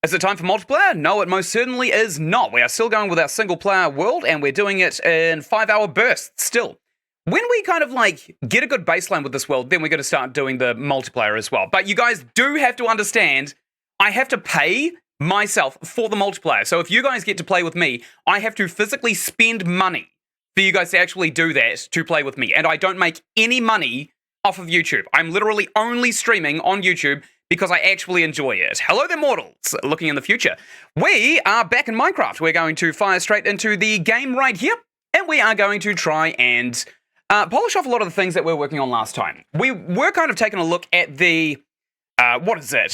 Is it time for multiplayer? No, it most certainly is not. We are still going with our single player world, and we're doing it in 5-hour bursts still. When we kind of like get a good baseline with this world, then we're going to start doing the multiplayer as well. But you guys do have to understand, I have to pay myself for the multiplayer. So if you guys get to play with me, I have to physically spend money for you guys to actually do that, to play with me. And I don't make any money off of YouTube. I'm literally only streaming on YouTube because I actually enjoy it. Hello there, mortals, looking in the future. We are back in Minecraft. We're going to fire straight into the game right here, and we are going to try and polish off a lot of the things that we were working on last time. We were kind of taking a look at the, what is it?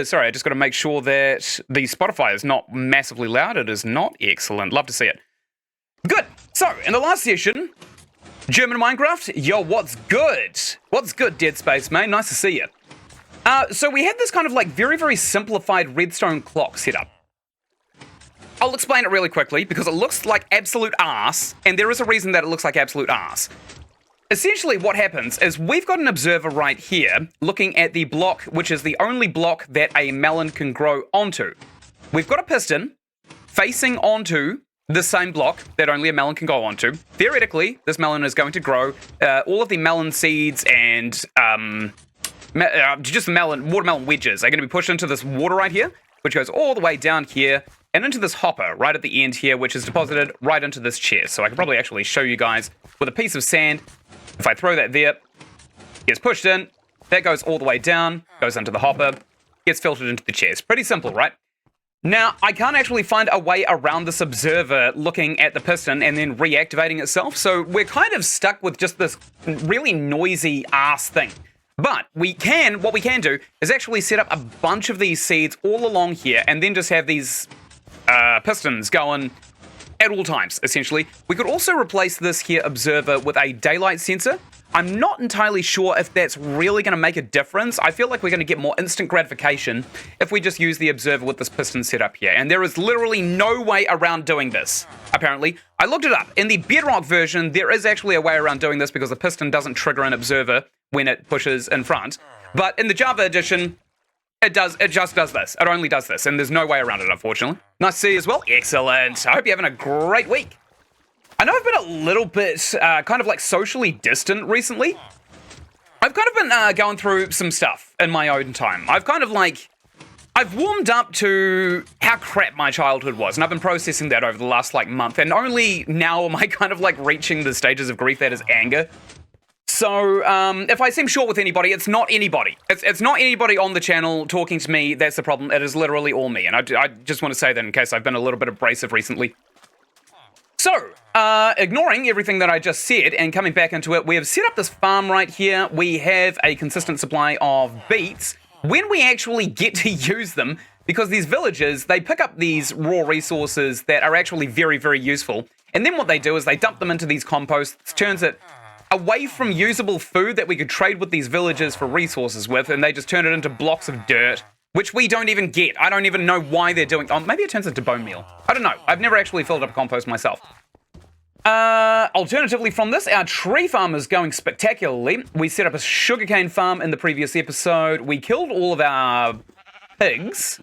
Sorry, I just got to make sure that the Spotify is not massively loud. It is not. Excellent. Love to see it. Good. So, in the last session, German Minecraft, yo, what's good? What's good, Dead Space, mate? Nice to see you. So we had this kind of like very, very simplified redstone clock set up. I'll explain it really quickly because it looks like absolute arse, and there is a reason that it looks like absolute arse. Essentially what happens is we've got an observer right here looking at the block, which is the only block that a melon can grow onto. We've got a piston facing onto the same block that only a melon can go onto. Theoretically, this melon is going to grow. All of the melon seeds and just watermelon wedges are going to be pushed into this water right here, which goes all the way down here and into this hopper right at the end here, which is deposited right into this chest. So I can probably actually show you guys with a piece of sand. If I throw that there, gets pushed in, that goes all the way down, goes into the hopper, gets filtered into the chest. Pretty simple, right? Now, I can't actually find a way around this observer looking at the piston and then reactivating itself, so we're kind of stuck with just this really noisy ass thing. But what we can do is actually set up a bunch of these seeds all along here and then just have these pistons going at all times, essentially. We could also replace this here observer with a daylight sensor. I'm not entirely sure if that's really going to make a difference. I feel like we're going to get more instant gratification if we just use the observer with this piston set up here. And there is literally no way around doing this, apparently. I looked it up. In the Bedrock version, there is actually a way around doing this because the piston doesn't trigger an observer when it pushes in front. But in the Java edition, it just does this. It only does this, and there's no way around it, unfortunately. Nice to see you as well. Excellent. I hope you're having a great week. I know I've been a little bit kind of like socially distant recently. I've kind of been going through some stuff in my own time. I've warmed up to how crap my childhood was, and I've been processing that over the last like month, and only now am I kind of like reaching the stages of grief that is anger. So, if I seem short with anybody, it's not anybody. It's not anybody on the channel talking to me that's the problem. It is literally all me, and I just want to say that in case I've been a little bit abrasive recently. So, ignoring everything that I just said and coming back into it, we have set up this farm right here. We have a consistent supply of beets. When we actually get to use them, because these villagers, they pick up these raw resources that are actually very, very useful. And then what they do is they dump them into these composts, turns it away from usable food that we could trade with these villagers for resources with, and they just turn it into blocks of dirt, which we don't even get. I don't even know why they're doing. Oh, maybe it turns into bone meal. I don't know. I've never actually filled up a compost myself. Alternatively from this, our tree farm is going spectacularly. We set up a sugarcane farm in the previous episode. We killed all of our pigs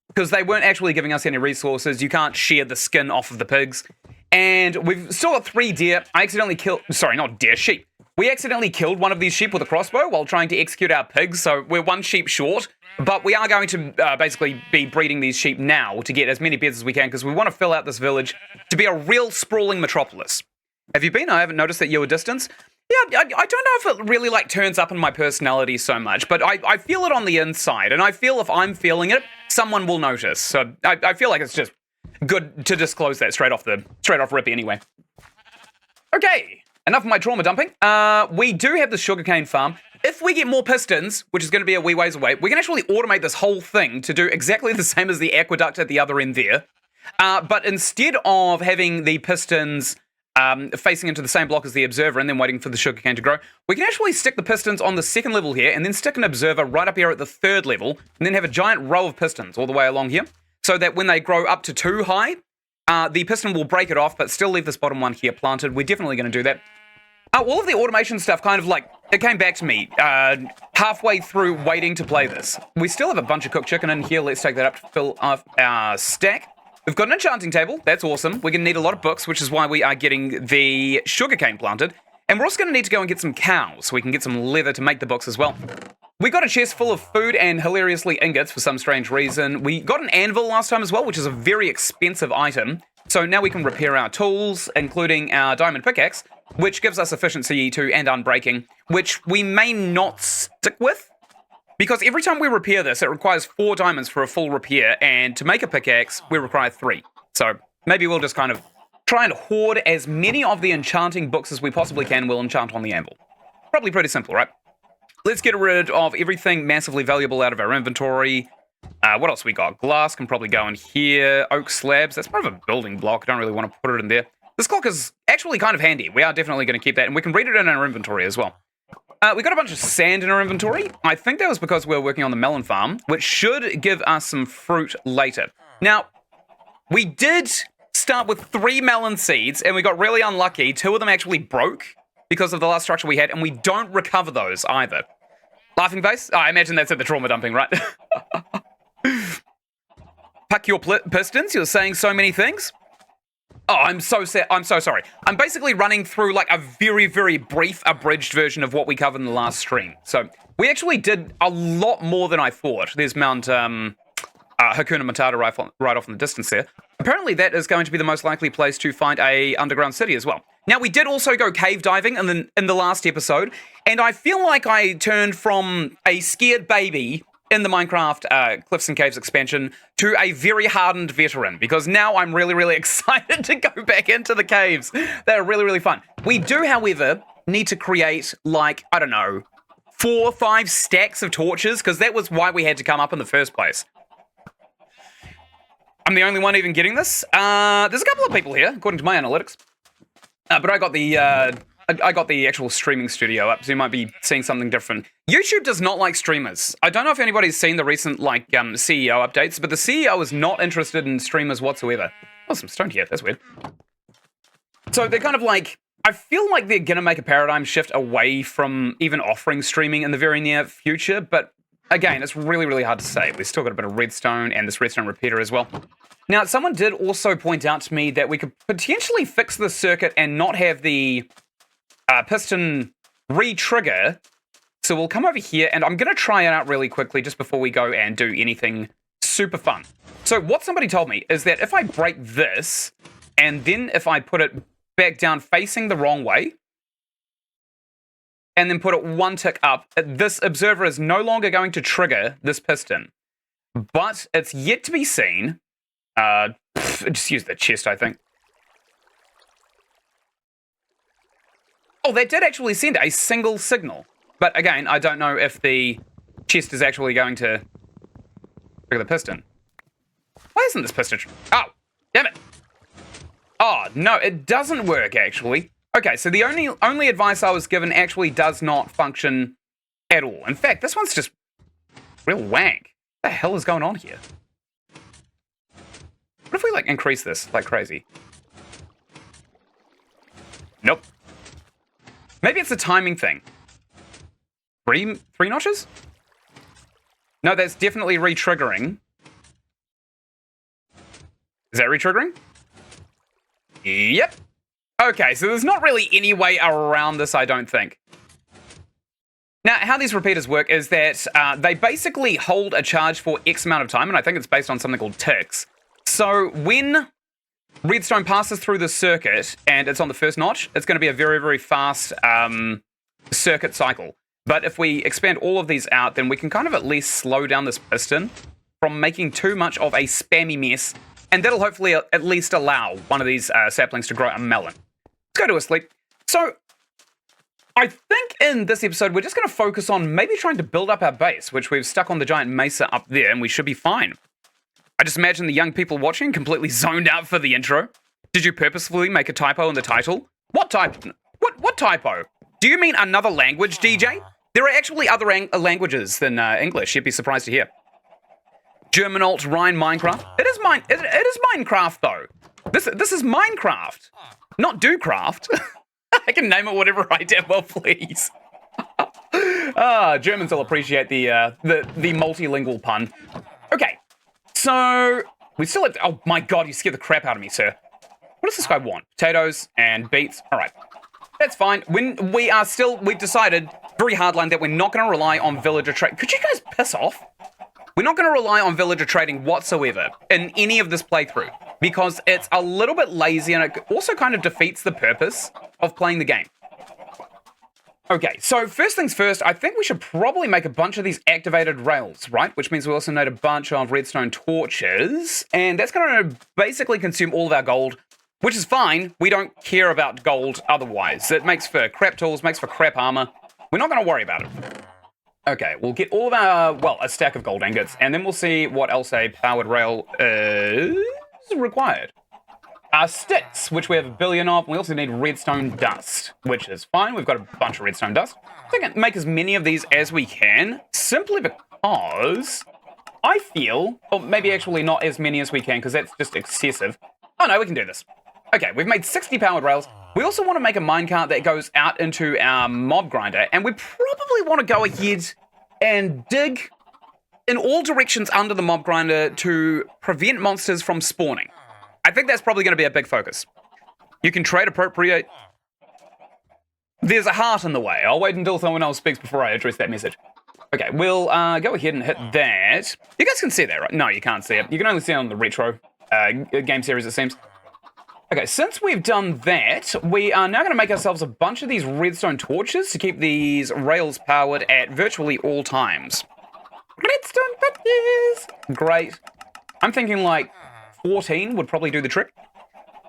because they weren't actually giving us any resources. You can't share the skin off of the pigs. And we've still got 3 deer. I accidentally killed, sorry, not deer, sheep. We accidentally killed one of these sheep with a crossbow while trying to execute our pigs, so we're 1 sheep short. But we are going to basically be breeding these sheep now to get as many beds as we can because we want to fill out this village to be a real sprawling metropolis. Have you been? I haven't noticed that you were distance. Yeah, I don't know if it really like turns up in my personality so much, but I feel it on the inside, and I feel if I'm feeling it, someone will notice. So I feel like it's just good to disclose that straight off rip anyway. Okay, enough of my trauma dumping. We do have the sugarcane farm. If we get more pistons, which is going to be a wee ways away, we can actually automate this whole thing to do exactly the same as the aqueduct at the other end there. But instead of having the pistons facing into the same block as the observer and then waiting for the sugarcane to grow, we can actually stick the pistons on the 2nd level here and then stick an observer right up here at the 3rd level and then have a giant row of pistons all the way along here so that when they grow up to 2 high, the piston will break it off but still leave this bottom one here planted. We're definitely going to do that. All of the automation stuff kind of like it came back to me halfway through waiting to play this. We still have a bunch of cooked chicken in here. Let's take that up to fill up our stack. We've got an enchanting table. That's awesome. We're going to need a lot of books, which is why we are getting the sugarcane planted. And we're also going to need to go and get some cows so we can get some leather to make the books as well. We got a chest full of food and hilariously ingots for some strange reason. We got an anvil last time as well, which is a very expensive item. So now we can repair our tools, including our diamond pickaxe, which gives us efficiency 2 and unbreaking, which we may not stick with. Because every time we repair this, it requires 4 diamonds for a full repair, and to make a pickaxe, we require 3. So maybe we'll just kind of try and hoard as many of the enchanting books as we possibly can. We'll enchant on the anvil. Probably pretty simple, right? Let's get rid of everything massively valuable out of our inventory. What else we got? Glass can probably go in here. Oak slabs, that's more of a building block. I don't really want to put it in there. This clock is actually kind of handy. We are definitely going to keep that, and we can read it in our inventory as well. We got a bunch of sand in our inventory. I think that was because we were working on the melon farm, which should give us some fruit later. Now, we did start with 3 melon seeds, and we got really unlucky. 2 of them actually broke because of the last structure we had, and we don't recover those either. Laughing face? Oh, I imagine that's at the trauma dumping, right? Puck your pistons, you're saying so many things. Oh, I'm so sorry. I'm basically running through like a very, very brief, abridged version of what we covered in the last stream. So we actually did a lot more than I thought. There's Mount Hakuna Matata right off in the distance there. Apparently that is going to be the most likely place to find a underground city as well. Now, we did also go cave diving in the last episode, and I feel like I turned from a scared baby in the Minecraft Cliffs and Caves expansion to a very hardened veteran, because now I'm really, really excited to go back into the caves. They're really, really fun. We do, however, need to create, like, I don't know, 4 or 5 stacks of torches, because that was why we had to come up in the first place. I'm the only one even getting this. There's a couple of people here, according to my analytics. But I got the actual streaming studio up, so you might be seeing something different. YouTube does not like streamers. I don't know if anybody's seen the recent CEO updates, but the CEO is not interested in streamers whatsoever. Oh, some stone here. That's weird. So they're kind of like, I feel like they're gonna make a paradigm shift away from even offering streaming in the very near future, but again, it's really, really hard to say. We've still got a bit of redstone and this redstone repeater as well. Now, someone did also point out to me that we could potentially fix the circuit and not have the piston re-trigger. So we'll come over here, and I'm going to try it out really quickly just before we go and do anything super fun. So what somebody told me is that if I break this, and then if I put it back down facing the wrong way, and then put it 1 tick up, this observer is no longer going to trigger this piston. But it's yet to be seen. Just use the chest, I think. Oh, that did actually send a single signal. But again, I don't know if the chest is actually going to trigger the piston. Why isn't this piston? Oh, damn it. Oh, no, it doesn't work, actually. Okay, so the only advice I was given actually does not function at all. In fact, this one's just real wank. What the hell is going on here? What if we, like, increase this like crazy? Nope. Maybe it's a timing thing. Three notches? No, that's definitely re-triggering. Is that re-triggering? Yep. Okay, so there's not really any way around this, I don't think. Now, how these repeaters work is that they basically hold a charge for X amount of time, and I think it's based on something called ticks. So when redstone passes through the circuit and it's on the first notch, it's going to be a very, very fast circuit cycle. But if we expand all of these out, then we can kind of at least slow down this piston from making too much of a spammy mess, and that'll hopefully at least allow one of these saplings to grow a melon. Let's go to a sleep. So I think in this episode, we're just going to focus on maybe trying to build up our base, which we've stuck on the giant mesa up there, and we should be fine. I just imagine the young people watching completely zoned out for the intro. Did you purposefully make a typo in the title? What typo? What typo? Do you mean another language, DJ? There are actually other languages than English. You'd be surprised to hear. German alt Rhine Minecraft. It is Minecraft though. This is Minecraft, not Docraft. I can name it whatever I damn well please. Germans will appreciate the multilingual pun. Okay, so we still have... Oh my god, you scared the crap out of me, sir. What does this guy want? Potatoes and beets. All right, that's fine. When we've decided very hardline that we're not going to rely on villager trade. Could you guys piss off? We're not going to rely on villager trading whatsoever in any of this playthrough because it's a little bit lazy and it also kind of defeats the purpose of playing the game. Okay, so first things first, I think we should probably make a bunch of these activated rails, right? Which means we also need a bunch of redstone torches, and that's going to basically consume all of our gold, which is fine. We don't care about gold otherwise. It makes for crap tools, makes for crap armor. We're not going to worry about it. Okay, we'll get all of our, well, a stack of gold ingots, and then we'll see what else a powered rail is required. Sticks, which we have a billion of. We also need redstone dust, which is fine. We've got a bunch of redstone dust. So we can make as many of these as we can, simply because I feel, or maybe actually not as many as we can, because that's just excessive. Oh no, we can do this. Okay, we've made 60 powered rails. We also want to make a minecart that goes out into our mob grinder, and we probably want to go ahead and dig in all directions under the mob grinder to prevent monsters from spawning. I think that's probably going to be a big focus. You can trade appropriate. There's a heart in the way. I'll wait until someone else speaks before I address that message. Okay, we'll go ahead and hit that. You guys can see that, right? No, you can't see it. You can only see it on the retro game series, it seems. Okay, since we've done that, we are now going to make ourselves a bunch of these redstone torches to keep these rails powered at virtually all times. Redstone torches! Great. I'm thinking like 14 would probably do the trick.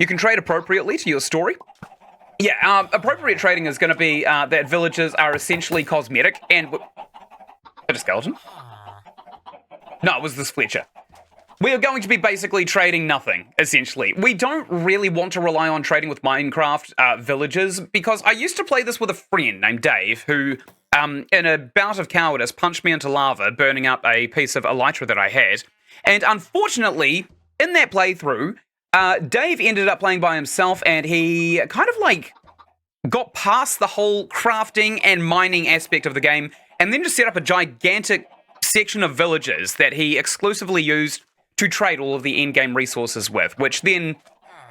You can trade appropriately to your story. Yeah, appropriate trading is going to be that villages are essentially cosmetic and... a skeleton? No, it was this Fletcher. We are going to be basically trading nothing, essentially. We don't really want to rely on trading with Minecraft villagers because I used to play this with a friend named Dave who, in a bout of cowardice, punched me into lava, burning up a piece of elytra that I had. And unfortunately, in that playthrough, Dave ended up playing by himself and he kind of like got past the whole crafting and mining aspect of the game and then just set up a gigantic section of villagers that he exclusively used to trade all of the end-game resources with, which then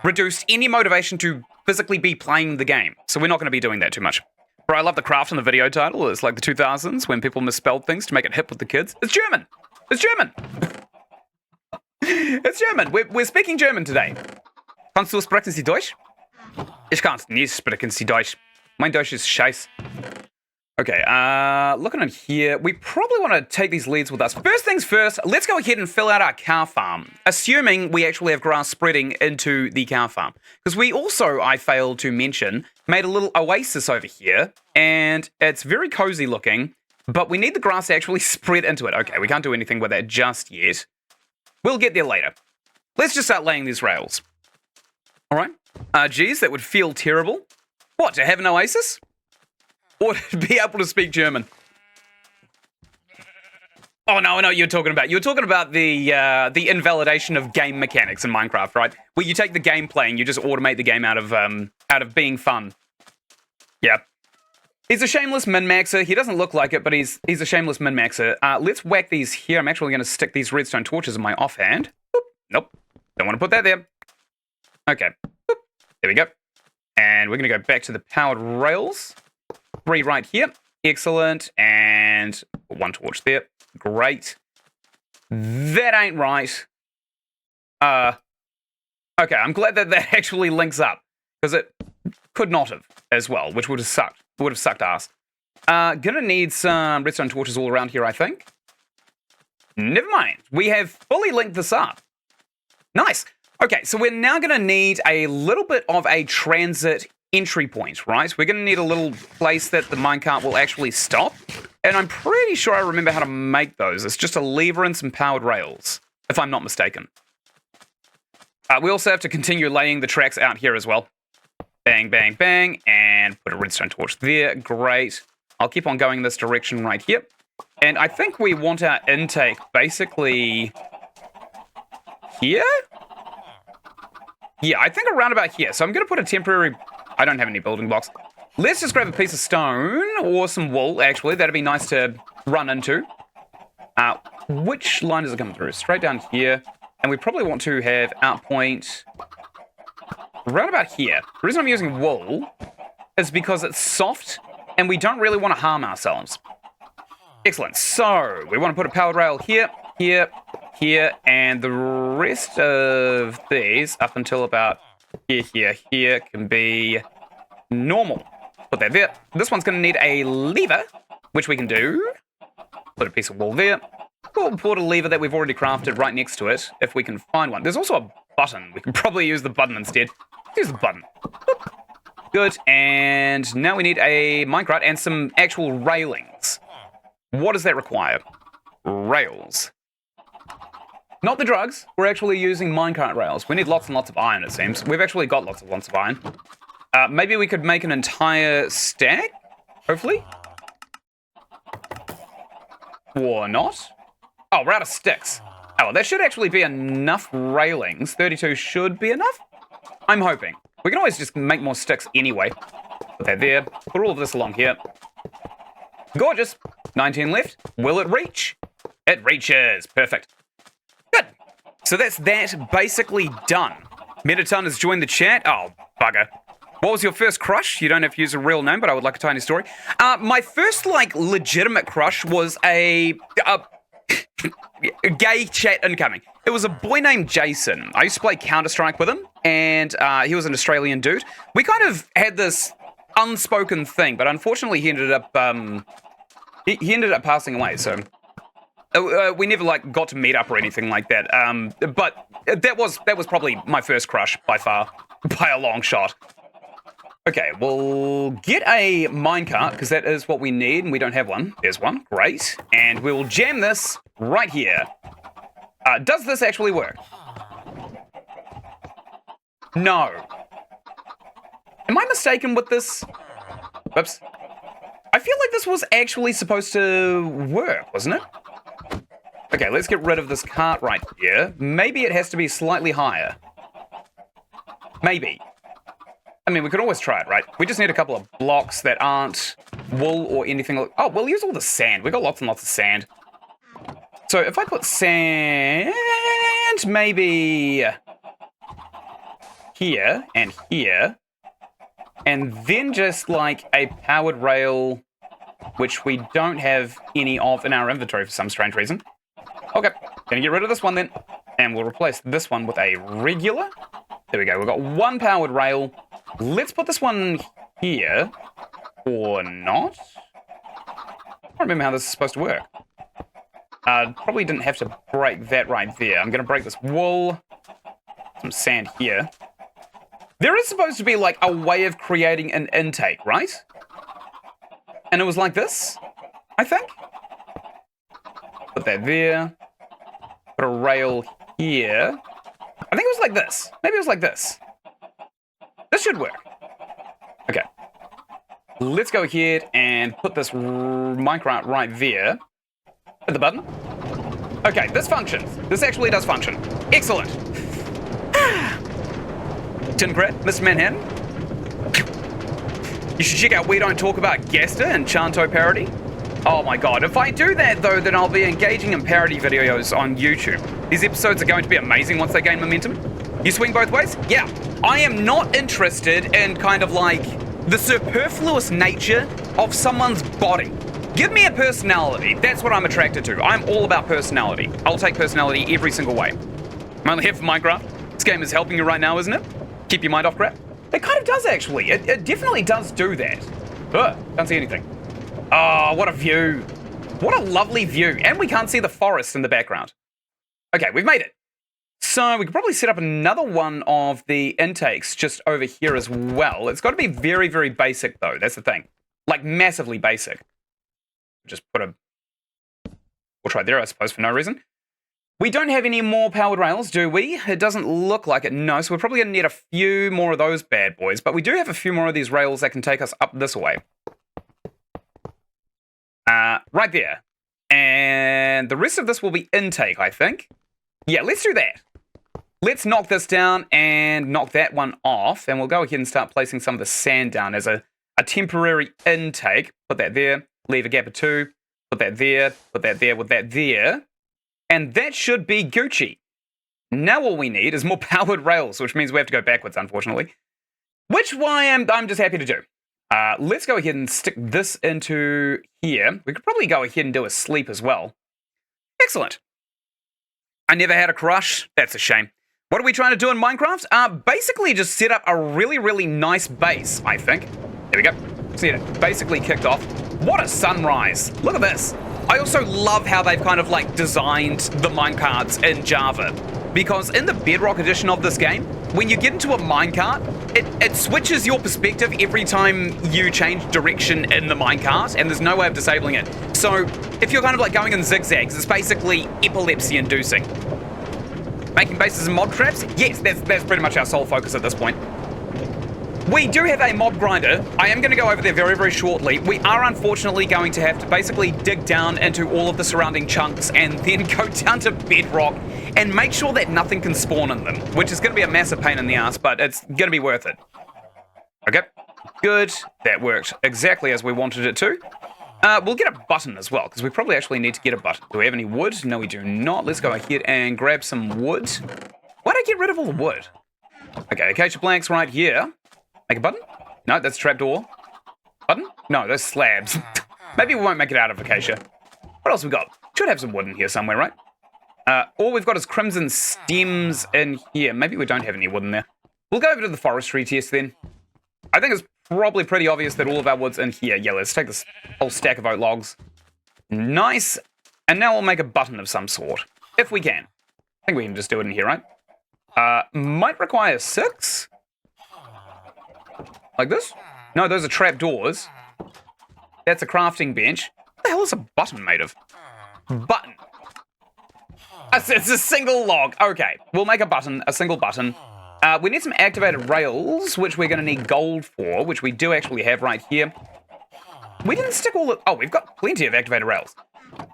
reduced any motivation to physically be playing the game. So we're not going to be doing that too much. Bro, I love the craft in the video title. It's like the 2000s when people misspelled things to make it hip with the kids. It's German! It's German! It's German! We're speaking German today. Kannst du sprechen Sie Deutsch? Ich kann nicht sprechen Sie Deutsch. Mein Deutsch ist scheiß. Okay, looking in here, we probably want to take these leads with us. First things first, let's go ahead and fill out our cow farm, assuming we actually have grass spreading into the cow farm. Because we also, I failed to mention, made a little oasis over here, and it's very cozy looking, but we need the grass to actually spread into it. Okay, we can't do anything with that just yet. We'll get there later. Let's just start laying these rails. All right. Geez, that would feel terrible. What, to have an oasis? Or to be able to speak German? Oh, no, I know what you're talking about. You're talking about the invalidation of game mechanics in Minecraft, right? Where you take the gameplay and you just automate the game out of being fun. Yeah. He's a shameless min-maxer. He doesn't look like it, but he's a shameless min-maxer. Let's whack these here. I'm actually going to stick these redstone torches in my offhand. Boop. Nope. Don't want to put that there. Okay. Boop. There we go. And we're going to go back to the powered rails. 3 right here. Excellent. And 1 torch there. Great. That ain't right. Okay, I'm glad that that actually links up. Because it could not have as well, which would have sucked. Would have sucked ass. Gonna need some redstone torches all around here, I think. Never mind. We have fully linked this up. Nice. Okay, so we're now gonna need a little bit of a transit entry point, right? We're gonna need a little place that the minecart will actually stop. And I'm pretty sure I remember how to make those. It's just a lever and some powered rails, if I'm not mistaken. We also have to continue laying the tracks out here as well. Bang, bang, bang, and put a redstone torch there. Great. I'll keep on going this direction right here. And I think we want our intake basically here? Yeah, I think around about here. So I'm going to put a temporary... I don't have any building blocks. let's just grab a piece of stone or some wool, actually. That'd be nice to run into. Which line does it come through? Straight down here. And we probably want to have outpoint right about here. The reason I'm using wool is because it's soft and we don't really want to harm ourselves. Excellent. So we want to put a powered rail here, here, here, and the rest of these up until about here, here, here can be normal. Put that there. This one's going to need a lever, which we can do. Put a piece of wool there. We'll put a lever that we've already crafted right next to it, if we can find one. There's also a button. We can probably use the button instead. Use the button. Good, and now we need a minecart and some actual railings. What does that require? Rails. Not the drugs. We're actually using minecart rails. We need lots and lots of iron, it seems. We've actually got lots of iron. Maybe we could make an entire stack, hopefully. Or not. Oh, we're out of sticks. Oh, well, that should actually be enough railings. 32 should be enough. I'm hoping. We can always just make more sticks anyway. Put that there. Put all of this along here. Gorgeous. 19 left. Will it reach? It reaches. Perfect. Good. So that's that basically done. Metaton has joined the chat. Oh, bugger. What was your first crush? You don't have to use a real name, but I would like a tiny story. My first, legitimate crush was a gay chat incoming. It was a boy named Jason. I used to play Counter-Strike with him, and he was an Australian dude. We kind of had this unspoken thing, but unfortunately he ended up he ended up passing away, so we never got to meet up or anything like that. But that was probably my first crush by far, by a long shot. Okay, we'll get a minecart, because that is what we need, and we don't have one. There's one. Great. And we'll jam this right here. Does this actually work? No. Am I mistaken with this? Whoops. I feel like this was actually supposed to work, wasn't it? Okay, let's get rid of this cart right here. Maybe it has to be slightly higher. Maybe. I mean, we could always try it, right? We just need a couple of blocks that aren't wool or anything like... Oh, we'll use all the sand. We've got lots and lots of sand. So if I put sand maybe here and here, and then just a powered rail, which we don't have any of in our inventory for some strange reason. Okay, gonna get rid of this one then, and we'll replace this one with a regular. There we go, we've got one powered rail. Let's put this one here, or not. I don't remember how this is supposed to work. Probably didn't have to break that right there. I'm gonna break this wool, some sand here. There is supposed to be a way of creating an intake, right? And it was like this, I think. Put that there. Put a rail here. I think it was like this. Maybe it was like this. This should work. Okay. Let's go ahead and put this minecart right there. Hit the button. Okay, this functions. This actually does function. Excellent. Tincrat, Mr. Manhattan. You should check out We Don't Talk About Gaster and Chanto Parody. Oh my god, if I do that though, then I'll be engaging in parody videos on YouTube. These episodes are going to be amazing once they gain momentum. You swing both ways? Yeah. I am not interested in the superfluous nature of someone's body. Give me a personality. That's what I'm attracted to. I'm all about personality. I'll take personality every single way. I'm only here for Minecraft. This game is helping you right now, isn't it? Keep your mind off crap. It kind of does, actually. It definitely does do that. Ugh, can't see anything. Oh, what a view. What a lovely view. And we can't see the forest in the background. Okay, we've made it. So we could probably set up another one of the intakes just over here as well. It's got to be very, very basic, though. That's the thing. Massively basic. Just put a... We'll try there, I suppose, for no reason. We don't have any more powered rails, do we? It doesn't look like it, no. So we're probably going to need a few more of those bad boys. But we do have a few more of these rails that can take us up this way. Right there. And the rest of this will be intake, I think. Yeah, let's do that. Let's knock this down and knock that one off. And we'll go ahead and start placing some of the sand down as a a temporary intake. Put that there. Leave a gap of 2. Put that there. Put that there with that there. And that should be Gucci. Now all we need is more powered rails, which means we have to go backwards, unfortunately. Which I'm just happy to do. Let's go ahead and stick this into here. We could probably go ahead and do a sleep as well. Excellent. I never had a crush. That's a shame. What are we trying to do in Minecraft? Basically just set up a really, really nice base, I think. There we go. See it basically kicked off. What a sunrise. Look at this. I also love how they've kind of like designed the minecarts in Java. Because in the Bedrock edition of this game, when you get into a minecart, it switches your perspective every time you change direction in the minecart, and there's no way of disabling it. So if you're kind of like going in zigzags, it's basically epilepsy-inducing. Making bases and mob traps? Yes, that's pretty much our sole focus at this point. We do have a mob grinder. I am going to go over there very, very shortly. We are unfortunately going to have to basically dig down into all of the surrounding chunks and then go down to bedrock and make sure that nothing can spawn in them, which is going to be a massive pain in the ass, but it's going to be worth it. Okay, good. That worked exactly as we wanted it to. We'll get a button as well, because we probably actually need to get a button. Do we have any wood? No, we do not. Let's go ahead and grab some wood. Why'd I get rid of all the wood? Okay, acacia planks right here. Make a button? No, that's a trapdoor. Button? No, those slabs. Maybe we won't make it out of acacia. What else we got? Should have some wood in here somewhere, right? All we've got is crimson stems in here. Maybe we don't have any wood in there. We'll go over to the forestry test then. I think it's probably pretty obvious that all of our wood's in here. Yeah, let's take this whole stack of oak logs. Nice. And now we'll make a button of some sort. If we can. I think we can just do it in here, right? Might require 6. Like this? No, those are trapdoors. That's a crafting bench. What the hell is a button made of? Button. It's a single log. Okay, we'll make a button, a single button. We need some activated rails, which we're going to need gold for, which we do actually have right here. We didn't stick all the... Oh, we've got plenty of activated rails.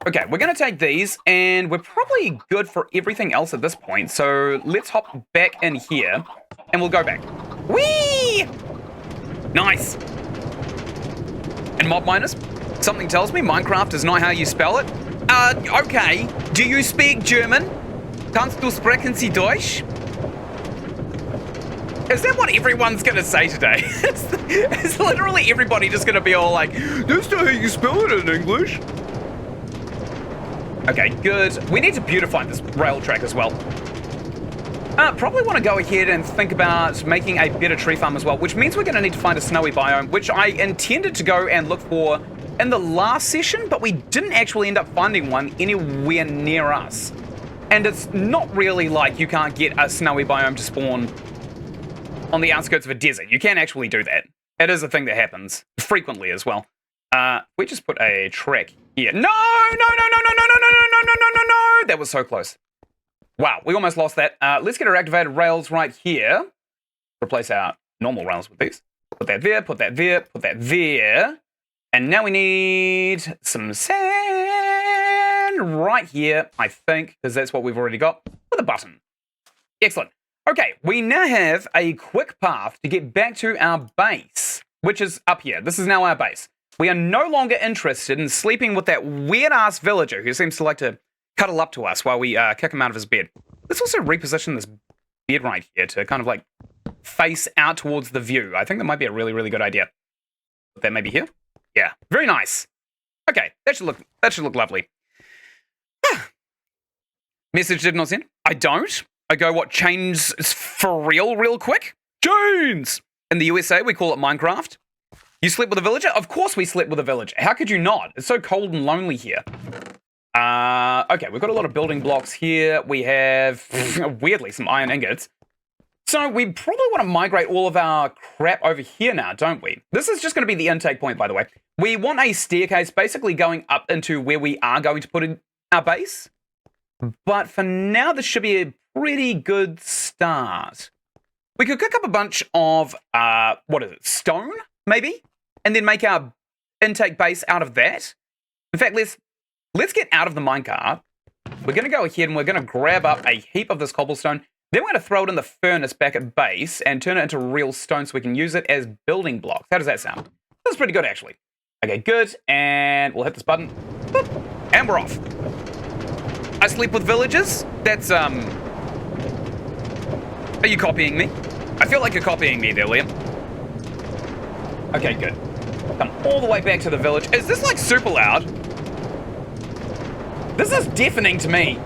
Okay, we're going to take these, and we're probably good for everything else at this point. So let's hop back in here, and we'll go back. Whee! Nice. And mob miners, something tells me Minecraft is not how you spell it. Okay. Do you speak German? Kannst du sprechen Sie Deutsch? Is that what everyone's gonna say today? Is literally everybody just gonna be all like, that's not how you spell it in English? Okay, good. We need to beautify this rail track as well. Probably want to go ahead and think about making a better tree farm as well, which means we're going to need to find a snowy biome, which I intended to go and look for in the last session, but we didn't actually end up finding one anywhere near us. And it's not really like you can't get a snowy biome to spawn on the outskirts of a desert. You can actually do that. It is a thing that happens frequently as well. We just put a track here. No! That was so close. Wow, we almost lost that. Let's get our activated rails right here. Replace our normal rails with these. Put that there, put that there, put that there. And now we need some sand right here, I think, because that's what we've already got, with a button. Excellent. Okay, we now have a quick path to get back to our base, which is up here. This is now our base. We are no longer interested in sleeping with that weird-ass villager who seems to like to cuddle up to us while we kick him out of his bed. Let's also reposition this bed right here to kind of like face out towards the view. I think that might be a really, really good idea. Put that maybe here. Yeah, very nice. Okay, that should look lovely. Message did not send. I don't. I go, what, chains for real quick? Chains! In the USA, we call it Minecraft. You slept with a villager? Of course we slept with a villager. How could you not? It's so cold and lonely here. Okay, we've got a lot of building blocks here. We have, weirdly, some iron ingots. So we probably want to migrate all of our crap over here now, don't we? This is just going to be the intake point, by the way. We want a staircase basically going up into where we are going to put in our base. But for now, this should be a pretty good start. We could cook up a bunch of, stone, maybe? And then make our intake base out of that. In fact, let's get out of the minecart. We're going to go ahead and we're going to grab up a heap of this cobblestone. Then we're going to throw it in the furnace back at base and turn it into real stone so we can use it as building blocks. How does that sound? That's pretty good, actually. Okay, good. And we'll hit this button. Boop, and we're off. I sleep with villagers? That's, Are you copying me? I feel like you're copying me there, Liam. Okay, good. Come all the way back to the village. Is this, like, super loud? This is deafening to me.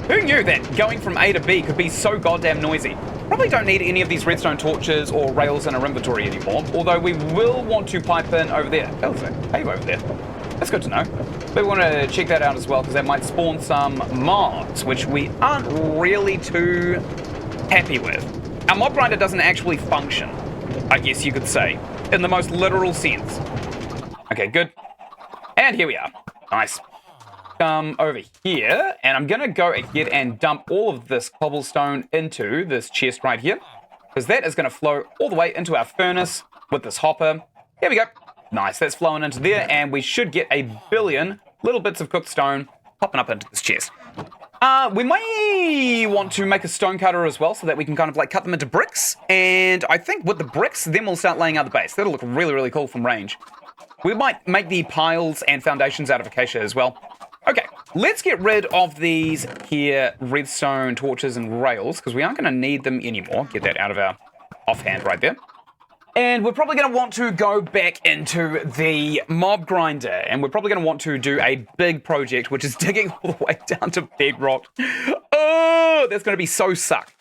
Who knew that going from A to B could be so goddamn noisy? Probably don't need any of these redstone torches or rails in our inventory anymore, although we will want to pipe in over there. Oh, there's a cave over there. That's good to know. But we want to check that out as well, because that might spawn some mobs, which we aren't really too happy with. Our mob grinder doesn't actually function, I guess you could say, in the most literal sense. Okay, good. And here we are. Nice. Come over here, and I'm gonna go ahead and dump all of this cobblestone into this chest right here, because that is gonna flow all the way into our furnace with this hopper. Here we go. Nice, that's flowing into there, and we should get a billion little bits of cooked stone popping up into this chest. We may want to make a stone cutter as well, so that we can kind of like cut them into bricks, and I think with the bricks, then we'll start laying out the base. That'll look really, really cool from range. We might make the piles and foundations out of acacia as well. Okay, let's get rid of these here redstone torches and rails, because we aren't going to need them anymore. Get that out of our offhand right there. And we're probably going to want to go back into the mob grinder, and we're probably going to want to do a big project, which is digging all the way down to bedrock. Oh, that's going to be so suck.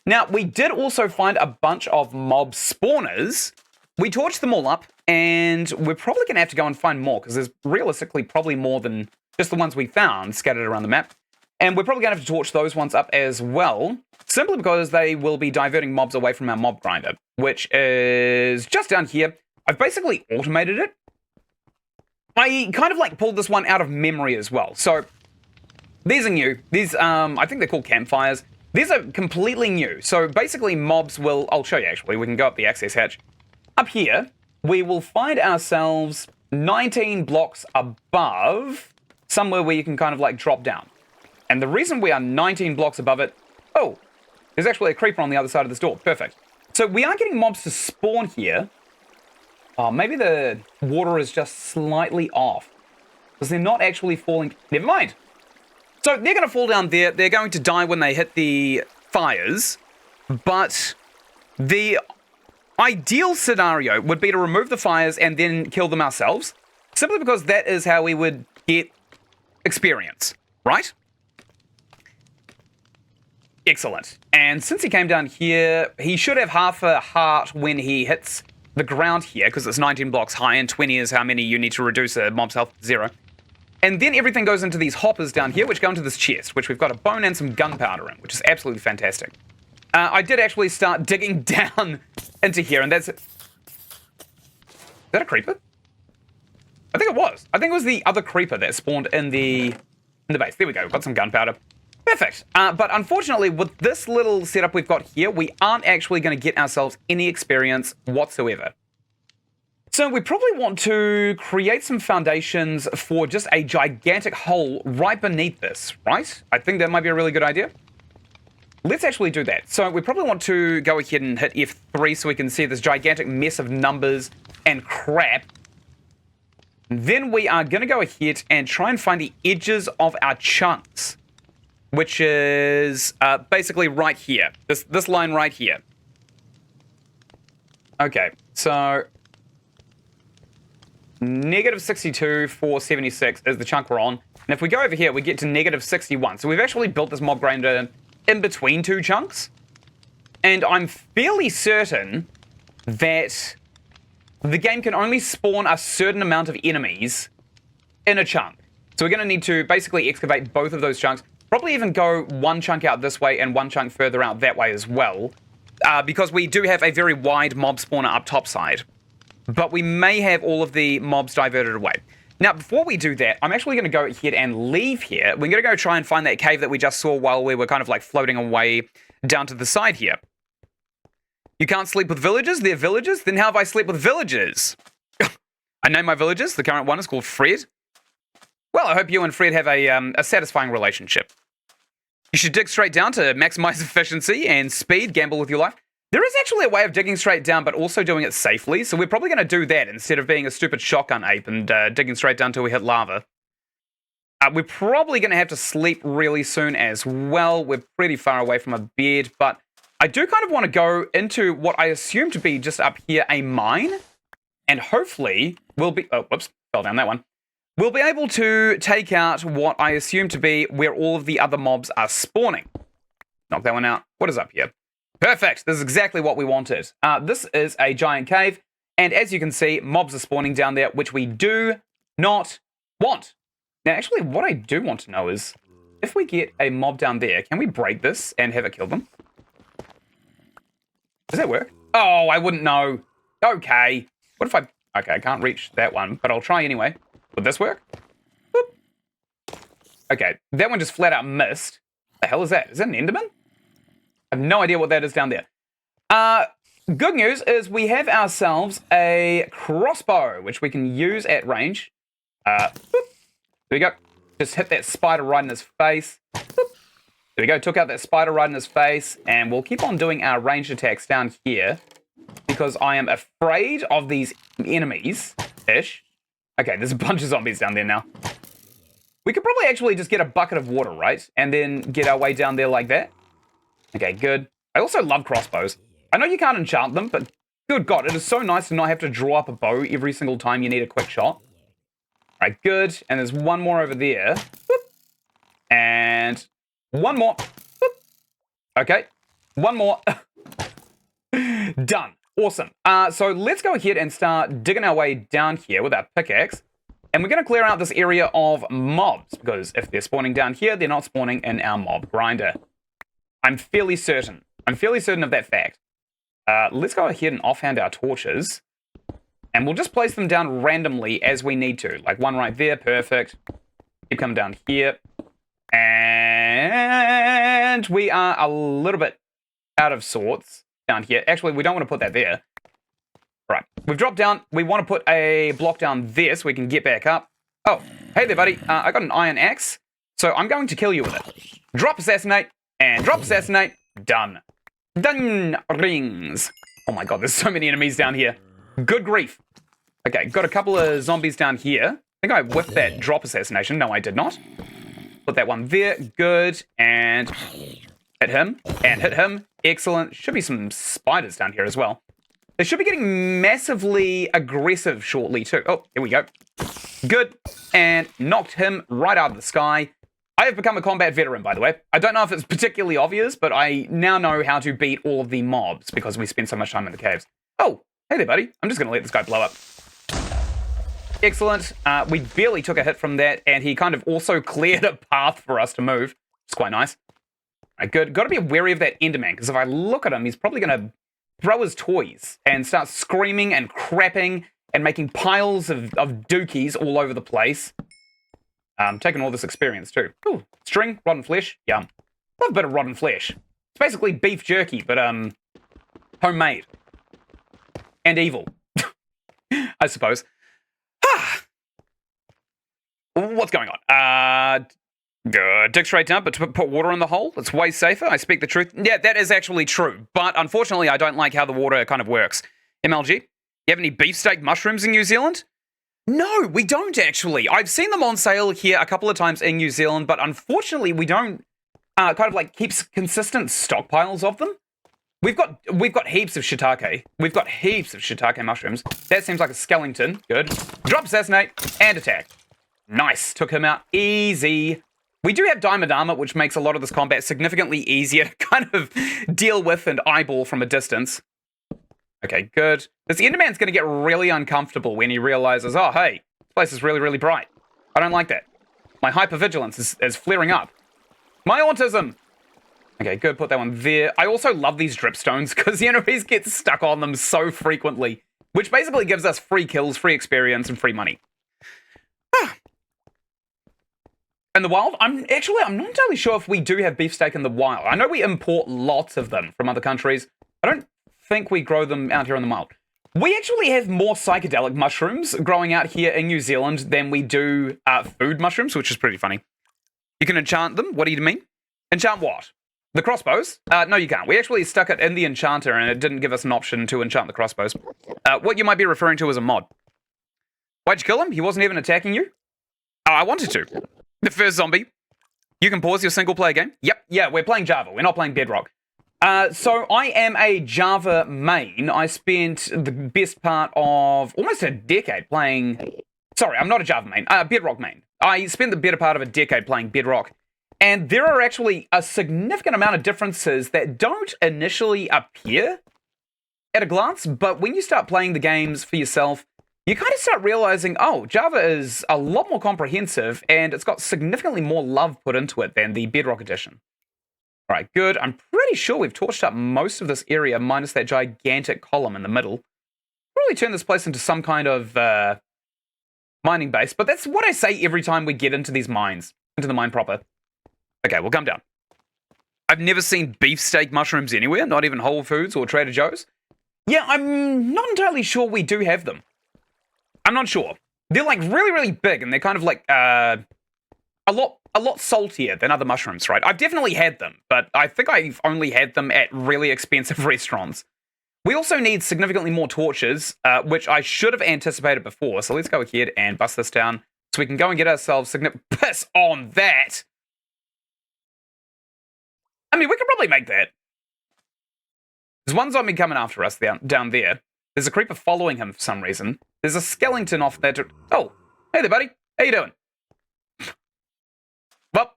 Now, we did also find a bunch of mob spawners. We torched them all up, and we're probably going to have to go and find more, because there's realistically probably more than just the ones we found scattered around the map. And we're probably going to have to torch those ones up as well, simply because they will be diverting mobs away from our mob grinder, which is just down here. I've basically automated it. I kind of like pulled this one out of memory as well. So these are new. These, I think they're called campfires. These are completely new. So basically mobs will, I'll show you actually, we can go up the access hatch. Up here, we will find ourselves 19 blocks above somewhere where you can kind of like drop down. And the reason we are 19 blocks above it, oh, there's actually a creeper on the other side of this door. Perfect. So we are getting mobs to spawn here. Oh, maybe the water is just slightly off, because they're not actually falling. Never mind. So they're going to fall down there. They're going to die when they hit the fires. But the ideal scenario would be to remove the fires and then kill them ourselves, simply because that is how we would get experience, right? Excellent. And since he came down here, he should have half a heart when he hits the ground here, because it's 19 blocks high, and 20 is how many you need to reduce a mob's health to 0. And then everything goes into these hoppers down here, which go into this chest, which we've got a bone and some gunpowder in, which is absolutely fantastic. I did actually start digging down into here, and that's it. Is that a creeper? I think it was. I think it was the other creeper that spawned in the base. There we go. We've got some gunpowder. Perfect. But unfortunately, with this little setup we've got here, we aren't actually going to get ourselves any experience whatsoever. So we probably want to create some foundations for just a gigantic hole right beneath this, right? I think that might be a really good idea. Let's actually do that. So we probably want to go ahead and hit F3 so we can see this gigantic mess of numbers and crap. Then we are going to go ahead and try and find the edges of our chunks, which is basically right here. This line right here. Okay, so negative 62, 476 is the chunk we're on. And if we go over here, we get to negative 61. So we've actually built this mob grinder in between two chunks. And I'm fairly certain that the game can only spawn a certain amount of enemies in a chunk. So we're going to need to basically excavate both of those chunks. Probably even go one chunk out this way and one chunk further out that way as well. Because we do have a very wide mob spawner up top side. But we may have all of the mobs diverted away. Now, before we do that, I'm actually going to go ahead and leave here. We're going to go try and find that cave that we just saw while we were kind of like floating away down to the side here. You can't sleep with villagers? They're villagers? Then how have I slept with villagers? I named my villagers. The current one is called Fred. Well, I hope you and Fred have a satisfying relationship. You should dig straight down to maximize efficiency and speed, gamble with your life. There is actually a way of digging straight down, but also doing it safely, so we're probably going to do that instead of being a stupid shotgun ape and digging straight down till we hit lava. We're probably going to have to sleep really soon as well. We're pretty far away from a bed, but I do kind of want to go into what I assume to be just up here a mine, and hopefully we'll be... Oh, whoops, fell down that one. We'll be able to take out what I assume to be where all of the other mobs are spawning. Knock that one out. What is up here? Perfect. This is exactly what we wanted. This is a giant cave, and as you can see, mobs are spawning down there, which we do not want. Now, actually, what I do want to know is, if we get a mob down there, can we break this and have it kill them? Does that work? Oh, I wouldn't know. Okay. What if I... Okay, I can't reach that one, but I'll try anyway. Would this work? Boop. Okay, that one just flat out missed. What the hell is that? Is that an Enderman? I have no idea what that is down there. Good news is we have ourselves a crossbow, which we can use at range. Boop. There we go. Just hit that spider right in his face. Boop. There we go. Took out that spider right in his face. And we'll keep on doing our ranged attacks down here, because I am afraid of these enemies-ish. Okay, there's a bunch of zombies down there now. We could probably actually just get a bucket of water, right? And then get our way down there like that. Okay, good. I also love crossbows. I know you can't enchant them, but good God, it is so nice to not have to draw up a bow every single time you need a quick shot. All right, good. And there's one more over there. Boop. And one more. Boop. Okay, one more. Done. Awesome. So let's go ahead and start digging our way down here with our pickaxe. And we're going to clear out this area of mobs, because if they're spawning down here, they're not spawning in our mob grinder. I'm fairly certain. I'm fairly certain of that fact. Let's go ahead and offhand our torches. And we'll just place them down randomly as we need to. Like one right there, perfect. Keep coming down here. And we are a little bit out of sorts down here. Actually, we don't want to put that there. Right, we've dropped down. We want to put a block down there so we can get back up. Oh, hey there, buddy. I got an iron axe, so I'm going to kill you with it. Drop assassinate, and drop assassinate. Done. Done rings. Oh my God, there's so many enemies down here. Good grief. Okay, got a couple of zombies down here. I think I whiffed that drop assassination. No, I did not. Put that one there. Good. And hit him. And hit him. Excellent. Should be some spiders down here as well. They should be getting massively aggressive shortly too. Oh, here we go. Good. And knocked him right out of the sky. I have become a combat veteran, by the way. I don't know if it's particularly obvious, but I now know how to beat all of the mobs because we spend so much time in the caves. Oh, hey there, buddy. I'm just going to let this guy blow up. Excellent. We barely took a hit from that, and he kind of also cleared a path for us to move. It's quite nice. All right, good. Got to be wary of that Enderman, because if I look at him, he's probably going to throw his toys and start screaming and crapping and making piles of dookies all over the place. Taking all this experience too. Ooh, string, rotten flesh, yum. Love a bit of rotten flesh. It's basically beef jerky, but homemade. And evil. I suppose. What's going on? Dig straight down, but to put water in the hole, it's way safer. I speak the truth. Yeah, that is actually true. But unfortunately, I don't like how the water kind of works. MLG, you have any beefsteak mushrooms in New Zealand? No, we don't actually. I've seen them on sale here a couple of times in New Zealand, but unfortunately, we don't kind of like keep consistent stockpiles of them. We've got heaps of shiitake. We've got heaps of shiitake mushrooms. That seems like a skeleton. Good. Drop assassinate and attack. Nice. Took him out easy. We do have diamond armor, which makes a lot of this combat significantly easier to kind of deal with and eyeball from a distance. Okay, good. This Enderman's going to get really uncomfortable when he realizes, oh, hey, this place is really, really bright. I don't like that. My hypervigilance is flaring up. My autism. Okay, good. Put that one there. I also love these dripstones because the enemies get stuck on them so frequently, which basically gives us free kills, free experience, and free money. In the wild, I'm not entirely sure if we do have beefsteak in the wild. I know we import lots of them from other countries. I don't think we grow them out here in the wild. We actually have more psychedelic mushrooms growing out here in New Zealand than we do food mushrooms, which is pretty funny. You can enchant them. What do you mean? Enchant what? The crossbows? No, you can't. We actually stuck it in the enchanter, and it didn't give us an option to enchant the crossbows. What you might be referring to as a mod. Why'd you kill him? He wasn't even attacking you? Oh, I wanted to. The first zombie. You can pause your single-player game. Yep, yeah, we're playing Java. We're not playing Bedrock. So I am a Java main. I spent the best part of almost a decade playing... Sorry, I'm not a Java main. Bedrock main. I spent the better part of a decade playing Bedrock. And there are actually a significant amount of differences that don't initially appear at a glance, but when you start playing the games for yourself, you kind of start realizing, oh, Java is a lot more comprehensive, and it's got significantly more love put into it than the Bedrock edition. All right, good. I'm pretty sure we've torched up most of this area, minus that gigantic column in the middle. Probably turn this place into some kind of mining base, but that's what I say every time we get into these mines, into the mine proper. Okay, we'll come down. I've never seen beefsteak mushrooms anywhere, not even Whole Foods or Trader Joe's. Yeah, I'm not entirely sure we do have them. I'm not sure. They're like really, really big, and they're kind of like a lot saltier than other mushrooms, right? I've definitely had them, but I think I've only had them at really expensive restaurants. We also need significantly more torches, which I should have anticipated before. So let's go ahead and bust this down so we can go and get ourselves significant... Piss on that! I mean, we could probably make that. There's one zombie coming after us down there. There's a creeper following him for some reason. There's a skeleton off there. Oh, hey there, buddy. How you doing? Well,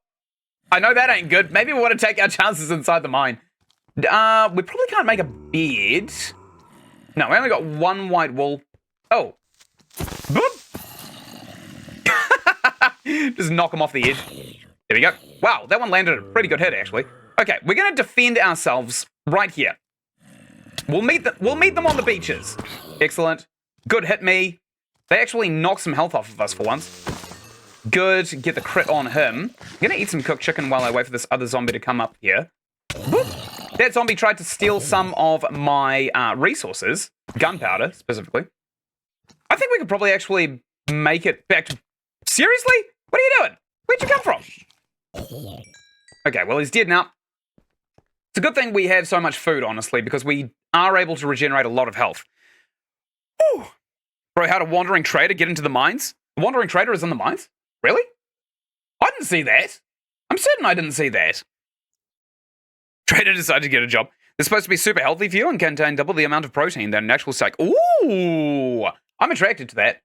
I know that ain't good. Maybe we want to take our chances inside the mine. We probably can't make a bed. No, we only got one white wool. Oh. Just knock him off the edge. There we go. Wow, that one landed a pretty good hit, actually. Okay, we're going to defend ourselves right here. We'll meet them on the beaches. Excellent. Good, hit me. They actually knocked some health off of us for once. Good, get the crit on him. I'm going to eat some cooked chicken while I wait for this other zombie to come up here. Whoop. That zombie tried to steal some of my resources. Gunpowder, specifically. I think we could probably actually make it back to... Seriously? What are you doing? Where'd you come from? Okay, well, he's dead now. It's a good thing we have so much food, honestly, because we are able to regenerate a lot of health. Whew. Bro, how did Wandering Trader get into the mines? The Wandering Trader is in the mines? Really? I didn't see that. I'm certain I didn't see that. Trader decided to get a job. They're supposed to be super healthy for you and contain double the amount of protein than an actual steak. Ooh! I'm attracted to that.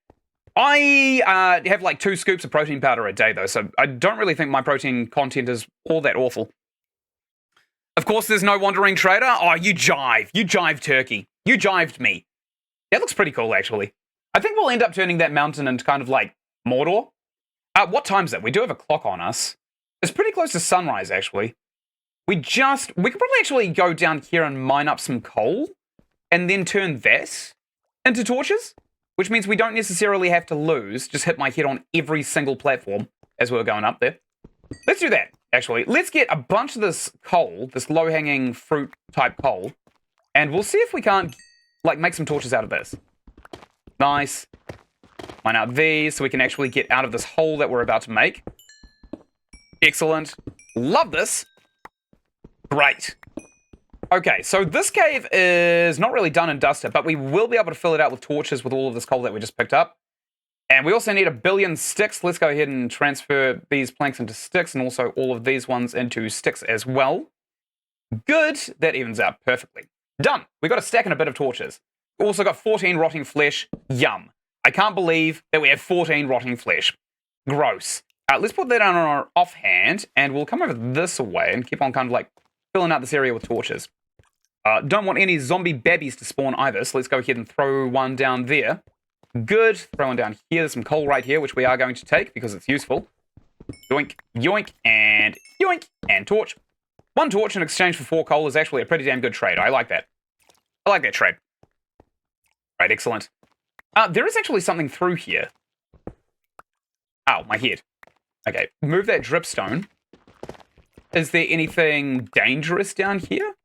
I have like 2 scoops of protein powder a day, though, so I don't really think my protein content is all that awful. Of course, there's no Wandering Trader. Oh, you jive. You jive, turkey. You jived me. That looks pretty cool, actually. I think we'll end up turning that mountain into kind of like Mordor. What time is it? We do have a clock on us. It's pretty close to sunrise, actually. We could probably actually go down here and mine up some coal and then turn that into torches, which means we don't necessarily have to lose. Just hit my head on every single platform as we're going up there. Let's do that, actually. Let's get a bunch of this coal, this low-hanging fruit type coal, and we'll see if we can't like make some torches out of this. Nice. Mine out these so we can actually get out of this hole that we're about to make. Excellent. Love this. Great. Okay, so this cave is not really done and dusted, but we will be able to fill it out with torches with all of this coal that we just picked up. And we also need 1 billion sticks. Let's go ahead and transfer these planks into sticks and also all of these ones into sticks as well. Good. That evens out perfectly. Done. We got a stack and a bit of torches. Also got 14 rotting flesh. Yum. I can't believe that we have 14 rotting flesh. Gross. Let's put that on our offhand, and we'll come over this way and keep on kind of like filling out this area with torches. Don't want any zombie babbies to spawn either, so let's go ahead and throw one down there. Good. Throw one down here. There's some coal right here, which we are going to take because it's useful. Yoink, yoink, and torch. 1 torch in exchange for 4 coal is actually a pretty damn good trade. I like that. I like that trade. Right, excellent. There is actually something through here. Ow, my head. Okay, move that dripstone. Is there anything dangerous down here?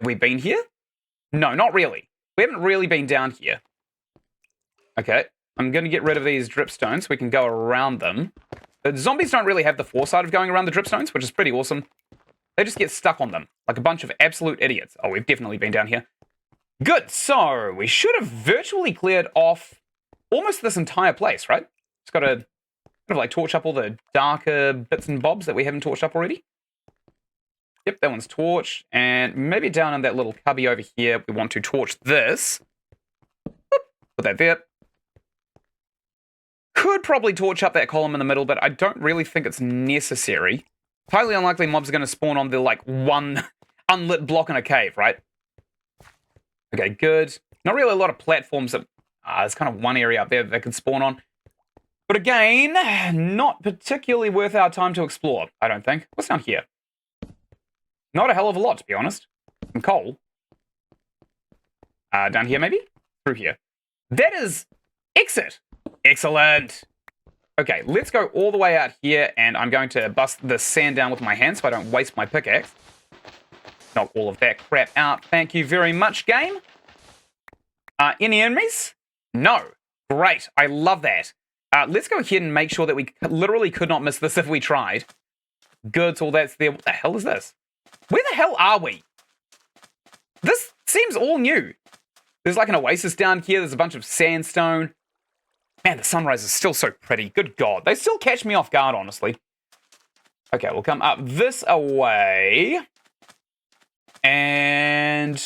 Have we been here? No, not really. We haven't really been down here. Okay, I'm going to get rid of these dripstones so we can go around them. The zombies don't really have the foresight of going around the dripstones, which is pretty awesome. They just get stuck on them, like a bunch of absolute idiots. Oh, we've definitely been down here. Good, so we should have virtually cleared off almost this entire place, right? Just got to kind of like torch up all the darker bits and bobs that we haven't torched up already. Yep, that one's torched. And maybe down in that little cubby over here, we want to torch this. Put that there. Could probably torch up that column in the middle, but I don't really think it's necessary. Highly unlikely mobs are going to spawn on the, like, one unlit block in a cave, right? Okay, good. Not really a lot of platforms that... there's kind of one area up there that they could spawn on. But again, not particularly worth our time to explore, I don't think. What's down here? Not a hell of a lot, to be honest. Some coal. Down here, maybe? Through here. That is exit. Excellent. Okay, let's go all the way out here, and I'm going to bust the sand down with my hands so I don't waste my pickaxe. Knock all of that crap out. Thank you very much, game. Any enemies? No. Great. I love that. Let's go ahead and make sure that we literally could not miss this if we tried. Good, so all that's there. What the hell is this? Where the hell are we? This seems all new. There's like an oasis down here. There's a bunch of sandstone. Man, the sunrise is still so pretty. Good God. They still catch me off guard, honestly. Okay, we'll come up this away. And...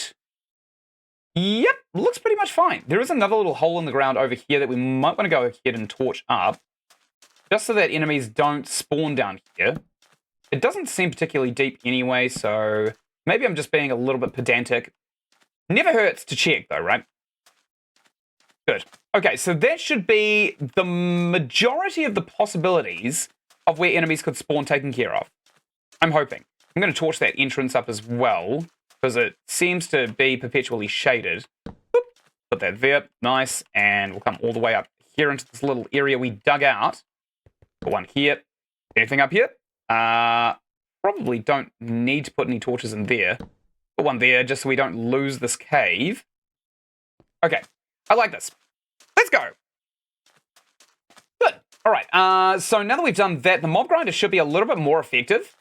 yep, looks pretty much fine. There is another little hole in the ground over here that we might want to go ahead and torch up. Just so that enemies don't spawn down here. It doesn't seem particularly deep anyway, so... maybe I'm just being a little bit pedantic. Never hurts to check, though, right? Good. Okay, so that should be the majority of the possibilities of where enemies could spawn taken care of. I'm hoping. I'm going to torch that entrance up as well, because it seems to be perpetually shaded. Boop. Put that there. Nice. And we'll come all the way up here into this little area we dug out. Put one here. Anything up here? Probably don't need to put any torches in there. Put one there just so we don't lose this cave. Okay. I like this. Let's go. Good. All right. So now that we've done that, the mob grinder should be a little bit more effective.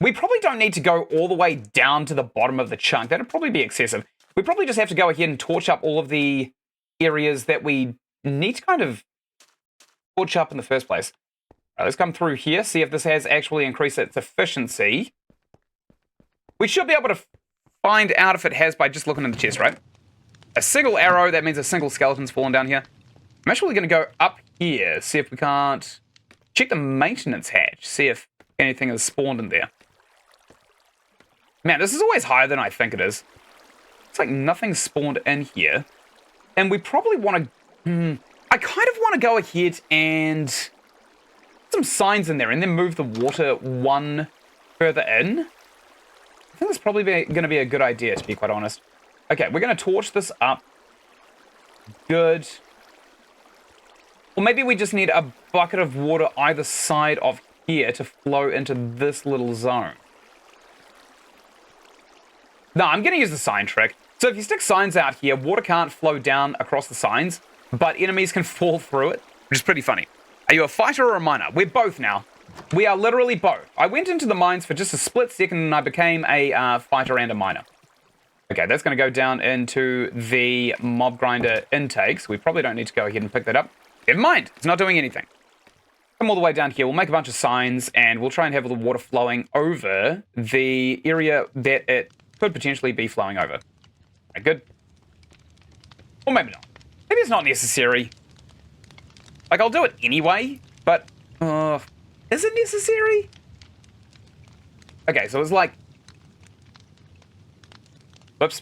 We probably don't need to go all the way down to the bottom of the chunk. That'd probably be excessive. We probably just have to go ahead and torch up all of the areas that we need to kind of torch up in the first place. All right, let's come through here, see if this has actually increased its efficiency. We should be able to find out if it has by just looking in the chest, right? A single arrow, that means a single skeleton's fallen down here. I'm actually going to go up here, see if we can't... check the maintenance hatch, see if anything has spawned in there. Man, this is always higher than I think it is. It's like nothing's spawned in here. And we probably want to... I kind of want to go ahead and... put some signs in there and then move the water one further in. I think that's probably going to be a good idea, to be quite honest. Okay, we're going to torch this up. Good. Or maybe we just need a bucket of water either side of here to flow into this little zone. No, I'm going to use the sign trick. So if you stick signs out here, water can't flow down across the signs, but enemies can fall through it, which is pretty funny. Are you a fighter or a miner? We're both now. We are literally both. I went into the mines for just a split second and I became a fighter and a miner. Okay, that's going to go down into the mob grinder intakes. We probably don't need to go ahead and pick that up. Never mind, it's not doing anything. Come all the way down here, we'll make a bunch of signs, and we'll try and have the water flowing over the area that it could potentially be flowing over. Right, good. Or maybe not. Maybe it's not necessary. Like, I'll do it anyway, but... is it necessary? Okay, so it's like... whoops.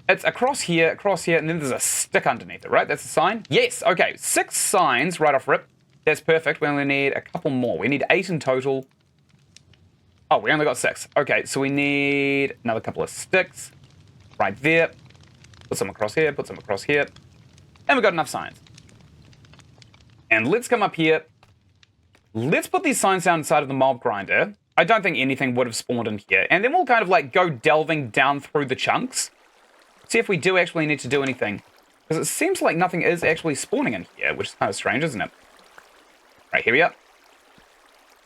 It's across here, and then there's a stick underneath it, right? That's a sign? Yes, okay. 6 signs right off rip. That's perfect. We only need a couple more. We need 8 in total. Oh, we only got 6. Okay, so we need another couple of sticks. Right there. Put some across here, put some across here. And we've got enough signs. And let's come up here. Let's put these signs down inside of the mob grinder. I don't think anything would have spawned in here. And then we'll kind of like go delving down through the chunks. See if we do actually need to do anything. Because it seems like nothing is actually spawning in here, which is kind of strange, isn't it? Right, here we are.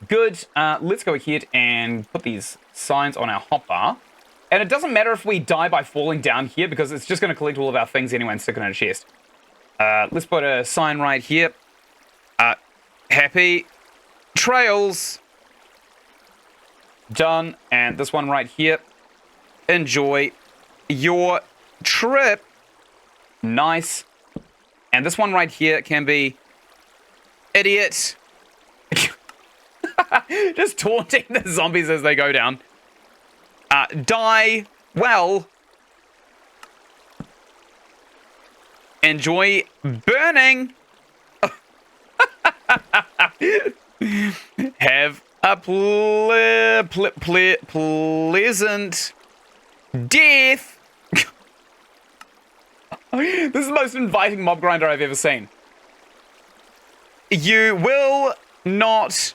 Good. Let's go ahead and put these signs on our hotbar. And it doesn't matter if we die by falling down here because it's just going to collect all of our things anyway and stick it in a chest. Let's put a sign right here. Happy trails. Done. And this one right here. Enjoy your trip. Nice. And this one right here can be idiot. Just taunting the zombies as they go down. Die well. Enjoy burning. Have a pleasant death. This is the most inviting mob grinder I've ever seen. You will not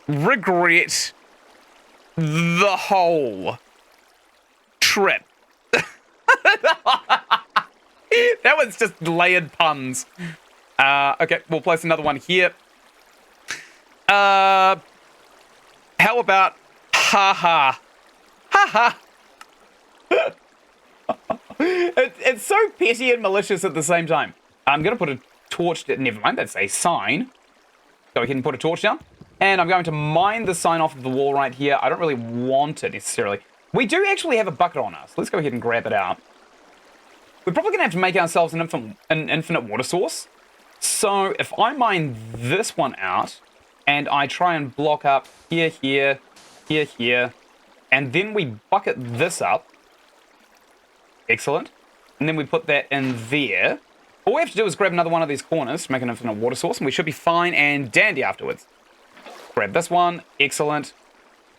regret the whole trip. That was just layered puns. Okay, we'll place another one here. How about haha? Haha. It's so petty and malicious at the same time. I'm going to put a torch, never mind, that's a sign. Go ahead and put a torch down. And I'm going to mine the sign off of the wall right here. I don't really want it necessarily. We do actually have a bucket on us. Let's go ahead and grab it out. We're probably going to have to make ourselves an infinite water source. So if I mine this one out, and I try and block up here, here, here, here, and then we bucket this up. Excellent. And then we put that in there. All we have to do is grab another one of these corners to make an infinite water source, and we should be fine and dandy afterwards. Grab this one. Excellent.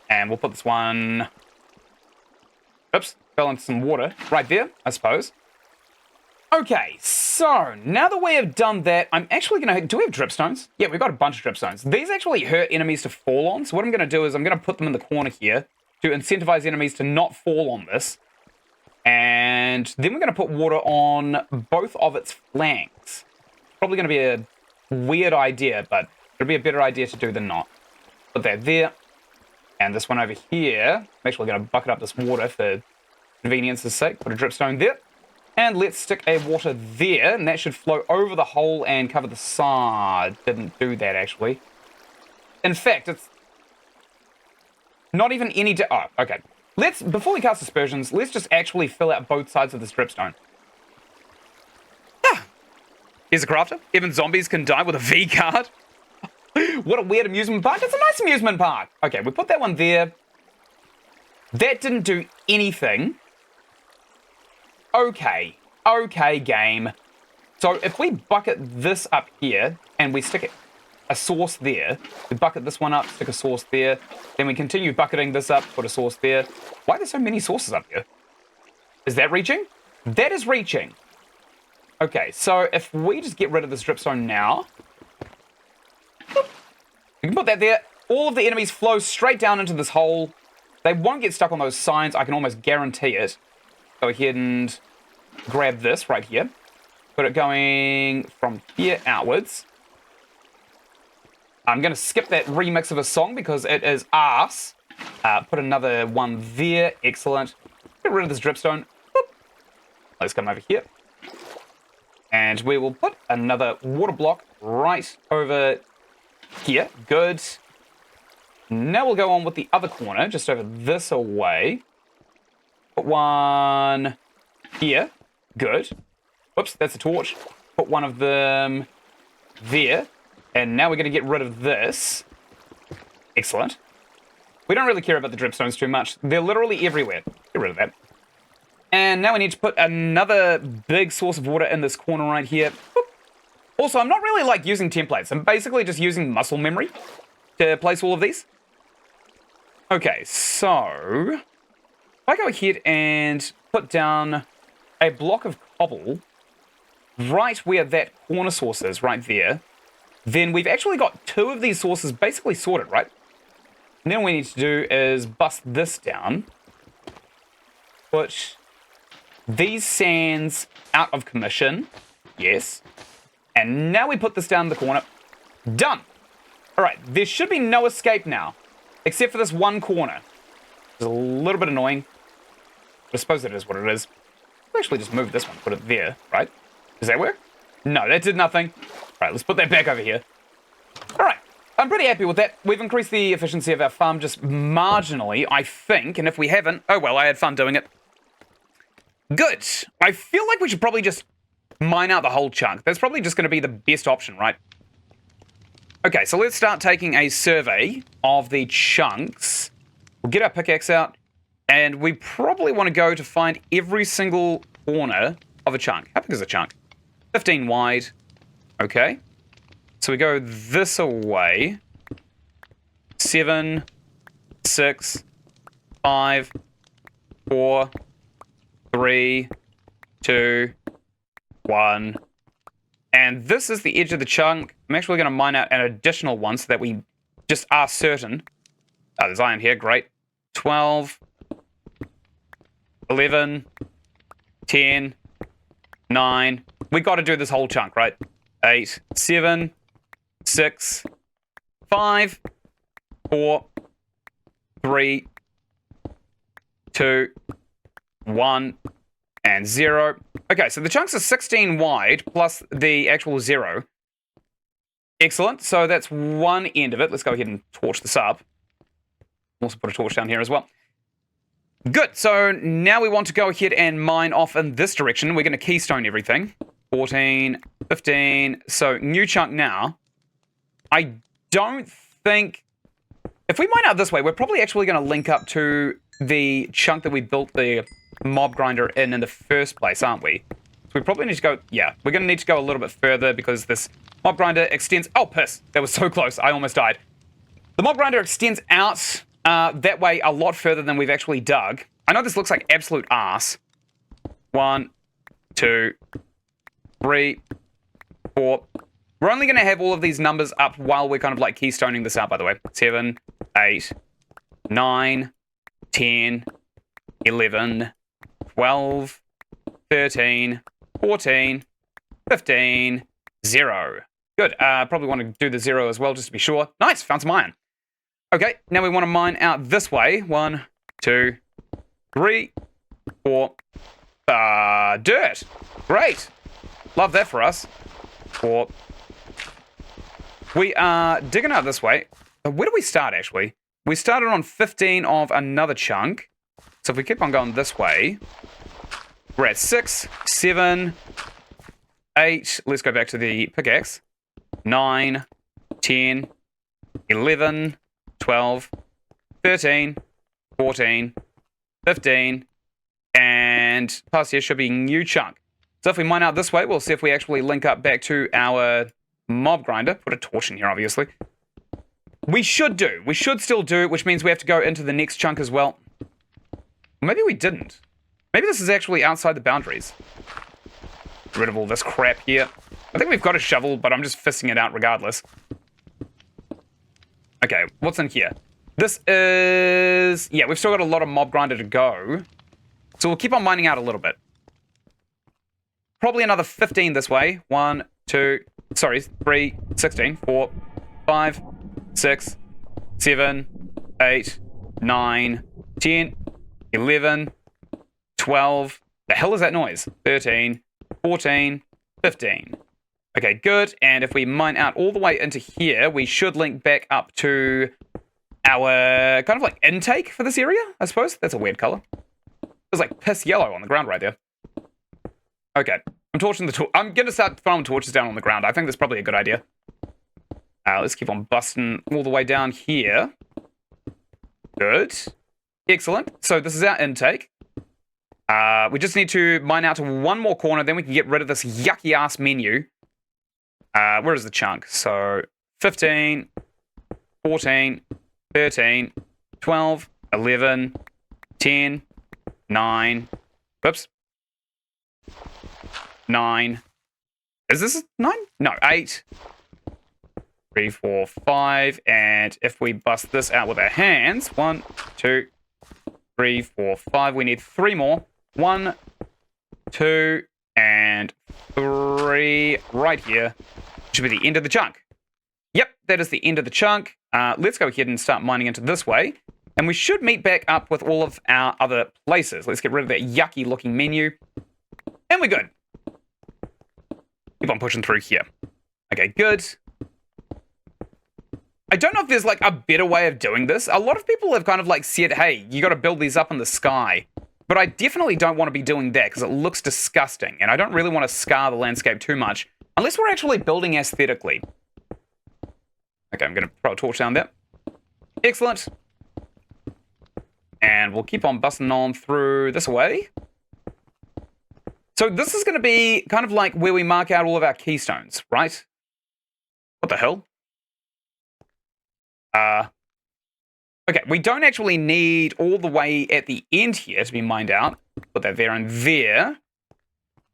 And we'll put this one... Oops. Fell into some water. Right there, I suppose. Okay, so now that we have done that, I'm actually going to... Do we have dripstones? Yeah, we've got a bunch of dripstones. These actually hurt enemies to fall on, so what I'm going to do is I'm going to put them in the corner here to incentivize enemies to not fall on this. And then we're going to put water on both of its flanks. Probably going to be a weird idea, but it'll be a better idea to do than not. Put that there. And this one over here. I'm actually going to bucket up this water for convenience's sake. Put a dripstone there. And let's stick a water there, and that should flow over the hole and cover the side. Didn't do that, actually. In fact, it's not even any... Oh, okay. Let's, before we cast aspersions, let's just actually fill out both sides of this dripstone. Ah. Here's a crafter. Even zombies can die with a V card. What a weird amusement park. It's a nice amusement park. Okay, we put that one there. That didn't do anything. Okay, game. So if we bucket this up here and we stick a source there, we bucket this one up, stick a source there, then we continue bucketing this up, put a source there. Why are there so many sources up here? Is that reaching? That is reaching. Okay, so if we just get rid of this dripstone now, we can put that there. All of the enemies flow straight down into this hole. They won't get stuck on those signs, I can almost guarantee it. Go ahead and grab this right here. Put it going from here outwards. I'm going to skip that remix of a song because it is arse. Put another one there. Excellent. Get rid of this dripstone. Boop. Let's come over here. And we will put another water block right over here. Good. Now we'll go on with the other corner, just over this away. Put one here. Good. Whoops, that's a torch. Put one of them there. And now we're going to get rid of this. Excellent. We don't really care about the dripstones too much. They're literally everywhere. Get rid of that. And now we need to put another big source of water in this corner right here. Boop. Also, I'm not really like using templates. I'm basically just using muscle memory to place all of these. Okay, so if I go ahead and put down a block of cobble right where that corner source is, right there, then we've actually got two of these sources basically sorted, right? And then what we need to do is bust this down, put these sands out of commission, yes, and now we put this down in the corner. Done. Alright, there should be no escape now. Except for this one corner. It's a little bit annoying. I suppose it is what it is. I'll actually just move this one, put it there, right? Does that work? No, that did nothing. Alright, let's put that back over here. Alright, I'm pretty happy with that. We've increased the efficiency of our farm just marginally, I think. And if we haven't, oh well, I had fun doing it. Good. I feel like we should probably just mine out the whole chunk. That's probably just going to be the best option, right? Okay, so let's start taking a survey of the chunks. We'll get our pickaxe out, and we probably want to go to find every single corner of a chunk. How big is a chunk? 15 wide. Okay. So we go this away. 7, 6, 5, 4, 3, 2, 1. And this is the edge of the chunk. I'm actually going to mine out an additional one so that we just are certain. Oh, there's iron here. Great. 12, 11, 10, 9. We got to do this whole chunk, right? 8, 7, 6, 5, 4, 3, 2, 1, and 0. Okay, so the chunks are 16 wide plus the actual 0. Excellent. So that's one end of it. Let's go ahead and torch this up. Also put a torch down here as well. Good. So now we want to go ahead and mine off in this direction. We're going to keystone everything. 14, 15. So new chunk now. I don't think... If we mine out this way, we're probably actually going to link up to the chunk that we built the mob grinder in the first place, aren't we? So we probably need to go... Yeah, we're going to need to go a little bit further because this mob grinder extends... Oh, piss. That was so close. I almost died. The mob grinder extends out that way a lot further than we've actually dug. I know this looks like absolute arse. 1, 2, 3, 4. We're only going to have all of these numbers up while we're kind of like keystoning this out, by the way. 7, 8, 9, 10, 11, 12, 13, 14, 15, 0. Good. Probably want to do the 0 as well, just to be sure. Nice. Found some iron. Okay. Now we want to mine out this way. 1, 2, 3, 4. Dirt. Great. Love that for us. 4. We are digging out this way. Where do we start, actually? We started on 15 of another chunk. So if we keep on going this way, we're at 6, 7, 8. Let's go back to the pickaxe. 9, 10, 11, 12, 13, 14, 15, and past here should be new chunk. So if we mine out this way, we'll see if we actually link up back to our mob grinder. Put a torch in here, obviously. We should do. We should still do, which means we have to go into the next chunk as well. Maybe we didn't. Maybe this is actually outside the boundaries. Get rid of all this crap here. I think we've got a shovel, but I'm just fisting it out regardless. Okay, what's in here? This is... Yeah, we've still got a lot of mob grinder to go. So we'll keep on mining out a little bit. Probably another 15 this way. 1, 2... Sorry, 3, 16, 4, 5, 6, 7, 8, 9, 10, 11, 12. The hell is that noise? 13, 14, 15. Okay, good. And if we mine out all the way into here, we should link back up to our kind of like intake for this area, I suppose. That's a weird color. There's like piss yellow on the ground right there. Okay. I'm torching the torch. I'm going to start throwing torches down on the ground. I think that's probably a good idea. Let's keep on busting all the way down here. Good. Excellent. So this is our intake. We just need to mine out to one more corner, then we can get rid of this yucky-ass menu. Where is the chunk? So 15, 14, 13, 12, 11, 10, 9. Whoops. 9. Is this 9? No, 8. 3, 4, 5. And if we bust this out with our hands, 1, 2, 3, 4, 5. We need 3 more. 1, 2, and 3 right here. Should be the end of the chunk. Yep, that is the end of the chunk. Let's go ahead and start mining into this way. And we should meet back up with all of our other places. Let's get rid of that yucky looking menu. And we're good. Keep on pushing through here. Okay, good. I don't know if there's like a better way of doing this. A lot of people have kind of like said, hey, you got to build these up in the sky. But I definitely don't want to be doing that because it looks disgusting. And I don't really want to scar the landscape too much unless we're actually building aesthetically. Okay, I'm going to throw a torch down there. Excellent. And we'll keep on busting on through this way. So this is going to be kind of like where we mark out all of our keystones, right? What the hell? Okay, we don't actually need all the way at the end here to be mined out. Put that there and there.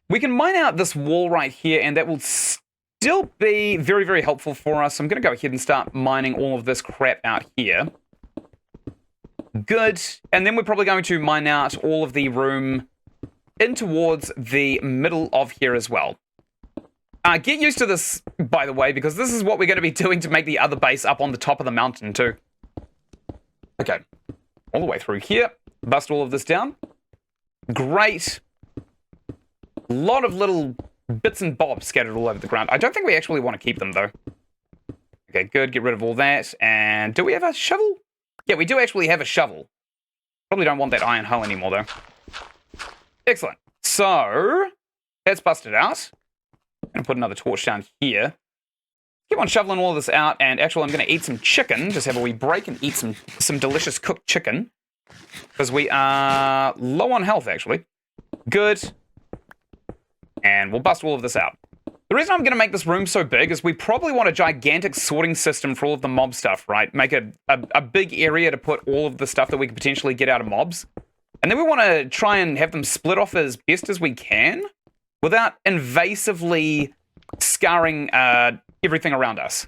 We can mine out this wall right here, and that will still be very, very helpful for us. I'm going to go ahead and start mining all of this crap out here. Good. And then we're probably going to mine out all of the room in towards the middle of here as well. Get used to this, by the way, because this is what we're going to be doing to make the other base up on the top of the mountain too. Okay. All the way through here. Bust all of this down. Great. A lot of little bits and bobs scattered all over the ground. I don't think we actually want to keep them, though. Okay, good. Get rid of all that. And do we have a shovel? Yeah, we do actually have a shovel. Probably don't want that iron hull anymore, though. Excellent. So, that's busted out. I'm going to put another torch down here. Keep on shoveling all of this out. And actually, I'm going to eat some chicken. Just have a wee break and eat some delicious cooked chicken. Because we are low on health, actually. Good. And we'll bust all of this out. The reason I'm going to make this room so big is we probably want a gigantic sorting system for all of the mob stuff, right? Make a big area to put all of the stuff that we could potentially get out of mobs. And then we want to try and have them split off as best as we can without invasively scarring everything around us.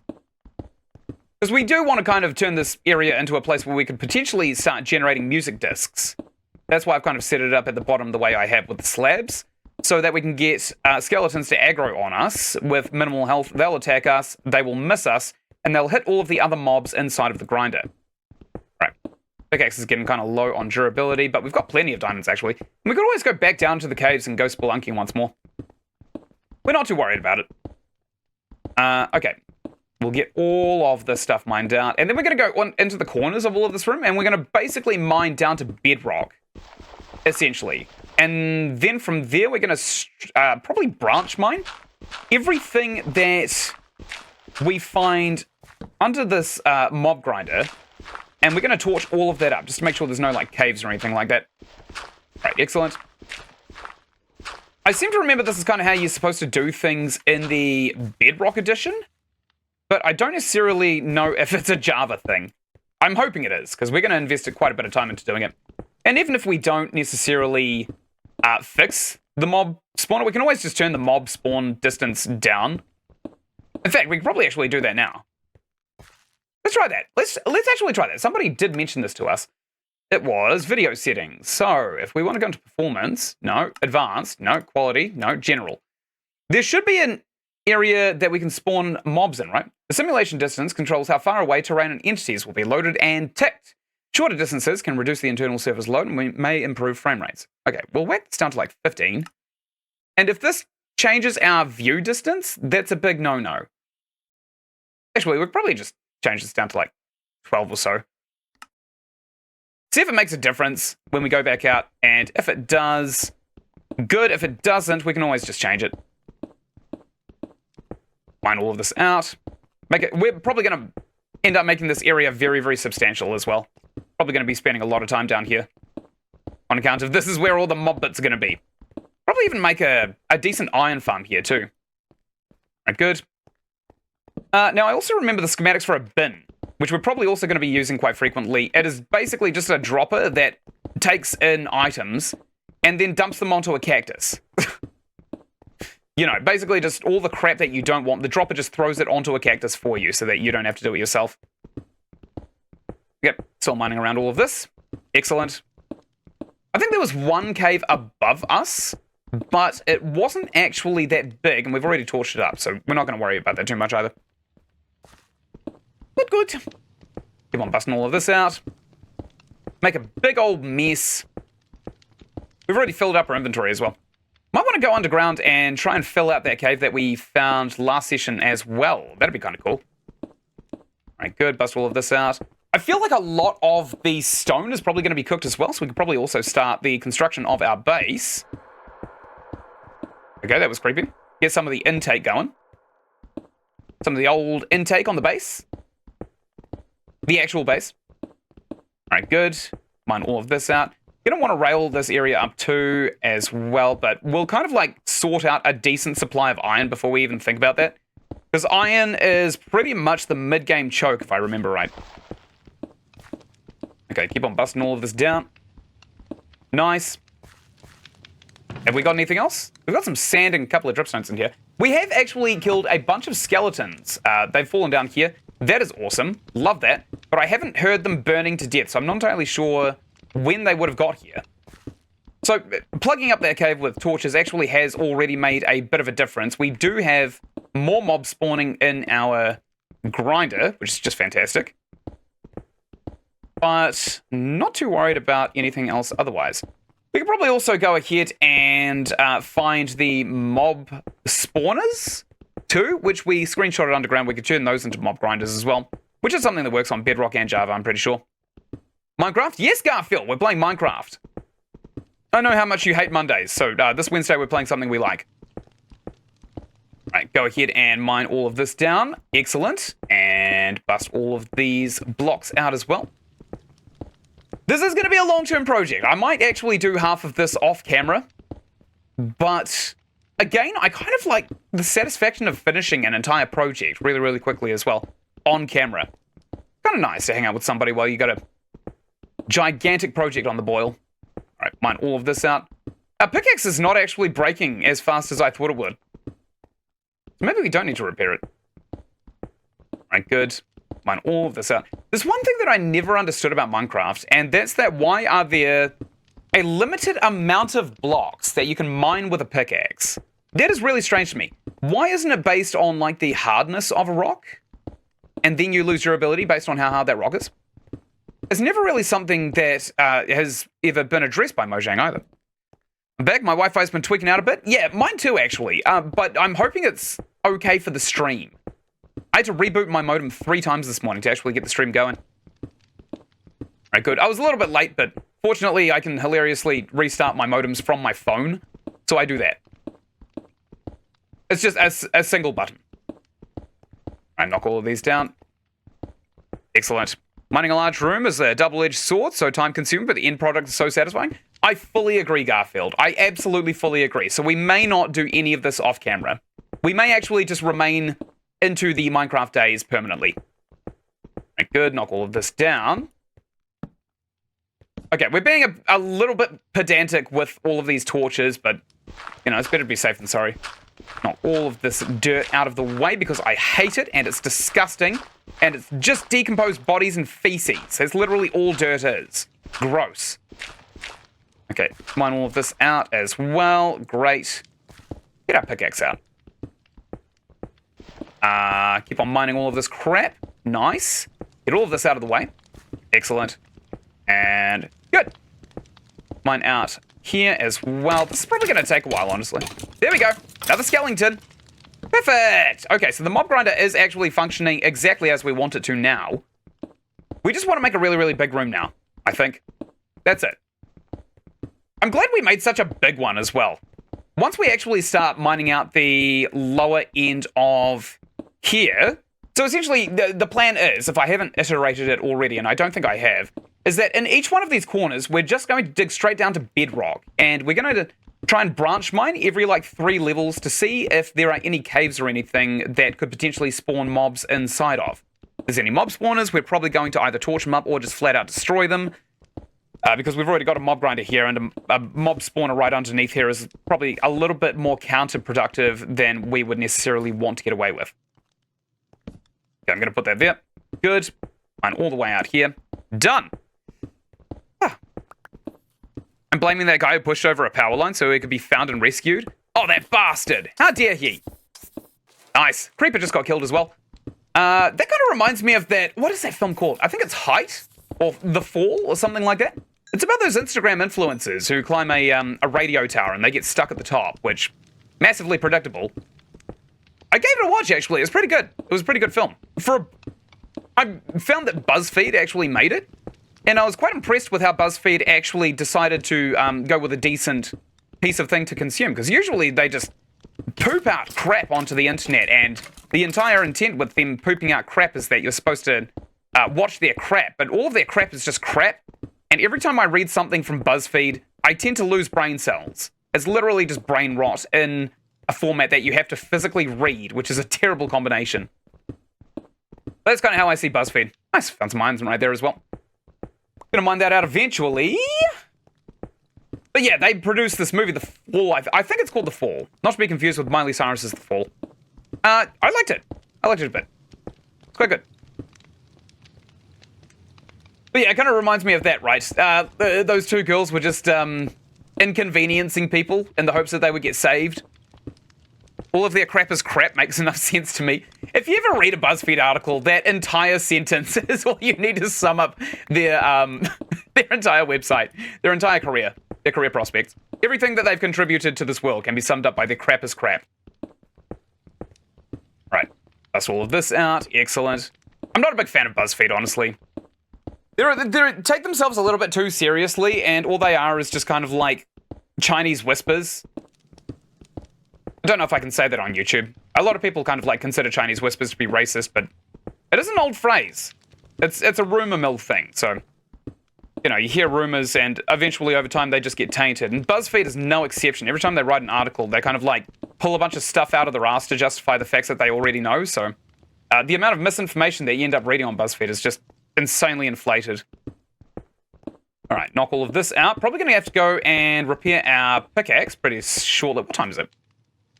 Because we do want to kind of turn this area into a place where we could potentially start generating music discs. That's why I've kind of set it up at the bottom the way I have with the slabs. So that we can get skeletons to aggro on us with minimal health. They'll attack us, they will miss us, and they'll hit all of the other mobs inside of the grinder. Right. Pickaxe is getting kind of low on durability, but we've got plenty of diamonds, actually. And we could always go back down to the caves and go spelunking once more. We're not too worried about it. Okay. We'll get all of this stuff mined out. And then we're going to go into the corners of all of this room, and we're going to basically mine down to bedrock, essentially. And then from there, we're going to probably branch mine everything that we find under this mob grinder. And we're going to torch all of that up just to make sure there's no like caves or anything like that. Right, excellent. I seem to remember this is kind of how you're supposed to do things in the Bedrock edition. But I don't necessarily know if it's a Java thing. I'm hoping it is, because we're going to invest quite a bit of time into doing it. And even if we don't necessarily fix the mob spawner, we can always just turn the mob spawn distance down. In fact, we can probably actually do that now. Let's try that. Let's actually try that. Somebody did mention this to us. It was video settings. So if we want to go into performance, no. Advanced, no. Quality, no. General. There should be an area that we can spawn mobs in, right? The simulation distance controls how far away terrain and entities will be loaded and ticked. Shorter distances can reduce the internal server's load and we may improve frame rates. Okay, we'll whack this down to like 15. And if this changes our view distance, that's a big no-no. Actually, we'll probably just change this down to like 12 or so. See if it makes a difference when we go back out. And if it does, good. If it doesn't, we can always just change it. Mine all of this out. We're probably going to end up making this area very, very substantial as well. Probably going to be spending a lot of time down here on account of this is where all the mob bits are going to be. Probably even make a decent iron farm here too. Right, good. Now, I also remember the schematics for a bin, which we're probably also going to be using quite frequently. It is basically just a dropper that takes in items and then dumps them onto a cactus. You know, basically just all the crap that you don't want. The dropper just throws it onto a cactus for you so that you don't have to do it yourself. Yep, still mining around all of this. Excellent. I think there was one cave above us, but it wasn't actually that big, and we've already torched it up, so we're not going to worry about that too much either. good. Keep on busting all of this out. Make a big old mess. We've already filled up our inventory as well. Might want to go underground and try and fill out that cave that we found last session as well. That'd be kind of cool. Alright, good. Bust all of this out. I feel like a lot of the stone is probably going to be cooked as well, so we could probably also start the construction of our base. Okay, that was creepy. Get some of the intake going. Some of the old intake on the base. The actual base. Alright, good. Mine all of this out. You don't want to rail this area up too as well, but we'll kind of like sort out a decent supply of iron before we even think about that. Because iron is pretty much the mid-game choke, if I remember right. Okay, keep on busting all of this down. Nice. Have we got anything else? We've got some sand and a couple of dripstones in here. We have actually killed a bunch of skeletons. They've fallen down here. That is awesome. Love that. But I haven't heard them burning to death, so I'm not entirely sure when they would have got here. So, plugging up that cave with torches actually has already made a bit of a difference. We do have more mobs spawning in our grinder, which is just fantastic. But not too worried about anything else otherwise. We could probably also go ahead and find the mob spawners too, which we screenshotted underground. We could turn those into mob grinders as well, which is something that works on Bedrock and Java, I'm pretty sure. Minecraft? Yes, Garfield, we're playing Minecraft. I know how much you hate Mondays, so this Wednesday we're playing something we like. Right, go ahead and mine all of this down. Excellent. And bust all of these blocks out as well. This is going to be a long-term project. I might actually do half of this off camera. But, again, I kind of like the satisfaction of finishing an entire project really, really quickly as well. On camera. Kind of nice to hang out with somebody while you got a gigantic project on the boil. Alright, mine all of this out. Our pickaxe is not actually breaking as fast as I thought it would. Maybe we don't need to repair it. Alright, good. Mine all of this out. There's one thing that I never understood about Minecraft, and that's that why are there a limited amount of blocks that you can mine with a pickaxe? That is really strange to me. Why isn't it based on, like, the hardness of a rock? And then you lose durability based on how hard that rock is? It's never really something that has ever been addressed by Mojang either. I'm back. My Wi-Fi's been tweaking out a bit. Yeah, mine too, actually. But I'm hoping it's okay for the stream. I had to reboot my modem 3 times this morning to actually get the stream going. Alright, good. I was a little bit late, but fortunately I can hilariously restart my modems from my phone. So I do that. It's just a single button. Alright, knock all of these down. Excellent. Mining a large room is a double-edged sword, so time-consuming, but the end product is so satisfying. I fully agree, Garfield. I absolutely fully agree. So we may not do any of this off-camera. We may actually just remain into the Minecraft days permanently. Right, good. Knock all of this down. Okay, we're being a little bit pedantic with all of these torches, but, you know, it's better to be safe than sorry. Knock all of this dirt out of the way because I hate it and it's disgusting. And it's just decomposed bodies and feces. That's literally all dirt is. Gross. Okay, mine all of this out as well. Great. Get our pickaxe out. Keep on mining all of this crap. Nice. Get all of this out of the way. Excellent. And good. Mine out here as well. This is probably going to take a while, honestly. There we go. Another skeleton. Perfect! Okay, so the mob grinder is actually functioning exactly as we want it to now. We just want to make a really, really big room now, I think. That's it. I'm glad we made such a big one as well. Once we actually start mining out the lower end of here, so essentially the plan is, if I haven't iterated it already, and I don't think I have, is that in each one of these corners, we're just going to dig straight down to bedrock, and we're going to try and branch mine every, like, 3 levels to see if there are any caves or anything that could potentially spawn mobs inside of. If there's any mob spawners, we're probably going to either torch them up or just flat out destroy them. Because we've already got a mob grinder here, and a mob spawner right underneath here is probably a little bit more counterproductive than we would necessarily want to get away with. Okay, I'm going to put that there. Good. Mine all the way out here. Done. I'm blaming that guy who pushed over a power line so he could be found and rescued. Oh, that bastard! How dare he? Nice. Creeper just got killed as well. That kind of reminds me of that, what is that film called? I think it's Height, or The Fall, or something like that. It's about those Instagram influencers who climb a radio tower and they get stuck at the top, which, massively predictable. I gave it a watch, actually. It was pretty good. It was a pretty good film. I found that BuzzFeed actually made it, and I was quite impressed with how BuzzFeed actually decided to go with a decent piece of thing to consume, because usually they just poop out crap onto the internet, and the entire intent with them pooping out crap is that you're supposed to watch their crap, but all of their crap is just crap, and every time I read something from BuzzFeed, I tend to lose brain cells. It's literally just brain rot in a format that you have to physically read, which is a terrible combination. That's kind of how I see BuzzFeed. Nice, found some mines right there as well. Gonna mine that out eventually. But yeah, they produced this movie, The Fall. I think it's called The Fall. Not to be confused with Miley Cyrus's The Fall. I liked it. I liked it a bit. It's quite good. But yeah, it kind of reminds me of that, right? Those two girls were just inconveniencing people in the hopes that they would get saved. All of their crap is crap makes enough sense to me. If you ever read a BuzzFeed article, that entire sentence is all you need to sum up their their entire website, their entire career, their career prospects. Everything that they've contributed to this world can be summed up by their crap is crap. Right, that's all of this out. Excellent. I'm not a big fan of BuzzFeed, honestly. They take themselves a little bit too seriously, and all they are is just kind of like Chinese whispers. I don't know if I can say that on YouTube. A lot of people kind of like consider Chinese whispers to be racist, but it is an old phrase. It's a rumor mill thing. So, you know, you hear rumors and eventually over time they just get tainted. And BuzzFeed is no exception. Every time they write an article, they kind of like pull a bunch of stuff out of their ass to justify the facts that they already know. So the amount of misinformation that you end up reading on BuzzFeed is just insanely inflated. All right, knock all of this out. Probably going to have to go and repair our pickaxe pretty shortly. What time is it?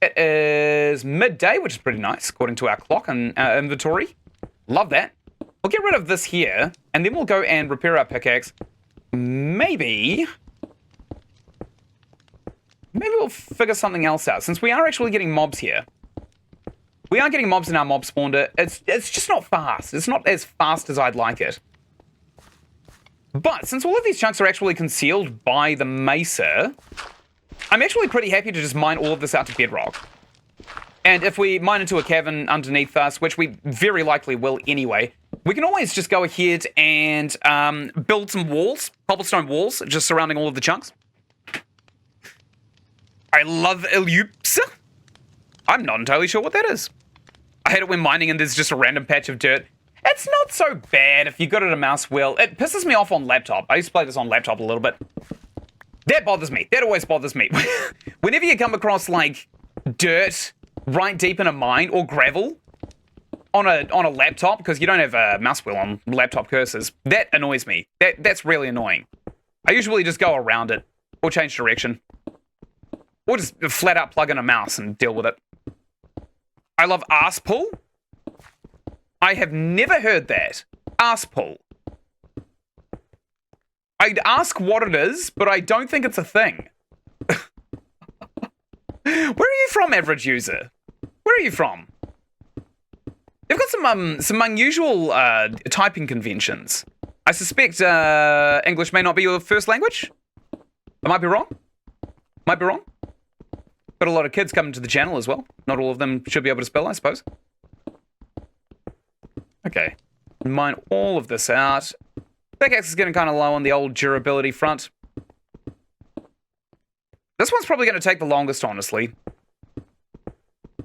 It is midday, which is pretty nice, according to our clock and our inventory. Love that. We'll get rid of this here, and then we'll go and repair our pickaxe. Maybe we'll figure something else out, since we are actually getting mobs here. We are getting mobs in our mob spawner. It's just not fast. It's not as fast as I'd like it. But since all of these chunks are actually concealed by the mesa, I'm actually pretty happy to just mine all of this out to bedrock. And if we mine into a cavern underneath us, which we very likely will anyway, we can always just go ahead and build some walls, cobblestone walls, just surrounding all of the chunks. I love ellipse. I'm not entirely sure what that is. I hate it when mining and there's just a random patch of dirt. It's not so bad if you got it a mouse wheel. It pisses me off on laptop. I used to play this on laptop a little bit. That bothers me. That always bothers me. Whenever you come across, like, dirt right deep in a mine or gravel on a laptop, because you don't have a mouse wheel on laptop cursors, that annoys me. That's really annoying. I usually just go around it or change direction. Or just flat out plug in a mouse and deal with it. I love arse pull. I have never heard that. Arse pull. I'd ask what it is, but I don't think it's a thing. Where are you from, average user? Where are you from? You've got some unusual typing conventions. I suspect English may not be your first language. I might be wrong. Might be wrong. Got a lot of kids coming to the channel as well. Not all of them should be able to spell, I suppose. Okay. Mine all of this out. Pickaxe is getting kind of low on the old durability front. This one's probably going to take the longest, honestly.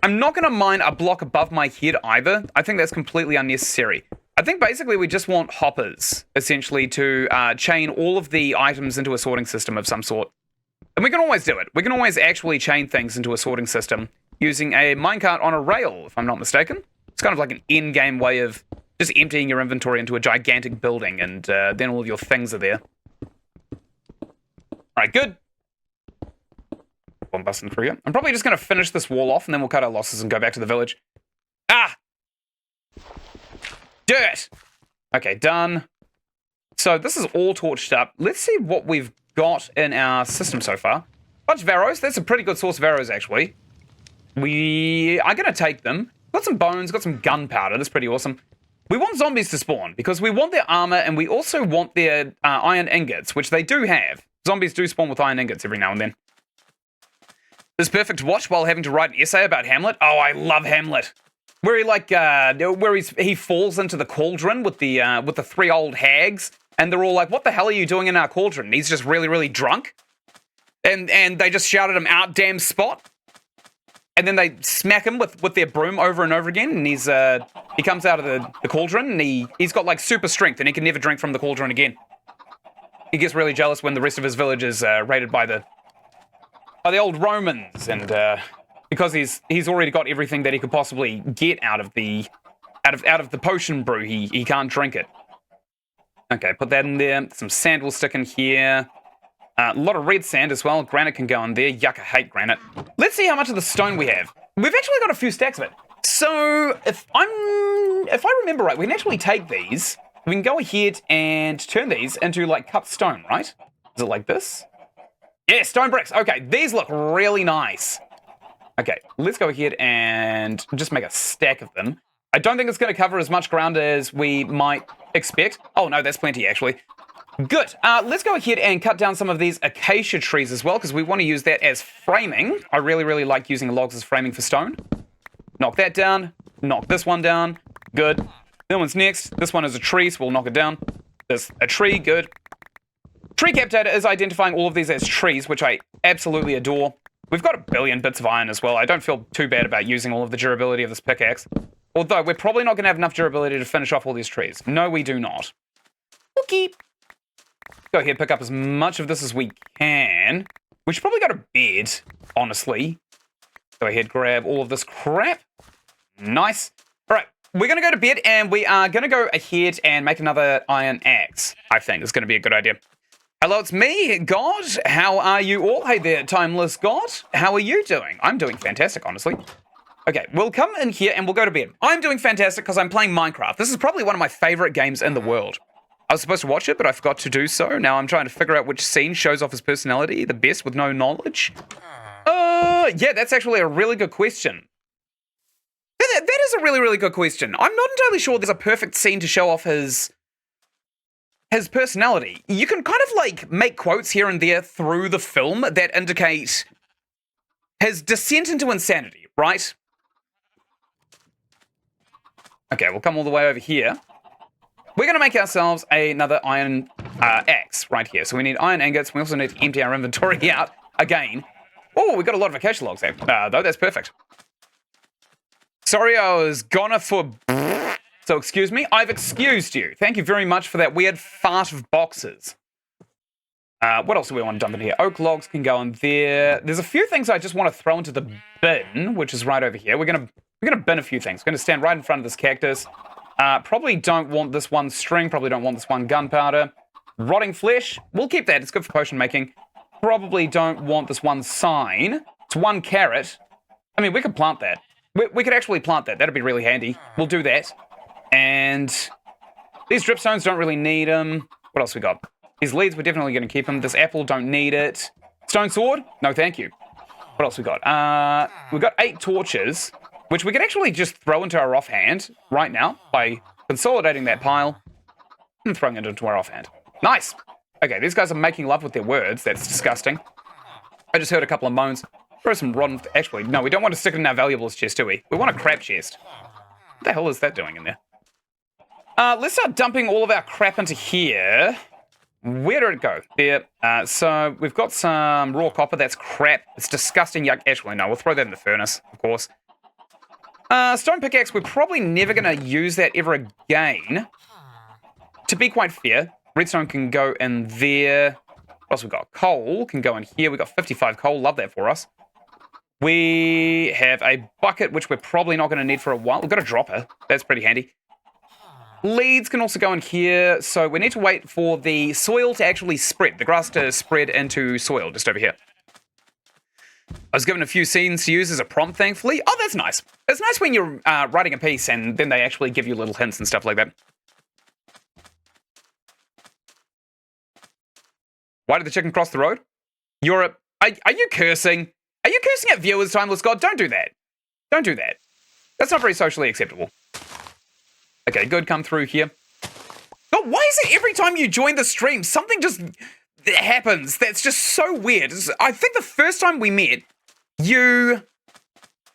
I'm not going to mine a block above my head either. I think that's completely unnecessary. I think basically we just want hoppers, essentially, to chain all of the items into a sorting system of some sort. And we can always do it. We can always actually chain things into a sorting system using a minecart on a rail, if I'm not mistaken. It's kind of like an in-game way of just emptying your inventory into a gigantic building, and then all of your things are there. Alright, good. One busting through here. I'm probably just going to finish this wall off, and then we'll cut our losses and go back to the village. Ah! Dirt! Okay, done. So this is all torched up. Let's see what we've got in our system so far. Bunch of arrows. That's a pretty good source of arrows, actually. We are going to take them. Got some bones, got some gunpowder. That's pretty awesome. We want zombies to spawn because we want their armor and we also want their iron ingots, which they do have. Zombies do spawn with iron ingots every now and then. This is perfect to watch while having to write an essay about Hamlet. Oh, I love Hamlet. Where he he falls into the cauldron with the three old hags, and they're all like, "What the hell are you doing in our cauldron?" And he's just really, really drunk, and they just shout at him, "Out, damn spot!" And then they smack him with their broom over and over again, and he comes out of the cauldron, and he's got like super strength, and he can never drink from the cauldron again. He gets really jealous when the rest of his village is raided by the old Romans, and because he's already got everything that he could possibly get out of the potion brew, he can't drink it. Okay, put that in there. Some sand will stick in here. A lot of red sand as well. Granite can go in there. Yuck, I hate granite. Let's see how much of the stone we have. We've actually got a few stacks of it. So if I remember right, we can actually take these. We can go ahead and turn these into like cut stone, right? Is it like this? Yeah, stone bricks. Okay, these look really nice. Okay, let's go ahead and just make a stack of them. I don't think it's going to cover as much ground as we might expect. Oh no, that's plenty actually. Good. Let's go ahead and cut down some of these acacia trees as well, because we want to use that as framing. I really, really like using logs as framing for stone. Knock that down. Knock this one down. Good. That one's next. This one is a tree, so we'll knock it down. There's a tree. Good. Treecapitator is identifying all of these as trees, which I absolutely adore. We've got a billion bits of iron as well. I don't feel too bad about using all of the durability of this pickaxe. Although, we're probably not going to have enough durability to finish off all these trees. No, we do not. Okay. Go ahead, pick up as much of this as we can. We should probably go to bed, honestly. Go ahead, grab all of this crap. Nice. All right, we're going to go to bed, and we are going to go ahead and make another iron axe, I think. It's going to be a good idea. Hello, it's me, God. How are you all? Hey there, timeless God. How are you doing? I'm doing fantastic, honestly. Okay, we'll come in here, and we'll go to bed. I'm doing fantastic because I'm playing Minecraft. This is probably one of my favorite games in the world. I was supposed to watch it, but I forgot to do so. Now I'm trying to figure out which scene shows off his personality the best with no knowledge. Yeah, that's actually a really good question. That is a really, really good question. I'm not entirely sure there's a perfect scene to show off his personality. You can kind of like make quotes here and there through the film that indicate his descent into insanity, right? Okay, we'll come all the way over here. We're going to make ourselves another iron axe right here. So we need iron ingots. We also need to empty our inventory out again. Oh, we got a lot of acacia logs there, though. That's perfect. Sorry, I was gonna for... So excuse me. I've excused you. Thank you very much for that weird fart of boxes. What else do we want to dump in here? Oak logs can go in there. There's a few things I just want to throw into the bin, which is right over here. We're gonna bin a few things. We're gonna stand right in front of this cactus. Probably don't want this one string. Probably don't want this one gunpowder. Rotting flesh. We'll keep that. It's good for potion making. Probably don't want this one sign. It's one carrot. I mean, we could plant that. We could actually plant that. That'd be really handy. We'll do that. And these dripstones don't really need them. What else we got? These leads, we're definitely going to keep them. This apple, don't need it. Stone sword? No, thank you. What else we got? We've got 8 torches, which we could actually just throw into our offhand right now by consolidating that pile and throwing it into our offhand. Nice. Okay, these guys are making love with their words. That's disgusting. I just heard a couple of moans. Throw some rotten... Actually, no, we don't want to stick it in our valuables chest, do we? We want a crap chest. What the hell is that doing in there? Let's start dumping all of our crap into here. Where did it go? There. So we've got some raw copper. That's crap. It's disgusting. Yuck. Actually, no, we'll throw that in the furnace, of course. Stone pickaxe, we're probably never going to use that ever again. To be quite fair, redstone can go in there. What else we got? Coal can go in here. We got 55 coal. Love that for us. We have a bucket, which we're probably not going to need for a while. We've got a dropper. That's pretty handy. Leads can also go in here. So we need to wait for the soil to actually spread. The grass to spread into soil just over here. I was given a few scenes to use as a prompt, thankfully. Oh, that's nice. It's nice when you're writing a piece and then they actually give you little hints and stuff like that. Why did the chicken cross the road? Are you cursing? Are you cursing at viewers, Timeless God? Don't do that. Don't do that. That's not very socially acceptable. Okay, good, come through here. God, why is it every time you join the stream, something just happens that's just so weird? I think the first time we met, you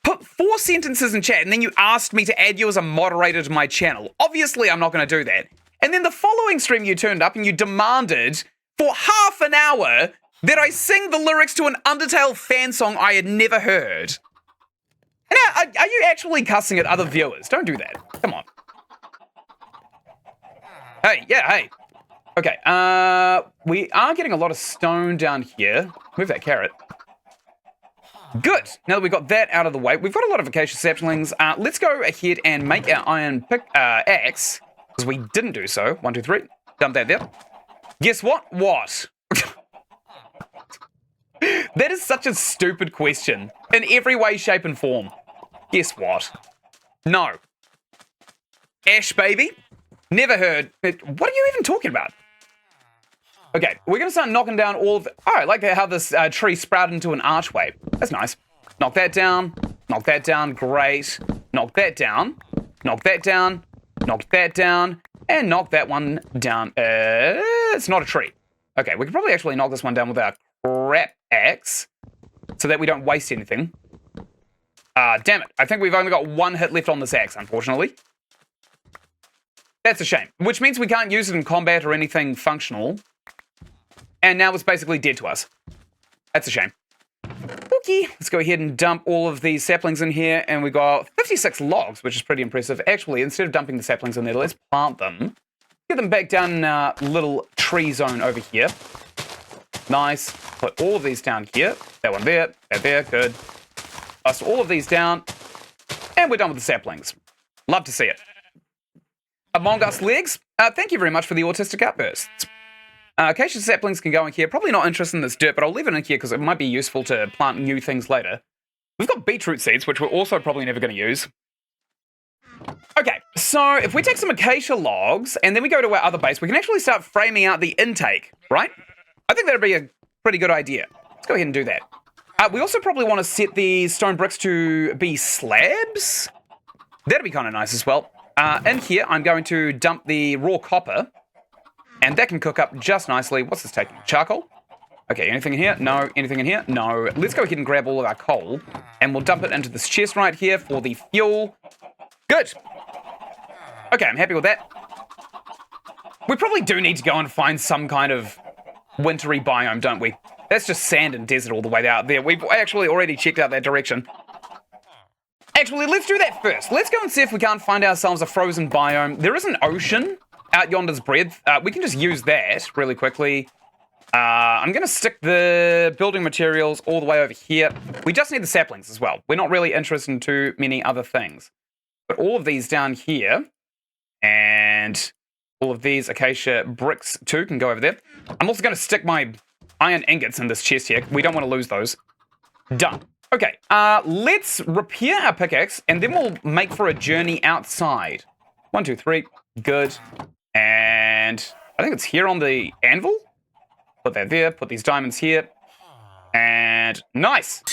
put 4 sentences in chat and then you asked me to add you as a moderator to my channel. Obviously, I'm not going to do that. And then the following stream you turned up and you demanded for half an hour that I sing the lyrics to an Undertale fan song I had never heard. And are you actually cussing at other viewers? Don't do that. Come on. Hey, yeah, hey. Okay, we are getting a lot of stone down here. Move that carrot. Good. Now that we've got that out of the way, we've got a lot of acacia saplings. Let's go ahead and make our iron axe, because we didn't do so. 1, 2, 3. Dump that there. Guess what? What? That is such a stupid question. In every way, shape, and form. Guess what? No. Ash, baby. Never heard. What are you even talking about? Okay, we're going to start knocking down all of the... Oh, I like how this tree sprouted into an archway. That's nice. Knock that down. Knock that down. Great. Knock that down. Knock that down. Knock that down. And knock that one down. It's not a tree. Okay, we could probably actually knock this one down with our crap axe so that we don't waste anything. Damn it. I think we've only got 1 hit left on this axe, unfortunately. That's a shame. Which means we can't use it in combat or anything functional. And now it's basically dead to us. That's a shame. Okay, let's go ahead and dump all of these saplings in here. And we got 56 logs, which is pretty impressive. Actually, instead of dumping the saplings in there, let's plant them. Get them back down in our little tree zone over here. Nice. Put all of these down here. That one there. That there. Good. Bust all of these down. And we're done with the saplings. Love to see it. Among Us legs, thank you very much for the autistic outbursts. Acacia saplings can go in here. Probably not interested in this dirt, but I'll leave it in here because it might be useful to plant new things later. We've got beetroot seeds, which we're also probably never going to use. Okay, so if we take some acacia logs and then we go to our other base, we can actually start framing out the intake, right? I think that'd be a pretty good idea. Let's go ahead and do that. We also probably want to set the stone bricks to be slabs. That'd be kind of nice as well. In here, I'm going to dump the raw copper, and that can cook up just nicely. What's this taking? Charcoal? Okay, anything in here? No. Anything in here? No. Let's go ahead and grab all of our coal, and we'll dump it into this chest right here for the fuel. Good. Okay, I'm happy with that. We probably do need to go and find some kind of wintry biome, don't we? That's just sand and desert all the way out there. We've actually already checked out that direction. Actually, let's do that first. Let's go and see if we can't find ourselves a frozen biome. There is an ocean out yonder's breadth. We can just use that really quickly. I'm going to stick the building materials all the way over here. We just need the saplings as well. We're not really interested in too many other things. But all of these down here, and all of these acacia bricks too can go over there. I'm also going to stick my iron ingots in this chest here. We don't want to lose those. Done. Okay, let's repair our pickaxe, and then we'll make for a journey outside. 1, 2, 3. Good. And I think it's here on the anvil. Put that there. Put these diamonds here. And nice.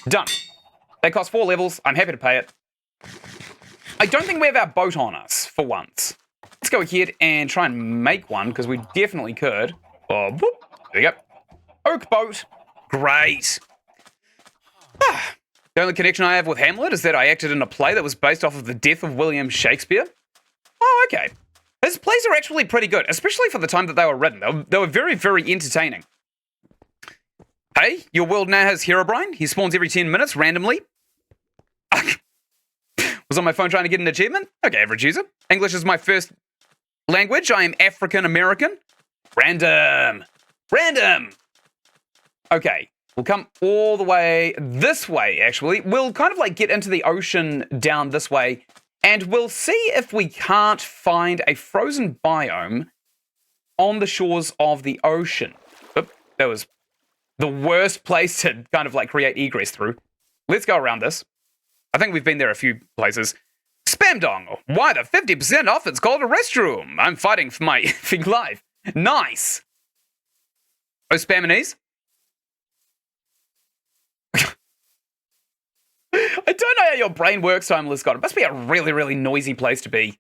Done. They cost 4 levels. I'm happy to pay it. I don't think we have our boat on us, for once. Let's go ahead and try and make one, because we definitely could. Oh, whoop. There we go. Oak boat. Great. The only connection I have with Hamlet is that I acted in a play that was based off of the death of William Shakespeare. Oh, okay. His plays are actually pretty good, especially for the time that they were written. They were very, very entertaining. Hey, your world now has Herobrine. He spawns every 10 minutes randomly. Was on my phone trying to get an achievement? Okay, average user. English is my first language. I am African American. Random. Random. Okay. We'll come all the way this way, actually. We'll kind of like get into the ocean down this way, and we'll see if we can't find a frozen biome on the shores of the ocean. Oop, that was the worst place to kind of like create egress through. Let's go around this. I think we've been there a few places. Spam dong. Why the 50% off? It's called a restroom. I'm fighting for my life. Nice. Oh, Spaminese? I don't know how your brain works, Timeless God. It must be a really, really noisy place to be.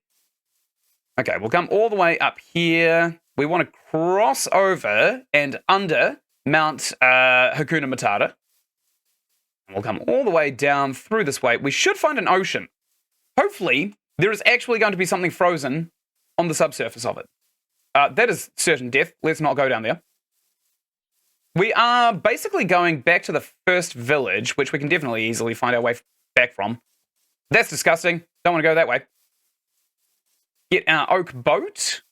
Okay, we'll come all the way up here. We want to cross over and under Mount Hakuna Matata. And we'll come all the way down through this way. We should find an ocean. Hopefully, there is actually going to be something frozen on the subsurface of it. That is certain death. Let's not go down there. We are basically going back to the first village, which we can definitely easily find our way back from. That's disgusting. Don't want to go that way. Get our oak boat,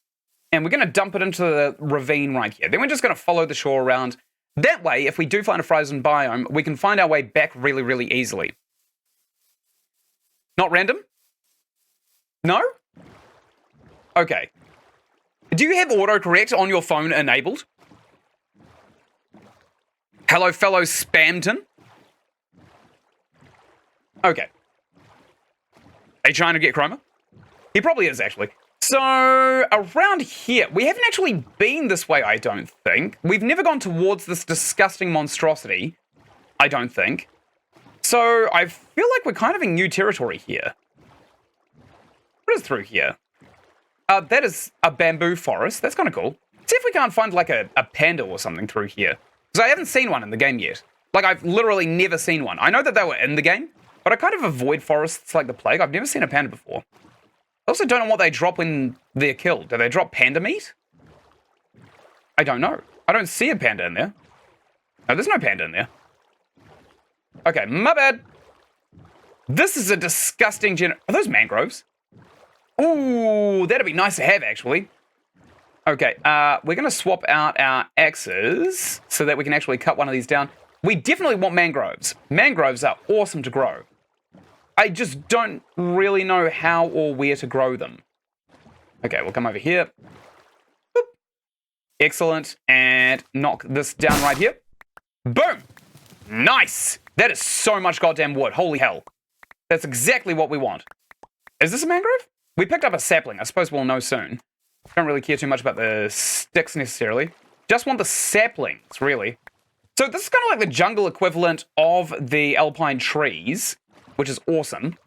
and we're going to dump it into the ravine right here. Then we're just going to follow the shore around. That way, if we do find a frozen biome, we can find our way back really, really easily. Not random? No? Okay. Do you have autocorrect on your phone enabled? Hello, fellow Spamton? Okay. Are you trying to get Chroma? He probably is, actually. So, around here, we haven't actually been this way, I don't think. We've never gone towards this disgusting monstrosity, I don't think. So, I feel like we're kind of in new territory here. What is through here? That is a bamboo forest. That's kind of cool. See if we can't find, like, a panda or something through here. Because I haven't seen one in the game yet. Like, I've literally never seen one. I know that they were in the game, but I kind of avoid forests like the plague. I've never seen a panda before. I also don't know what they drop when they're killed. Do they drop panda meat? I don't know. I don't see a panda in there. No, there's no panda in there. Okay, my bad. This is a disgusting Are those mangroves? Ooh, that'd be nice to have, actually. Okay, we're going to swap out our axes so that we can actually cut one of these down. We definitely want mangroves. Mangroves are awesome to grow. I just don't really know how or where to grow them. Okay, we'll come over here. Boop. Excellent. And knock this down right here. Boom! Nice! That is so much goddamn wood. Holy hell. That's exactly what we want. Is this a mangrove? We picked up a sapling. I suppose we'll know soon. Don't really care too much about the sticks necessarily. Just want the saplings, really. So this is kind of like the jungle equivalent of the alpine trees, which is awesome.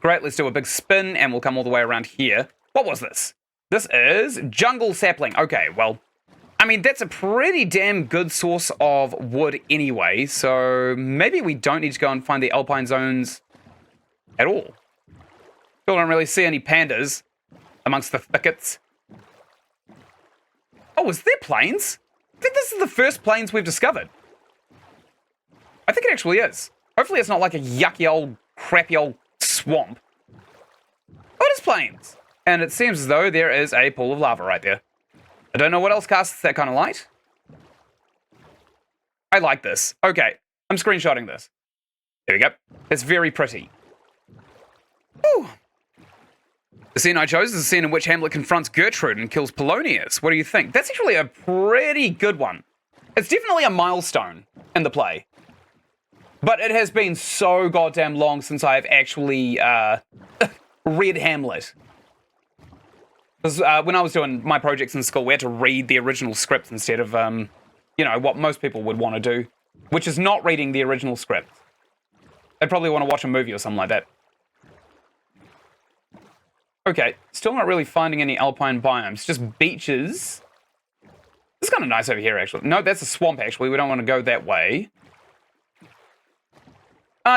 Great, let's do a big spin, and we'll come all the way around here. What was this? This is jungle sapling. Okay, well, I mean, that's a pretty damn good source of wood anyway, so maybe we don't need to go and find the alpine zones at all. Still don't really see any pandas amongst the thickets. Oh, is there plains? I think this is the first plains we've discovered. I think it actually is. Hopefully it's not like a yucky old, crappy old swamp. Oh, it is plains. And it seems as though there is a pool of lava right there. I don't know what else casts that kind of light. I like this. Okay, I'm screenshotting this. There we go. It's very pretty. Whew. The scene I chose is the scene in which Hamlet confronts Gertrude and kills Polonius. What do you think? That's actually a pretty good one. It's definitely a milestone in the play. But it has been so goddamn long since I've actually read Hamlet. Because when I was doing my projects in school, we had to read the original script instead of, you know, what most people would want to do, which is not reading the original script. They'd probably want to watch a movie or something like that. Okay, still not really finding any alpine biomes, just beaches. It's kind of nice over here, actually. No, that's a swamp, actually. We don't want to go that way.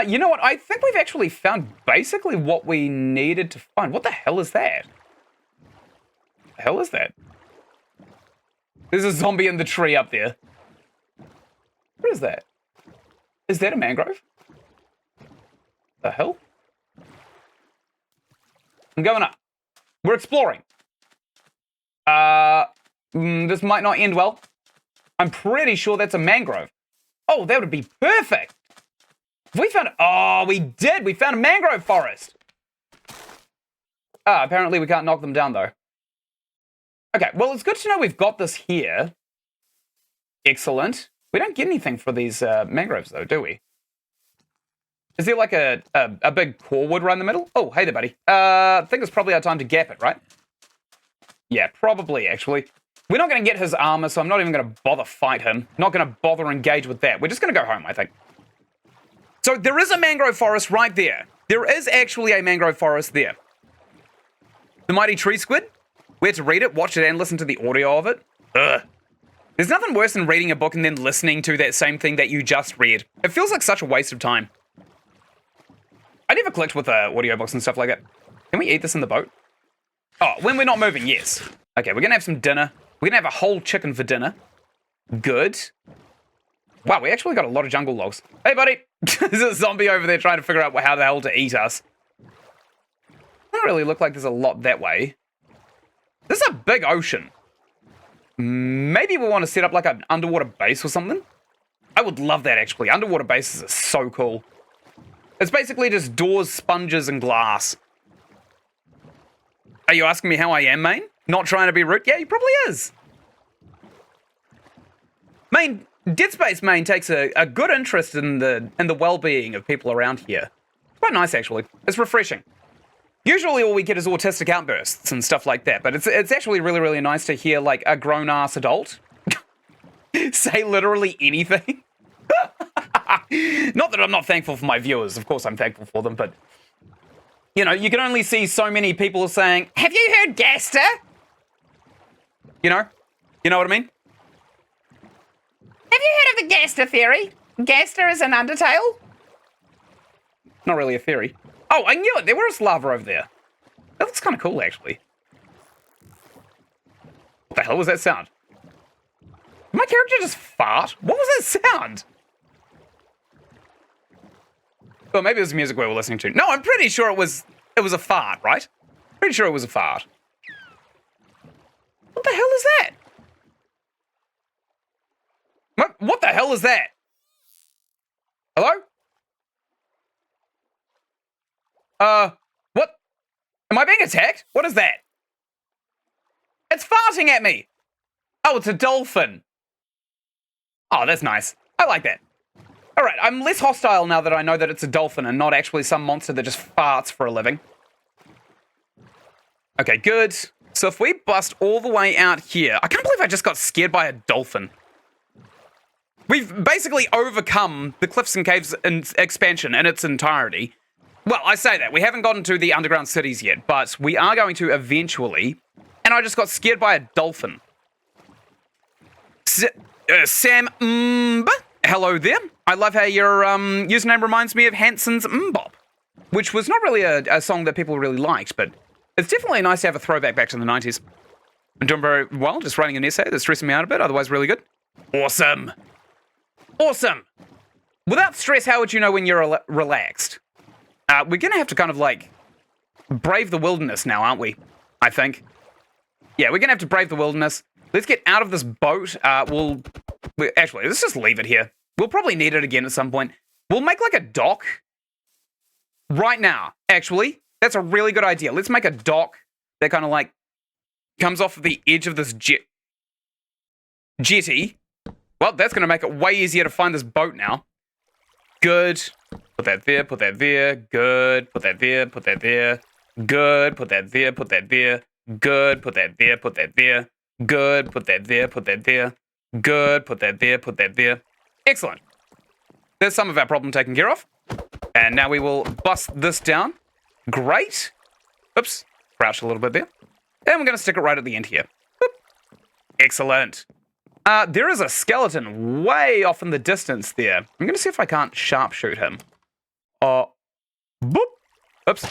You know what? I think we've actually found basically what we needed to find. What the hell is that? The hell is that? There's a zombie in the tree up there. What is that? Is that a mangrove? The hell? I'm going up. We're exploring. This might not end well. I'm pretty sure that's a mangrove. Oh, that would be perfect. We found... Oh, we did. We found a mangrove forest. Apparently we can't knock them down, though. Okay, well, it's good to know we've got this here. Excellent. We don't get anything for these mangroves, though, do we? Is there like a big core wood right in the middle? Oh, hey there, buddy. I think it's probably our time to gap it, right? Yeah, probably, actually. We're not going to get his armor, so I'm not even going to bother fight him. Not going to bother engage with that. We're just going to go home, I think. So there is a mangrove forest right there. There is actually a mangrove forest there. The Mighty Tree Squid. We had to read it, watch it, and listen to the audio of it. Ugh. There's nothing worse than reading a book and then listening to that same thing that you just read. It feels like such a waste of time. I never clicked with audiobooks and stuff like that. Can we eat this in the boat? Oh, when we're not moving, yes. Okay, we're gonna have some dinner. We're gonna have a whole chicken for dinner. Good. Wow, we actually got a lot of jungle logs. Hey, buddy. There's a zombie over there trying to figure out how the hell to eat us. Doesn't really look like there's a lot that way. This is a big ocean. Maybe we want to set up like an underwater base or something. I would love that, actually. Underwater bases are so cool. It's basically just doors, sponges, and glass. Are you asking me how I am, Main? Not trying to be rude? Yeah, he probably is. Dead Space Main takes a good interest in the well-being of people around here. Quite nice, actually. It's refreshing. Usually all we get is autistic outbursts and stuff like that, but it's actually really, really nice to hear, like, a grown-ass adult say literally anything. Not that I'm not thankful for my viewers. Of course I'm thankful for them, but, you know, you can only see so many people saying, "Have you heard Gaster?" You know? You know what I mean? Have you heard of the Gaster theory? Gaster is an Undertale? Not really a theory. Oh, I knew it. There was lava over there. That looks kind of cool, actually. What the hell was that sound? Did my character just fart? What was that sound? Well, maybe it was the music we were listening to. No, I'm pretty sure it was a fart, right? Pretty sure it was a fart. What the hell is that? What the hell is that? Hello? What? Am I being attacked? What is that? It's farting at me. Oh, it's a dolphin. Oh, that's nice. I like that. All right, I'm less hostile now that I know that it's a dolphin and not actually some monster that just farts for a living. Okay, good. So if we bust all the way out here, I can't believe I just got scared by a dolphin. We've basically overcome the Cliffs and Caves expansion in its entirety. Well, I say that. We haven't gotten to the underground cities yet, but we are going to eventually. And I just got scared by a dolphin. Sam hello there. I love how your username reminds me of Hanson's Mbop, which was not really a song that people really liked, but it's definitely nice to have a throwback back to the 90s. I'm doing very well, just writing an essay that's stressing me out a bit, otherwise really good. Awesome. Awesome. Without stress, how would you know when you're relaxed? We're going to have to kind of, like, brave the wilderness now, aren't we? I think. Yeah, we're going to have to brave the wilderness. Let's get out of this boat. Actually, let's just leave it here. We'll probably need it again at some point. We'll make, like, a dock. Right now, actually. That's a really good idea. Let's make a dock that kind of, like, comes off of the edge of this jetty. Well, that's going to make it way easier to find this boat now. Good. Put that there, put that there. Good. Put that there, put that there. Good. Put that there, put that there. Good. Put that there, put that there. Good. Put that there, put that there. Good. Put that there, put that there. Excellent. There's some of our problem taken care of. And now we will bust this down. Great. Oops. Crouch a little bit there. And we're going to stick it right at the end here. Boop. Excellent. There is a skeleton way off in the distance there. I'm going to see if I can't sharpshoot him. Boop. Oops.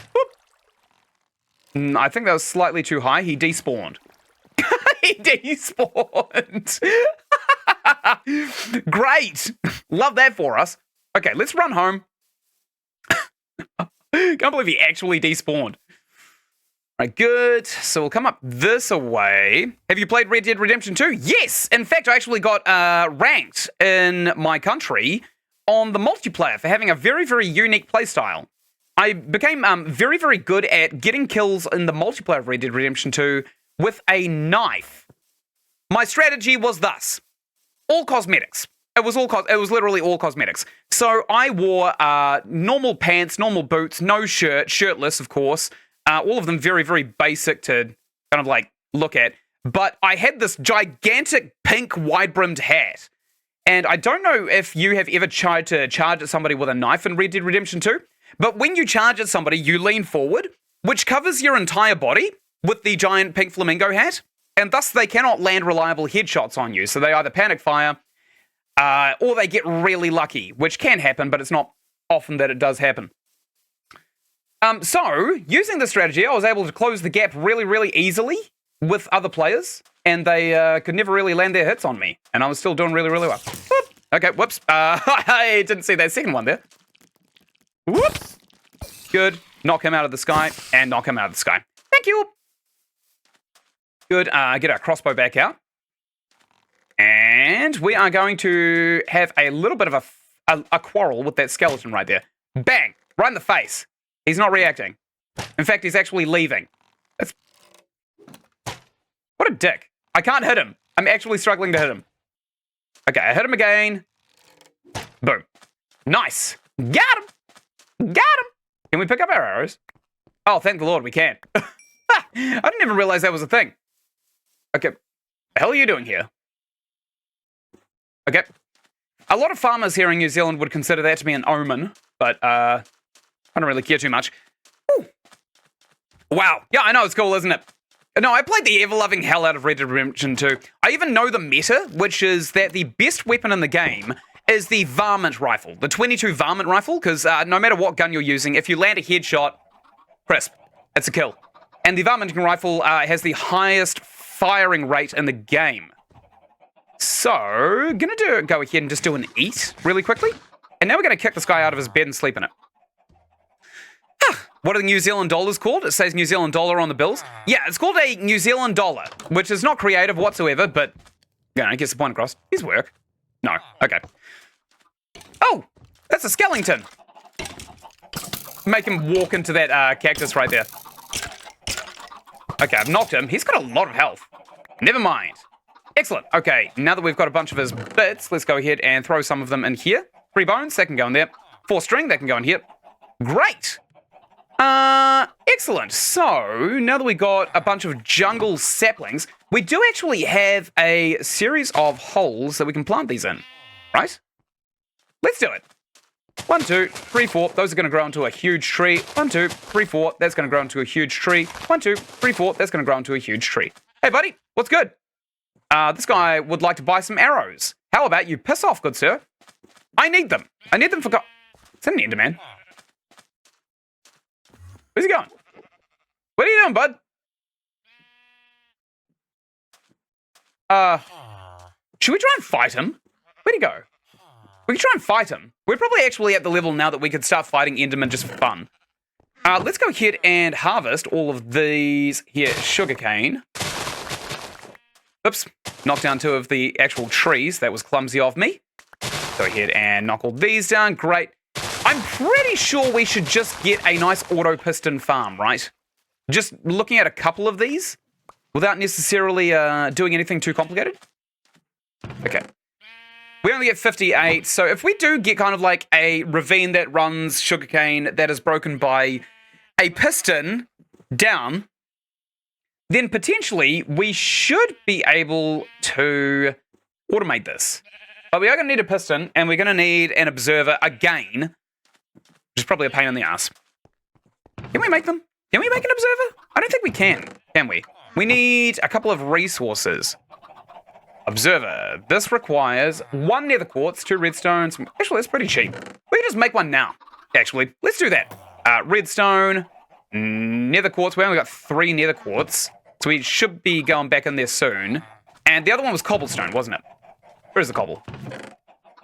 Boop. I think that was slightly too high. He despawned. He despawned. Great. Love that for us. Okay, let's run home. Can't believe he actually despawned. Right, good. So we'll come up this way. Have you played Red Dead Redemption 2? Yes! In fact, I actually got ranked in my country on the multiplayer for having a very, very unique playstyle. I became very, very good at getting kills in the multiplayer of Red Dead Redemption 2 with a knife. My strategy was thus. All cosmetics. It was literally all cosmetics. So I wore normal pants, normal boots, no shirt, shirtless, of course. All of them very, very basic to kind of like look at. But I had this gigantic pink wide-brimmed hat. And I don't know if you have ever tried to charge at somebody with a knife in Red Dead Redemption 2, but when you charge at somebody, you lean forward, which covers your entire body with the giant pink flamingo hat, and thus they cannot land reliable headshots on you. So they either panic fire, or they get really lucky, which can happen, but it's not often that it does happen. So, using this strategy, I was able to close the gap really, really easily with other players, and they could never really land their hits on me, and I was still doing really, really well. Whoop. Okay, whoops. I didn't see that second one there. Whoops. Good. Knock him out of the sky, and knock him out of the sky. Thank you. Good. Get our crossbow back out. And we are going to have a little bit of a quarrel with that skeleton right there. Bang! Right in the face. He's not reacting. In fact, he's actually leaving. That's... What a dick. I can't hit him. I'm actually struggling to hit him. Okay, I hit him again. Boom. Nice. Got him. Got him. Can we pick up our arrows? Oh, thank the Lord, we can. I didn't even realize that was a thing. Okay. The hell are you doing here? Okay. A lot of farmers here in New Zealand would consider that to be an omen, but I don't really care too much. Ooh. Wow. Yeah, I know, it's cool, isn't it? No, I played the ever-loving hell out of Red Dead Redemption 2. I even know the meta, which is that the best weapon in the game is the varmint rifle, the 22 varmint rifle, because no matter what gun you're using, if you land a headshot, crisp, it's a kill. And the varmint rifle has the highest firing rate in the game. So, gonna go ahead and just do an eat really quickly. And now we're gonna kick this guy out of his bed and sleep in it. What are the New Zealand dollars called? It says New Zealand dollar on the bills. Yeah, it's called a New Zealand dollar, which is not creative whatsoever, but, you know, gets the point across. His work. No, okay. Oh, that's a skeleton. Make him walk into that cactus right there. Okay, I've knocked him. He's got a lot of health. Never mind. Excellent. Okay, now that we've got a bunch of his bits, let's go ahead and throw some of them in here. 3 bones, that can go in there. 4 string, that can go in here. Great. Excellent. So, now that we got a bunch of jungle saplings, we do actually have a series of holes that we can plant these in, right? Let's do it. 1, 2, 3, 4. Those are going to grow into a huge tree. 1, 2, 3, 4. That's going to grow into a huge tree. 1, 2, 3, 4. That's going to grow into a huge tree. Hey, buddy. What's good? This guy would like to buy some arrows. How about you piss off, good sir? I need them. I need them for... It's an Enderman. Where's he going? What are you doing, bud? Should we try and fight him? Where'd he go? We can try and fight him. We're probably actually at the level now that we could start fighting Endermen just for fun. Let's go ahead and harvest all of these here sugarcane. Oops. Knocked down 2 of the actual trees. That was clumsy of me. Go ahead and knock all these down. Great. I'm pretty sure we should just get a nice auto piston farm, right? Just looking at a couple of these without necessarily doing anything too complicated. Okay. We only get 58, so if we do get kind of like a ravine that runs sugarcane that is broken by a piston down, then potentially we should be able to automate this. But we are going to need a piston, and we're going to need an observer again, which is probably a pain in the ass. Can we make them? Can we make an observer? I don't think we can we? We need a couple of resources. Observer. This requires 1 nether quartz, 2 redstones. Actually, that's pretty cheap. We can just make one now, actually. Let's do that. Redstone, nether quartz. We only got 3 nether quartz, so we should be going back in there soon. And the other one was cobblestone, wasn't it? Where's the cobble?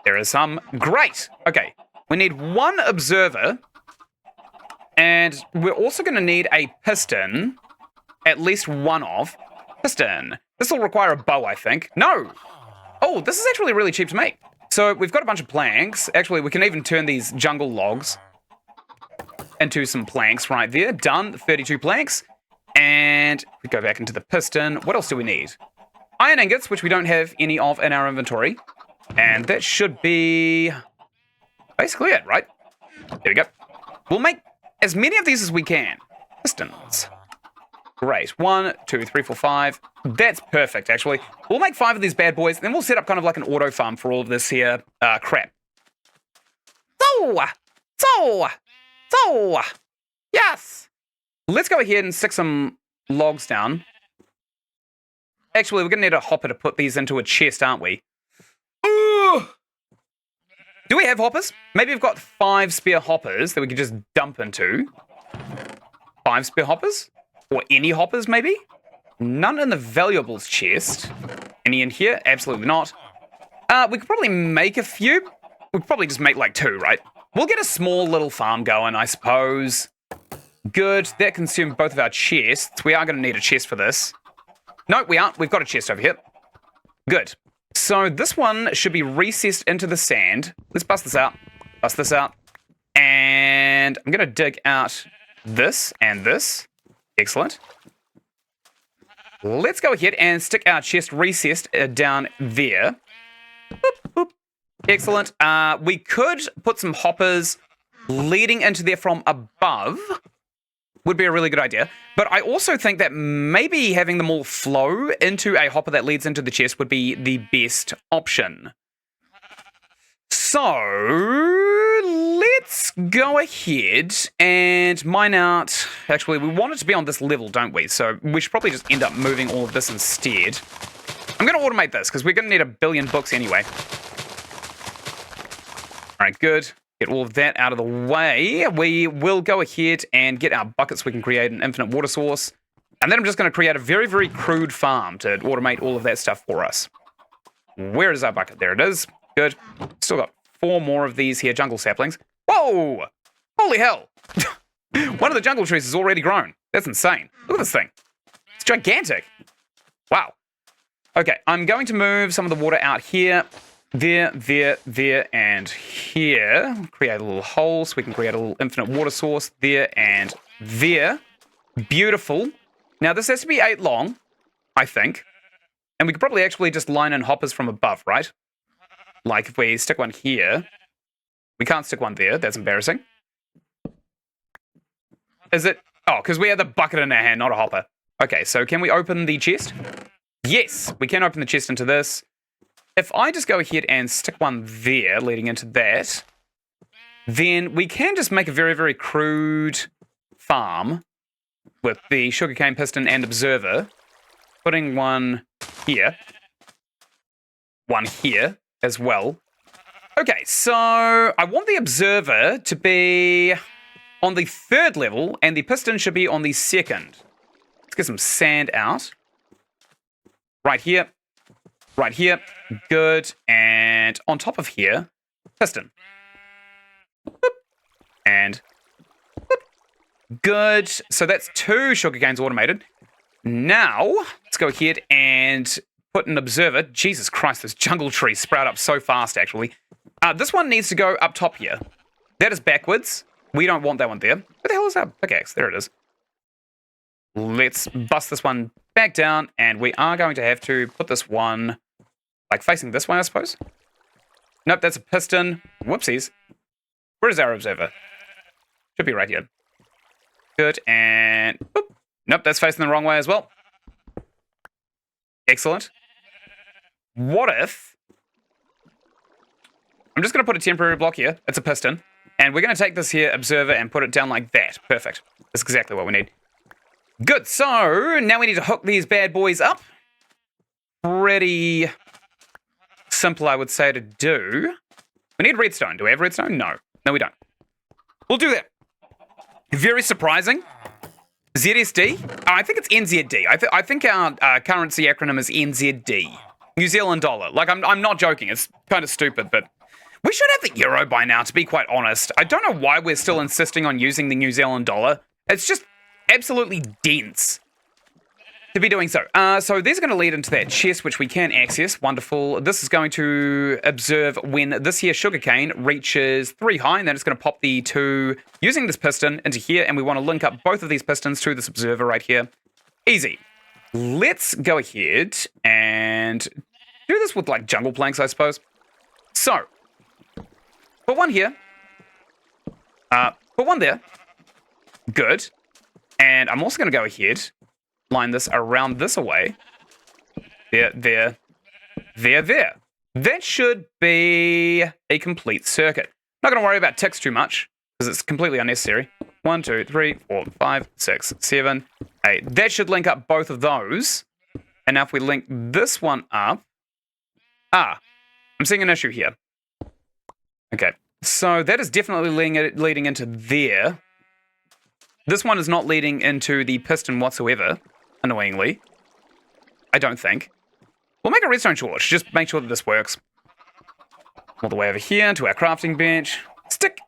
There is some. Great. Okay. We need 1 observer. And we're also going to need a piston. At least 1 of. Piston. This will require a bow, I think. No! Oh, this is actually really cheap to make. So we've got a bunch of planks. Actually, we can even turn these jungle logs into some planks right there. Done. 32 planks. And we go back into the piston. What else do we need? Iron ingots, which we don't have any of in our inventory. And that should be basically it, right? There we go. We'll make as many of these as we can. Pistons. Great. 1, 2, 3, 4, 5. That's perfect, actually. We'll make 5 of these bad boys, and then we'll set up kind of like an auto farm for all of this here crap. So. Yes. Let's go ahead and stick some logs down. Actually, we're going to need a hopper to put these into a chest, aren't we? Ooh. Do we have hoppers? Maybe we've got 5 spare hoppers that we could just dump into. 5 spare hoppers? Or any hoppers, maybe? None in the valuables chest. Any in here? Absolutely not. We could probably make a few. We could probably just make like 2, right? We'll get a small little farm going, I suppose. Good. That consumed both of our chests. We are going to need a chest for this. No, we aren't. We've got a chest over here. Good. So this one should be recessed into the sand. Let's bust this out. Bust this out. And I'm going to dig out this and this. Excellent. Let's go ahead and stick our chest recessed down there. Boop, boop. Excellent. We could put some hoppers leading into there from above. Would be a really good idea. But I also think that maybe having them all flow into a hopper that leads into the chest would be the best option. So, let's go ahead and mine out. Actually, we want it to be on this level, don't we? So, we should probably just end up moving all of this instead. I'm going to automate this, because we're going to need a billion books anyway. Alright, good. Get all of that out of the way. We will go ahead and get our buckets so we can create an infinite water source. And then I'm just going to create a very, very crude farm to automate all of that stuff for us. Where is our bucket? There it is. Good. Still got 4 more of these here jungle saplings. Whoa! Holy hell! One of the jungle trees is already grown. That's insane. Look at this thing. It's gigantic. Wow. Okay, I'm going to move some of the water out here. There, and here. Create a little hole so we can create a little infinite water source. There and there. Beautiful. Now, this has to be 8 long, I think. And we could probably actually just line in hoppers from above, right? Like if we stick one here. We can't stick one there. That's embarrassing. Is it? Oh, because we have the bucket in our hand, not a hopper. Okay, so can we open the chest? Yes, we can open the chest into this. If I just go ahead and stick one there, leading into that, then we can just make a very, very crude farm with the sugarcane piston and observer, putting one here as well. Okay, so I want the observer to be on the 3rd level, and the piston should be on the 2nd. Let's get some sand out. Right here. Right here. Good. And on top of here, piston. Boop. And boop. Good. So that's 2 sugarcanes automated. Now, let's go ahead and put an observer. Jesus Christ, this jungle tree sprout up so fast, actually. This one needs to go up top here. That is backwards. We don't want that one there. Where the hell is that pickaxe? There it is. Let's bust this one back down, and we are going to have to put this one, like, facing this way, I suppose. Nope, that's a piston. Whoopsies. Where is our observer? Should be right here. Good, and boop. Nope, that's facing the wrong way as well. Excellent. What if... I'm just going to put a temporary block here. It's a piston. And we're going to take this here observer and put it down like that. Perfect. That's exactly what we need. Good, so now we need to hook these bad boys up. Pretty simple, I would say, to do. We need redstone. Do we have redstone? No. No, we don't. We'll do that. Very surprising. ZSD? Oh, I think it's NZD. I think our currency acronym is NZD. New Zealand dollar. Like, I'm not joking. It's kind of stupid, but we should have the euro by now, to be quite honest. I don't know why we're still insisting on using the New Zealand dollar. It's just absolutely dense to be doing so. So these are going to lead into that chest, which we can access. Wonderful. This is going to observe when this here sugarcane reaches 3 high, and then it's going to pop the 2 using this piston into here, and we want to link up both of these pistons to this observer right here. Easy. Let's go ahead and do this with, like, jungle planks, I suppose. So, put one here. Put one there. Good. And I'm also going to go ahead line this around this away. There. That should be a complete circuit. Not going to worry about ticks too much, because it's completely unnecessary. 1, 2, 3, 4, 5, 6, 7, 8. That should link up both of those. And now if we link this one up... I'm seeing an issue here. Okay, so that is definitely leading into there. This one is not leading into the piston whatsoever, annoyingly. I don't think. We'll make a redstone torch, just make sure that this works. All the way over here to our crafting bench. Stick!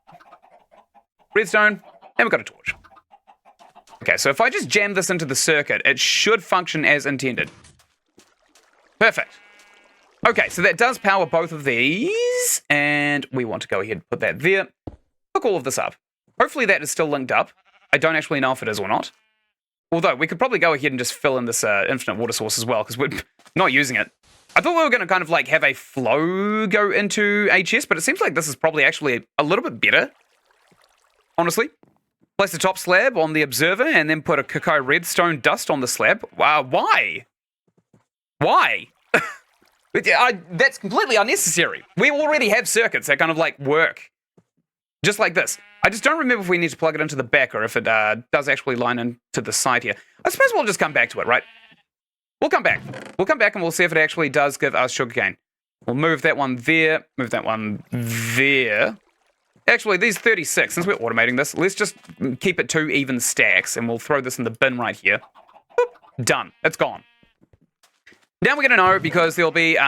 Redstone, and we've got a torch. Okay, so if I just jam this into the circuit, it should function as intended. Perfect. Okay, so that does power both of these, and we want to go ahead and put that there. Hook all of this up. Hopefully that is still linked up. I don't actually know if it is or not. Although, we could probably go ahead and just fill in this infinite water source as well, because we're not using it. I thought we were going to kind of like have a flow go into a chest, but it seems like this is probably actually a little bit better. Honestly. Place the top slab on the observer, and then put a cacao redstone dust on the slab. Why? Why? That's completely unnecessary. We already have circuits that kind of like work. Just like this. I just don't remember if we need to plug it into the back or if it does actually line into the side here. I suppose we'll just come back to it, right? We'll come back. We'll come back and we'll see if it actually does give us sugarcane. We'll move that one there. Move that one there. Actually, these 36, since we're automating this, let's just keep it 2 even stacks and we'll throw this in the bin right here. Boop. Done. It's gone. Now we're going to know because there'll be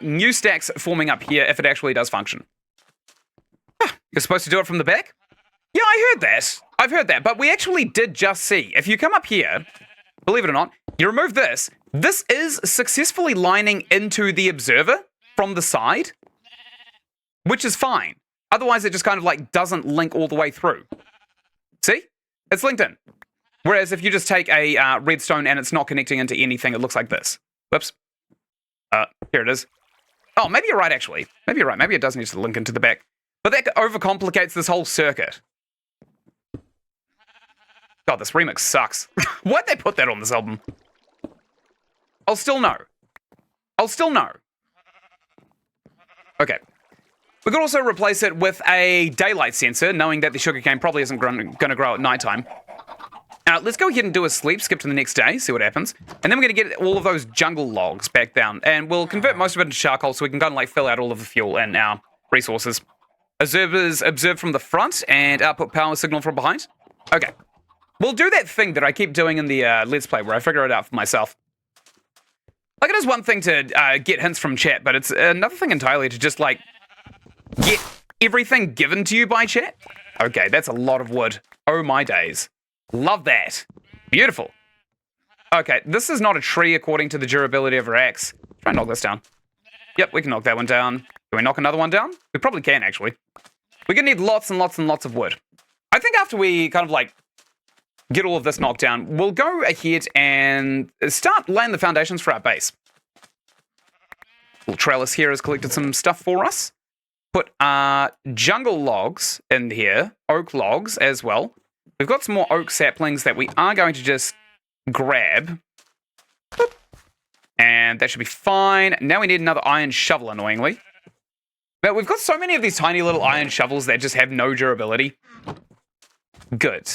new stacks forming up here if it actually does function. You're supposed to do it from the back? Yeah, I heard that. I've heard that, but we actually did just see. If you come up here, believe it or not, you remove this. This is successfully lining into the observer from the side, which is fine. Otherwise, it just kind of like doesn't link all the way through. See? It's linked in. Whereas if you just take a redstone and it's not connecting into anything, it looks like this. Whoops. Here it is. Oh, maybe you're right, actually. Maybe you're right. Maybe it does need to link into the back. But that overcomplicates this whole circuit. God, this remix sucks. Why'd they put that on this album? I'll still know. I'll still know. Okay. We could also replace it with a daylight sensor, knowing that the sugarcane probably isn't going to grow at nighttime. Let's go ahead and do a sleep, skip to the next day, see what happens. And then we're going to get all of those jungle logs back down. And we'll convert most of it into charcoal so we can kind of like fill out all of the fuel and our resources. Observers observe from the front and output power signal from behind. Okay. We'll do that thing that I keep doing in the Let's Play where I figure it out for myself. Like, it is one thing to get hints from chat, but it's another thing entirely to just, like, get everything given to you by chat. Okay, that's a lot of wood. Oh, my days. Love that. Beautiful. Okay, this is not a tree according to the durability of our axe. Try and knock this down. Yep, we can knock that one down. Can we knock another one down? We probably can, actually. We're going to need lots and lots and lots of wood. I think after we kind of, like, get all of this knocked down, we'll go ahead and start laying the foundations for our base. Little trellis here has collected some stuff for us. Put jungle logs in here, oak logs as well. We've got some more oak saplings that we are going to just grab. And that should be fine. Now we need another iron shovel, annoyingly. But we've got so many of these tiny little iron shovels that just have no durability. Good.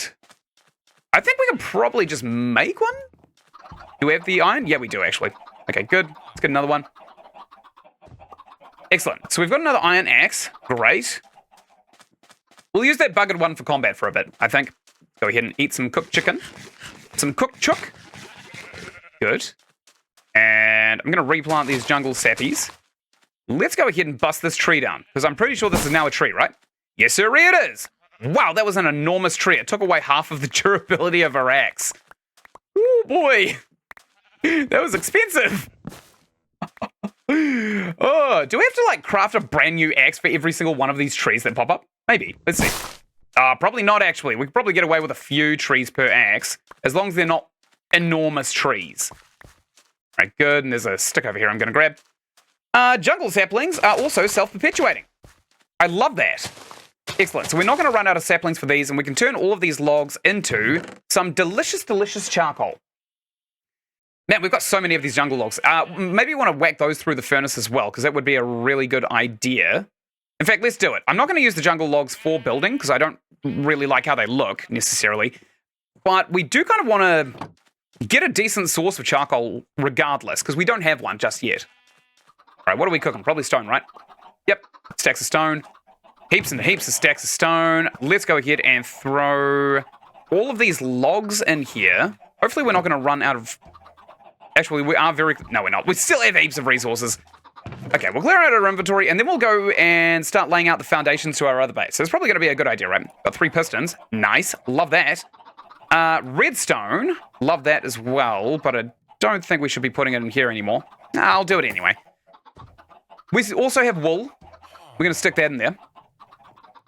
I think we can probably just make one. Do we have the iron? Yeah, we do, actually. Okay, good. Let's get another one. Excellent. So we've got another iron axe. Great. We'll use that buggered one for combat for a bit, I think. Go ahead and eat some cooked chicken. Some cooked chook. Good. And I'm going to replant these jungle sappies. Let's go ahead and bust this tree down, because I'm pretty sure this is now a tree, right? Yes, sir, it is. Wow, that was an enormous tree. It took away half of the durability of our axe. Oh, boy. That was expensive. Oh, do we have to, like, craft a brand new axe for every single one of these trees that pop up? Maybe. Let's see. Probably not, actually. We could probably get away with a few trees per axe, as long as they're not enormous trees. Right, good. And there's a stick over here I'm going to grab. Jungle saplings are also self-perpetuating. I love that. Excellent. So we're not going to run out of saplings for these, and we can turn all of these logs into some delicious, delicious charcoal. Man, we've got so many of these jungle logs. Maybe you want to whack those through the furnace as well, because that would be a really good idea. In fact, let's do it. I'm not going to use the jungle logs for building, because I don't really like how they look, necessarily. But we do kind of want to get a decent source of charcoal regardless, because we don't have one just yet. All right, what are we cooking? Probably stone, right? Yep, stacks of stone. Heaps and heaps of stacks of stone. Let's go ahead and throw all of these logs in here. Hopefully we're not going to run out of... Actually, we are very... No, we're not. We still have heaps of resources. Okay, we'll clear out our inventory, and then we'll go and start laying out the foundations to our other base. So it's probably going to be a good idea, right? Got 3 pistons. Nice. Love that. Redstone. Love that as well, but I don't think we should be putting it in here anymore. I'll do it anyway. We also have wool. We're going to stick that in there.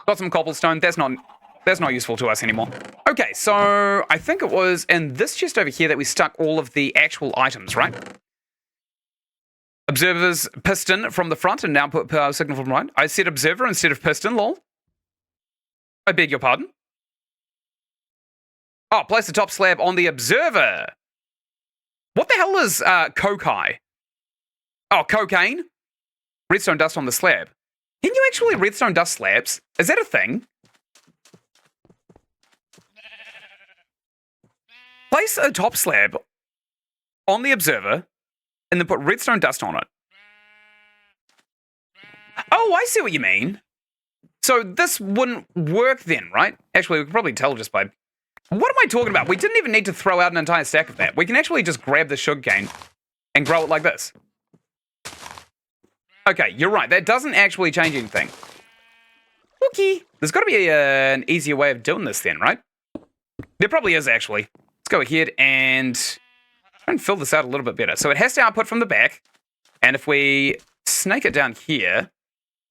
Got some cobblestone. That's not useful to us anymore. Okay, so I think it was in this chest over here that we stuck all of the actual items, right? Observer's piston from the front and now put power signal from right. I said observer instead of piston, lol. I beg your pardon. Oh, place the top slab on the observer. What the hell is cocaine? Oh, cocaine? Redstone dust on the slab. Can you actually redstone dust slabs? Is that a thing? Place a top slab on the observer and then put redstone dust on it. Oh, I see what you mean. So this wouldn't work then, right? Actually, we can probably tell just by... What am I talking about? We didn't even need to throw out an entire stack of that. We can actually just grab the sugarcane and grow it like this. Okay, you're right. That doesn't actually change anything. Okay. There's got to be an easier way of doing this then, right? There probably is, actually. Let's go ahead and try and fill this out a little bit better. So it has to output from the back. And if we snake it down here,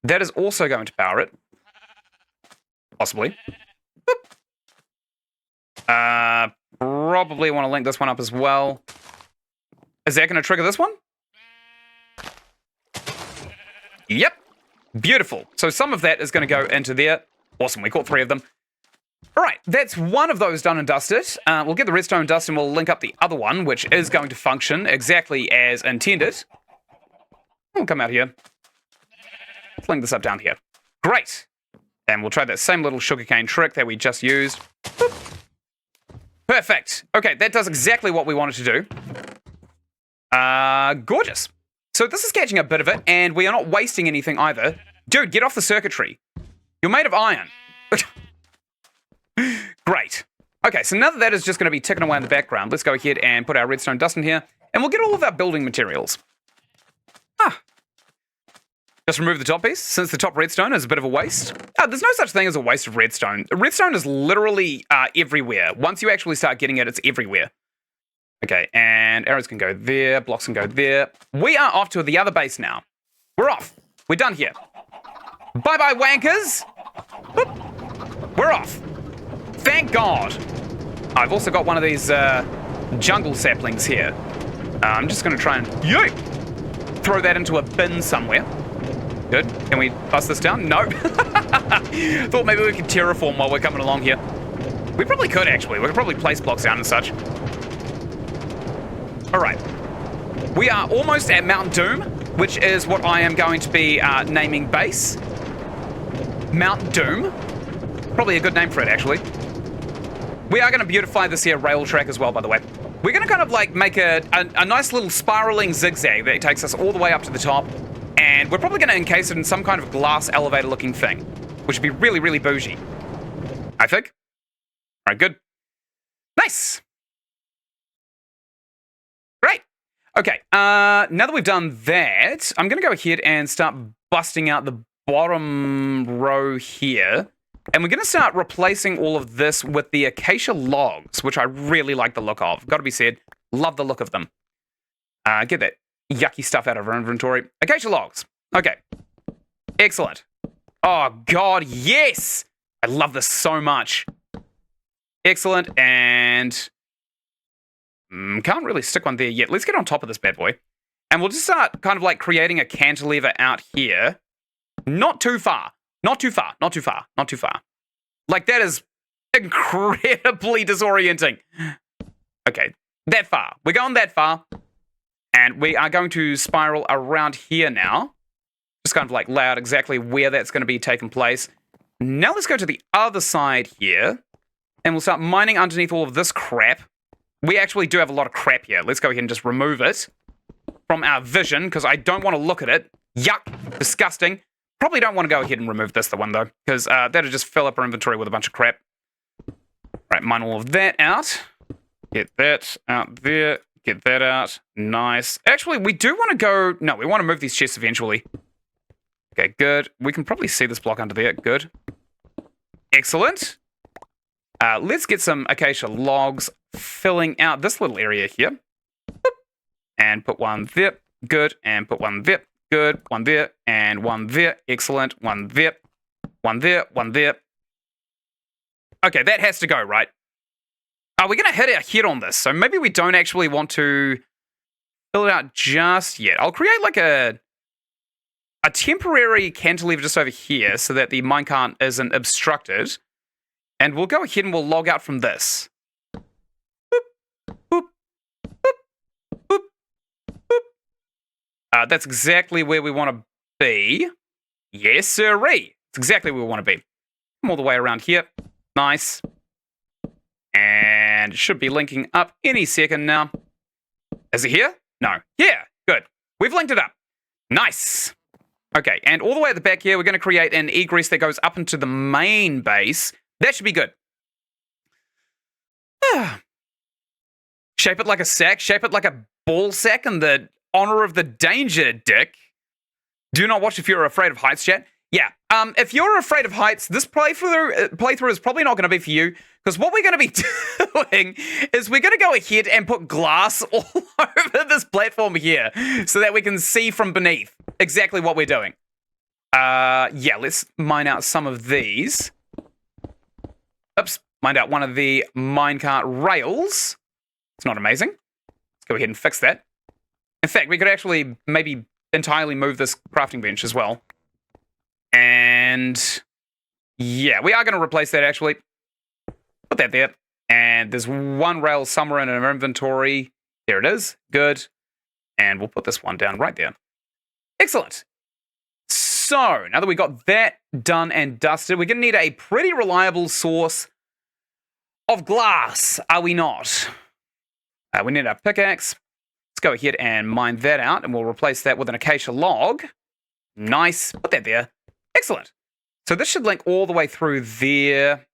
that is also going to power it. Possibly. Boop. Probably want to link this one up as well. Is that going to trigger this one? Yep. Beautiful. So some of that is going to go into there. Awesome. We caught 3 of them. All right. That's one of those done and dusted. We'll get the redstone dust and we'll link up the other one, which is going to function exactly as intended. We'll come out here. Let's link this up down here. Great. And we'll try that same little sugarcane trick that we just used. Boop. Perfect. Okay, that does exactly what we wanted to do. Gorgeous. So this is catching a bit of it, and we are not wasting anything either. Dude, get off the circuitry. You're made of iron. Great. Okay, so now that is just going to be ticking away in the background, let's go ahead and put our redstone dust in here, and we'll get all of our building materials. Just remove the top piece, since the top redstone is a bit of a waste. There's no such thing as a waste of redstone. Redstone is literally everywhere. Once you actually start getting it, it's everywhere. Okay, and arrows can go there, blocks can go there. We are off to the other base now. We're off. We're done here. Bye-bye, wankers. Boop. We're off. Thank God. I've also got one of these jungle saplings here. I'm just going to try and throw that into a bin somewhere. Good. Can we bust this down? No. Thought maybe we could terraform while we're coming along here. We probably could, actually. We could probably place blocks down and such. All right. We are almost at Mount Doom, which is what I am going to be naming base. Mount Doom. Probably a good name for it, actually. We are going to beautify this here rail track as well, by the way. We're going to kind of like make a nice little spiraling zigzag that takes us all the way up to the top. And we're probably going to encase it in some kind of glass elevator looking thing, which would be really, really bougie, I think. All right, good. Nice. Great. Okay, now that we've done that, I'm going to go ahead and start busting out the bottom row here. And we're going to start replacing all of this with the acacia logs, which I really like the look of. Got to be said, love the look of them. Get that yucky stuff out of our inventory. Acacia logs. Okay. Excellent. Oh, God, yes! I love this so much. Excellent, and... can't really stick one there yet. Let's get on top of this bad boy. And we'll just start kind of like creating a cantilever out here. Not too far. Not too far. Not too far. Not too far. Like, that is incredibly disorienting. Okay. that far. We're going that far. And we are going to spiral around here now. Just kind of like lay out exactly where that's going to be taking place. Now let's go to the other side here. And we'll start mining underneath all of this crap. We actually do have a lot of crap here. Let's go ahead and just remove it from our vision, because I don't want to look at it. Yuck. Disgusting. Probably don't want to go ahead and remove this one, though, because that'll just fill up our inventory with a bunch of crap. Right, mine all of that out. Get that out there. Get that out. Nice. Actually, we do want to go... No, we want to move these chests eventually. Okay, good. We can probably see this block under there. Good. Excellent. Let's get some acacia logs filling out this little area here. Boop. And put one there. Good. And put one there. Good. One there. And one there. Excellent. One there. One there. One there. Okay, that has to go, right? We're going to hit our head on this, so maybe we don't actually want to fill it out just yet. I'll create like a temporary cantilever just over here so that the minecart isn't obstructed. And we'll go ahead and we'll log out from this. Boop, boop, boop, boop, boop. That's exactly where we want to be. Yes, sirree. It's exactly where we want to be. Come all the way around here. Nice. And it should be linking up any second now. Is it here? No. Yeah, good. We've linked it up. Nice. Okay, and all the way at the back here, we're going to create an egress that goes up into the main base. That should be good. Shape it like a sack. Shape it like a ball sack in the honor of the danger, Dick. Do not watch if you're afraid of heights, chat. Yeah, if you're afraid of heights, this playthrough is probably not going to be for you, because what we're going to be doing is we're going to go ahead and put glass all over this platform here so that we can see from beneath exactly what we're doing. Yeah, let's mine out some of these. Oops, mined out one of the minecart rails. It's not amazing. Let's go ahead and fix that. In fact, we could actually maybe entirely move this crafting bench as well. And yeah, we are going to replace that actually. Put that there. And there's one rail somewhere in our inventory. There it is. Good. And we'll put this one down right there. Excellent. So, now that we got that done and dusted, we're going to need a pretty reliable source of glass, are we not? We need our pickaxe. Let's go ahead and mine that out, and we'll replace that with an acacia log. Nice. Put that there. Excellent. So this should link all the way through there.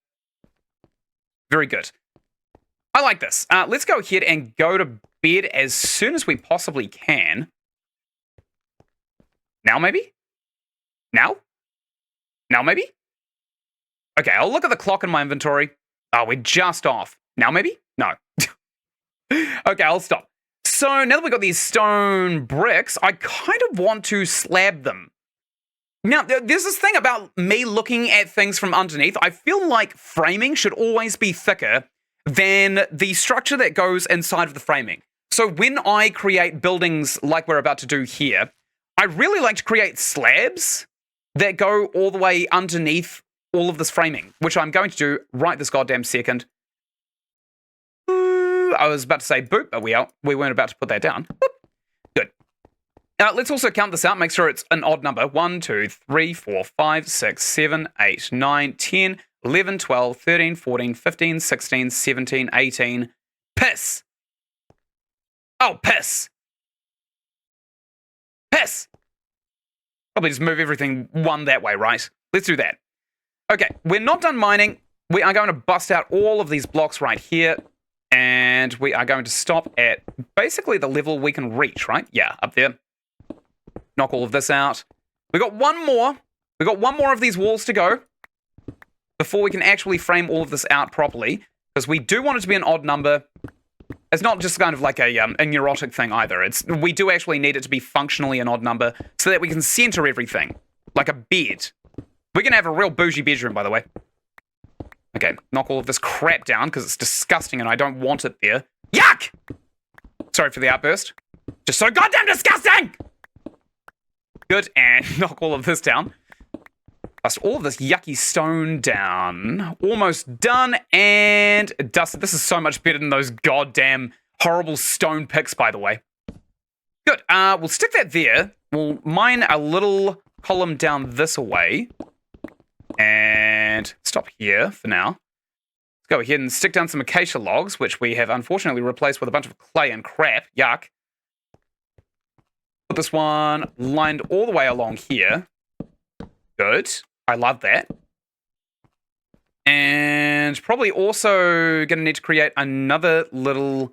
Very good. I like this. Let's go ahead and go to bed as soon as we possibly can. Now, maybe? Now? Now, maybe? Okay, I'll look at the clock in my inventory. Oh, we're just off. Now, maybe? No. Okay, I'll stop. So, now that we've got these stone bricks, I kind of want to slab them. Now, there's this thing about me looking at things from underneath. I feel like framing should always be thicker than the structure that goes inside of the framing. So when I create buildings like we're about to do here, I really like to create slabs that go all the way underneath all of this framing, which I'm going to do right this goddamn second. I was about to say boop, but we weren't about to put that down. Boop. Good. Now, let's also count this out, make sure it's an odd number. 1, 2, 3, 4, 5, 6, 7, 8, 9, 10, 11, 12, 13, 14, 15, 16, 17, 18. Piss! Oh, piss! Piss! Probably just move everything one that way, right? Let's do that. Okay, we're not done mining. We are going to bust out all of these blocks right here. And we are going to stop at basically the level we can reach, right? Yeah, up there. Knock all of this out. We got one more. We got one more of these walls to go before we can actually frame all of this out properly, because we do want it to be an odd number. It's not just kind of like a neurotic thing either. We do actually need it to be functionally an odd number so that we can center everything like a bed. We're going to have a real bougie bedroom, by the way. Okay, knock all of this crap down because it's disgusting and I don't want it there. Yuck! Sorry for the outburst. Just so goddamn disgusting! Good, and knock all of this down. Bust all of this yucky stone down. Almost done and dusted. This is so much better than those goddamn Horrible stone picks, by the way. Good. We'll stick that there. We'll mine a little column down this way. And stop here for now. Let's go ahead and stick down some acacia logs, which we have unfortunately replaced with a bunch of clay and crap. Yuck. Put this one lined all the way along here. Good. I love that. And probably also going to need to create another little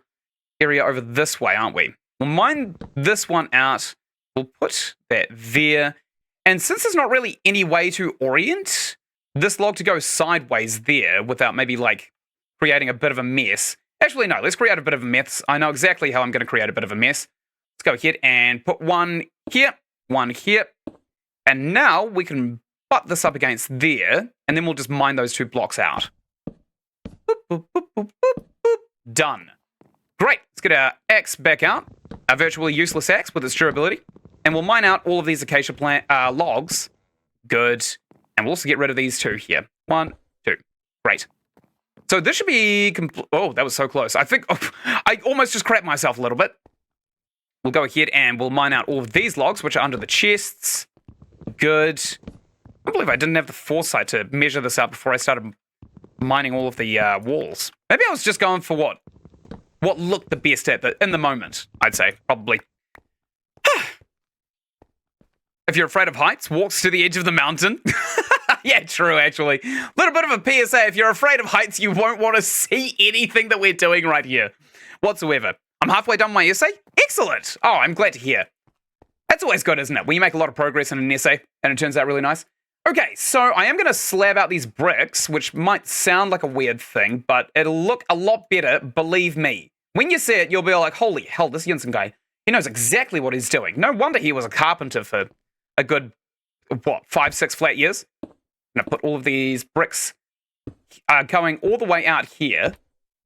area over this way, aren't we? We'll mine this one out. We'll put that there. And since there's not really any way to orient this log to go sideways there without maybe like creating a bit of a mess. Actually, no, let's create a bit of a mess. I know exactly how I'm going to create a bit of a mess. Let's go ahead and put one here. And now we can butt this up against there. And then we'll just mine those 2 blocks out. Boop, boop, boop, boop, boop, boop. Done. Great. Let's get our axe back out. A virtually useless axe with its durability. And we'll mine out all of these acacia logs. Good. And we'll also get rid of these 2 here. 1, 2. Great. So this should be... Oh, that was so close. I think... Oh, I almost just crapped myself a little bit. We'll go ahead and we'll mine out all of these logs, which are under the chests. Good. I can't believe I didn't have the foresight to measure this out before I started mining all of the walls. Maybe I was just going for what looked the best in the moment, I'd say, probably. If you're afraid of heights, walks to the edge of the mountain. Yeah, true, actually. A little bit of a PSA. If you're afraid of heights, you won't want to see anything that we're doing right here whatsoever. I'm halfway done my essay. Excellent. Oh, I'm glad to hear. That's always good, isn't it? When you make a lot of progress in an essay and it turns out really nice. Okay, so I am going to slab out these bricks, which might sound like a weird thing, but it'll look a lot better, believe me. When you see it, you'll be like, holy hell, this Ynsin guy, he knows exactly what he's doing. No wonder he was a carpenter for a good, 5-6 flat years. I'm going to put all of these bricks going all the way out here.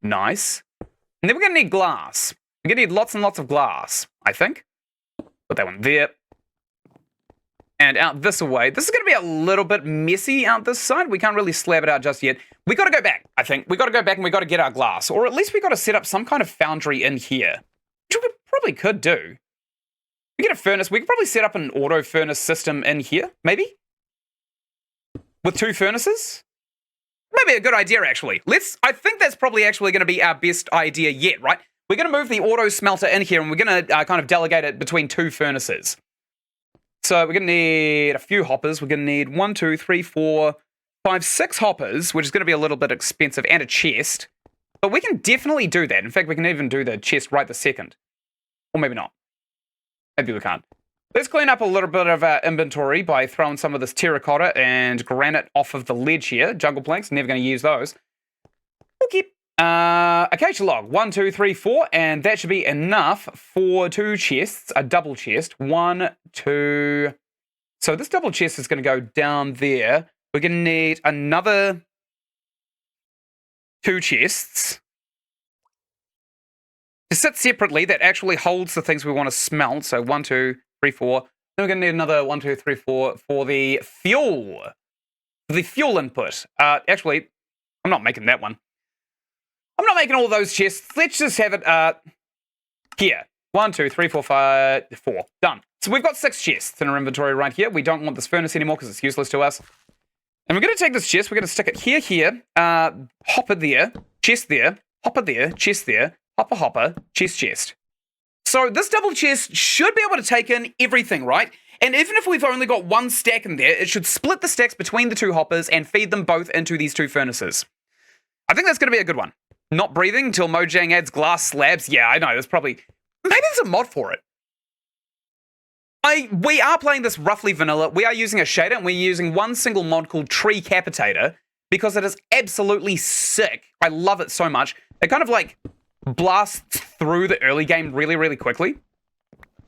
Nice. And then we're going to need glass. We're going to need lots and lots of glass, I think. Put that one there. And out this way. This is going to be a little bit messy out this side. We can't really slab it out just yet. We got to go back, I think. We got to go back and we got to get our glass. Or at least we got to set up some kind of foundry in here. Which we probably could do. We get a furnace. We could probably set up an auto furnace system in here, maybe? With 2 furnaces? Maybe a good idea, actually. I think that's probably actually going to be our best idea yet, right? We're going to move the auto smelter in here and we're going to kind of delegate it between 2 furnaces. So we're going to need a few hoppers. We're going to need 1, 2, 3, 4, 5, 6 hoppers, which is going to be a little bit expensive, and a chest. But we can definitely do that. In fact, we can even do the chest right this second. Or maybe not. Maybe we can't. Let's clean up a little bit of our inventory by throwing some of this terracotta and granite off of the ledge here. Jungle planks, never going to use those. We'll keep acacia log. 1, 2, 3, 4, and that should be enough for 2 chests, a double chest. 1, 2. So this double chest is going to go down there. We're going to need another 2 chests to sit separately that actually holds the things we want to smelt. So 1, 2, 3, 4. Then we're going to need another 1, 2, 3, 4 for the fuel. The fuel input. Actually, I'm not making that one. I'm not making all those chests. Let's just have it here. 1, 2, 3, 4, 5, 4. Done. So we've got 6 chests in our inventory right here. We don't want this furnace anymore because it's useless to us. And we're going to take this chest. We're going to stick it here. Hopper there. Chest there. Hopper there. Chest there. Hopper. Chest. So this double chest should be able to take in everything, right? And even if we've only got 1 stack in there, it should split the stacks between the 2 hoppers and feed them both into these 2 furnaces. I think that's going to be a good one. Not breathing until Mojang adds glass slabs. Yeah, I know. There's probably... Maybe there's a mod for it. We are playing this roughly vanilla. We are using a shader, and we're using one single mod called Treecapitator because it is absolutely sick. I love it so much. It kind of like blasts through the early game really, really quickly.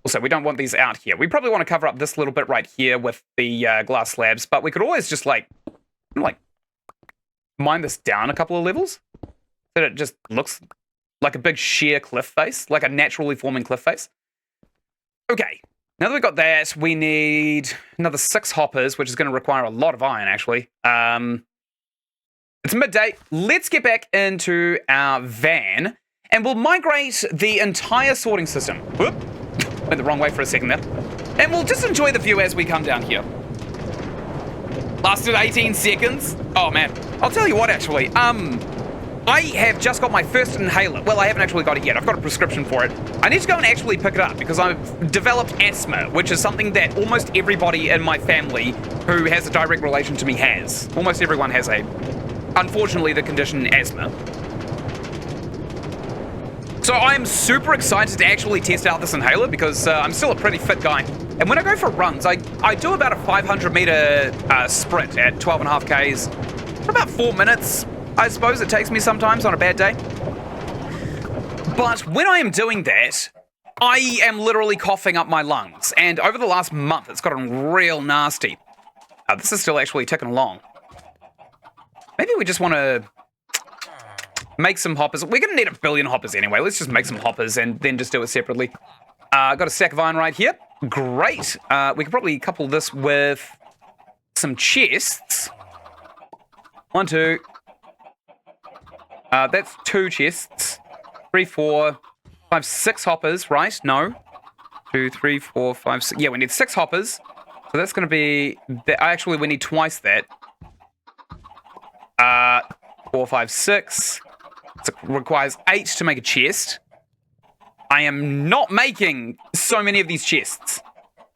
Also, we don't want these out here. We probably want to cover up this little bit right here with the glass slabs, but we could always just like mine this down a couple of levels so that it just looks like a big sheer cliff face, like a naturally forming cliff face. Okay, now that we've got that, we need another 6 hoppers, which is going to require a lot of iron, actually. It's midday. Let's get back into our van. And we'll migrate the entire sorting system. Whoop. Went the wrong way for a second there. And we'll just enjoy the view as we come down here. Lasted 18 seconds. Oh, man. I'll tell you what, actually. I have just got my first inhaler. Well, I haven't actually got it yet. I've got a prescription for it. I need to go and actually pick it up because I've developed asthma, which is something that almost everybody in my family who has a direct relation to me has. Almost everyone has unfortunately, the condition asthma. So I'm super excited to actually test out this inhaler because I'm still a pretty fit guy. And when I go for runs, I do about a 500-meter sprint at 12.5 Ks for about 4 minutes. I suppose it takes me sometimes on a bad day. But when I am doing that, I am literally coughing up my lungs. And over the last month, it's gotten real nasty. This is still actually ticking along. Maybe we just want to make some hoppers. We're going to need 1 billion hoppers anyway. Let's just make some hoppers and then just do it separately. Got a stack of iron right here. Great. We could probably couple this with some chests. 1, 2... that's 2 chests. 3, 4, 5, 6 hoppers, right? No. 2, 3, 4, 5, 6. Yeah, we need 6 hoppers. So that's going to be... Actually, we need twice that. 4, 5, 6. So it requires 8 to make a chest. I am not making so many of these chests.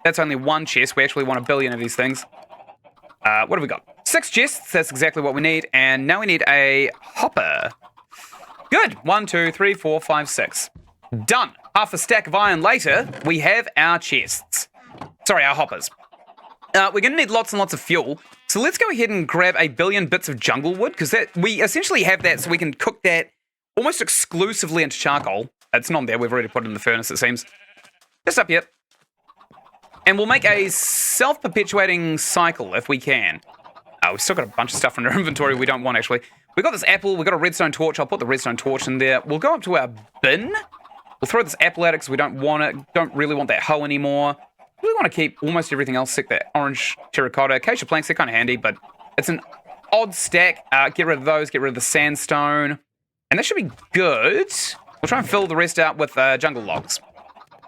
That's only 1 chest. We actually want 1 billion of these things. What have we got? 6 chests. That's exactly what we need. And now we need a hopper. Good. 1, 2, 3, 4, 5, 6. Done. Half a stack of iron later, we have our chests. Sorry, our hoppers. We're going to need lots and lots of fuel. So let's go ahead and grab 1 billion bits of jungle wood, because we essentially have that so we can cook that almost exclusively into charcoal. It's not there. We've already put it in the furnace, it seems. Just up here. And we'll make a self-perpetuating cycle if we can. We've still got a bunch of stuff in our inventory we don't want, actually. We've got this apple. We've got a redstone torch. I'll put the redstone torch in there. We'll go up to our bin. We'll throw this apple at it because we don't want it. Don't really want that hoe anymore. We want to keep almost everything else sick. That orange terracotta. Acacia planks, they're kind of handy, but it's an odd stack. Get rid of those. Get rid of the sandstone. And that should be good. We'll try and fill the rest out with jungle logs.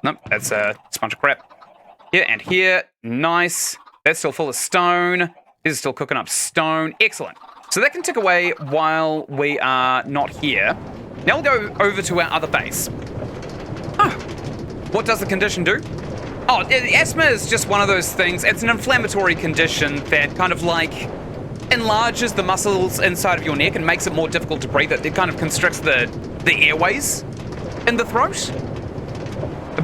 Nope, that's a bunch of crap. Here and here. Nice. That's still full of stone. This is still cooking up stone. Excellent. So that can tick away while we are not here. Now we'll go over to our other base. What does the condition do? Oh, asthma is just one of those things. It's an inflammatory condition that kind of like enlarges the muscles inside of your neck and makes it more difficult to breathe. It kind of constricts the airways in the throat.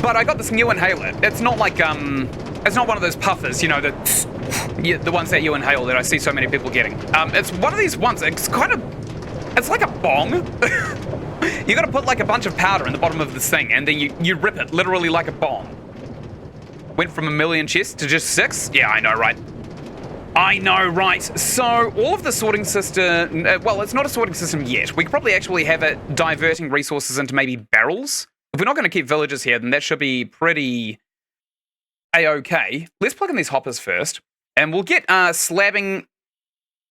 But I got this new inhaler. It's not like, it's not one of those puffers, you know, the ones that you inhale that I see so many people getting. It's one of these ones. It's like a bong. You gotta put like a bunch of powder in the bottom of this thing and then you rip it literally like a bomb. Went from 1 million chests to just 6? Yeah, I know, right? I know, right. So all of the sorting system, well, it's not a sorting system yet. We could probably actually have it diverting resources into maybe barrels. If we're not going to keep villagers here, then that should be pretty A-okay. Let's plug in these hoppers first. And we'll get slabbing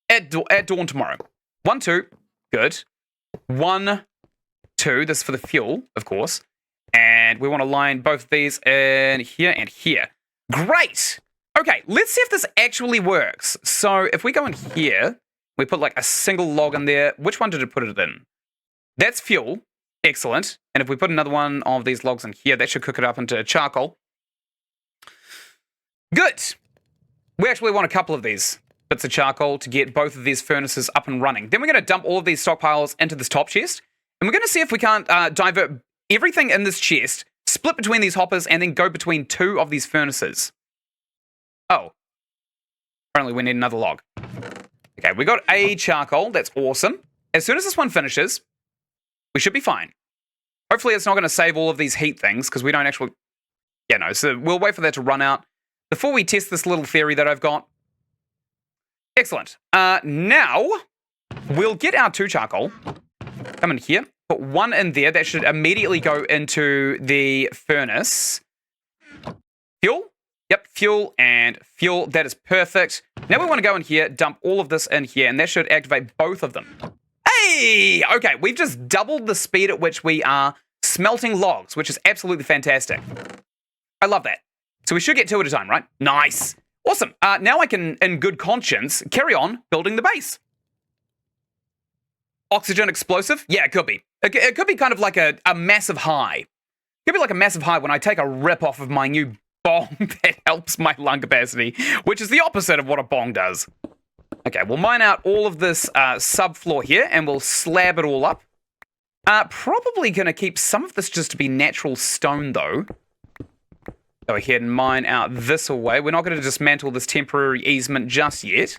at dawn tomorrow. 1, 2. Good. 1, 2. This is for the fuel, of course. And we want to line both of these in here and here. Great! Okay, let's see if this actually works. So if we go in here, we put like a single log in there. Which one did it put it in? That's fuel. Excellent. And if we put another one of these logs in here, that should cook it up into charcoal. Good. We actually want a couple of these bits of charcoal to get both of these furnaces up and running. Then we're going to dump all of these stockpiles into this top chest. And we're going to see if we can't divert everything in this chest, split between these hoppers, and then go between 2 of these furnaces. Oh. Apparently we need another log. Okay, we got a charcoal. That's awesome. As soon as this one finishes, we should be fine. Hopefully it's not going to save all of these heat things, because we don't actually... Yeah, no, so we'll wait for that to run out before we test this little theory that I've got. Excellent. Now, we'll get our 2 charcoal. Come in here. Put 1 in there. That should immediately go into the furnace. Fuel? Yep, fuel and fuel. That is perfect. Now we want to go in here, dump all of this in here, and that should activate both of them. Hey! Hey! Okay, we've just doubled the speed at which we are smelting logs, which is absolutely fantastic. I love that. So we should get 2 at a time, right? Nice. Awesome. Now I can, in good conscience, carry on building the base. Oxygen explosive? Yeah, it could be. It could be kind of like a massive high. It could be like a massive high when I take a rip off of my new bong that helps my lung capacity, which is the opposite of what a bong does. Okay, we'll mine out all of this subfloor here, and we'll slab it all up. Probably going to keep some of this just to be natural stone, though. Go ahead and mine out this away. We're not going to dismantle this temporary easement just yet.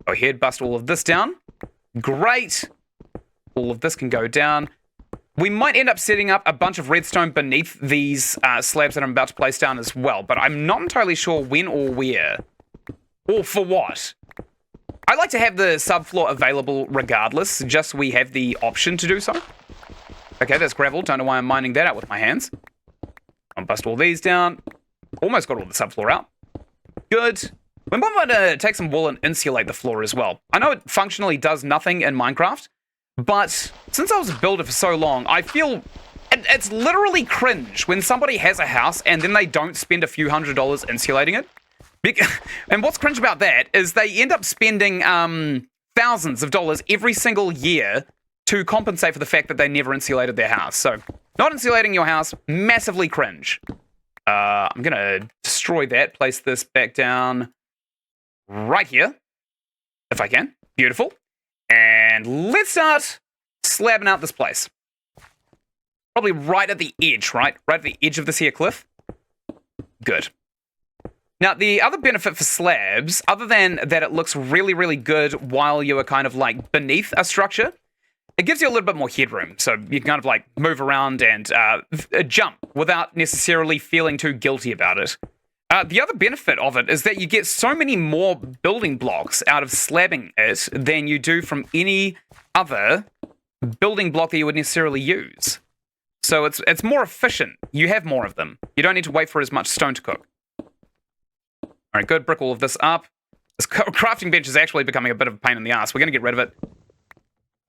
Go ahead, bust all of this down. Great. All of this can go down. We might end up setting up a bunch of redstone beneath these slabs that I'm about to place down as well, but I'm not entirely sure when or where. Or for what. I like to have the subfloor available regardless, just so we have the option to do so. Okay, that's gravel. Don't know why I'm mining that out with my hands. I'll bust all these down. Almost got all the subfloor out. Good. We might want to take some wool and insulate the floor as well. I know it functionally does nothing in Minecraft, but since I was a builder for so long, I feel it's literally cringe when somebody has a house and then they don't spend a few $100s insulating it. And what's cringe about that is they end up spending thousands of dollars every single year to compensate for the fact that they never insulated their house. So, not insulating your house, massively cringe. I'm going to destroy that, place this back down right here, if I can. Beautiful. And let's start slabbing out this place. Probably right at the edge, right? Right at the edge of this here cliff. Good. Now, the other benefit for slabs, other than that it looks really, really good while you are kind of like beneath a structure, it gives you a little bit more headroom. So you can kind of like move around and jump without necessarily feeling too guilty about it. The other benefit of it is that you get so many more building blocks out of slabbing it than you do from any other building block that you would necessarily use. So it's more efficient. You have more of them. You don't need to wait for as much stone to cook. All right, good. Brick all of this up. This crafting bench is actually becoming a bit of a pain in the ass. We're going to get rid of it.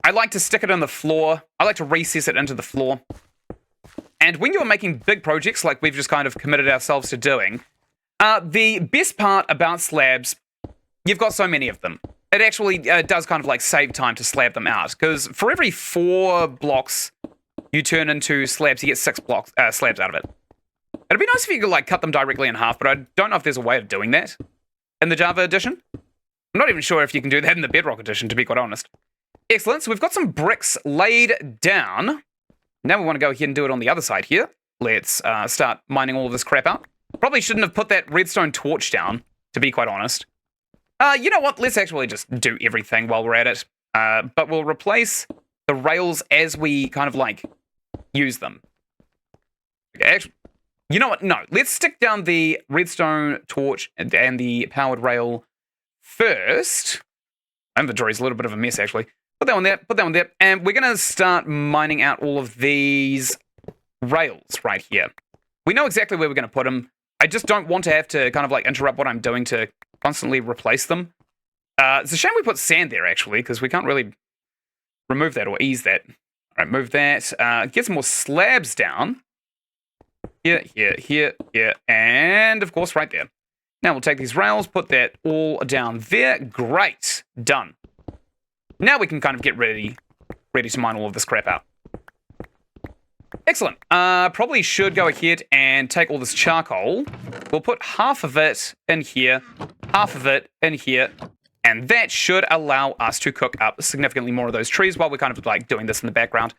I like to stick it on the floor. I like to recess it into the floor. And when you're making big projects like we've just kind of committed ourselves to doing, the best part about slabs, you've got so many of them. It actually does kind of like save time to slab them out. Because for every 4 blocks you turn into slabs, you get 6 blocks slabs out of it. It'd be nice if you could like cut them directly in half, but I don't know if there's a way of doing that in the Java edition. I'm not even sure if you can do that in the Bedrock edition, to be quite honest. Excellent, so we've got some bricks laid down. Now we want to go ahead and do it on the other side here. Let's start mining all of this crap out. Probably shouldn't have put that redstone torch down, to be quite honest. You know what? Let's actually just do everything while we're at it. But we'll replace the rails as we kind of like use them. Okay, actually, you know what? No, let's stick down the redstone torch and the powered rail first. My inventory's a little bit of a mess, actually. Put that one there, put that one there. And we're going to start mining out all of these rails right here. We know exactly where we're going to put them. I just don't want to have to kind of like interrupt what I'm doing to constantly replace them. It's a shame we put sand there, actually, because we can't really remove that or ease that. All right, move that. Get some more slabs down. Here, here, here, here, and of course right there. Now we'll take these rails, put that all down there. Great. Done. Now we can kind of get ready to mine all of this crap out. Excellent. Probably should go ahead and take all this charcoal. We'll put half of it in here, half of it in here, and that should allow us to cook up significantly more of those trees while we're kind of like doing this in the background.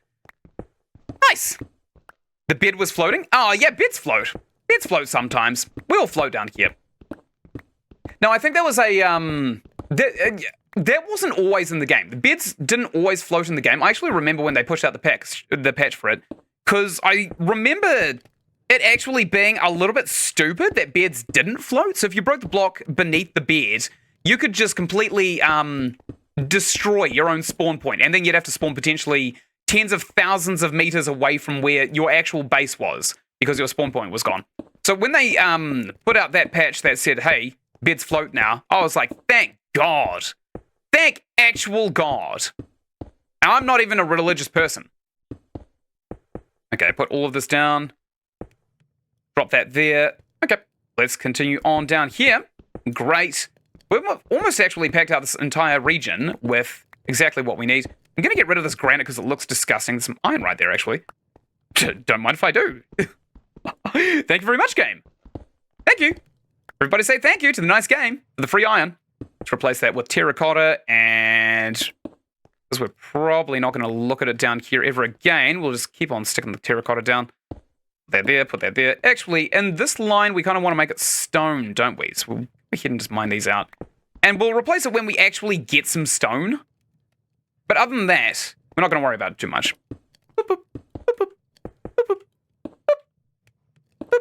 Nice. The bed was floating? Oh, yeah, beds float. Beds float sometimes. We all float down here. Now, I think there was a, that wasn't always in the game. The beds didn't always float in the game. I actually remember when they pushed out the patch for it, because I remember it actually being a little bit stupid that beds didn't float. So if you broke the block beneath the bed, you could just completely destroy your own spawn point, and then you'd have to spawn potentially tens of thousands of meters away from where your actual base was, because your spawn point was gone. So when they put out that patch that said, hey, beds float now, I was like, thank God. Thank actual God. I'm not even a religious person. Okay, put all of this down. Drop that there. Okay, let's continue on down here. Great. We've almost actually packed out this entire region with exactly what we need. I'm going to get rid of this granite because it looks disgusting. There's some iron right there, actually. Don't mind if I do. Thank you very much, game. Thank you. Everybody say thank you to the nice game for the free iron. Let's replace that with terracotta, and because we're probably not going to look at it down here ever again, we'll just keep on sticking the terracotta down. Put that there, put that there. Actually, in this line, we kind of want to make it stone, don't we? So we'll go ahead and just mine these out. And we'll replace it when we actually get some stone. But other than that, we're not going to worry about it too much. Boop, boop, boop, boop, boop, boop, boop, boop,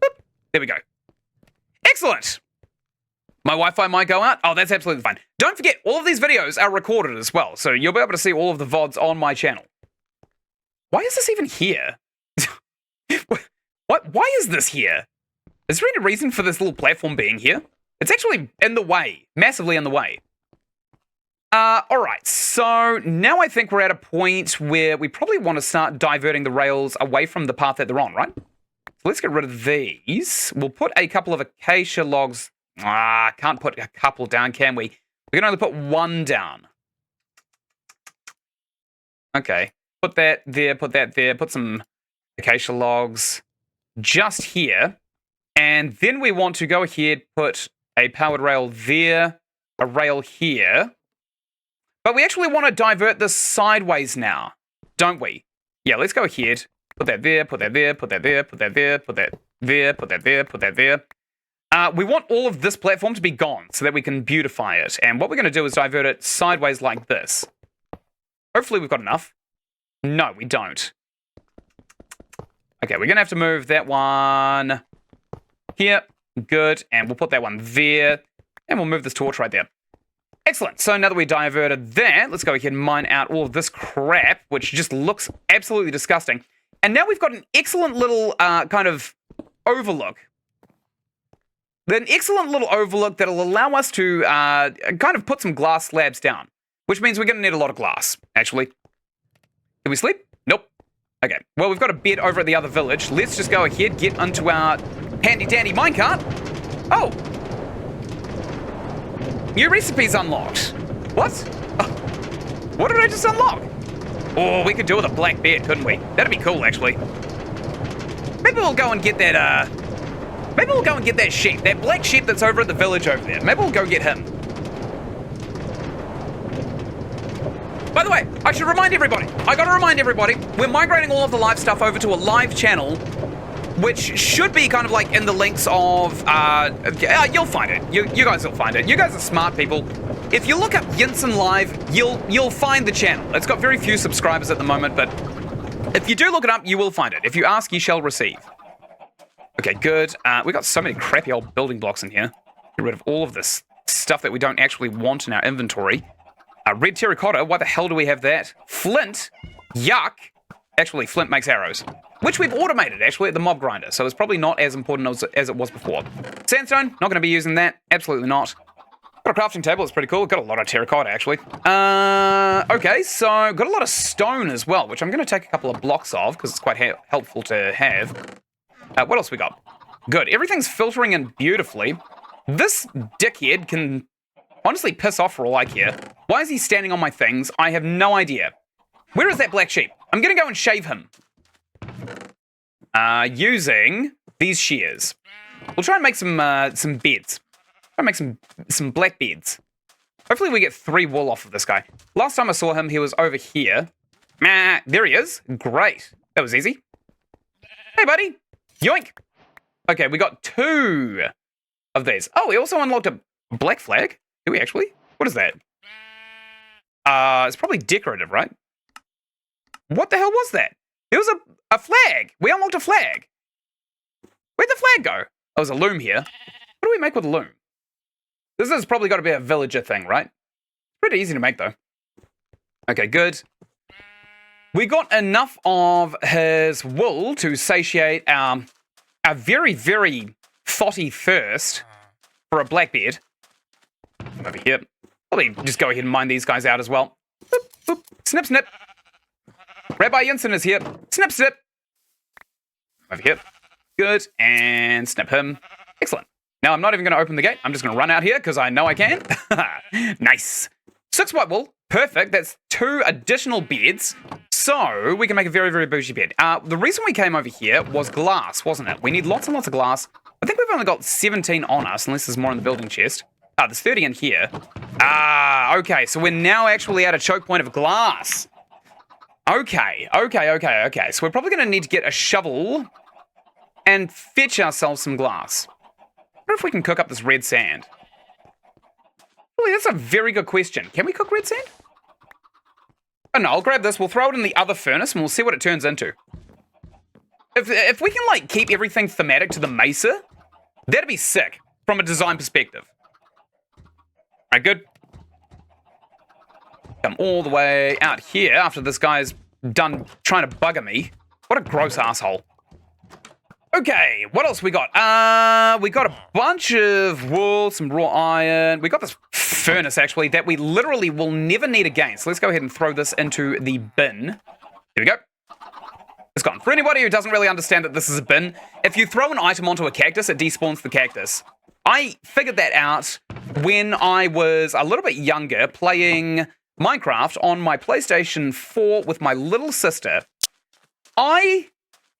boop. There we go. Excellent. My Wi-Fi might go out. Oh, that's absolutely fine. Don't forget, all of these videos are recorded as well, so you'll be able to see all of the VODs on my channel. Why is this even here? What? Why is this here? Is there any reason for this little platform being here? It's actually in the way. Massively in the way. Alright, so now I think we're at a point where we probably want to start diverting the rails away from the path that they're on, right? So let's get rid of these. We'll put a couple of acacia logs. Can't put a couple down, can we? We can only put one down. Okay, put that there, put that there, put some acacia logs just here. And then we want to go ahead, put a powered rail there, a rail here. But we actually want to divert this sideways now, don't we? Yeah, let's go ahead. Put that there, put that there, put that there, put that there, put that there, put that there, put that there. We want all of this platform to be gone so that we can beautify it. And what we're going to do is divert it sideways like this. Hopefully we've got enough. No, we don't. Okay, we're going to have to move that one here. Good. And we'll put that one there. And we'll move this torch right there. Excellent. So now that we diverted that, let's go ahead and mine out all of this crap, which just looks absolutely disgusting. And now we've got an excellent little kind of overlook. An excellent little overlook that'll allow us to kind of put some glass slabs down, which means we're going to need a lot of glass, actually. Can we sleep? Nope. Okay. Well, we've got a bed over at the other village. Let's just go ahead, get onto our handy-dandy minecart. Oh! New recipes unlocked. What? Oh, what did I just unlock? Oh, we could do with a black bear, couldn't we? That'd be cool, actually. Maybe we'll go and get that, maybe we'll go and get that sheep. That black sheep that's over at the village over there. Maybe we'll go get him. By the way, I should remind everybody. I gotta remind everybody, we're migrating all of the live stuff over to a live channel, which should be kind of like in the links of, you'll find it. You guys will find it. You guys are smart people. If you look up Ynsin Live, you'll find the channel. It's got very few subscribers at the moment, but if you do look it up, you will find it. If you ask, you shall receive. Okay, good. We got so many crappy old building blocks in here. Get rid of all of this stuff that we don't actually want in our inventory. Red terracotta, why the hell do we have that? Flint, yuck. Actually, flint makes arrows, which we've automated, actually, at the mob grinder, so it's probably not as important as it was before. Sandstone, not going to be using that. Absolutely not. Got a crafting table, it's pretty cool. Got a lot of terracotta, actually. Okay, so got a lot of stone as well, which I'm going to take a couple of blocks of, because it's quite helpful to have. What else we got? Good, everything's filtering in beautifully. This dickhead can honestly piss off for all I care. Why is he standing on my things? I have no idea. Where is that black sheep? I'm going to go and shave him. Using these shears. We'll try and make some beds. Try and make some black beds. Hopefully we get 3 wool off of this guy. Last time I saw him, he was over here. There he is. Great. That was easy. Hey, buddy. Yoink. Okay, we got 2 of these. Oh, we also unlocked a black flag. Do we actually? What is that? It's probably decorative, right? What the hell was that? It was a flag. We unlocked a flag. Where'd the flag go? Oh, there's a loom here. What do we make with a loom? This has probably got to be a villager thing, right? Pretty easy to make, though. Okay, good. We got enough of his wool to satiate our very, very thotty thirst for a blackbeard. Over here. Probably just go ahead and mine these guys out as well. Boop, boop. Snip, snip. Rabbi Ynsin is here. Snip, snip. Over here. Good. And snip him. Excellent. Now, I'm not even going to open the gate. I'm just going to run out here because I know I can. Nice. 6 white wool. Perfect. That's 2 additional beds. So, we can make a very, very bougie bed. The reason we came over here was glass, wasn't it? We need lots and lots of glass. I think we've only got 17 on us, unless there's more in the building chest. There's 30 in here. Okay. So, we're now actually at a choke point of glass. Okay. So, we're probably going to need to get a shovel and fetch ourselves some glass. I wonder if we can cook up this red sand. Oh, that's a very good question. Can we cook red sand? Oh, no, I'll grab this. We'll throw it in the other furnace and we'll see what it turns into. If we can, like, keep everything thematic to the mesa, that'd be sick from a design perspective. Alright, good. Come all the way out here after this guy's done trying to bugger me. What a gross asshole. Okay, what else we got? We got a bunch of wool, some raw iron. We got this furnace, actually, that we literally will never need again. So let's go ahead and throw this into the bin. Here we go. It's gone. For anybody who doesn't really understand that this is a bin, if you throw an item onto a cactus, it despawns the cactus. I figured that out when I was a little bit younger, playing Minecraft on my PlayStation 4 with my little sister. I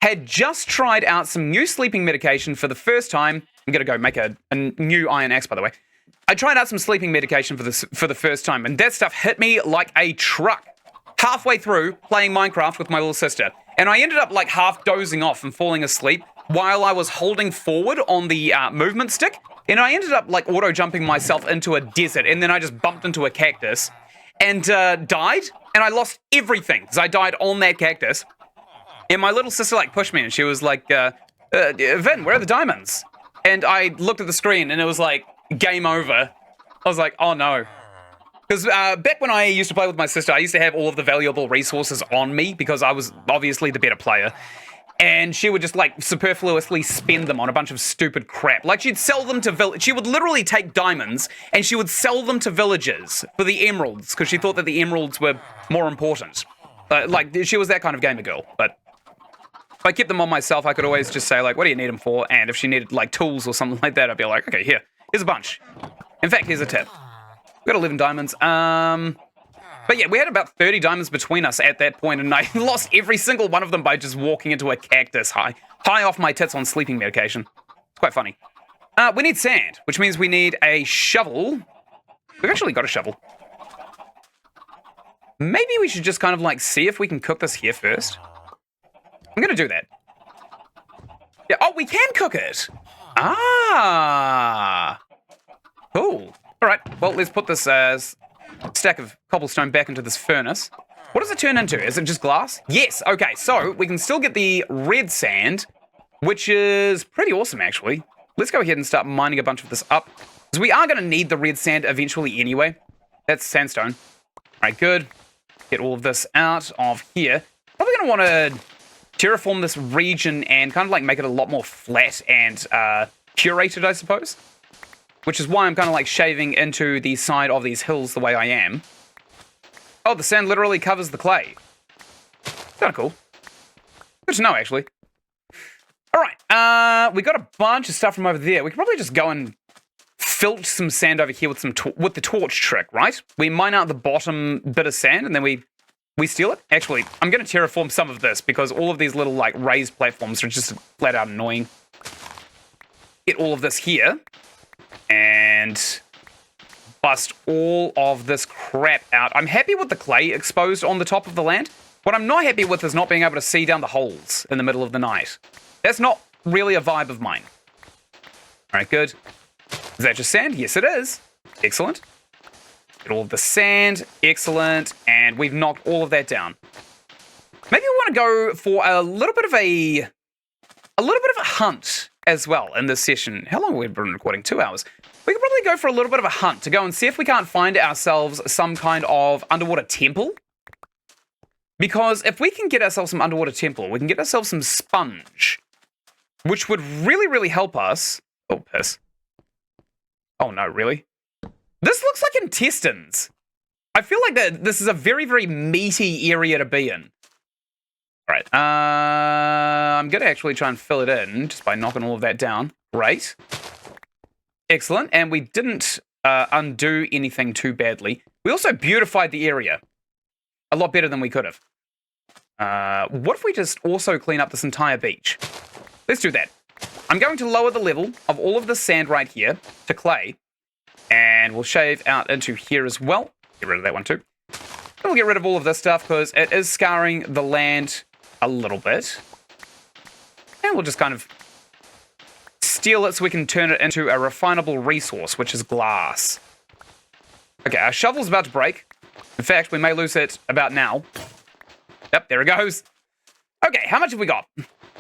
had just tried out some new sleeping medication for the first time. I'm going to go make a new iron axe, by the way. I tried out some sleeping medication for the first time, and that stuff hit me like a truck halfway through playing Minecraft with my little sister. And I ended up like half dozing off and falling asleep while I was holding forward on the movement stick. And I ended up like auto-jumping myself into a desert, and then I just bumped into a cactus and died. And I lost everything because I died on that cactus. And my little sister like pushed me and she was like, Vin, where are the diamonds? And I looked at the screen and it was like, game over. I was like, oh no. Because back when I used to play with my sister, I used to have all of the valuable resources on me because I was obviously the better player. And she would just like superfluously spend them on a bunch of stupid crap. Like she'd sell them to she would literally take diamonds and she would sell them to villagers for the emeralds because she thought that the emeralds were more important. Like she was that kind of gamer girl, but if I kept them on myself, I could always just say, like, what do you need them for? And if she needed, like, tools or something like that, I'd be like, okay, here's a bunch. In fact, here's a tip. We've got 11 diamonds. But yeah, we had about 30 diamonds between us at that point, and I lost every single one of them by just walking into a cactus high off my tits on sleeping medication. It's quite funny. We need sand, which means we need a shovel. We've actually got a shovel. Maybe we should just kind of, like, see if we can cook this here first. I'm going to do that. Yeah. Oh, we can cook it. Cool. All right. Well, let's put this stack of cobblestone back into this furnace. What does it turn into? Is it just glass? Yes. Okay. So we can still get the red sand, which is pretty awesome, actually. Let's go ahead and start mining a bunch of this up. Because we are going to need the red sand eventually anyway. That's sandstone. All right. Good. Get all of this out of here. Probably going to want to terraform this region and kind of like make it a lot more flat and curated, I suppose. Which is why I'm kind of like shaving into the side of these hills the way I am. Oh, the sand literally covers the clay. Kind of cool. Good to know, actually. All right, we got a bunch of stuff from over there. We could probably just go and filch some sand over here with the torch trick, right? We mine out the bottom bit of sand and then we steal it? Actually, I'm going to terraform some of this because all of these little, like, raised platforms are just flat out annoying. Get all of this here. And bust all of this crap out. I'm happy with the clay exposed on the top of the land. What I'm not happy with is not being able to see down the holes in the middle of the night. That's not really a vibe of mine. All right, good. Is that just sand? Yes, it is. Excellent. Get all of the sand. Excellent. And we've knocked all of that down. Maybe we want to go for a little bit of a hunt as well in this session. How long have we been recording? 2 hours. We could probably go for a little bit of a hunt to go and see if we can't find ourselves some kind of underwater temple. Because if we can get ourselves some underwater temple, we can get ourselves some sponge, which would really, really help us. Oh, piss. Oh no, really? This looks like intestines. I feel like this is a very, very meaty area to be in. All right. I'm going to actually try and fill it in just by knocking all of that down. Great. Excellent. And we didn't undo anything too badly. We also beautified the area a lot better than we could have. What if we just also clean up this entire beach? Let's do that. I'm going to lower the level of all of the sand right here to clay. And we'll shave out into here as well. Get rid of that one too. And we'll get rid of all of this stuff because it is scarring the land a little bit. And we'll just kind of steal it so we can turn it into a refinable resource, which is glass. Okay, our shovel's about to break. In fact, we may lose it about now. Yep, there it goes. Okay, how much have we got?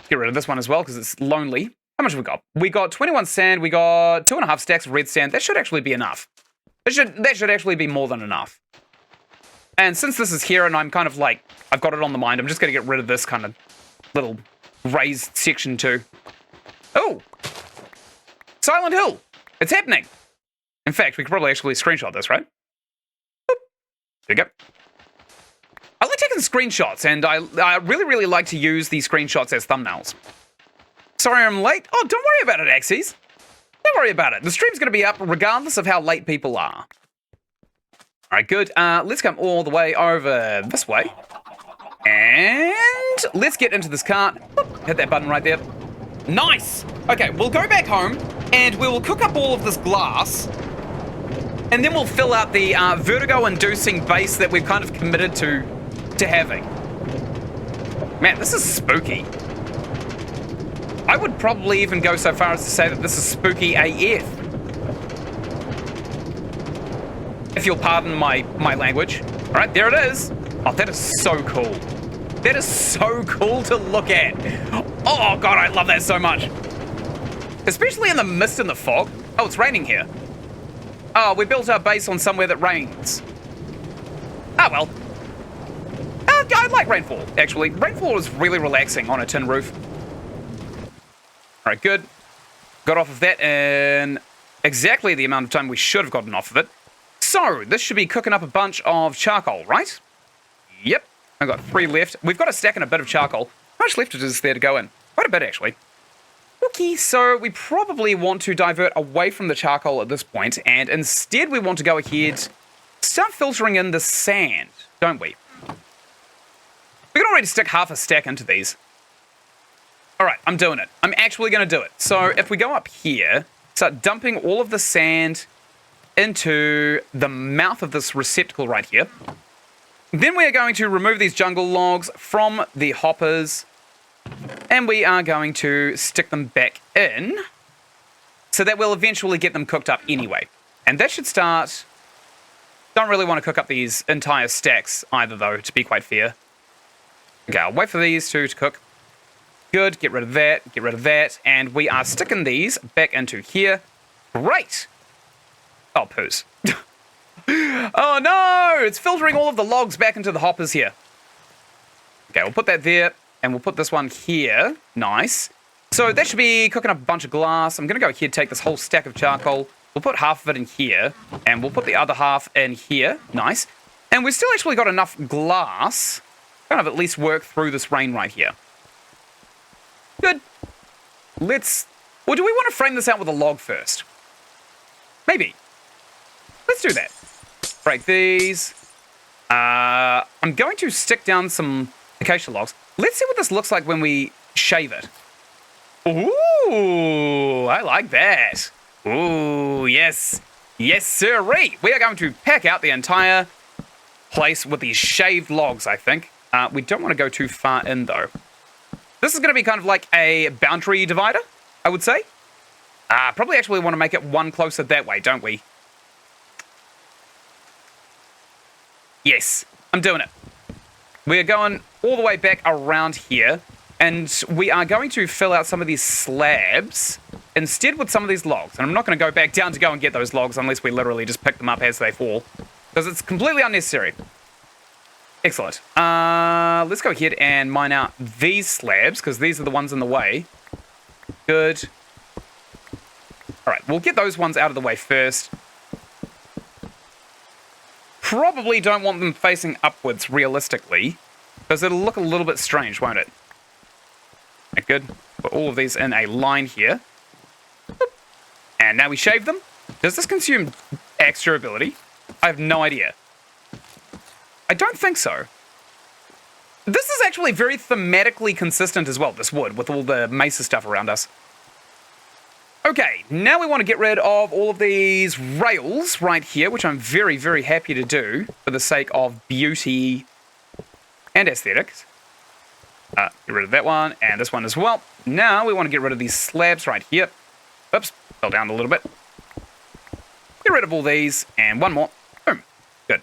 Get rid of this one as well because it's lonely. How much have we got? We got 21 sand. We got 2.5 stacks of red sand. That should actually be enough. That should actually be more than enough. And since this is here and I'm kind of like, I've got it on the mind, I'm just going to get rid of this kind of little raised section too. Oh! Silent Hill! It's happening! In fact, we could probably actually screenshot this, right? Boop. There we go. I like taking screenshots, and I really, really like to use these screenshots as thumbnails. Sorry I'm late. Oh, don't worry about it, Axies. Don't worry about it. The stream's going to be up regardless of how late people are. All right, good. Let's come all the way over this way. And let's get into this cart. Hit that button right there. Nice! Okay, we'll go back home, and we will cook up all of this glass, and then we'll fill out the vertigo-inducing base that we've kind of committed to having. Man, this is spooky. I would probably even go so far as to say that this is spooky AF. If you'll pardon my language. All right, there it is. Oh, that is so cool. That is so cool to look at. Oh, God, I love that so much. Especially in the mist and the fog. Oh, it's raining here. Oh, we built our base on somewhere that rains. Oh, well. I like rainfall, actually. Rainfall is really relaxing on a tin roof. All right, good. Got off of that in exactly the amount of time we should have gotten off of it. So, this should be cooking up a bunch of charcoal, right? Yep. I've got 3 left. We've got a stack and a bit of charcoal. How much left is there to go in? Quite a bit, actually. Okay, so we probably want to divert away from the charcoal at this point, and instead we want to go ahead, start filtering in the sand, don't we? We can already stick half a stack into these. All right, I'm doing it. I'm actually going to do it. So if we go up here, start dumping all of the sand into the mouth of this receptacle right here. Then we are going to remove these jungle logs from the hoppers, and we are going to stick them back in so that we'll eventually get them cooked up anyway. And that should start... Don't really want to cook up these entire stacks either, though, to be quite fair. Okay, I'll wait for these two to cook. Good, get rid of that, and we are sticking these back into here. Great! Oh, poos. Oh no! It's filtering all of the logs back into the hoppers here. Okay, we'll put that there, and we'll put this one here. Nice. So that should be cooking up a bunch of glass. I'm going to go ahead, take this whole stack of charcoal. We'll put half of it in here, and we'll put the other half in here. Nice. And we've still actually got enough glass, kind of at least work through this rain right here. Good. Let's... Or do we want to frame this out with a log first? Maybe. Let's do that. Break these. I'm going to stick down some acacia logs. Let's see what this looks like when we shave it. Ooh, I like that. Ooh, yes. Yes, sirree. We are going to pack out the entire place with these shaved logs, I think. We don't want to go too far in, though. This is going to be kind of like a boundary divider, I would say. Probably actually want to make it one closer that way, don't we? Yes, I'm doing it. We're going all the way back around here, and we are going to fill out some of these slabs instead with some of these logs. And I'm not going to go back down to go and get those logs unless we literally just pick them up as they fall, because it's completely unnecessary. Excellent. Let's go ahead and mine out these slabs, because these are the ones in the way. Good. All right, we'll get those ones out of the way first. probably don't want them facing upwards realistically, because it'll look a little bit strange, won't it? Okay, good. Put all of these in a line here. And now we shave them. Does this consume extra ability? I have no idea. I don't think so. This is actually very thematically consistent as well, this wood, with all the mesa stuff around us. Okay, now we want to get rid of all of these rails right here, which I'm very, very happy to do for the sake of beauty and aesthetics. Get rid of that one, and this one as well. Now we want to get rid of these slabs right here. Oops, fell down a little bit. Get rid of all these, and one more. Boom. Good.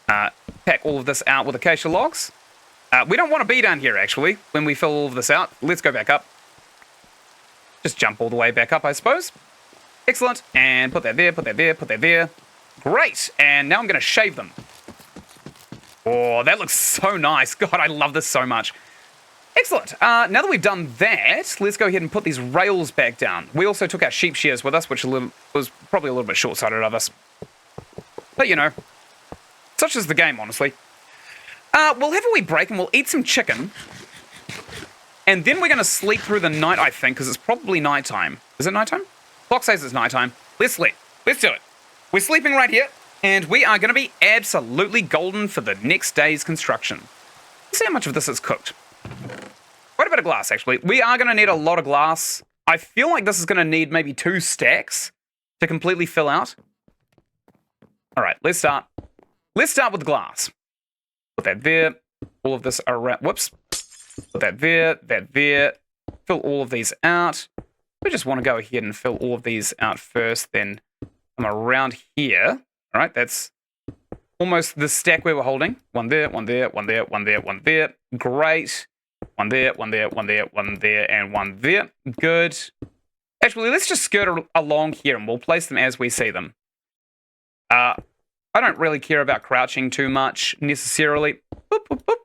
Pack all of this out with acacia logs. We don't want to be down here, actually, when we fill all of this out. Let's go back up. Just jump all the way back up, I suppose. Excellent. And put that there, put that there, put that there. Great. And now I'm going to shave them. Oh, that looks so nice. God, I love this so much. Excellent. Now that we've done that, let's go ahead and put these rails back down. We also took our sheep shears with us, which was probably a little bit short-sighted of us. But, you know, such is the game, honestly. We'll have a wee break and we'll eat some chicken. And then we're going to sleep through the night, I think, because it's probably nighttime. Is it nighttime? Clock says it's nighttime. Let's sleep. Let's do it. We're sleeping right here, and we are going to be absolutely golden for the next day's construction. Let's see how much of this is cooked. Quite a bit of glass, actually. We are going to need a lot of glass. I feel like this is going to need maybe 2 stacks to completely fill out. All right, let's start. Let's start with glass. Put that there. All of this around. Whoops. Put that there. That there. Fill all of these out. We just want to go ahead and fill all of these out first. Then come around here. All right, that's almost the stack we were holding. One there, one there, one there, one there, one there. Great. One there, one there, one there, one there, and one there. Good. Actually, let's just skirt along here and we'll place them as we see them. I don't really care about crouching too much necessarily. Boop, boop, boop.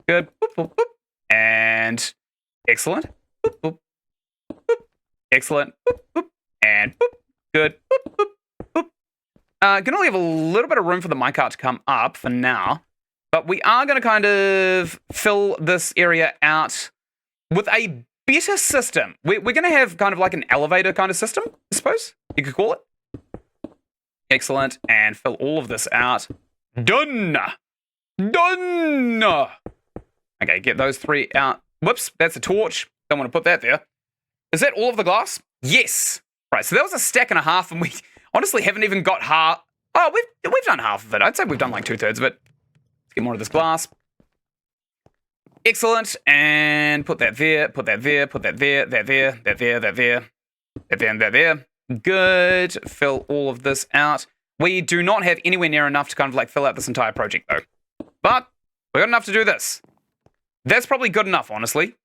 Good. Boop, boop, boop. And excellent. Boop, boop, boop. Excellent. Boop, boop. And boop. Good. Boop, boop, boop. Gonna leave a little bit of room for the minecart to come up for now. But we are going to kind of fill this area out with a better system. We're going to have kind of like an elevator kind of system, I suppose you could call it. Excellent. And fill all of this out. Done. Done. Okay, get those 3 out. Whoops, that's a torch. Don't want to put that there. Is that all of the glass? Yes. Right, so that was a stack and a half, and we honestly haven't even got half. Oh, we've done half of it. I'd say we've done like 2/3 of it. Let's get more of this glass. Excellent. And put that there, put that there, put that there, that there, that there, that there, that there, and that there. Good. Fill all of this out. We do not have anywhere near enough to kind of like fill out this entire project though. But we got enough to do this. That's probably good enough, honestly.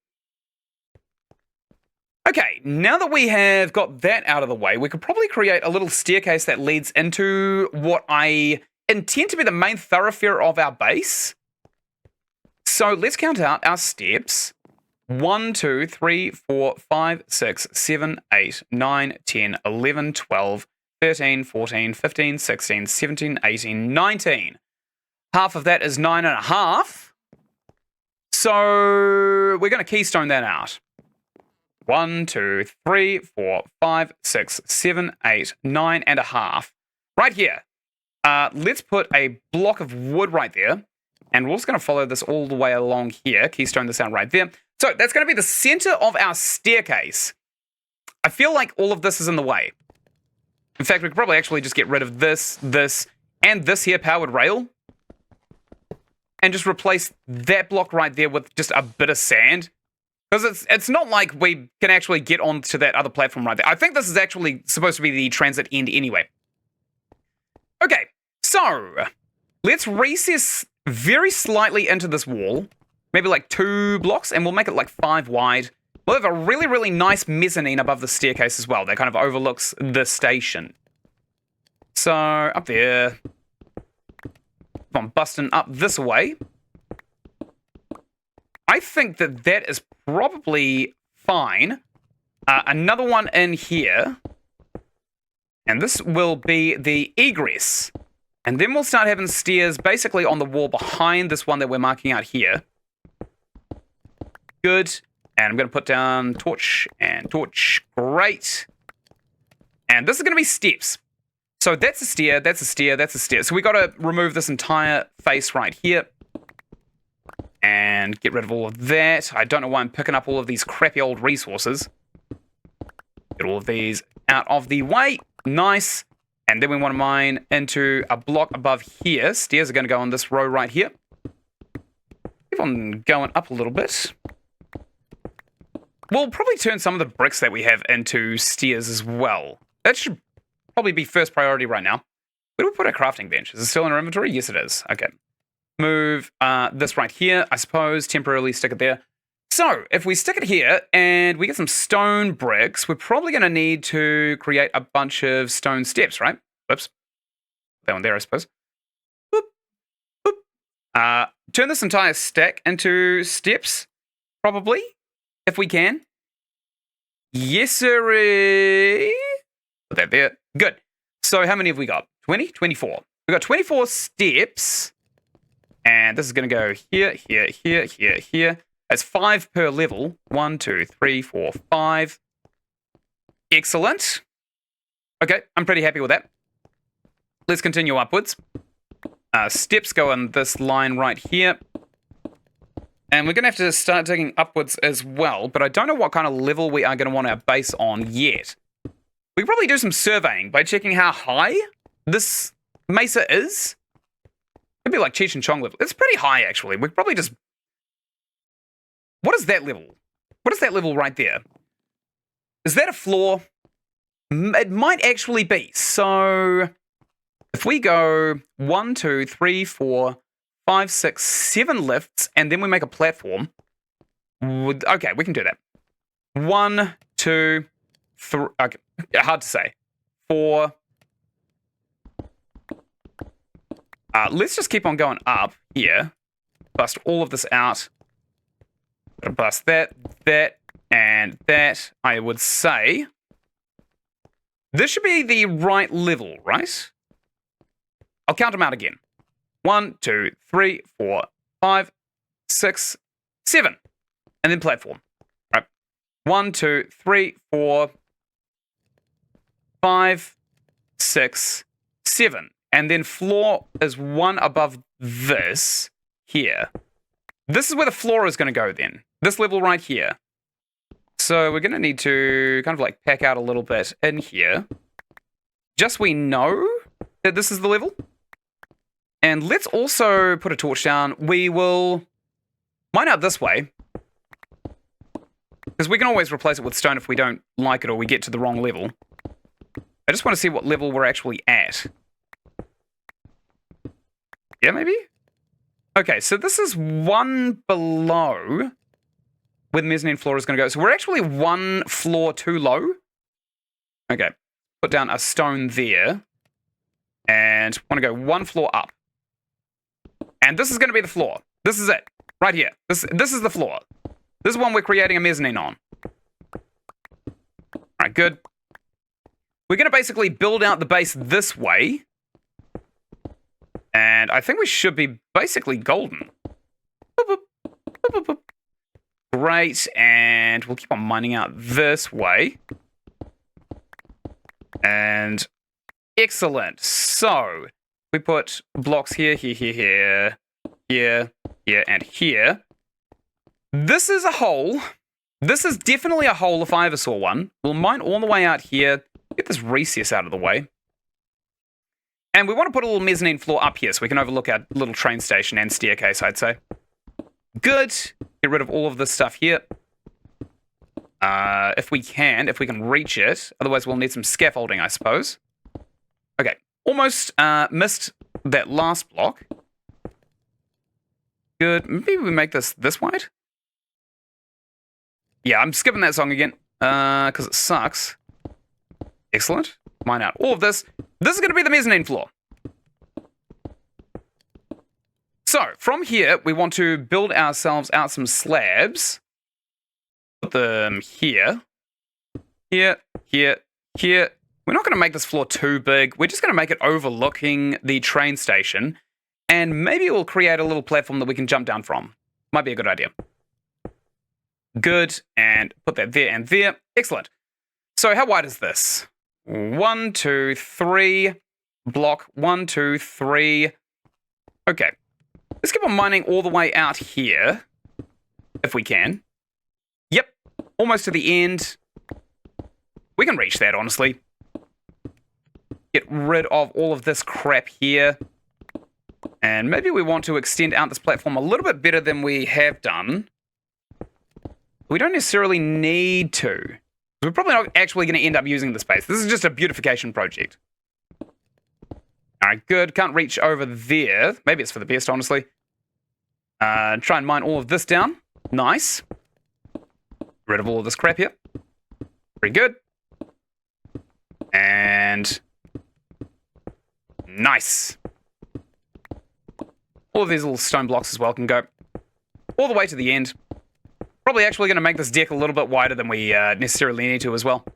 Okay, now that we have got that out of the way, we could probably create a little staircase that leads into what I intend to be the main thoroughfare of our base. So let's count out our steps. 1, 2, 3, 4, 5, 6, 7, 8, 9, 10, 11, 12, 13, 14, 15, 16, 17, 18, 19. Half of that is 9.5. So we're going to keystone that out. 1, 2, 3, 4, 5, 6, 7, 8, 9.5. Right here. Let's put a block of wood right there. And we're just going to follow this all the way along here. Keystone this out right there. So that's going to be the center of our staircase. I feel like all of this is in the way. In fact, we could probably actually just get rid of this, and this here powered rail. And just replace that block right there with just a bit of sand. Because it's not like we can actually get onto that other platform right there. I think this is actually supposed to be the transit end anyway. Okay, so let's recess very slightly into this wall. Maybe like 2 blocks, and we'll make it like 5 wide. We'll have a really, really nice mezzanine above the staircase as well. That kind of overlooks the station. So, up there. Come on, busting up this way. I think that that is probably fine. Another one in here. And this will be the egress. And then we'll start having stairs basically on the wall behind this one that we're marking out here. Good. And I'm going to put down torch and torch. Great. And this is going to be steps. So that's a stair, that's a stair, that's a stair. So we got to remove this entire face right here. And get rid of all of that. I don't know why I'm picking up all of these crappy old resources. Get all of these out of the way. Nice. And then we want to mine into a block above here. Stairs are going to go on this row right here. Keep on going up a little bit. We'll probably turn some of the bricks that we have into stairs as well. That should probably be first priority right now. Where do we put our crafting bench? Is it still in our inventory? Yes, it is. Okay. Move this right here, I suppose. Temporarily stick it there. So, if we stick it here and we get some stone bricks, we're probably going to need to create a bunch of stone steps, right? Whoops. That one there, I suppose. Boop. Boop. Turn this entire stack into steps, probably, if we can. Yes, sir. Put that there. Good. So, how many have we got? 20? 24. We've got 24 steps. And this is going to go here, here, here, here, here. That's 5 per level. 1, 2, 3, 4, 5. Excellent. Okay, I'm pretty happy with that. Let's continue upwards. Steps go on this line right here. And we're going to have to start digging upwards as well. But I don't know what kind of level we are going to want our base on yet. We can probably do some surveying by checking how high this mesa is. It'd be like Cheech and Chong level. It's pretty high, actually. We could probably just... What is that level? What is that level right there? Is that a floor? It might actually be. So, if we go 1, 2, 3, 4, 5, 6, 7 lifts, and then we make a platform. Okay, we can do that. 1, 2, 3... Okay, hard to say. 4... let's just keep on going up here. Bust all of this out. Bust that, that, and that. I would say this should be the right level, right? I'll count them out again. 1, 2, 3, 4, 5, 6, 7. And then platform. Right. 1, 2, 3, 4, 5, 6, 7. And then floor is one above this here. This is where the floor is going to go then. This level right here. So we're going to need to kind of like pack out a little bit in here. Just we know that this is the level. And let's also put a torch down. We will mine out this way. Because we can always replace it with stone if we don't like it or we get to the wrong level. I just want to see what level we're actually at. Yeah, maybe? Okay, so this is one below where the mezzanine floor is going to go. So we're actually one floor too low. Okay, put down a stone there. And want to go one floor up. And this is going to be the floor. This is it. Right here. This is the floor. This is one we're creating a mezzanine on. Alright, good. We're going to basically build out the base this way. And I think we should be basically golden. Boop, boop, boop, boop, boop. Great, and we'll keep on mining out this way. And excellent. So, we put blocks here, here, here, here, here, here, and here. This is a hole. This is definitely a hole if I ever saw one. We'll mine all the way out here. Get this recess out of the way. And we want to put a little mezzanine floor up here so we can overlook our little train station and staircase, I'd say. Good. Get rid of all of this stuff here. If we can reach it. Otherwise, we'll need some scaffolding, I suppose. Okay. Almost missed that last block. Good. Maybe we make this wide? Yeah, I'm skipping that song again. Because it sucks. Excellent. Mine out all of this. This is going to be the mezzanine floor. So, from here, we want to build ourselves out some slabs. Put them here. Here, here, here, we're not going to make this floor too big. We're just going to make it overlooking the train station. And maybe we'll create a little platform that we can jump down from. Might be a good idea. Good. And put that there and there. Excellent. So how wide is this? 1, 2, 3. Block 1, 2, 3. Okay. Let's keep on mining all the way out here. If we can. Yep. Almost to the end. We can reach that, honestly. Get rid of all of this crap here. And maybe we want to extend out this platform a little bit better than we have done. We don't necessarily need to. We're probably not actually going to end up using the space. This is just a beautification project. Alright, good. Can't reach over there. Maybe it's for the best, honestly. Try and mine all of this down. Nice. Get rid of all of this crap here. Pretty good. And... nice. All of these little stone blocks as well can go all the way to the end. Probably actually going to make this deck a little bit wider than we necessarily need to as well.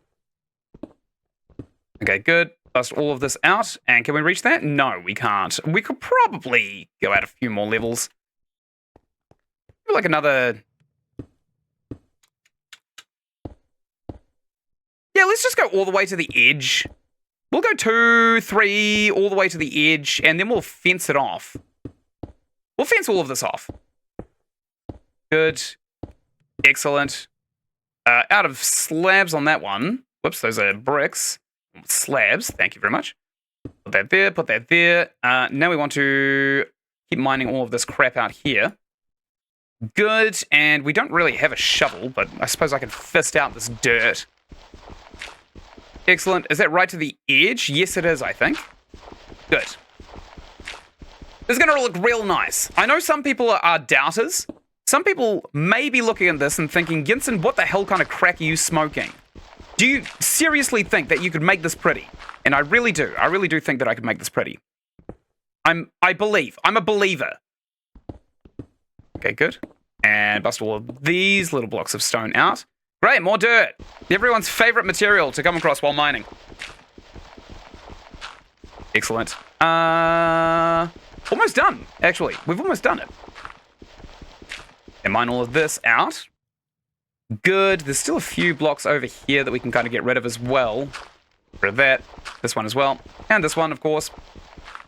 Okay, good. Bust all of this out. And can we reach that? No, we can't. We could probably go out a few more levels. Maybe like another... yeah, let's just go all the way to the edge. We'll go 2, 3, all the way to the edge, and then we'll fence it off. We'll fence all of this off. Good. Excellent. Out of slabs on that one. Whoops, those are bricks. Slabs, thank you very much. Put that there, put that there. Now we want to keep mining all of this crap out here. Good, and we don't really have a shovel, but I suppose I can fist out this dirt. Excellent. Is that right to the edge? Yes, it is, I think. Good. This is going to look real nice. I know some people are doubters. Some people may be looking at this and thinking, Ynsin, what the hell kind of crack are you smoking? Do you seriously think that you could make this pretty? And I really do. I really do think that I could make this pretty. I believe. I'm a believer. Okay, good. And bust all of these little blocks of stone out. Great, more dirt. Everyone's favorite material to come across while mining. Excellent. Almost done, actually. We've almost done it. And mine all of this out. Good. There's still a few blocks over here that we can kind of get rid of as well. Get rid of that. This one as well. And this one, of course.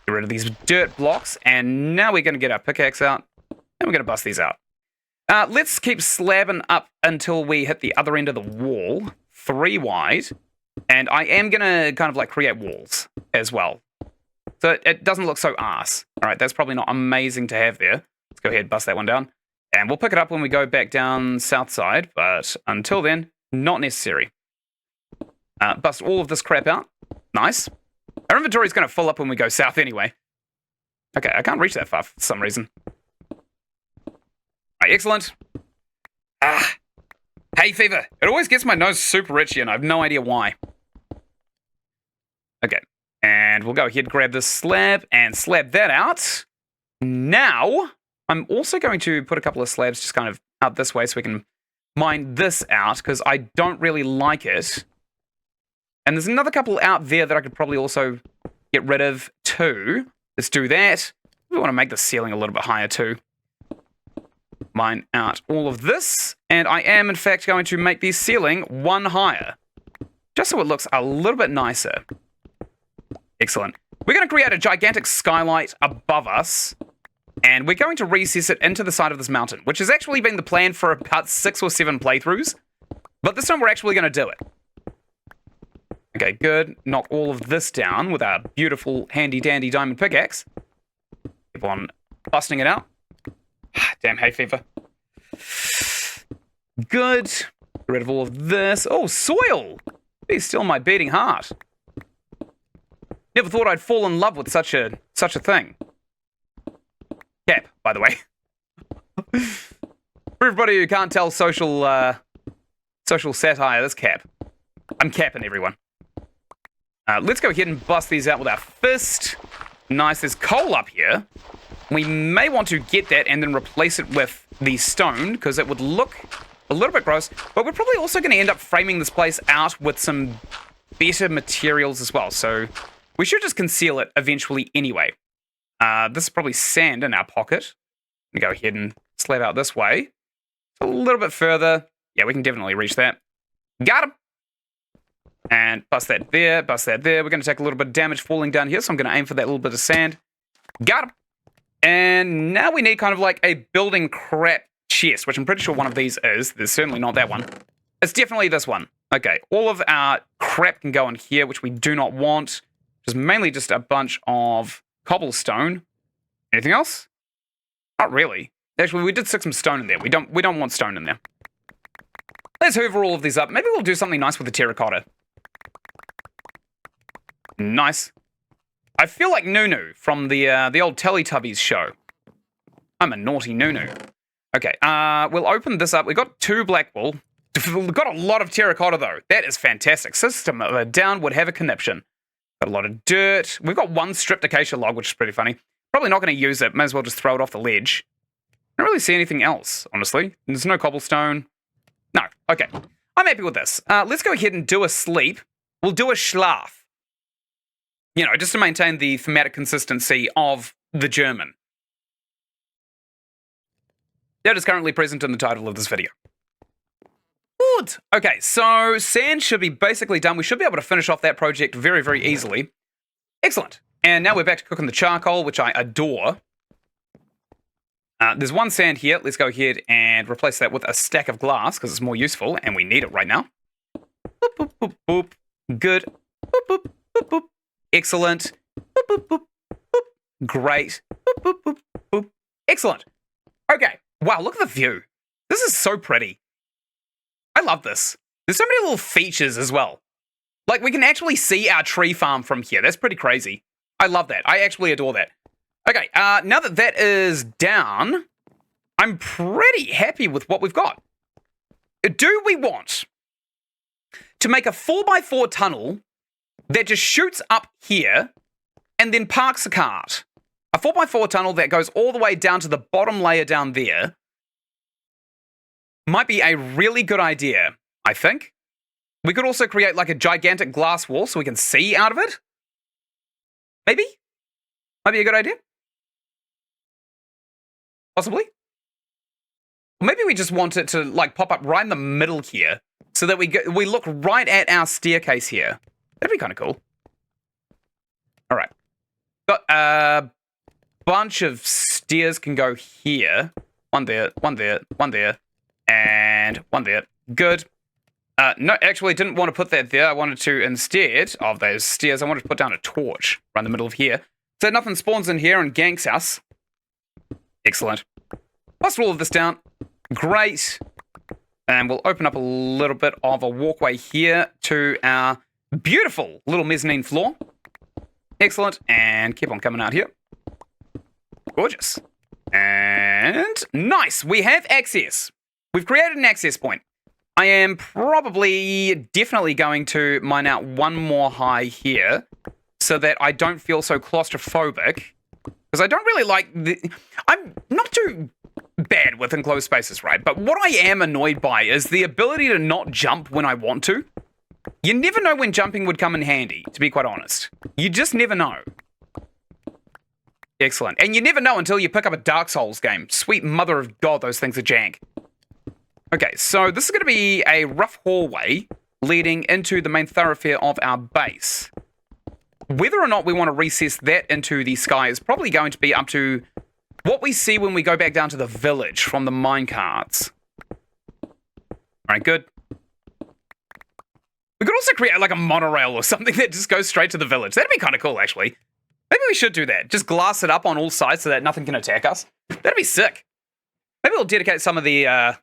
Get rid of these dirt blocks. And now we're going to get our pickaxe out. And we're going to bust these out. Let's keep slabbing up until we hit the other end of the wall. 3 wide. And I am going to kind of like create walls as well. So it doesn't look so arse. Alright, that's probably not amazing to have there. Let's go ahead and bust that one down. And we'll pick it up when we go back down south side. But until then, not necessary. Bust all of this crap out. Nice. Our inventory is going to fill up when we go south anyway. Okay, I can't reach that far for some reason. Right, excellent. Hay fever. It always gets my nose super itchy and I have no idea why. Okay. And we'll go ahead and grab this slab and slab that out. Now, I'm also going to put a couple of slabs just kind of out this way so we can mine this out because I don't really like it. And there's another couple out there that I could probably also get rid of too. Let's do that. We want to make the ceiling a little bit higher too. Mine out all of this. And I am, in fact, going to make the ceiling 1 higher. Just so it looks a little bit nicer. Excellent. We're going to create a gigantic skylight above us. And we're going to recess it into the side of this mountain, which has actually been the plan for about 6 or 7 playthroughs. But this time we're actually going to do it. Okay, good. Knock all of this down with our beautiful handy-dandy diamond pickaxe. Keep on busting it out. Damn hay fever. Good. Get rid of all of this. Oh, soil! It's still my beating heart. Never thought I'd fall in love with such a thing. Cap, by the way. For everybody who can't tell social satire, that's Cap. I'm capping everyone. Let's go ahead and bust these out with our fist. Nice, there's coal up here. We may want to get that and then replace it with the stone, because it would look a little bit gross, but we're probably also going to end up framing this place out with some better materials as well, so we should just conceal it eventually anyway. This is probably sand in our pocket. We go ahead and slab out this way. A little bit further. Yeah, we can definitely reach that. Got him! And bust that there, bust that there. We're going to take a little bit of damage falling down here, so I'm going to aim for that little bit of sand. Got him! And now we need kind of like a building crap chest, which I'm pretty sure one of these is. There's certainly not that one. It's definitely this one. Okay, all of our crap can go in here, which we do not want. Which is mainly just a bunch of cobblestone. Anything else? Not really. Actually, we did stick some stone in there. We don't want stone in there. Let's hoover all of these up. Maybe we'll do something nice with the terracotta. Nice. I feel like Nunu from the old Teletubbies show. I'm a naughty Nunu. Okay, we'll open this up. We've got 2 black wool. We've got a lot of terracotta, though. That is fantastic. System of a Down would have a conniption. Got a lot of dirt. We've got 1 stripped acacia log, which is pretty funny. Probably not going to use it. May as well just throw it off the ledge. I don't really see anything else, honestly. There's no cobblestone. No. Okay. I'm happy with this. Let's go ahead and do a sleep. We'll do a schlaf. You know, just to maintain the thematic consistency of the German. That is currently present in the title of this video. Good. Okay, so sand should be basically done. We should be able to finish off that project very, very easily. Excellent. And now we're back to cooking the charcoal, which I adore. There's 1 sand here. Let's go ahead and replace that with a stack of glass, because it's more useful, and we need it right now. Boop, boop, boop, boop. Good. Boop, boop, boop, boop. Excellent. Boop, boop, boop, boop. Great. Boop, boop, boop, boop. Excellent. Okay. Wow, look at the view. This is so pretty. I love this. There's so many little features as well. Like, we can actually see our tree farm from here. That's pretty crazy. I love that. I actually adore that. Okay, now that that is down, I'm pretty happy with what we've got. Do we want to make a 4x4 tunnel that just shoots up here and then parks a cart? A 4x4 tunnel that goes all the way down to the bottom layer down there might be a really good idea, I think. We could also create like a gigantic glass wall so we can see out of it. Maybe? Might be a good idea. Possibly. Or maybe we just want it to like pop up right in the middle here so that we look right at our staircase here. That'd be kind of cool. All right. Got a bunch of stairs can go here. One there, one there, one there, and one there. Good. No, actually didn't want to put that there. I wanted to, instead of those stairs, I wanted to put down a torch right in the middle of here. So nothing spawns in here and ganks us. Excellent. Bust all of this down. Great. And we'll open up a little bit of a walkway here to our beautiful little mezzanine floor. Excellent. And keep on coming out here. Gorgeous. And nice. We have access. We've created an access point. I am definitely going to mine out 1 more high here so that I don't feel so claustrophobic. Because I don't really like I'm not too bad with enclosed spaces, right? But what I am annoyed by is the ability to not jump when I want to. You never know when jumping would come in handy, to be quite honest. You just never know. Excellent. And you never know until you pick up a Dark Souls game. Sweet mother of God, those things are jank. Okay, so this is going to be a rough hallway leading into the main thoroughfare of our base. Whether or not we want to recess that into the sky is probably going to be up to what we see when we go back down to the village from the minecarts. Alright, good. We could also create like a monorail or something that just goes straight to the village. That'd be kind of cool, actually. Maybe we should do that. Just glass it up on all sides so that nothing can attack us. That'd be sick. Maybe we'll dedicate some of our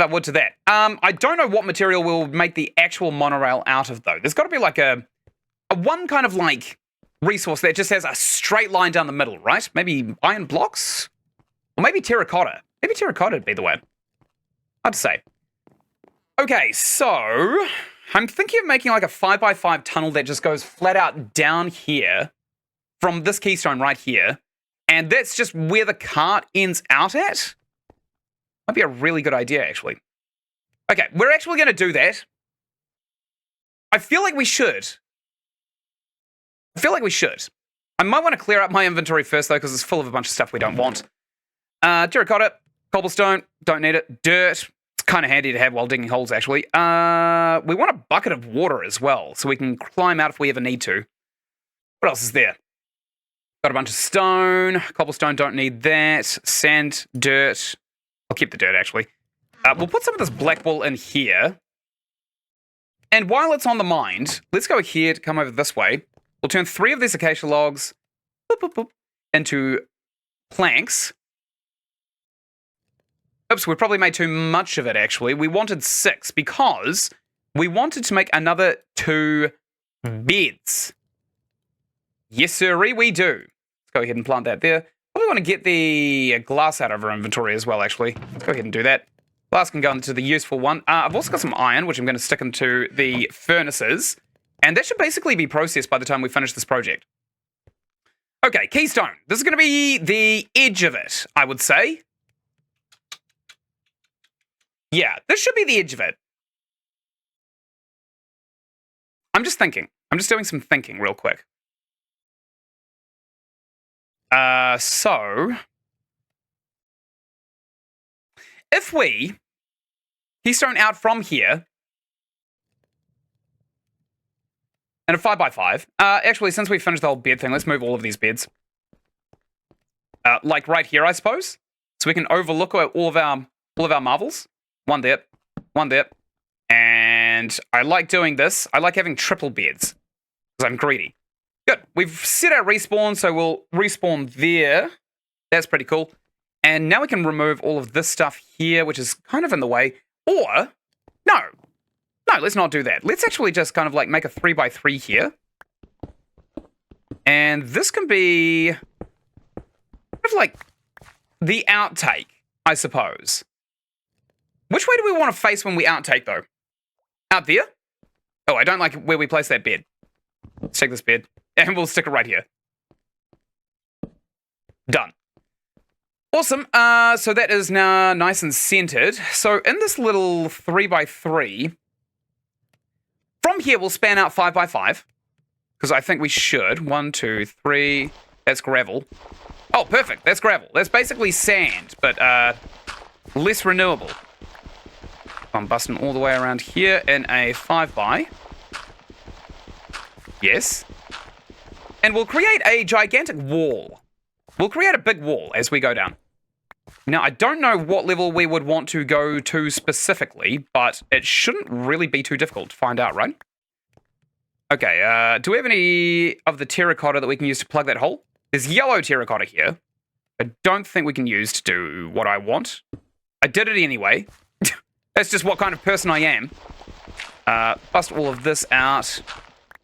wood to that. I don't know what material we'll make the actual monorail out of, though. There's got to be like a one kind of like resource that just has a straight line down the middle, right? Maybe iron blocks? Or maybe terracotta. Maybe terracotta would be the way. Hard to say. Okay, so I'm thinking of making like a 5x5 tunnel that just goes flat out down here from this keystone right here. And that's just where the cart ends out at. Might be a really good idea, actually. Okay, we're actually going to do that. I feel like we should. I might want to clear up my inventory first, though, because it's full of a bunch of stuff we don't want. Terracotta, cobblestone, don't need it. Dirt, it's kind of handy to have while digging holes, actually. We want a bucket of water as well, so we can climb out if we ever need to. What else is there? Got a bunch of stone. Cobblestone, don't need that. Sand, dirt. I'll keep the dirt, actually. We'll put some of this black wool in here. And while it's on the mind, let's go here to come over this way. We'll turn 3 of these acacia logs into planks. Oops, we probably made too much of it, actually. We wanted 6 because we wanted to make another 2 beds. Yes, sirree, we do. Let's go ahead and plant that there. Probably want to get the glass out of our inventory as well, actually. Let's go ahead and do that. Glass can go into the useful one. I've also got some iron, which I'm going to stick into the furnaces. And that should basically be processed by the time we finish this project. Okay, keystone. This is going to be the edge of it, I would say. Yeah, this should be the edge of it. I'm just thinking. I'm just doing some thinking real quick. So if we keystone out from here and a 5x5, actually, since we finished the whole bed thing, let's move all of these beds. Like right here, I suppose, so we can overlook all of our marvels. One there, and I like doing this. I like having triple beds because I'm greedy. Good. We've set our respawn, so we'll respawn there. That's pretty cool. And now we can remove all of this stuff here, which is kind of in the way. Or, no, let's not do that. Let's actually just kind of like make a 3x3 here. And this can be kind of like the outtake, I suppose. Which way do we want to face when we outtake, though? Out there? Oh, I don't like where we place that bed. Let's take this bed. And we'll stick it right here. Done. Awesome. So that is now nice and centered. So in this little 3x3, from here we'll span out 5x5. Because I think we should. 1, 2, 3. That's gravel. Oh, perfect. That's gravel. That's basically sand, but less renewable. I'm busting all the way around here in a 5x. Yes. And we'll create a gigantic wall. We'll create a big wall as we go down. Now, I don't know what level we would want to go to specifically, but it shouldn't really be too difficult to find out, right? Okay, do we have any of the terracotta that we can use to plug that hole? There's yellow terracotta here. I don't think we can use to do what I want. I did it anyway. That's just what kind of person I am. Bust all of this out.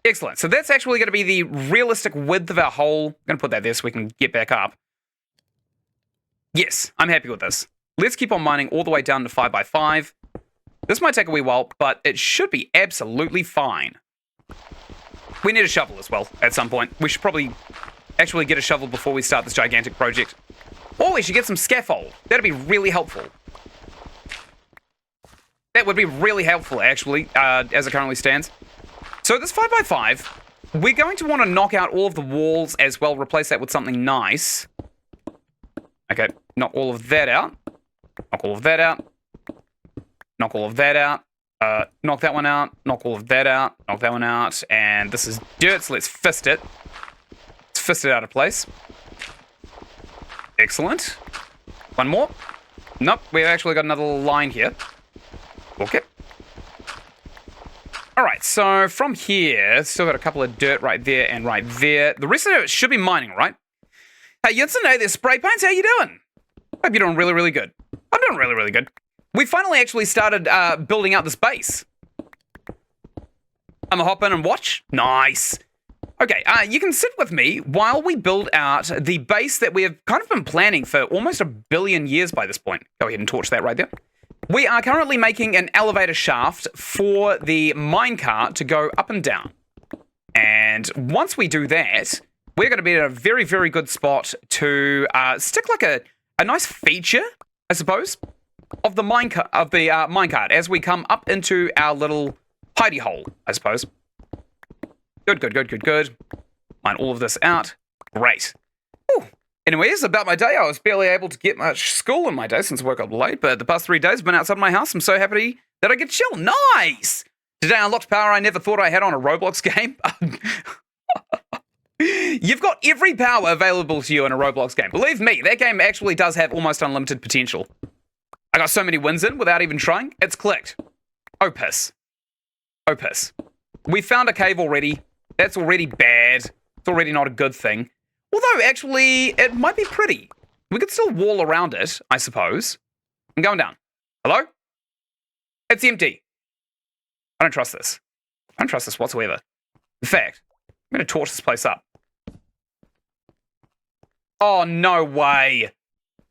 Excellent. So that's actually going to be the realistic width of our hole. I'm going to put that there so we can get back up. Yes, I'm happy with this. Let's keep on mining all the way down to 5x5. This might take a wee while, but it should be absolutely fine. We need a shovel as well at some point. We should probably actually get a shovel before we start this gigantic project. Or we should get some scaffold. That'd be really helpful. That would be really helpful, actually, as it currently stands. So this 5x5, we're going to want to knock out all of the walls as well, replace that with something nice. Okay, knock all of that out. Knock all of that out. Knock all of that out. Knock that one out. Knock all of that out. Knock that one out. And this is dirt, so let's fist it. Let's fist it out of place. Excellent. One more. Nope, we've actually got another line here. Okay. Alright, so from here, still got a couple of dirt right there and right there. The rest of it should be mining, right? Hey, Ynsin, hey there, Spray Paints, how you doing? Hope you're doing really, really good. I'm doing really, really good. We finally actually started building out this base. I'm gonna hop in and watch. Nice. Okay, you can sit with me while we build out the base that we have kind of been planning for almost 1 billion years by this point. Go ahead and torch that right there. We are currently making an elevator shaft for the minecart to go up and down. And once we do that, we're going to be in a very, very good spot to stick like a nice feature, I suppose, of the minecart as we come up into our little hidey hole, I suppose. Good, good, good, good, good. Mine all of this out. Great. Whew. Anyways, about my day, I was barely able to get much school in my day since I woke up late, but the past 3 days I've been outside my house. I'm so happy that I get chill. Nice! Today I unlocked power I never thought I had on a Roblox game. You've got every power available to you in a Roblox game. Believe me, that game actually does have almost unlimited potential. I got so many wins in without even trying. It's clicked. Oh, piss. Oh, piss. We found a cave already. That's already bad. It's already not a good thing. Although, actually, it might be pretty. We could still wall around it, I suppose. I'm going down. Hello? It's empty. I don't trust this. I don't trust this whatsoever. In fact, I'm going to torch this place up. Oh, no way.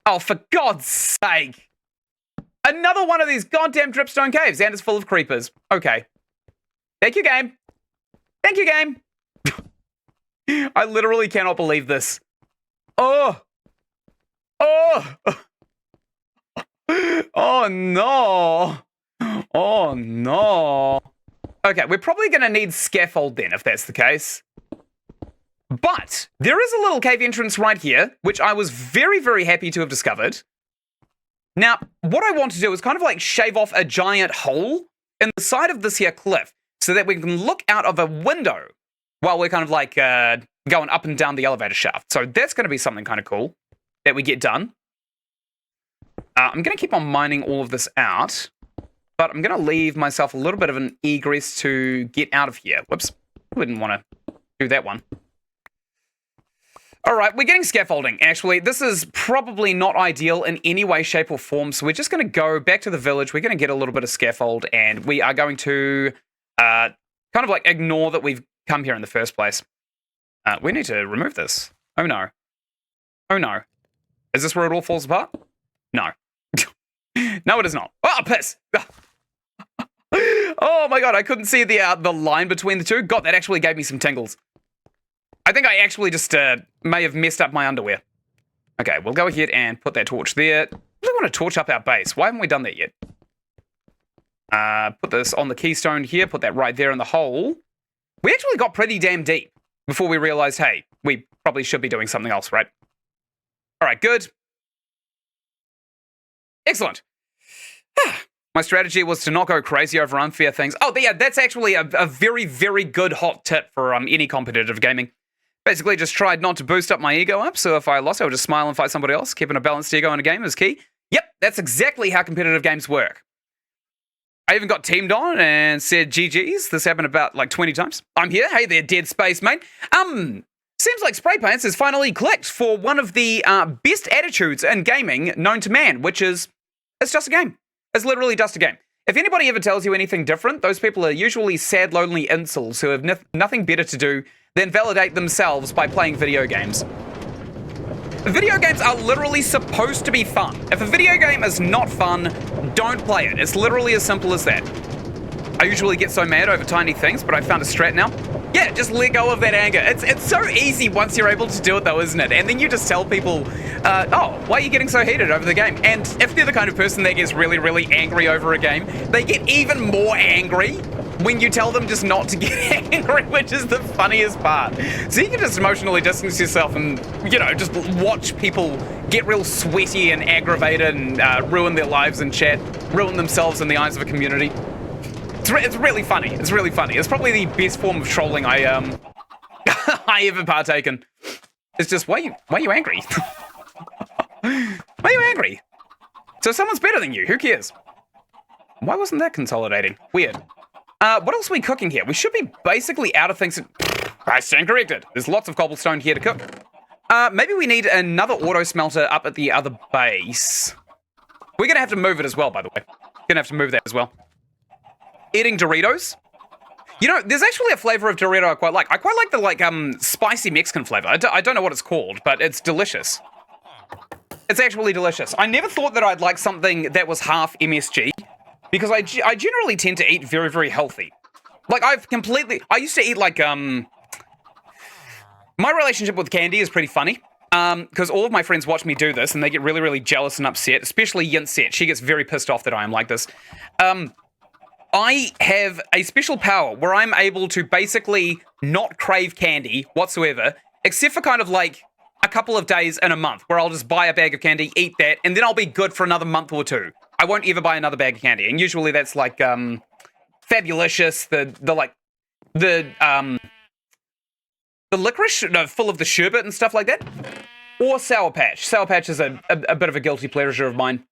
Oh, for God's sake. Another one of these goddamn dripstone caves, and it's full of creepers. Okay. Thank you, game. Thank you, game. I literally cannot believe this. Oh. Oh. Oh, no. Oh, no. Okay, we're probably going to need scaffold then, if that's the case. But there is a little cave entrance right here, which I was very, very happy to have discovered. Now, what I want to do is kind of like shave off a giant hole in the side of this here cliff so that we can look out of a window while we're kind of like going up and down the elevator shaft. So that's going to be something kind of cool that we get done. I'm going to keep on mining all of this out, but I'm going to leave myself a little bit of an egress to get out of here. Whoops, I didn't want to do that one. All right, we're getting scaffolding, actually. This is probably not ideal in any way, shape, or form, so we're just going to go back to the village. We're going to get a little bit of scaffold, and we are going to kind of like ignore that we've come here in the first place. We need to remove this. Oh, no. Oh, no. Is this where it all falls apart? No. No, it is not. Oh, piss! Oh, my God, I couldn't see the line between the two. God, that actually gave me some tingles. I think I actually just may have messed up my underwear. Okay, we'll go ahead and put that torch there. I really want to torch up our base. Why haven't we done that yet? Put this on the keystone here. Put that right there in the hole. We actually got pretty damn deep before we realized, hey, we probably should be doing something else, right? All right, good. Excellent. My strategy was to not go crazy over unfair things. Oh, yeah, that's actually a very, very good hot tip for any competitive gaming. Basically, just tried not to boost up my ego up, so if I lost, I would just smile and fight somebody else. Keeping a balanced ego in a game is key. Yep, that's exactly how competitive games work. I even got teamed on and said GG's. This happened about like 20 times. I'm here. Hey there, Dead Space, mate. Seems like Spray Paints has finally clicked for one of the best attitudes in gaming known to man, which is, it's just a game. It's literally just a game. If anybody ever tells you anything different, those people are usually sad, lonely incels who have nothing better to do than validate themselves by playing video games. Video games are literally supposed to be fun. If a video game is not fun, don't play it. It's literally as simple as that. I usually get so mad over tiny things, but I found a strat now. Yeah, just let go of that anger. It's so easy once you're able to do it though, isn't it? And then you just tell people, oh, why are you getting so heated over the game? And if they're the kind of person that gets really, really angry over a game, they get even more angry when you tell them just not to get angry, which is the funniest part. So you can just emotionally distance yourself and, you know, just watch people get real sweaty and aggravated and ruin their lives in chat, ruin themselves in the eyes of a community. It's really funny. It's really funny. It's probably the best form of trolling I I ever partake in. It's just, why are you angry? Why are you angry? So someone's better than you. Who cares? Why wasn't that consolidating? Weird. What else are we cooking here? We should be basically out of things. I stand corrected. There's lots of cobblestone here to cook. Maybe we need another auto smelter up at the other base. We're going to have to move it as well, by the way. Going to have to move that as well. Eating Doritos. You know, there's actually a flavor of Dorito I quite like. I quite like the spicy Mexican flavor. I don't know what it's called, but it's delicious. It's actually delicious. I never thought that I'd like something that was half MSG because I generally tend to eat very, very healthy. Like I used to eat like, my relationship with candy is pretty funny. Because all of my friends watch me do this and they get really, really jealous and upset, especially Ynsin. She gets very pissed off that I am like this. I have a special power where I'm able to basically not crave candy whatsoever, except for kind of like a couple of days in a month where I'll just buy a bag of candy, eat that, and then I'll be good for another month or two. I won't ever buy another bag of candy. And usually that's like Fabulicious, the licorice, full of the sherbet and stuff like that. Or Sour Patch. Sour Patch is a bit of a guilty pleasure of mine.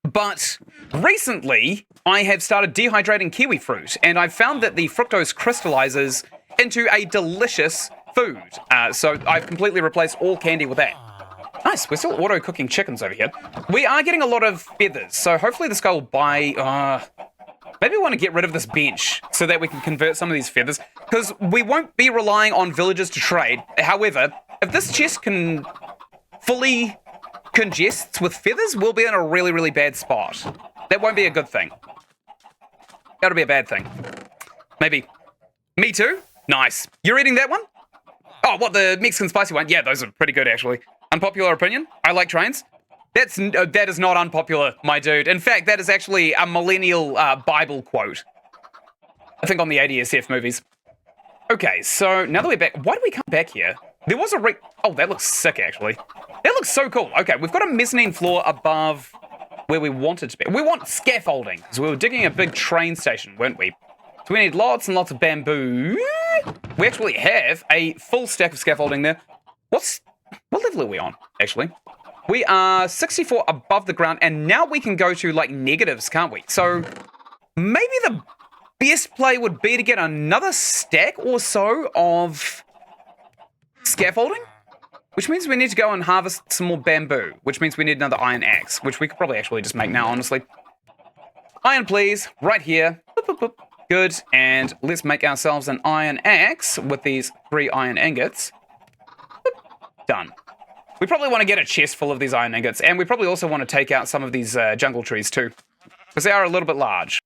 But recently, I have started dehydrating kiwi fruit, and I've found that the fructose crystallizes into a delicious food. So I've completely replaced all candy with that. Nice, we're still auto-cooking chickens over here. We are getting a lot of feathers, so hopefully this guy will buy... maybe we want to get rid of this bench so that we can convert some of these feathers, because we won't be relying on villagers to trade. However, if this chest can fully congests with feathers, we'll be in a really, really bad spot. That won't be a good thing. That'll be a bad thing. Maybe. Me too? Nice. You're eating that one? Oh, what, the Mexican spicy one? Yeah, those are pretty good, actually. Unpopular opinion? I like trains. That is not unpopular, my dude. In fact, that is actually a millennial Bible quote. I think on the ADSF movies. Okay, so now that we're back, why did we come back here? There was a oh, that looks sick, actually. That looks so cool. Okay, we've got a mezzanine floor above where we wanted to be. We want scaffolding, because we were digging a big train station, weren't we? So we need lots and lots of bamboo. We actually have a full stack of scaffolding there. What level are we on, actually? We are 64 above the ground, and now we can go to, like, negatives, can't we? So maybe the best play would be to get another stack or so of scaffolding, which means we need to go and harvest some more bamboo, which means we need another iron axe, which we could probably actually just make now, honestly. Iron, please, right here. Boop, boop, boop. Good, and let's make ourselves an iron axe with these 3 iron ingots. Boop. Done. We probably want to get a chest full of these iron ingots, and we probably also want to take out some of these jungle trees too, because they are a little bit large.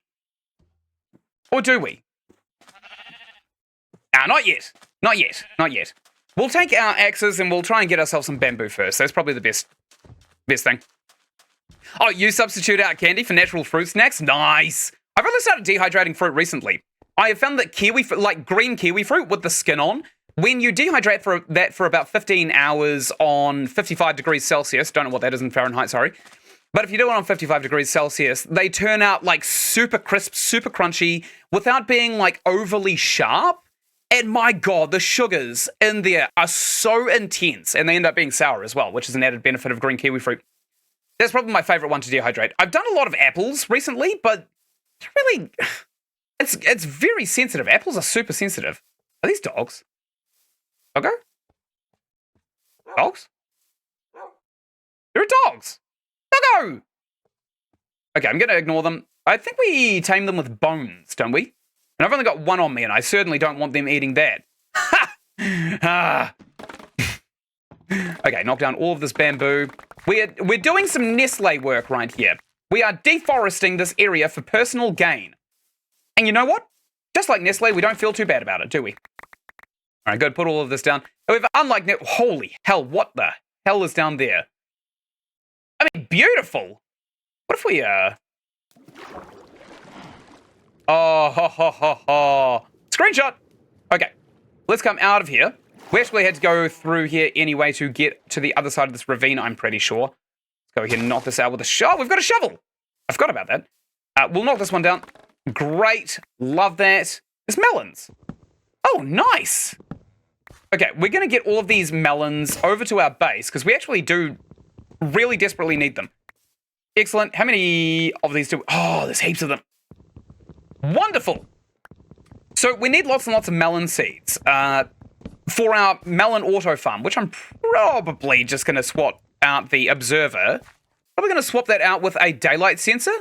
Or do we? Not yet. Not yet. Not yet. We'll take our axes and we'll try and get ourselves some bamboo first. That's probably the best thing. Oh, you substitute out candy for natural fruit snacks? Nice. I've only started dehydrating fruit recently. I have found that like green kiwi fruit with the skin on, when you dehydrate for about 15 hours on 55 degrees Celsius, don't know what that is in Fahrenheit, sorry. But if you do it on 55 degrees Celsius, they turn out like super crisp, super crunchy, without being like overly sharp. And my God, the sugars in there are so intense, and they end up being sour as well, which is an added benefit of green kiwi fruit. That's probably my favorite one to dehydrate. I've done a lot of apples recently, but really, it's very sensitive. Apples are super sensitive. Are these dogs? Doggo? Dogs? There are dogs! Doggo! Okay, I'm going to ignore them. I think we tame them with bones, don't we? And I've only got one on me, and I certainly don't want them eating that. Ha! Okay, knock down all of this bamboo. We're doing some Nestle work right here. We are deforesting this area for personal gain. And you know what? Just like Nestle, we don't feel too bad about it, do we? All right, good. Put all of this down. However, unlike holy hell, what the hell is down there? I mean, beautiful. What if we, Oh, ha, ha, ha, ha. Screenshot. Okay, let's come out of here. We actually had to go through here anyway to get to the other side of this ravine, I'm pretty sure. Let's go ahead and knock this out with a shovel. We've got a shovel. I forgot about that. We'll knock this one down. Great. Love that. There's melons. Oh, nice. Okay, we're going to get all of these melons over to our base, because we actually do really desperately need them. Excellent. How many of these do... Oh, there's heaps of them. Wonderful. So we need lots and lots of melon seeds for our melon auto farm, which I'm probably just going to swap out the observer. Probably going to swap that out with a daylight sensor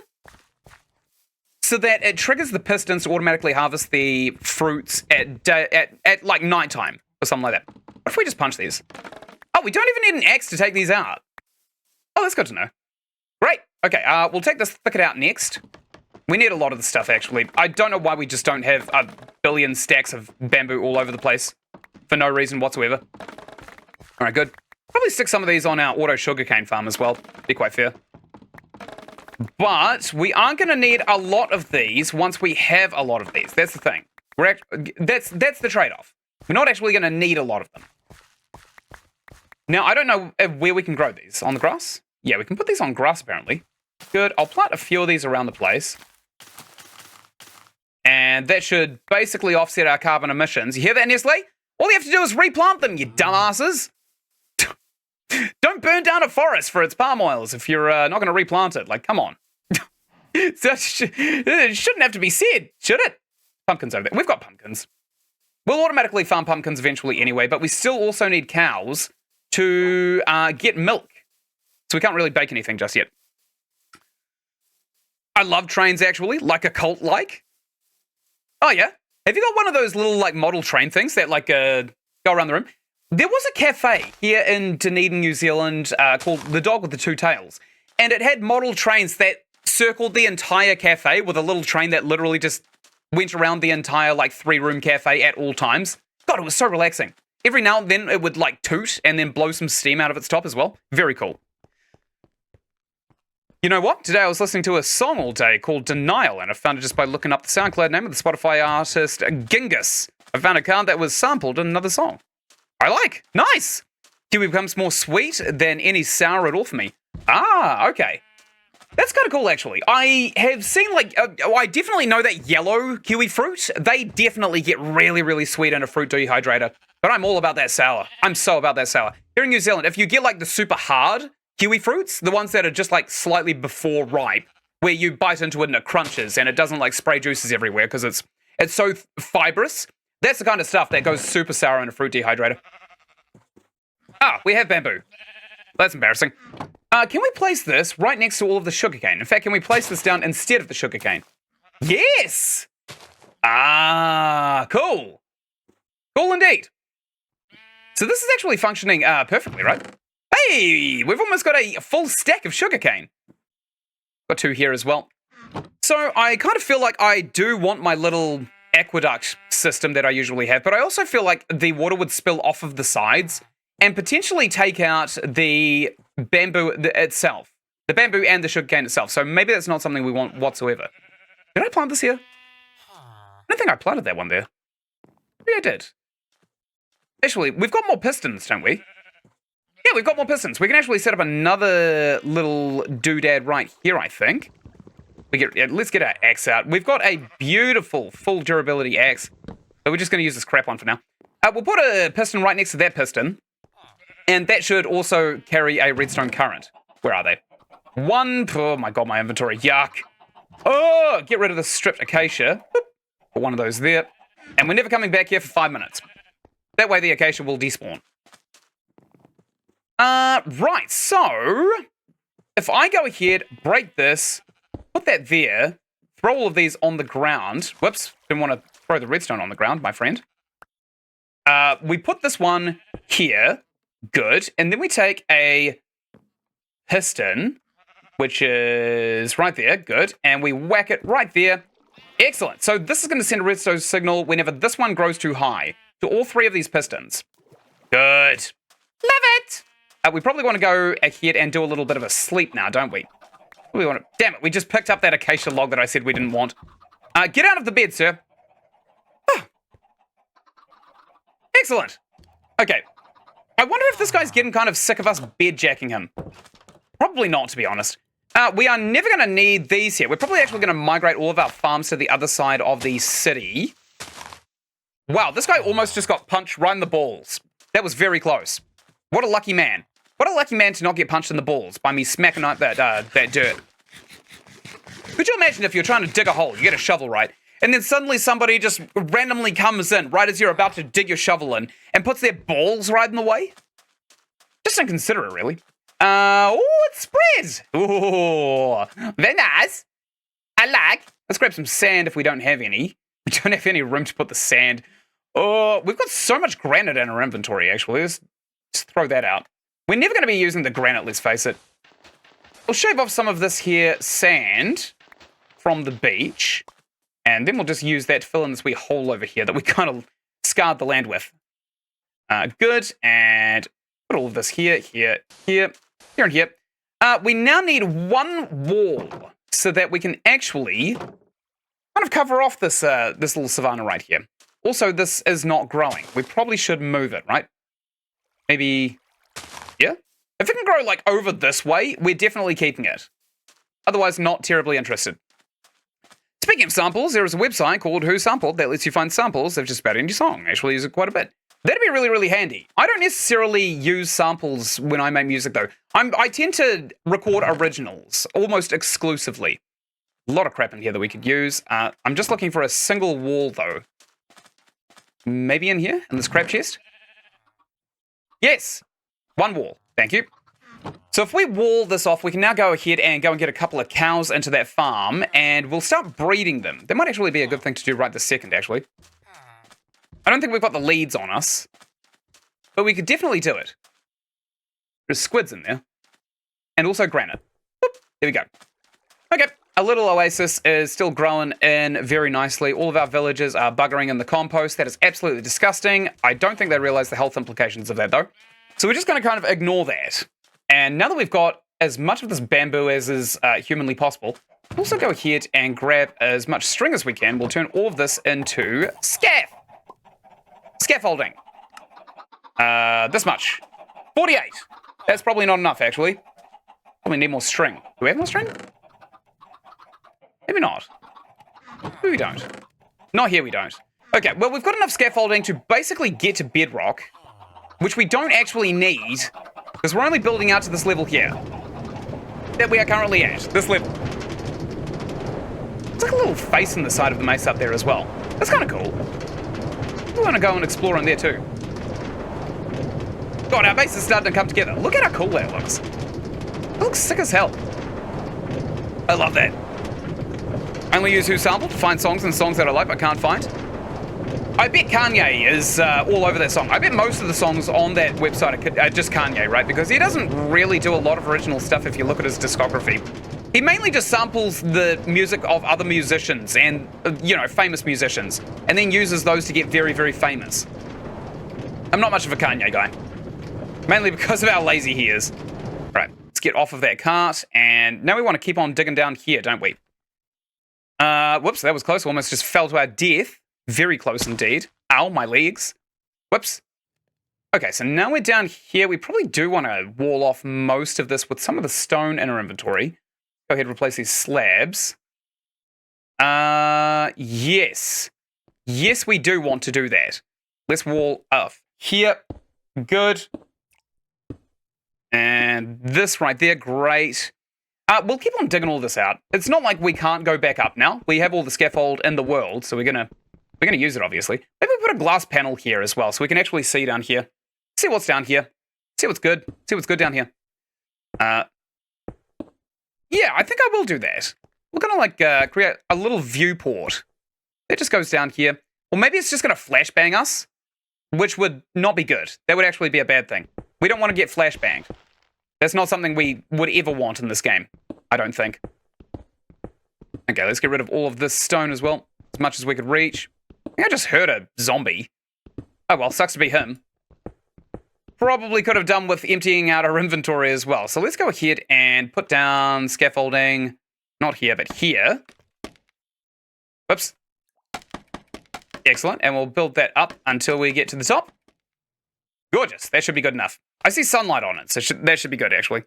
so that it triggers the pistons to automatically harvest the fruits at like nighttime or something like that. What if we just punch these? Oh, we don't even need an axe to take these out. Oh, that's good to know. Great. Okay, we'll take this thicket out next. We need a lot of the stuff, actually. I don't know why we just don't have a billion stacks of bamboo all over the place for no reason whatsoever. All right, good. Probably stick some of these on our auto sugarcane farm as well. Be quite fair. But we are going to need a lot of these once we have a lot of these. That's the thing. That's the trade-off. We're not actually going to need a lot of them. Now, I don't know where we can grow these. On the grass? Yeah, we can put these on grass, apparently. Good. I'll plant a few of these around the place. And that should basically offset our carbon emissions. You hear that, Nestle? All you have to do is replant them, you dumbasses. Don't burn down a forest for its palm oils if you're not going to replant it. Like, come on. It shouldn't have to be said, should it? Pumpkins over there. We've got pumpkins. We'll automatically farm pumpkins eventually anyway, but we still also need cows to get milk. So we can't really bake anything just yet. I love trains, actually, like a cult like. Oh, yeah? Have you got one of those little, like, model train things that, like, go around the room? There was a cafe here in Dunedin, New Zealand, called The Dog with the Two Tails. And it had model trains that circled the entire cafe with a little train that literally just went around the entire, like, 3-room cafe at all times. God, it was so relaxing. Every now and then it would, like, toot and then blow some steam out of its top as well. Very cool. You know what? Today I was listening to a song all day called Denial, and I found it just by looking up the SoundCloud name of the Spotify artist Genghis. I found a card that was sampled in another song. I like. Nice! Kiwi becomes more sweet than any sour at all for me. Ah, okay. That's kind of cool, actually. I have seen, like, I definitely know that yellow kiwi fruit, they definitely get really, really sweet in a fruit dehydrator. But I'm all about that sour. I'm so about that sour. Here in New Zealand, if you get, like, the super hard kiwi fruits, the ones that are just like slightly before ripe, where you bite into it and it crunches and it doesn't like spray juices everywhere because it's so fibrous. That's the kind of stuff that goes super sour in a fruit dehydrator. Ah, we have bamboo. That's embarrassing. Can we place this right next to all of the sugarcane? In fact, can we place this down instead of the sugarcane? Yes! Ah, cool. Cool indeed. So this is actually functioning perfectly, right? Hey, we've almost got a full stack of sugarcane. Got 2 here as well. So I kind of feel like I do want my little aqueduct system that I usually have, but I also feel like the water would spill off of the sides and potentially take out the bamboo itself. The bamboo and the sugarcane itself. So maybe that's not something we want whatsoever. Did I plant this here? I don't think I planted that one there. Maybe I did. Actually, we've got more pistons, don't we? Yeah, we've got more pistons. We can actually set up another little doodad right here, I think. Let's get our axe out. We've got a beautiful full durability axe. But we're just going to use this crap one for now. We'll put a piston right next to that piston. And that should also carry a redstone current. Where are they? 1. Oh my god, my inventory. Yuck. Oh, get rid of the stripped acacia. Boop. Put one of those there. And we're never coming back here for 5 minutes. That way the acacia will despawn. Right, so if I go ahead, break this, put that there, throw all of these on the ground. Whoops, didn't want to throw the redstone on the ground, my friend. We put this one here, good, and then we take a piston, which is right there, good, and we whack it right there. Excellent. So this is going to send a redstone signal whenever this one grows too high to all 3 of these pistons. Good. Love it. We probably want to go ahead and do a little bit of a sleep now, don't we? Damn it, we just picked up that acacia log that I said we didn't want. Get out of the bed, sir. Oh. Excellent. Okay. I wonder if this guy's getting kind of sick of us bed-jacking him. Probably not, to be honest. We are never going to need these here. We're probably actually going to migrate all of our farms to the other side of the city. Wow, this guy almost just got punched right in the balls. That was very close. What a lucky man. What a lucky man to not get punched in the balls by me smacking out that dirt. Could you imagine if you're trying to dig a hole, you get a shovel, right? And then suddenly somebody just randomly comes in right as you're about to dig your shovel in and puts their balls right in the way? Just inconsiderate, really. Oh, it's spread. Oh, very nice. I like. Let's grab some sand if we don't have any. We don't have any room to put the sand. Oh, we've got so much granite in our inventory, actually. Let's just throw that out. We're never going to be using the granite, let's face it. We'll shave off some of this here sand from the beach. And then we'll just use that to fill in this wee hole over here that we kind of scarred the land with. Good. And put all of this here, here, and here. We now need one wall so that we can actually kind of cover off this this little savanna right here. Also, this is not growing. We probably should move it, right? Maybe here? If it can grow like over this way, we're definitely keeping it. Otherwise, not terribly interested. Speaking of samples, there is a website called Who Sampled that lets you find samples of just about any song. I actually use it quite a bit. That'd be really, really handy. I don't necessarily use samples when I make music, though. I tend to record originals almost exclusively. A lot of crap in here that we could use. I'm just looking for a single wall, though. Maybe in here? In this crap chest? Yes! One wall. Thank you. So if we wall this off, we can now go ahead and go and get a couple of cows into that farm, and we'll start breeding them. That might actually be a good thing to do right this second, actually. I don't think we've got the leads on us, but we could definitely do it. There's squids in there, and also granite. Boop, there we go. Okay, our little oasis is still growing in very nicely. All of our villagers are buggering in the compost. That is absolutely disgusting. I don't think they realize the health implications of that, though. So we're just going to kind of ignore that. And now that we've got as much of this bamboo as is humanly possible, we'll also go ahead and grab as much string as we can. We'll turn all of this into scaffolding. This much. 48. That's probably not enough, actually. Probably need more string. Do we have more string? Maybe not. Maybe we don't. Not here we don't. Okay, well, we've got enough scaffolding to basically get to bedrock, which we don't actually need, because we're only building out to this level here that we are currently at, this level. It's like a little face in the side of the mace up there as well. That's kind of cool. We want to go and explore in there too. God, our base is starting to come together. Look at how cool that looks. It looks sick as hell. I love that. I only use Who Sampled to find songs and songs that I like but can't find. I bet Kanye is all over that song. I bet most of the songs on that website are just Kanye, right? Because he doesn't really do a lot of original stuff if you look at his discography. He mainly just samples the music of other musicians and, you know, famous musicians, and then uses those to get very, very famous. I'm not much of a Kanye guy. Mainly because of how lazy he is. Right, let's get off of that cart, and now we want to keep on digging down here, don't we? Whoops, that was close. Almost just fell to our death. Very close indeed. Ow, my legs. Whoops. Okay, so now we're down here. We probably do want to wall off most of this with some of the stone in our inventory. Go ahead and replace these slabs. Yes. Yes, we do want to do that. Let's wall off here. Good. And this right there, great. We'll keep on digging all this out. It's not like we can't go back up now. We have all the scaffold in the world, so we're gonna use it, obviously. Maybe we put a glass panel here as well, so we can actually see down here. See what's down here. See what's good. See what's good down here. Yeah, I think I will do that. We're gonna like create a little viewport. It just goes down here. Or maybe it's just gonna flashbang us, which would not be good. That would actually be a bad thing. We don't want to get flashbanged. That's not something we would ever want in this game, I don't think. Okay, let's get rid of all of this stone as well, as much as we could reach. I think I just heard a zombie. Oh well, sucks to be him. Probably could have done with emptying out our inventory as well. So let's go ahead and put down scaffolding. Not here, but here. Whoops. Excellent, and we'll build that up until we get to the top. Gorgeous, that should be good enough. I see sunlight on it, so that should be good, actually.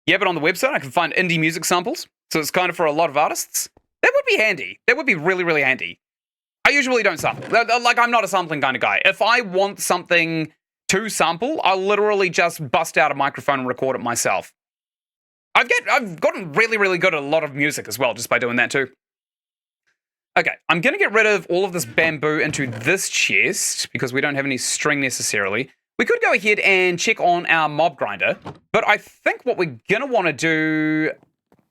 Yeah, but on the website, I can find indie music samples, so it's kind of for a lot of artists. That would be handy. That would be really, really handy. I usually don't sample. Like, I'm not a sampling kind of guy. If I want something to sample, I'll literally just bust out a microphone and record it myself. I've gotten really, really good at a lot of music as well, just by doing that too. Okay, I'm going to get rid of all of this bamboo into this chest, because we don't have any string necessarily. We could go ahead and check on our mob grinder, but I think what we're going to want to do,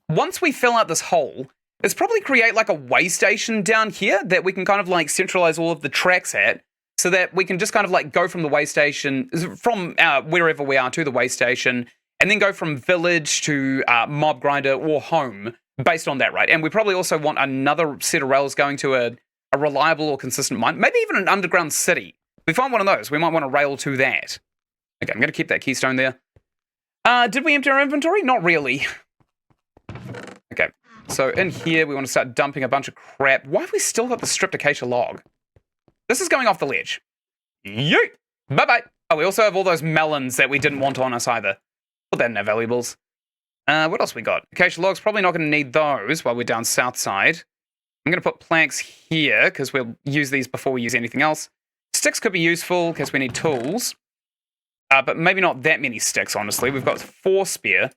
once we fill out this hole, is probably create like a way station down here that we can kind of like centralize all of the tracks at, so that we can just kind of like go from the way station, from wherever we are to the way station, and then go from village to mob grinder or home, based on that, right? And we probably also want another set of rails going to a reliable or consistent mine, maybe even an underground city. we find one of those, we might want to rail to that. Okay, I'm going to keep that keystone there. Did we empty our inventory? Not really. Okay, so in here, we want to start dumping a bunch of crap. Why have we still got the stripped acacia log? This is going off the ledge. Yeet! Bye-bye. Oh, we also have all those melons that we didn't want on us either. Put that in our valuables. What else we got? Acacia logs, probably not going to need those while we're down south side. I'm going to put planks here, because we'll use these before we use anything else. Sticks could be useful, because we need tools. But maybe not that many sticks, honestly. We've got 4 spear.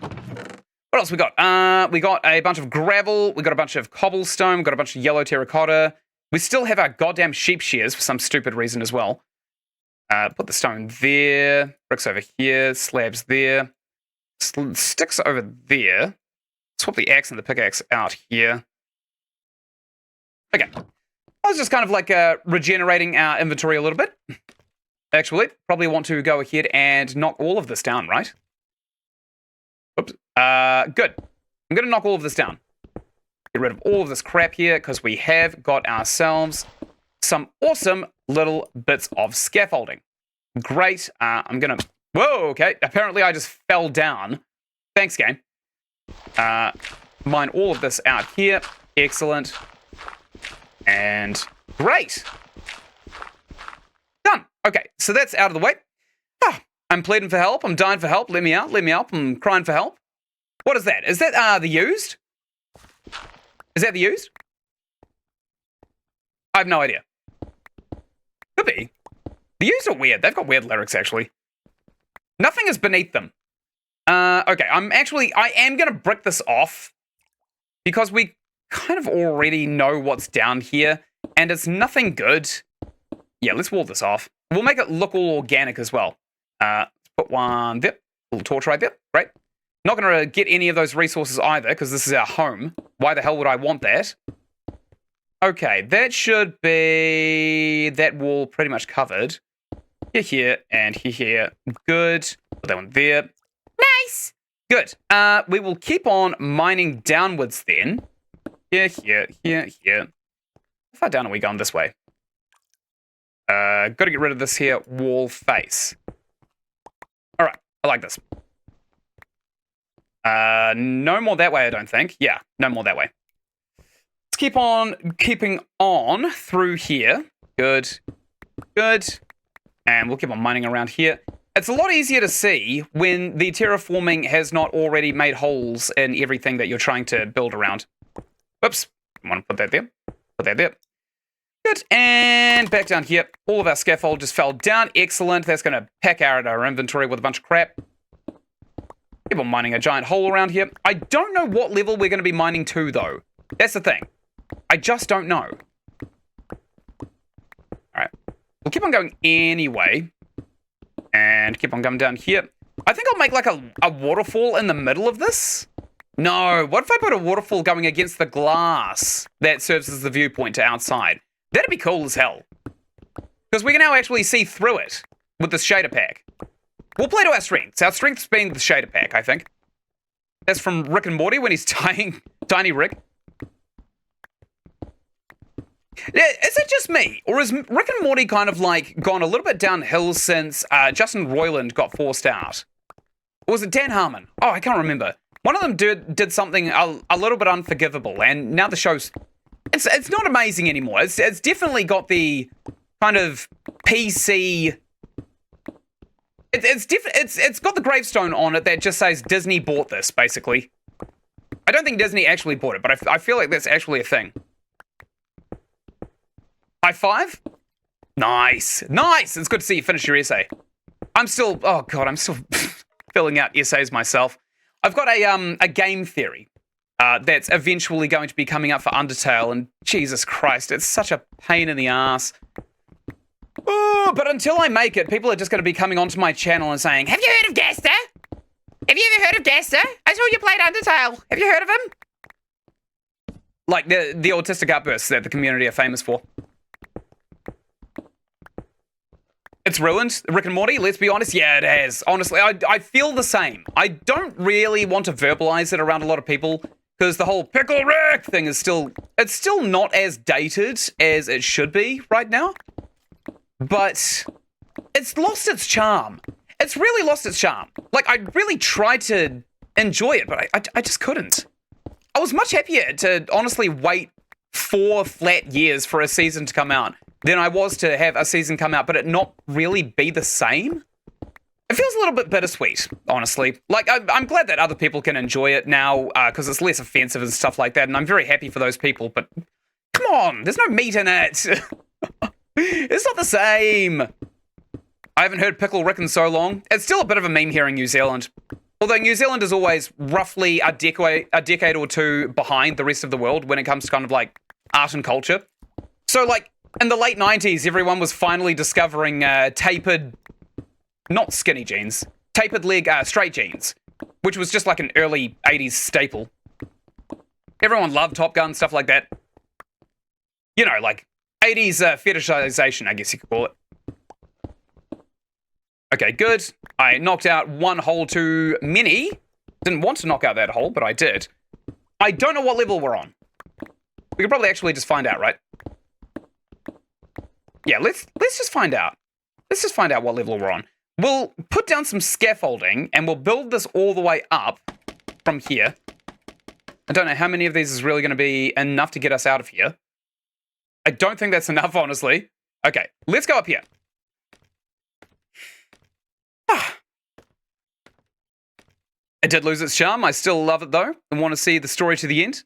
What else we got? We got a bunch of gravel. We got a bunch of cobblestone. We got a bunch of yellow terracotta. We still have our goddamn sheep shears for some stupid reason as well. Put the stone there. Bricks over here. Slabs there. Sticks over there. Swap the axe and the pickaxe out here. Okay. I was just kind of like regenerating our inventory a little bit. Actually, probably want to go ahead and knock all of this down, right? Oops. Good. I'm going to knock all of this down. Get rid of all of this crap here, because we have got ourselves some awesome little bits of scaffolding. Great. I'm going to... Whoa, okay. Apparently I just fell down. Thanks, game. Mine all of this out here. Excellent. And great. Done. Okay, so that's out of the way. Oh, I'm pleading for help. I'm dying for help. Let me out. Let me out. I'm crying for help. What is that? Is that the used? Is that the used? I have no idea. Could be. The used are weird. They've got weird lyrics, actually. Nothing is beneath them. Okay, I am going to brick this off, because we kind of already know what's down here, and it's nothing good. Yeah, let's wall this off. We'll make it look all organic as well. Let's put one there. A little torch right there. Great. Not going to get any of those resources either, because this is our home. Why the hell would I want that? Okay, that should be that wall pretty much covered. Here, and here. Good. Put that one there. Nice! Good. We will keep on mining downwards then. Here. How far down are we going this way? Got to get rid of this here wall face. Alright, I like this. No more that way, I don't think. Yeah, no more that way. Let's keep on keeping on through here. Good. And we'll keep on mining around here. It's a lot easier to see when the terraforming has not already made holes in everything that you're trying to build around. Whoops. I want to put that there. Put that there. Good. And back down here. All of our scaffold just fell down. Excellent. That's going to pack out our inventory with a bunch of crap. Keep on mining a giant hole around here. I don't know what level we're going to be mining to, though. That's the thing. I just don't know. Alright. We'll keep on going anyway. And keep on coming down here. I think I'll make like a waterfall in the middle of this. No, what if I put a waterfall going against the glass that serves as the viewpoint to outside? That'd be cool as hell. Because we can now actually see through it with this shader pack. We'll play to our strengths. Our strengths being the shader pack, I think. That's from Rick and Morty when he's tying Tiny Rick. Is it just me? Or is Rick and Morty kind of like gone a little bit downhill since Justin Roiland got forced out? Or was it Dan Harmon? Oh, I can't remember. One of them did something a little bit unforgivable, and now the show's... It's not amazing anymore. It's definitely got the kind of PC... It's got the gravestone on it that just says Disney bought this, basically. I don't think Disney actually bought it, but I feel like that's actually a thing. High five? Nice. Nice! It's good to see you finish your essay. I'm still filling out essays myself. I've got a game theory that's eventually going to be coming up for Undertale, and Jesus Christ, it's such a pain in the ass. Oh, but until I make it, people are just going to be coming onto my channel and saying, "Have you heard of Gaster? Have you ever heard of Gaster? I saw you played Undertale. Have you heard of him?" Like the autistic outbursts that the community are famous for. It's ruined, Rick and Morty, let's be honest. Yeah, it has. Honestly, I feel the same. I don't really want to verbalize it around a lot of people, because the whole Pickle Rick thing is still not as dated as it should be right now. but it's lost its charm. It's really lost its charm. Like, I really tried to enjoy it, but I just couldn't. I was much happier to honestly wait 4 flat years for a season to come out than I was to have a season come out, but it not really be the same. It feels a little bit bittersweet, honestly. Like, I'm glad that other people can enjoy it now, because it's less offensive and stuff like that, and I'm very happy for those people, but come on, there's no meat in it. It's not the same. I haven't heard Pickle Rick in so long. It's still a bit of a meme here in New Zealand. Although New Zealand is always roughly a decade or two behind the rest of the world when it comes to kind of like art and culture. So like in the late 90s, everyone was finally discovering tapered, not skinny jeans, tapered leg straight jeans, which was just like an early 80s staple. Everyone loved Top Gun, stuff like that. You know, like 80s fetishization, I guess you could call it. Okay, good. I knocked out one hole too many. Didn't want to knock out that hole, but I did. I don't know what level we're on. We could probably actually just find out, right? Yeah, let's just find out. Let's just find out what level we're on. We'll put down some scaffolding, and we'll build this all the way up from here. I don't know how many of these is really going to be enough to get us out of here. I don't think that's enough, honestly. Okay, let's go up here. It did lose its charm. I still love it, though, and want to see the story to the end.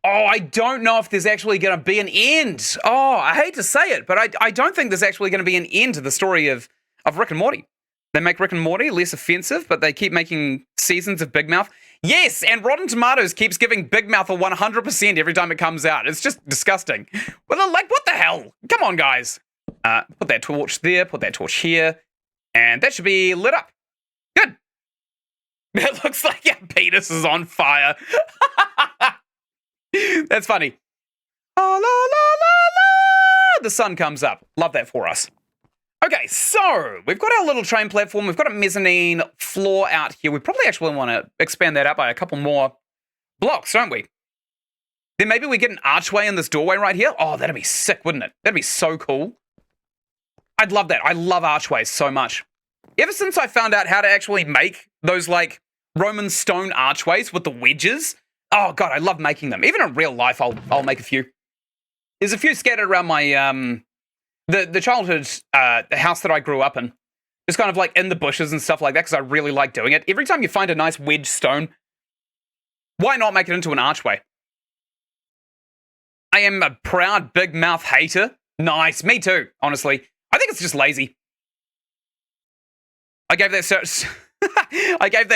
Oh, I don't know if there's actually going to be an end. Oh, I hate to say it, but I don't think there's actually going to be an end to the story of Rick and Morty. They make Rick and Morty less offensive, but they keep making seasons of Big Mouth. Yes, and Rotten Tomatoes keeps giving Big Mouth a 100% every time it comes out. It's just disgusting. Well, like, what the hell? Come on, guys. Put that torch there, put that torch here, and that should be lit up. Good. It looks like our penis is on fire. That's funny. La, la, la, la. The sun comes up. Love that for us. Okay, so we've got our little train platform. We've got a mezzanine floor out here. We probably actually want to expand that out by a couple more blocks, don't we? Then maybe we get an archway in this doorway right here. Oh, that'd be sick, wouldn't it? That'd be so cool. I'd love that. I love archways so much. Ever since I found out how to actually make those, like, Roman stone archways with the wedges, oh, God, I love making them. Even in real life, I'll make a few. There's a few scattered around my, the childhood house that I grew up in. Just kind of, like, in the bushes and stuff like that, because I really like doing it. Every time you find a nice wedge stone, why not make it into an archway? I am a proud Big Mouth hater. Nice. Me too, honestly. I think it's just lazy. I gave that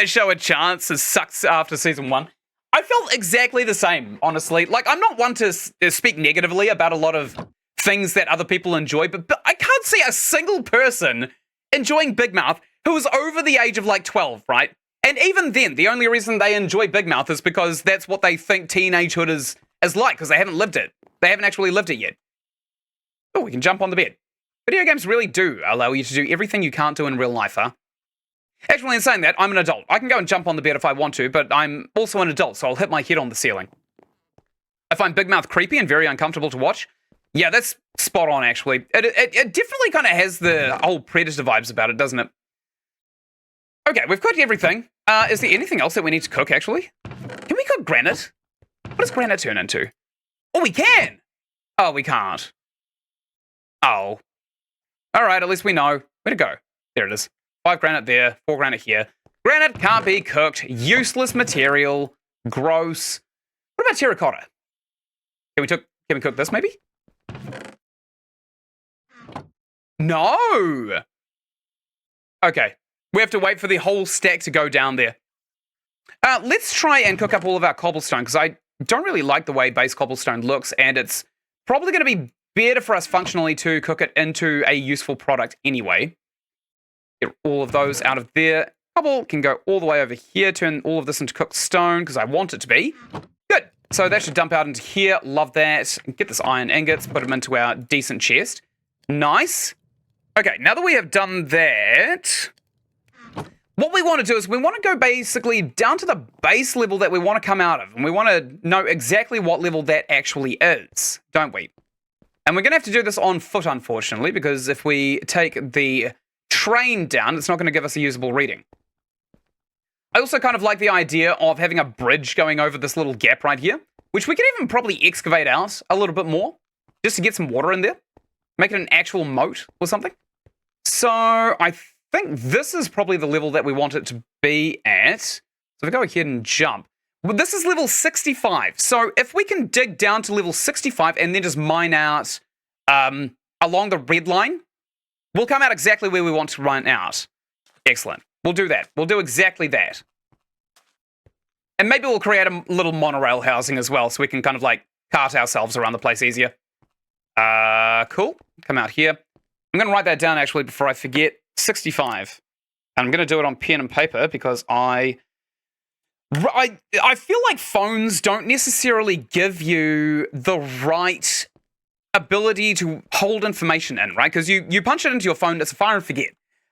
show a chance. It sucks after season 1. I felt exactly the same, honestly. Like, I'm not one to speak negatively about a lot of things that other people enjoy, but I can't see a single person enjoying Big Mouth who is over the age of, like, 12, right? And even then, the only reason they enjoy Big Mouth is because that's what they think teenagehood is like, because they haven't lived it. They haven't actually lived it yet. Oh, we can jump on the bed. Video games really do allow you to do everything you can't do in real life, huh? Actually, in saying that, I'm an adult. I can go and jump on the bed if I want to, but I'm also an adult, so I'll hit my head on the ceiling. I find Big Mouth creepy and very uncomfortable to watch. Yeah, that's spot on, actually. It definitely kind of has the whole Predator vibes about it, doesn't it? Okay, we've cooked everything. Is there anything else that we need to cook, actually? Can we cook granite? What does granite turn into? Oh, we can! Oh, we can't. Oh. Alright, at least we know. Where to go? There it is. 5 granite there, 4 granite here. Granite can't be cooked. Useless material. Gross. What about terracotta? Can we cook this, maybe? No! Okay. We have to wait for the whole stack to go down there. Let's try and cook up all of our cobblestone, because I don't really like the way base cobblestone looks, and it's probably going to be better for us functionally to cook it into a useful product anyway. Get all of those out of there. Cobble can go all the way over here, turn all of this into cooked stone, because I want it to be. Good. So that should dump out into here. Love that. Get this iron ingots, put them into our decent chest. Nice. Okay, now that we have done that, what we want to do is we want to go basically down to the base level that we want to come out of, and we want to know exactly what level that actually is, don't we? And we're going to have to do this on foot, unfortunately, because if we take the train down, it's not going to give us a usable reading. I also kind of like the idea of having a bridge going over this little gap right here, which we could even probably excavate out a little bit more, just to get some water in there. Make it an actual moat or something. So I think this is probably the level that we want it to be at. So if we go ahead and jump. Well, this is level 65. So if we can dig down to level 65 and then just mine out along the red line, we'll come out exactly where we want to run out. Excellent. We'll do that. We'll do exactly that. And maybe we'll create a little monorail housing as well so we can kind of like cart ourselves around the place easier. Cool. Come out here. I'm going to write that down actually before I forget. 65. And I'm going to do it on pen and paper because I feel like phones don't necessarily give you the right ability to hold information in, right? Because you punch it into your phone, it's a fire and forget.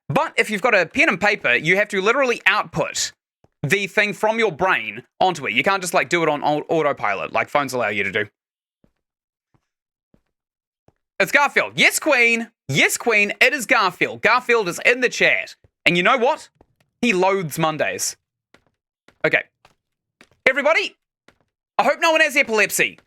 But if you've got a pen and paper, you have to literally output the thing from your brain onto it. You can't just like do it on autopilot like phones allow you to do. It's Garfield. Yes, Queen. Yes, Queen. It is Garfield. Garfield is in the chat. And you know what? He loathes Mondays. Okay. Everybody, I hope no one has epilepsy.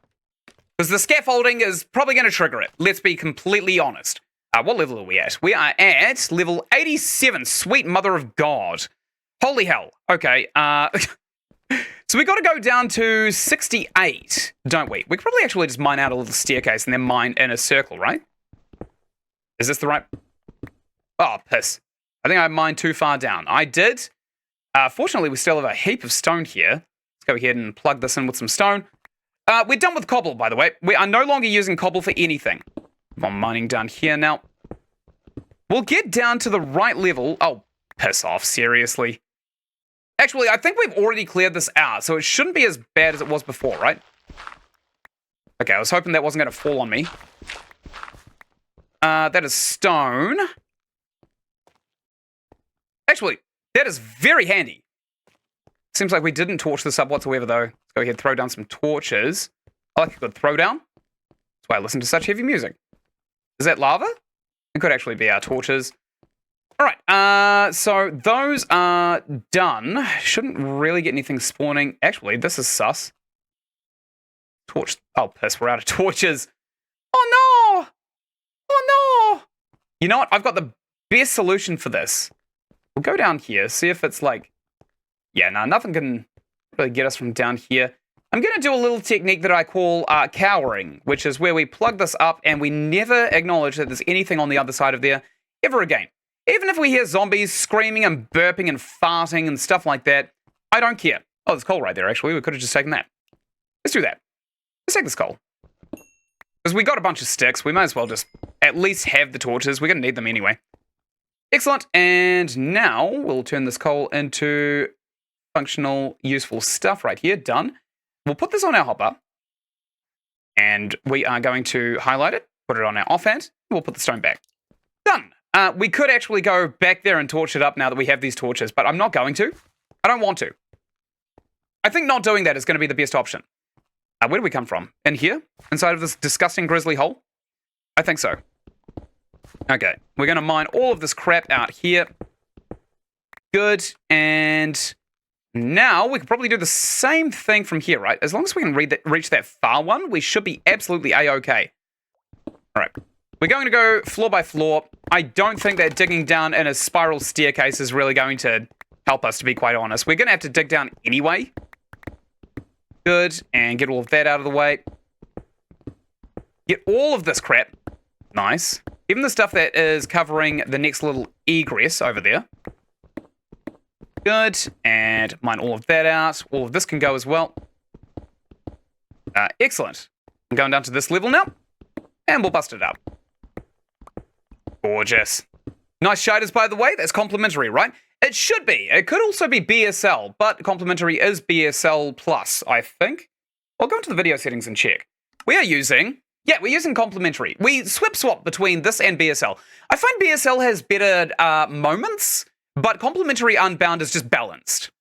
Because the scaffolding is probably going to trigger it. Let's be completely honest. What level are we at? We are at level 87. Sweet mother of God. Holy hell. Okay. So we got to go down to 68, don't we? We could probably actually just mine out a little staircase and then mine in a circle, right? Is this the right... Oh, piss. I think I mined too far down. I did. Fortunately, we still have a heap of stone here. Let's go ahead and plug this in with some stone. We're done with cobble, by the way. We are no longer using cobble for anything. I'm mining down here now. We'll get down to the right level. Oh, piss off, seriously. Actually, I think we've already cleared this out, so it shouldn't be as bad as it was before, right? Okay, I was hoping that wasn't going to fall on me. That is stone. Actually, that is very handy. Seems like we didn't torch this up whatsoever, though. Let's go ahead and throw down some torches. I like a good throwdown. That's why I listen to such heavy music. Is that lava? It could actually be our torches. All right, so those are done. Shouldn't really get anything spawning. Actually, this is sus. Torch. Oh, piss, we're out of torches. Oh, no! Oh, no! You know what? I've got the best solution for this. We'll go down here, see if it's like... Yeah, no, nothing can really get us from down here. I'm going to do a little technique that I call cowering, which is where we plug this up and we never acknowledge that there's anything on the other side of there ever again. Even if we hear zombies screaming and burping and farting and stuff like that, I don't care. Oh, there's coal right there, actually. We could have just taken that. Let's do that. Let's take this coal. Because we got a bunch of sticks. We might as well just at least have the torches. We're going to need them anyway. Excellent. And now we'll turn this coal into functional, useful stuff right here. Done. We'll put this on our hopper. And we are going to highlight it, put it on our offhand. We'll put the stone back. Done. We could actually go back there and torch it up now that we have these torches, but I'm not going to. I don't want to. I think not doing that is going to be the best option. Where do we come from? In here? Inside of this disgusting grizzly hole? I think so. Okay. We're going to mine all of this crap out here. Good. And now we could probably do the same thing from here, right? As long as we can reach that far one, we should be absolutely A-okay. All right. We're going to go floor by floor. I don't think that digging down in a spiral staircase is really going to help us, to be quite honest. We're going to have to dig down anyway. Good. And get all of that out of the way. Get all of this crap. Nice. Even the stuff that is covering the next little egress over there. Good. And mine all of that out. All of this can go as well. Excellent. I'm going down to this level now. And we'll bust it up. Gorgeous. Nice shaders, by the way. That's complimentary, right? It should be. It could also be BSL, but complimentary is BSL plus, I think. I'll go into the video settings and check. We are using... Yeah, we're using complimentary. We swap between this and BSL. I find BSL has better moments, but complimentary unbound is just balanced.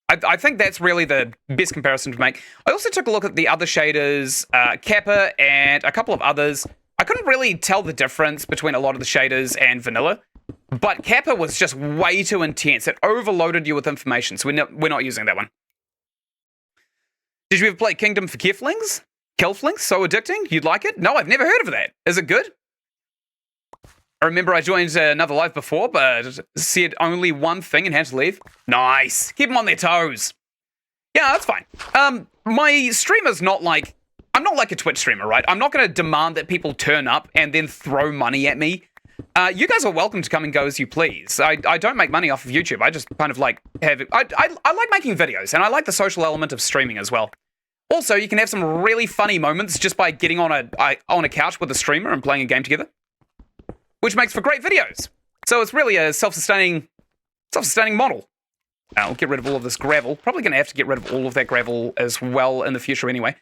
I think that's really the best comparison to make. I also took a look at the other shaders, Kappa and a couple of others. I couldn't really tell the difference between a lot of the shaders and vanilla, but Kappa was just way too intense. It overloaded you with information, so we're not using that one. Did you ever play Kingdom for Keflings? Kelflings? So addicting? You'd like it? No, I've never heard of that. Is it good? I remember I joined another live before, but said only one thing and had to leave. Nice. Keep them on their toes. Yeah, that's fine. My streamer's not like... I'm not like a Twitch streamer, right? I'm not going to demand that people turn up and then throw money at me. You guys are welcome to come and go as you please. I don't make money off of YouTube. I just kind of like have... I like making videos, and I like the social element of streaming as well. Also, you can have some really funny moments just by getting on a couch with a streamer and playing a game together, which makes for great videos. So it's really a self-sustaining model. I'll get rid of all of this gravel. Probably going to have to get rid of all of that gravel as well in the future anyway.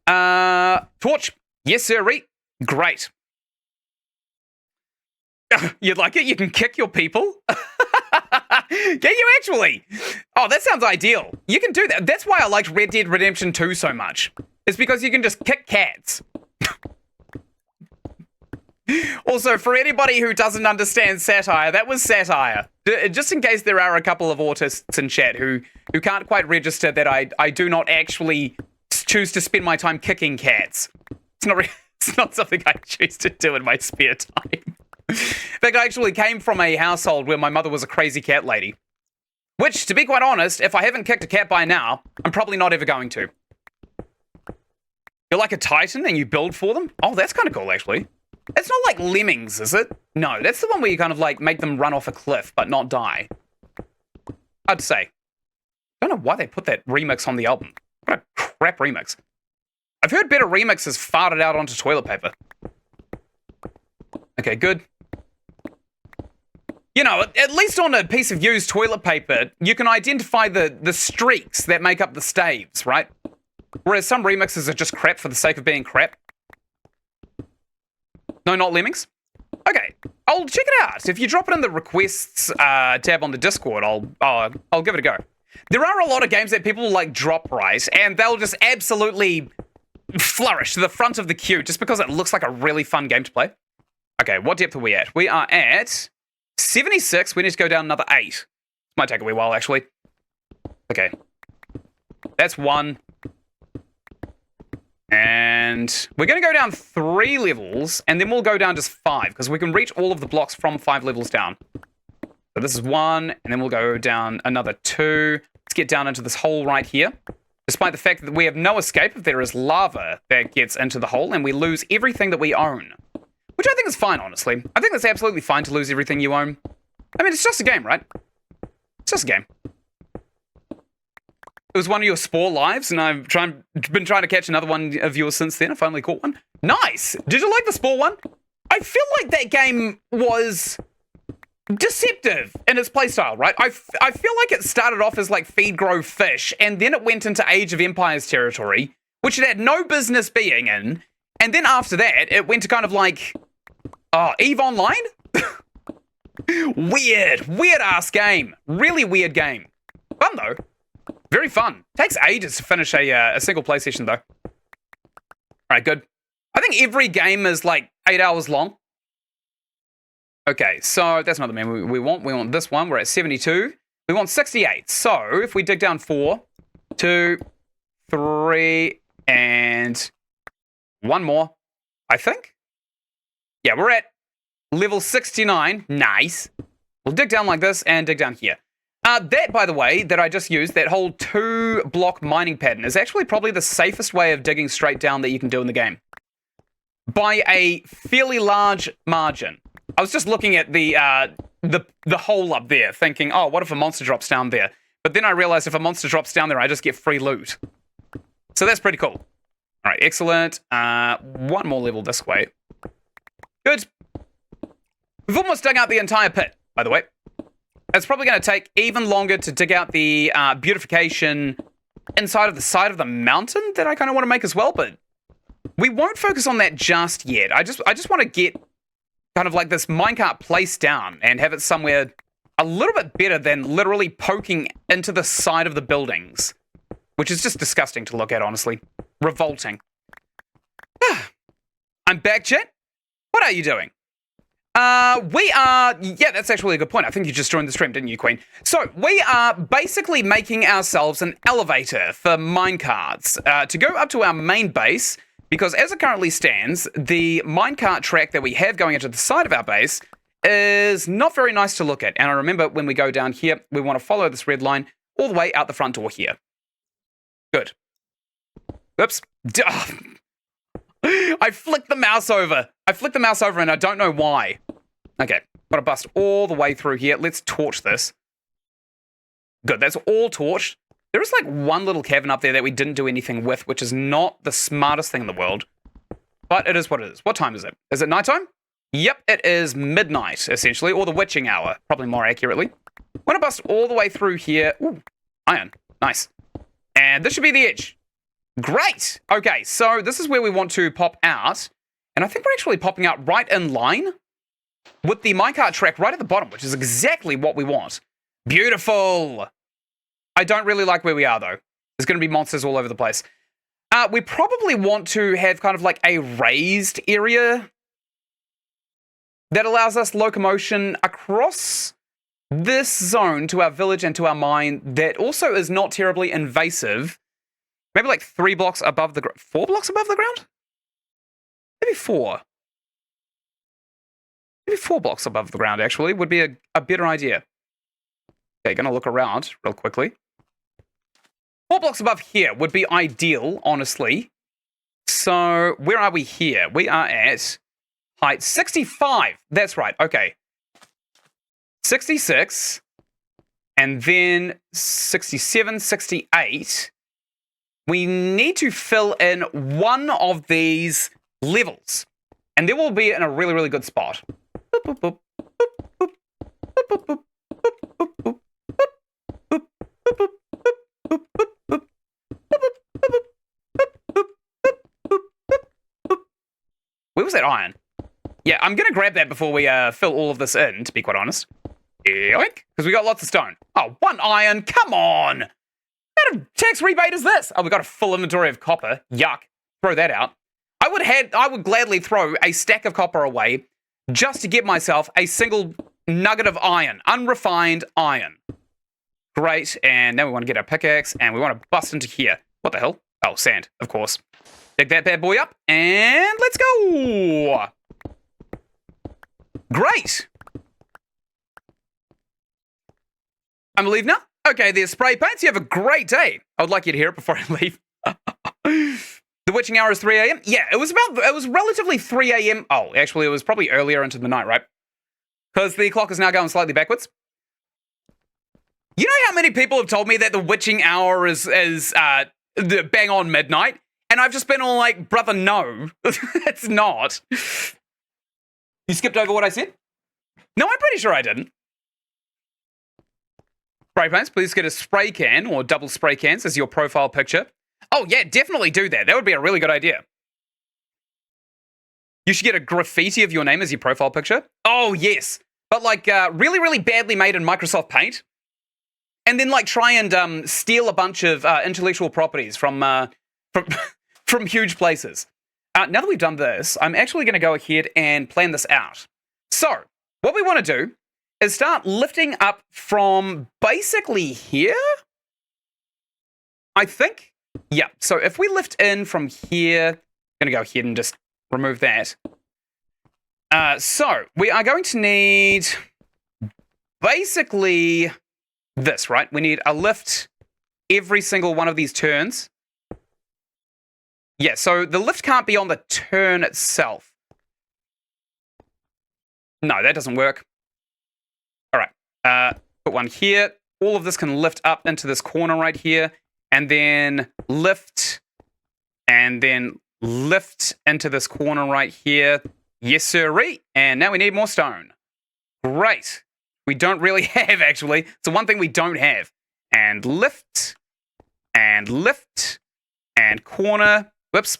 Torch. Yes, sir. Great. You'd like it? You can kick your people? Can you actually? Oh, that sounds ideal. You can do that. That's why I liked Red Dead Redemption 2 so much. It's because you can just kick cats. Also, for anybody who doesn't understand satire, that was satire. Just in case there are a couple of autists in chat who can't quite register that I do not actually choose to spend my time kicking cats. It's not something I choose to do in my spare time. In fact, I actually came from a household where my mother was a crazy cat lady. Which, to be quite honest, if I haven't kicked a cat by now, I'm probably not ever going to. You're like a titan and you build for them? Oh, that's kind of cool, actually. It's not like Lemmings, is it? No, that's the one where you kind of like make them run off a cliff but not die. I'd say. I don't know why they put that remix on the album. What a crap remix. I've heard better remixes farted out onto toilet paper. Okay, good. You know, at least on a piece of used toilet paper, you can identify the streaks that make up the staves, right? Whereas some remixes are just crap for the sake of being crap. No, not Lemmings? Okay, I'll check it out. If you drop it in the requests tab on the Discord, I'll give it a go. There are a lot of games that people like drop right, and they'll just absolutely flourish to the front of the queue just because it looks like a really fun game to play. Okay, what depth are we at? We are at 76. We need to go down another 8. Might take a wee while, actually. Okay. That's 1. And we're going to go down 3 levels, and then we'll go down just 5, because we can reach all of the blocks from 5 levels down. So this is 1, and then we'll go down another 2. Let's get down into this hole right here. Despite the fact that we have no escape if there is lava that gets into the hole, and we lose everything that we own. Which I think is fine, honestly. I think that's absolutely fine to lose everything you own. I mean, it's just a game, right? It's just a game. It was one of your spore lives, and I've been trying to catch another one of yours since then. I finally caught one. Nice! Did you like the spore one? I feel like that game was deceptive in its playstyle, right? I feel like it started off as like feed, grow, fish, and then it went into Age of Empires territory, which it had no business being in, and then after that, it went to kind of like, EVE Online? Weird-ass game. Really weird game. Fun, though. Very fun. Takes ages to finish a single play session, though. Alright, good. I think every game is like 8 hours long. Okay, so that's not the man we want. We want this one. We're at 72. We want 68. So if we dig down 4, 2, 3, and 1 more, I think. Yeah, we're at level 69. Nice. We'll dig down like this and dig down here. That, by the way, that I just used, that whole 2-block mining pattern, is actually probably the safest way of digging straight down that you can do in the game. By a fairly large margin. I was just looking at the hole up there, thinking, oh, what if a monster drops down there? But then I realized if a monster drops down there, I just get free loot. So that's pretty cool. All right, excellent. 1 more level this way. Good. We've almost dug out the entire pit, by the way. It's probably going to take even longer to dig out the beautification inside of the side of the mountain that I kind of want to make as well, but we won't focus on that just yet. I just want to get kind of like this minecart placed down and have it somewhere a little bit better than literally poking into the side of the buildings, which is just disgusting to look at, honestly. Revolting. I'm back, chat. What are you doing? Yeah, that's actually a good point. I think you just joined the stream, didn't you, Queen? So, we are basically making ourselves an elevator for minecarts to go up to our main base, because as it currently stands, the minecart track that we have going into the side of our base is not very nice to look at. And I remember when we go down here, we want to follow this red line all the way out the front door here. Good. Oops. I flicked the mouse over. And I don't know why. Okay, gotta bust all the way through here. Let's torch this. Good, that's all torched. There is like one little cavern up there that we didn't do anything with, which is not the smartest thing in the world. But it is what it is. What time is it? Is it nighttime? Yep, it is midnight, essentially, or the witching hour, probably more accurately. I'm gonna bust all the way through here. Ooh, iron. Nice. And this should be the edge. Great! Okay, so this is where we want to pop out. And I think we're actually popping out right in line with the minecart track right at the bottom, which is exactly what we want. Beautiful! I don't really like where we are, though. There's going to be monsters all over the place. We probably want to have kind of like a raised area that allows us locomotion across this zone to our village and to our mine that also is not terribly invasive. Maybe like 3 blocks above the ground. 4 blocks above the ground? Maybe 4. Maybe 4 blocks above the ground, actually, would be a better idea. Okay, gonna look around real quickly. 4 blocks above here would be ideal, honestly. So, where are we here? We are at height 65. That's right, okay. 66. And then 67, 68. We need to fill in one of these levels. And then we'll be in a really, really good spot. Where was that iron? Yeah, I'm going to grab that before we fill all of this in, to be quite honest. Yoink! Because we got lots of stone. Oh, 1 iron, come on! What kind of tax rebate is this? Oh, we got a full inventory of copper. Yuck. Throw that out. I would gladly throw a stack of copper away just to get myself a single nugget of iron. Unrefined iron. Great, and now we want to get our pickaxe, and we want to bust into here. What the hell? Oh, sand, of course. Dig that bad boy up, and let's go! Great! I'm leaving now? Okay, there's spray paints. You have a great day. I would like you to hear it before I leave. The witching hour is 3 a.m.? Yeah, it was relatively 3 a.m. Oh, actually, it was probably earlier into the night, right? Because the clock is now going slightly backwards. You know how many people have told me that the witching hour is the bang on midnight? And I've just been all like, brother, no, it's not. You skipped over what I said? No, I'm pretty sure I didn't. Spray paints, please get a spray can or double spray cans as your profile picture. Oh, yeah, definitely do that. That would be a really good idea. You should get a graffiti of your name as your profile picture. Oh, yes. But like really, really badly made in Microsoft Paint. And then like try and steal a bunch of intellectual properties from huge places. Now that we've done this, I'm actually going to go ahead and plan this out. So, what we want to do is start lifting up from basically here, I think. Yeah, so if we lift in from here, I'm going to go ahead and just remove that. So, we are going to need basically this, right? We need a lift every single one of these turns. Yeah, so the lift can't be on the turn itself. No, that doesn't work. All right, put one here. All of this can lift up into this corner right here, and then lift into this corner right here. Yes, sirree. And now we need more stone. Great. We don't really have, actually. It's the one thing we don't have. And lift, and corner. Whoops.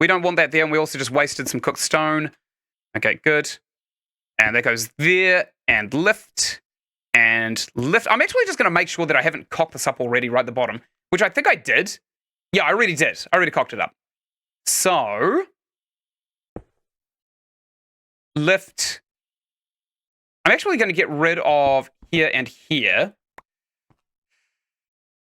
We don't want that there, and we also just wasted some cooked stone. Okay, good. And that goes there, and lift. I'm actually just going to make sure that I haven't cocked this up already right at the bottom, which I think I did. Yeah, I already did. I already cocked it up. So, lift. I'm actually going to get rid of here and here.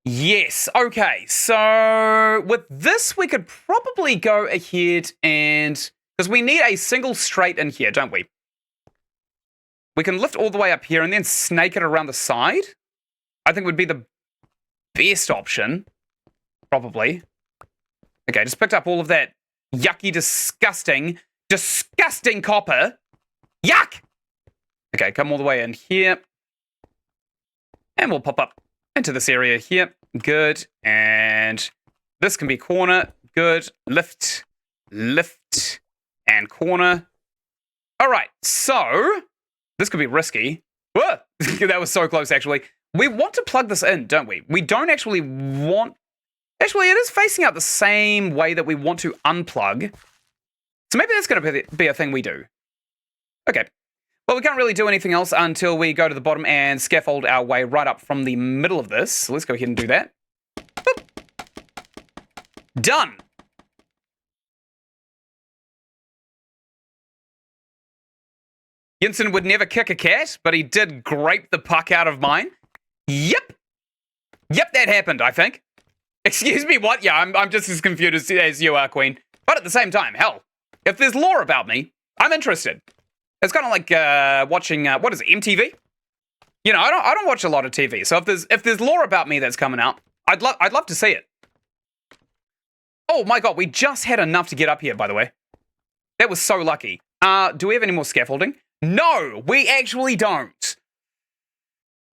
Yes, okay. So with this, we could probably go ahead and... Because we need a single straight in here, don't we? We can lift all the way up here and then snake it around the side. I think would be the best option. Probably. Okay, just picked up all of that yucky, disgusting copper. Yuck! Okay, come all the way in here. And we'll pop up into this area here. Good. And this can be corner. Good. Lift. Lift. And corner. All right, so this could be risky. Whoa! That was so close, actually. We want to plug this in, don't we? We don't actually want... Actually, it is facing out the same way that we want to unplug. So maybe that's going to be a thing we do. Okay. Well, we can't really do anything else until we go to the bottom and scaffold our way right up from the middle of this. So let's go ahead and do that. Boop. Done. Ynsin would never kick a cat, but he did grape the puck out of mine. Yep. Yep, that happened, I think. Excuse me, what? Yeah, I'm just as confused as you are, Queen. But at the same time, hell, if there's lore about me, I'm interested. It's kind of like watching, what is it, MTV? You know, I don't watch a lot of TV, so if there's lore about me that's coming out, I'd love to see it. Oh my god, we just had enough to get up here, by the way. That was so lucky. Do we have any more scaffolding? No, we actually don't.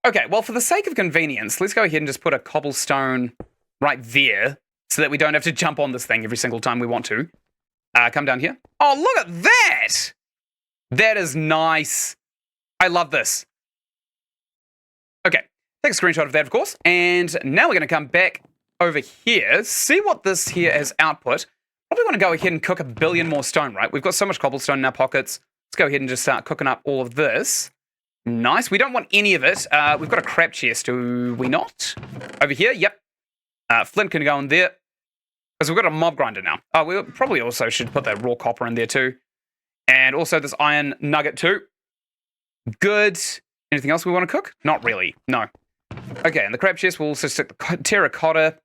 Okay, well, for the sake of convenience, let's go ahead and just put a cobblestone right there so that we don't have to jump on this thing every single time we want to. Come down here. Oh, look at that! That is nice. I love this. Okay, take a screenshot of that, of course. And now we're going to come back over here, see what this here as output. Probably want to go ahead and cook 1 billion more stone, right? We've got so much cobblestone in our pockets. Let's go ahead and just start cooking up all of this. Nice. We don't want any of it. We've got a crap chest, do we not? Over here, yep. Flint can go in there. Because we've got a mob grinder now. Oh, we probably also should put that raw copper in there too. And also this iron nugget too. Good. Anything else we want to cook? Not really. No. Okay, and the crab chest, we'll also stick the terracotta.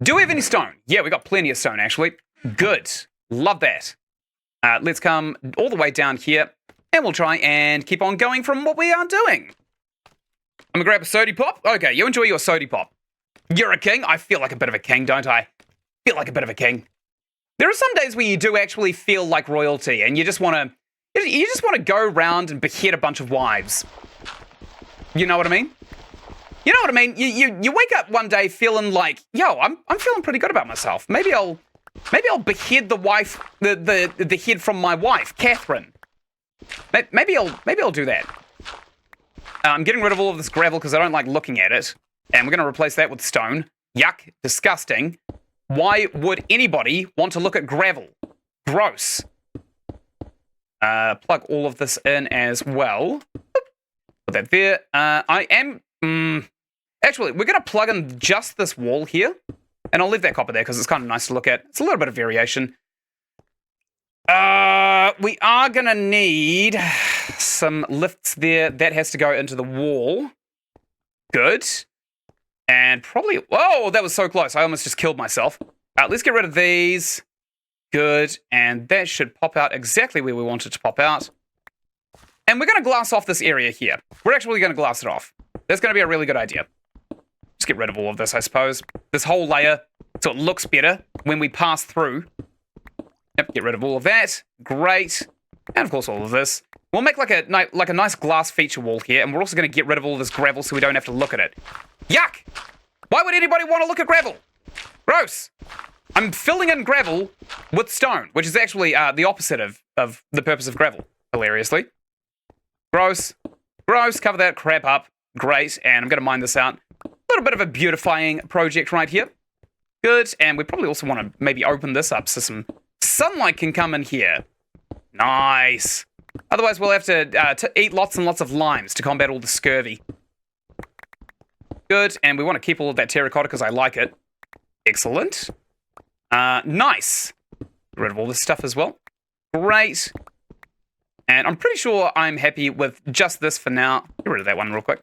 Do we have any stone? Yeah, we got plenty of stone, actually. Good. Love that. Let's come all the way down here, and we'll try and keep on going from what we are doing. I'm gonna grab a sody pop. Okay, you enjoy your sody pop. You're a king? I feel like a bit of a king, don't I? Feel like a bit of a king. There are some days where you do actually feel like royalty, and you just want to go around and behead a bunch of wives. You know what I mean? You know what I mean? You wake up one day feeling like, yo, I'm feeling pretty good about myself. Maybe I'll behead the wife, the head from my wife, Catherine. Maybe I'll do that. I'm getting rid of all of this gravel because I don't like looking at it, and we're going to replace that with stone. Yuck, disgusting. Why would anybody want to look at gravel? Gross. Plug all of this in as well. Put that there. Actually, we're going to plug in just this wall here. And I'll leave that copper there because it's kind of nice to look at. It's a little bit of variation. We are going to need some lifts there. That has to go into the wall. Good. And probably... Whoa, that was so close. I almost just killed myself. Let's get rid of these. Good. And that should pop out exactly where we want it to pop out. And we're going to glass off this area here. We're actually going to glass it off. That's going to be a really good idea. Just get rid of all of this, I suppose. This whole layer, so it looks better when we pass through. Yep, get rid of all of that. Great. And of course all of this. We'll make like a nice glass feature wall here, and we're also going to get rid of all of this gravel so we don't have to look at it. Yuck! Why would anybody want to look at gravel? Gross! I'm filling in gravel with stone, which is actually the opposite of the purpose of gravel, hilariously. Gross. Gross, cover that crap up. Great, and I'm going to mine this out. A little bit of a beautifying project right here. Good, and we probably also want to maybe open this up so some sunlight can come in here. Nice. Otherwise, we'll have to eat lots and lots of limes to combat all the scurvy. Good, and we want to keep all of that terracotta because I like it. Excellent. Nice. Get rid of all this stuff as well. Great. And I'm pretty sure I'm happy with just this for now. Get rid of that one real quick.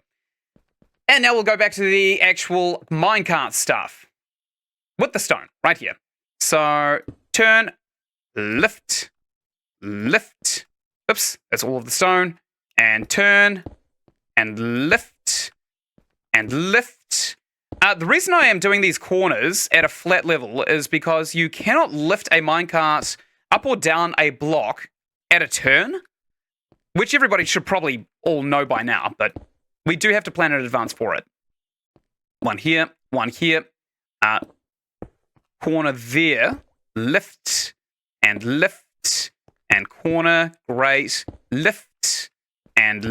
And now we'll go back to the actual minecart stuff. With the stone, right here. So, turn, lift, lift. Oops, that's all of the stone. And turn, and lift, and lift. The reason I am doing these corners at a flat level is because you cannot lift a minecart up or down a block at a turn, which everybody should probably all know by now, but we do have to plan in advance for it. One here, corner there, lift, and corner, great, lift, and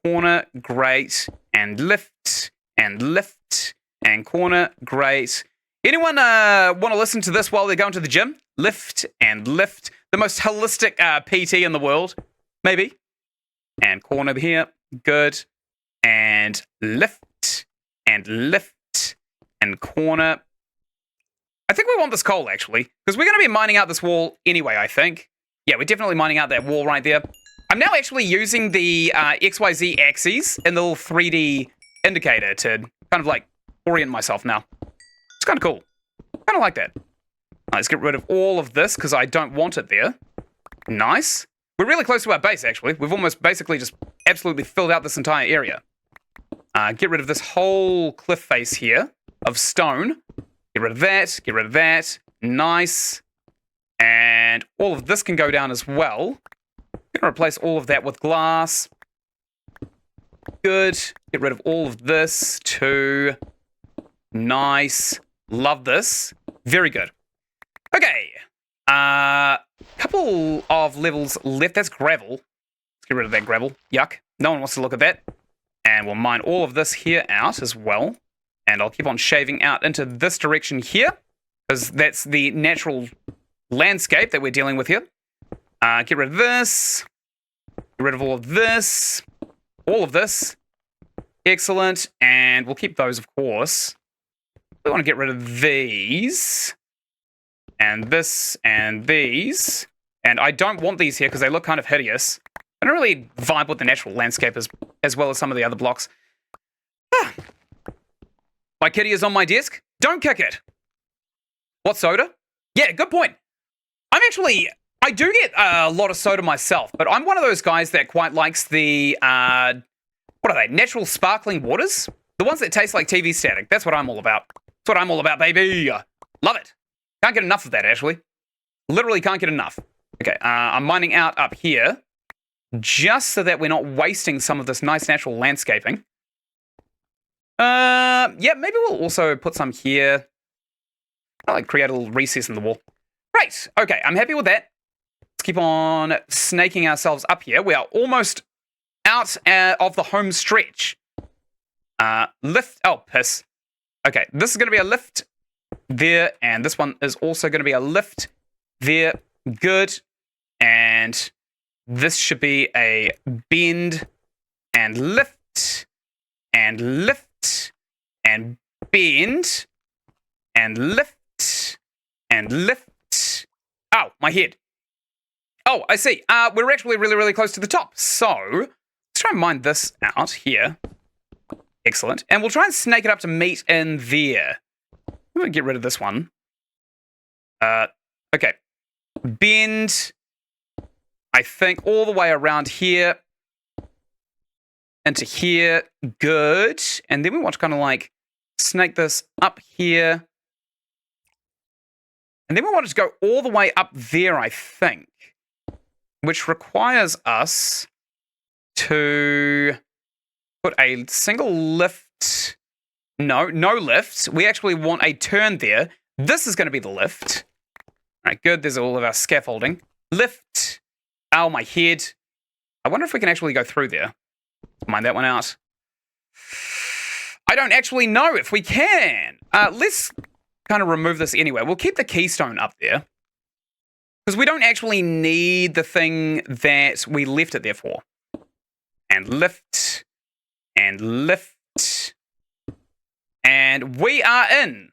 corner, great, and lift, and corner, great. Anyone want to listen to this while they're going to the gym? Lift and lift. The most holistic PT in the world. Maybe. And corner here. Good. And lift. And corner. I think we want this coal, actually. Because we're going to be mining out this wall anyway, I think. Yeah, we're definitely mining out that wall right there. I'm now actually using the XYZ axes and the little 3D indicator to kind of like orient myself now. It's kind of cool. Kind of like that. Let's get rid of all of this because I don't want it there. Nice. We're really close to our base, actually. We've almost basically just absolutely filled out this entire area. Get rid of this whole cliff face here of stone. Get rid of that. Get rid of that. Nice. And all of this can go down as well. Gonna replace all of that with glass. Good. Get rid of all of this too. Nice. Love this. Very good. Okay. Couple of levels left. That's gravel. Let's get rid of that gravel. Yuck. No one wants to look at that. And we'll mine all of this here out as well. And I'll keep on shaving out into this direction here, because that's the natural landscape that we're dealing with here. Get rid of this. Get rid of all of this. All of this. Excellent. And we'll keep those, of course. We want to get rid of these. And this and these. And I don't want these here because they look kind of hideous. I don't really vibe with the natural landscape as well as some of the other blocks. My kitty is on my desk. Don't kick it. What soda? Yeah, good point. I do get a lot of soda myself, but I'm one of those guys that quite likes the, what are they? Natural sparkling waters? The ones that taste like TV static. That's what I'm all about. That's what I'm all about, baby. Love it. Can't get enough of that, actually. Literally can't get enough. Okay, I'm mining out up here, just so that we're not wasting some of this nice natural landscaping. Yeah, maybe we'll also put some here. I'll like create a little recess in the wall. Great. Okay, I'm happy with that. Let's keep on snaking ourselves up here. We are almost out of the home stretch. Lift. Oh, piss. Okay, this is going to be a lift there, and this one is also going to be a lift there. Good. And this should be a bend and lift and lift and bend and lift and lift. Ow, my head. Oh, I see. We're actually really, really close to the top. So let's try and mine this out here. Excellent. And we'll try and snake it up to meet in there. I'm going to get rid of this one. Okay. Bend, I think, all the way around here. Into here. Good. And then we want to kind of like snake this up here. And then we want it to go all the way up there, I think. Which requires us to put a single lift. No lift. We actually want a turn there. This is going to be the lift. All right, good. There's all of our scaffolding. Lift. Ow, my head. I wonder if we can actually go through there. Mine that one out. I don't actually know if we can. Let's kind of remove this anyway. We'll keep the keystone up there. Because we don't actually need the thing that we left it there for. And lift. And lift. And we are in.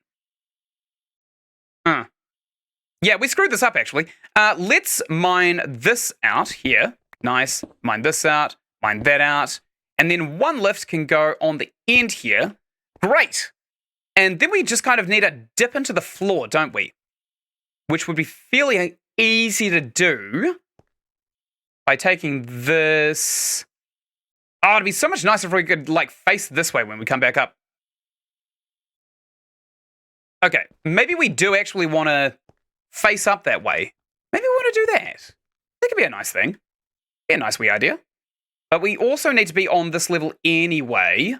Yeah, we screwed this up, actually. Let's mine this out here. Nice. Mine this out. Mine that out. And then one lift can go on the end here. Great. And then we just kind of need to dip into the floor, don't we? Which would be fairly easy to do by taking this. Oh, it'd be so much nicer if we could, like, face this way when we come back up. Okay, maybe we do actually want to face up that way. Maybe we want to do that. That could be a nice thing. Be a nice wee idea. But we also need to be on this level anyway.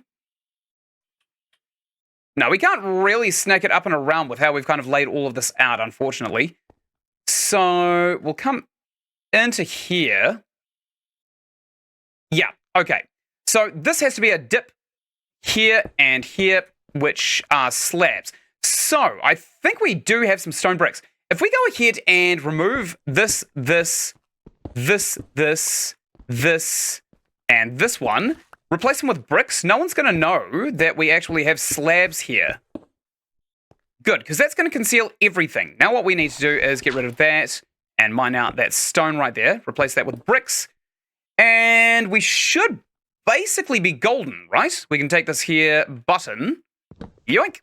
No, we can't really snake it up and around with how we've kind of laid all of this out, unfortunately. So we'll come into here. Yeah, okay. So this has to be a dip here and here, which are slabs. So I think we do have some stone bricks. If we go ahead and remove this, and this one, replace them with bricks, no one's going to know that we actually have slabs here. Good, because that's going to conceal everything. Now what we need to do is get rid of that and mine out that stone right there, replace that with bricks, and we should basically be golden, right? We can take this here button, yoink,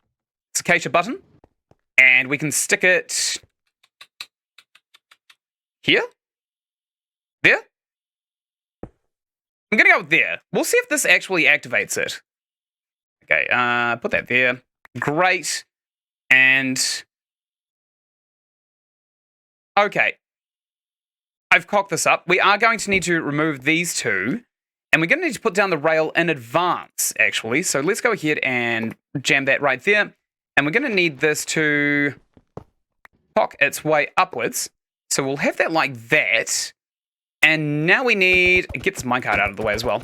it's a acacia button, and we can stick it here, there. I'm going to go with there. We'll see if this actually activates it. Okay, put that there. Great. And okay. I've cocked this up. We are going to need to remove these two. And we're going to need to put down the rail in advance, actually. So let's go ahead and jam that right there. And we're going to need this to cock its way upwards. So we'll have that like that. And now we need... Get this minecart out of the way as well.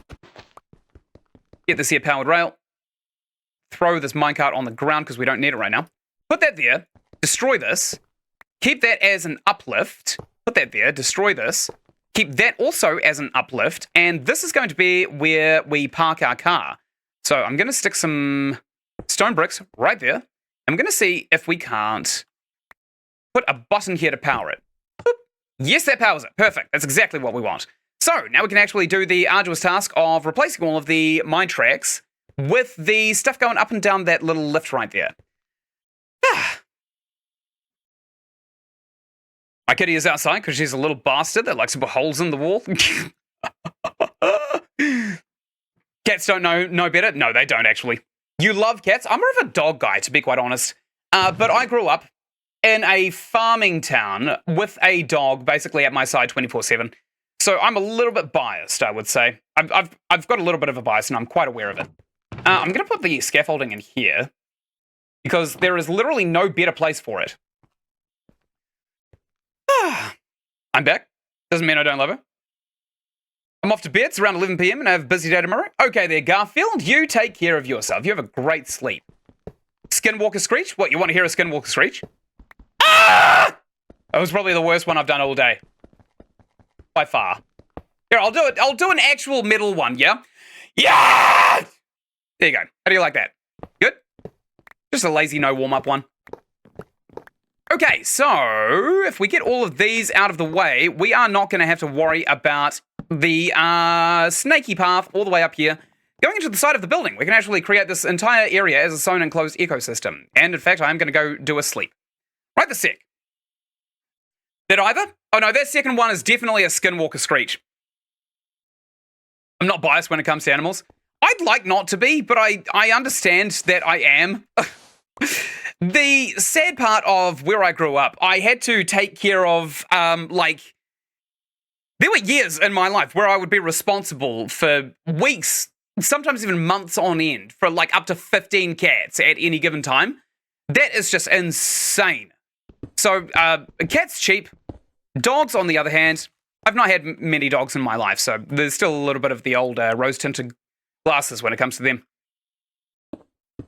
Get this here powered rail. Throw this minecart on the ground because we don't need it right now. Put that there. Destroy this. Keep that as an uplift. Put that there. Destroy this. Keep that also as an uplift. And this is going to be where we park our car. So I'm going to stick some stone bricks right there. I'm going to see if we can't put a button here to power it. Yes, that powers it. Perfect. That's exactly what we want. So now we can actually do the arduous task of replacing all of the mine tracks with the stuff going up and down that little lift right there. My kitty is outside because she's a little bastard that likes to put holes in the wall. Cats don't know better? No, they don't actually. You love cats? I'm more of a dog guy, to be quite honest. But I grew up in a farming town with a dog basically at my side 24/7. So I'm a little bit biased, I would say. I've got a little bit of a bias and I'm quite aware of it. I'm going to put the scaffolding in here because there is literally no better place for it. I'm back. Doesn't mean I don't love her. I'm off to bed. It's around 11 p.m. and I have a busy day tomorrow. Okay there, Garfield. You take care of yourself. You have a great sleep. Skinwalker screech? What, you want to hear a skinwalker screech? Ah! That was probably the worst one I've done all day. By far. Here, I'll do it. I'll do an actual metal one, yeah? Yeah! There you go. How do you like that? Good? Just a lazy no warm-up one. Okay, so if we get all of these out of the way, we are not going to have to worry about the snaky path all the way up here. Going into the side of the building, we can actually create this entire area as its own enclosed ecosystem. And in fact, I am going to go do a sleep. Right this sec. That either? Oh no, that second one is definitely a skinwalker screech. I'm not biased when it comes to animals. I'd like not to be, but I understand that I am. The sad part of where I grew up, I had to take care of, there were years in my life where I would be responsible for weeks, sometimes even months on end, for like up to 15 cats at any given time. That is just insane. So, cats cheap. Dogs, on the other hand, I've not had many dogs in my life, so there's still a little bit of the old rose-tinted glasses when it comes to them.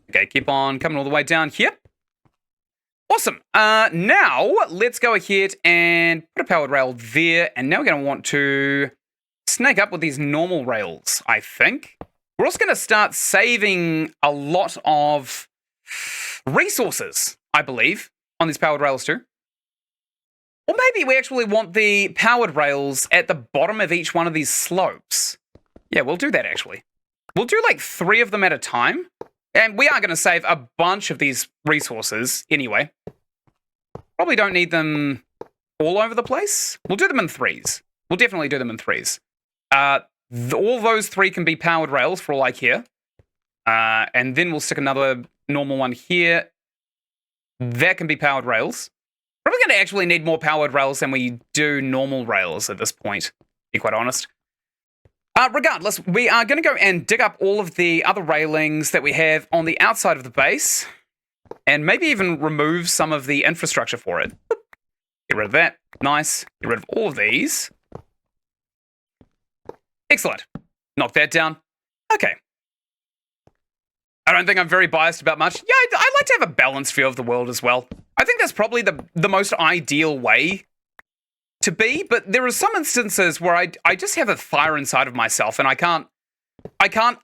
Okay, keep on coming all the way down here. Awesome. Now, let's go ahead and put a powered rail there, and now we're going to want to snake up with these normal rails, I think. We're also going to start saving a lot of resources, I believe, on these powered rails too. Or maybe we actually want the powered rails at the bottom of each one of these slopes. Yeah, we'll do that, actually. We'll do like 3 of them at a time. And we are going to save a bunch of these resources anyway. Probably don't need them all over the place. We'll do them in 3s. We'll definitely do them in 3s. All those 3 can be powered rails for all I care. And then we'll stick another normal one here. That can be powered rails. Probably going to actually need more powered rails than we do normal rails at this point, to be quite honest. Regardless, we are going to go and dig up all of the other railings that we have on the outside of the base, and maybe even remove some of the infrastructure for it. Get rid of that. Nice. Get rid of all of these. Excellent. Knock that down. Okay. I don't think I'm very biased about much. Yeah, I like to have a balanced view of the world as well. I think that's probably the most ideal way to be, but there are some instances where I just have a fire inside of myself and I can't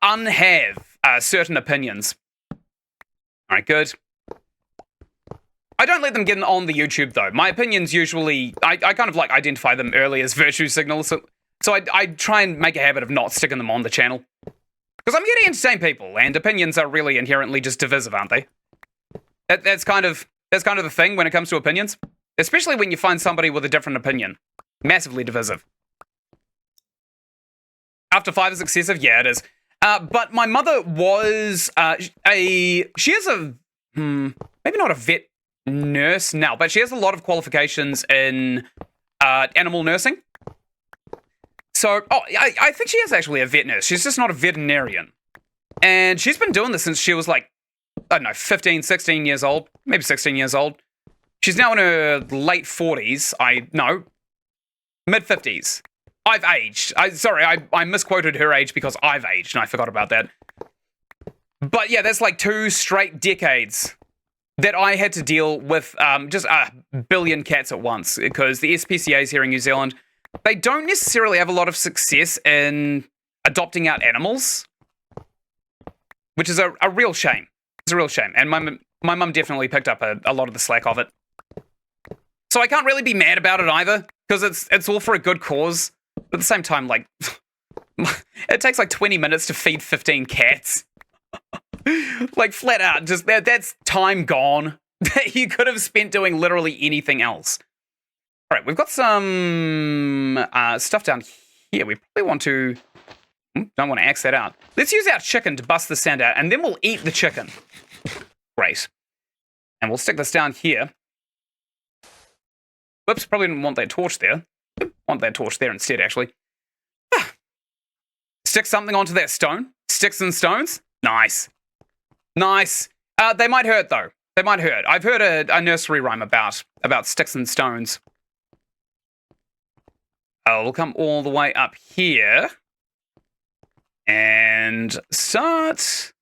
unhave certain opinions. All right, good. I don't let them get on the YouTube though. My opinions usually, I kind of like identify them early as virtue signals, so I try and make a habit of not sticking them on the channel. Because I'm here to entertain people, and opinions are really inherently just divisive, aren't they? That's kind of the thing when it comes to opinions. Especially when you find somebody with a different opinion. Massively divisive. After 5 is excessive? Yeah, it is. But my mother was she is a, maybe not a vet nurse now, but she has a lot of qualifications in animal nursing. So, I think she is actually a vet nurse. She's just not a veterinarian. And she's been doing this since she was like, I don't know, 15, 16 years old. Maybe 16 years old. She's now in her late 40s. Mid-50s. I've aged. I misquoted her age because I've aged, and I forgot about that. But yeah, that's like 2 straight decades that I had to deal with just a billion cats at once, because the SPCAs here in New Zealand, they don't necessarily have a lot of success in adopting out animals, which is a real shame. It's a real shame. And my mum definitely picked up a lot of the slack of it. So I can't really be mad about it either, because it's all for a good cause. But at the same time, like, it takes like 20 minutes to feed 15 cats. Like, flat out, just that's time gone that you could have spent doing literally anything else. All right, we've got some stuff down here. We probably want to... Don't want to X that out. Let's use our chicken to bust the sand out, and then we'll eat the chicken. Great. And we'll stick this down here. Whoops, probably didn't want that torch there. Want that torch there instead, actually. Stick something onto that stone. Sticks and stones. Nice. Nice. They might hurt, though. They might hurt. I've heard a nursery rhyme about sticks and stones. We'll come all the way up here. And start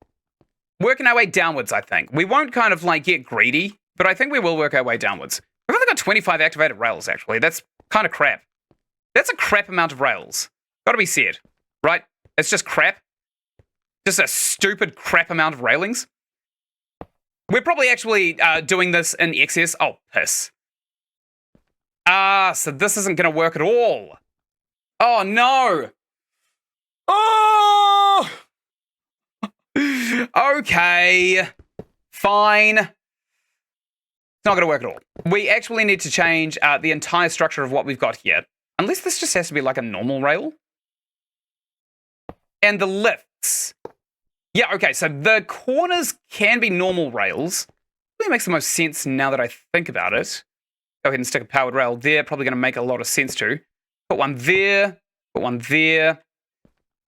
working our way downwards, I think. We won't kind of like get greedy, but I think we will work our way downwards. We've only got 25 activated rails, actually. That's kind of crap. That's a crap amount of rails. Gotta be said, right? It's just crap. Just a stupid crap amount of railings. We're probably actually doing this in excess. Oh, piss. So this isn't going to work at all. Oh, no. Oh! Okay. Fine. It's not going to work at all. We actually need to change the entire structure of what we've got here. Unless this just has to be like a normal rail. And the lifts. Yeah, okay, so the corners can be normal rails. Really makes the most sense now that I think about it. Go ahead and stick a powered rail there. Probably going to make a lot of sense too. Put one there. Put one there.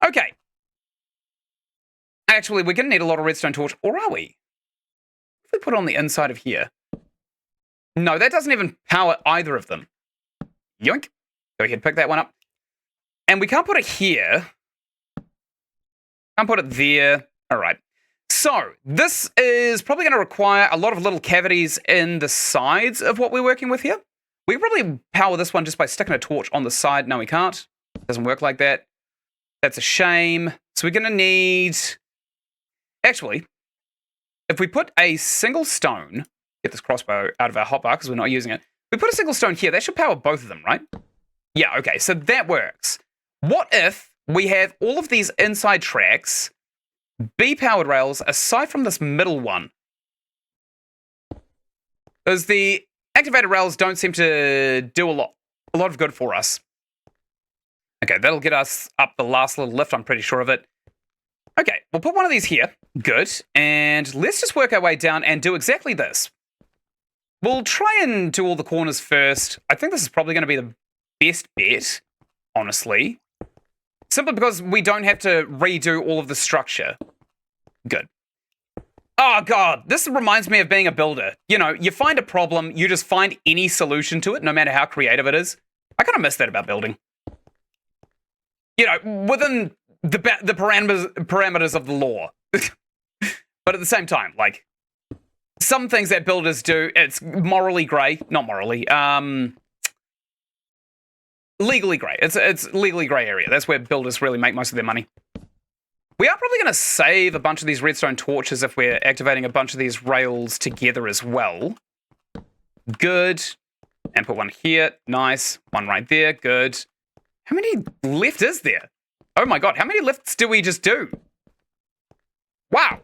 Okay. Actually, we're going to need a lot of redstone torch, or are we? If we put it on the inside of here. No, that doesn't even power either of them. Yoink. Go ahead, pick that one up. And we can't put it here. Can't put it there. All right. So this is probably going to require a lot of little cavities in the sides of what we're working with here. We can probably power this one just by sticking a torch on the side. No, we can't. It doesn't work like that. That's a shame. So we're going to need... Actually, if we put a single stone... Get this crossbow out of our hotbar because we're not using it. We put a single stone here. That should power both of them, right? Yeah, okay, so that works. What if we have all of these inside tracks be powered rails aside from this middle one? Because the activated rails don't seem to do a lot of good for us. Okay, that'll get us up the last little lift, I'm pretty sure of it. Okay, we'll put one of these here. Good. And let's just work our way down and do exactly this. We'll try and do all the corners first. I think this is probably going to be the best bet, honestly. Simply because we don't have to redo all of the structure. Good. Oh, God, this reminds me of being a builder. You know, you find a problem, you just find any solution to it, no matter how creative it is. I kind of miss that about building. You know, within the parameters of the law. But at the same time, like, some things that builders do, it's morally grey. Not morally. Legally grey. It's legally grey area. That's where builders really make most of their money. We are probably going to save a bunch of these redstone torches if we're activating a bunch of these rails together as well. Good. And put one here. Nice. One right there. Good. How many left is there? Oh my god, how many lifts do we just do? Wow.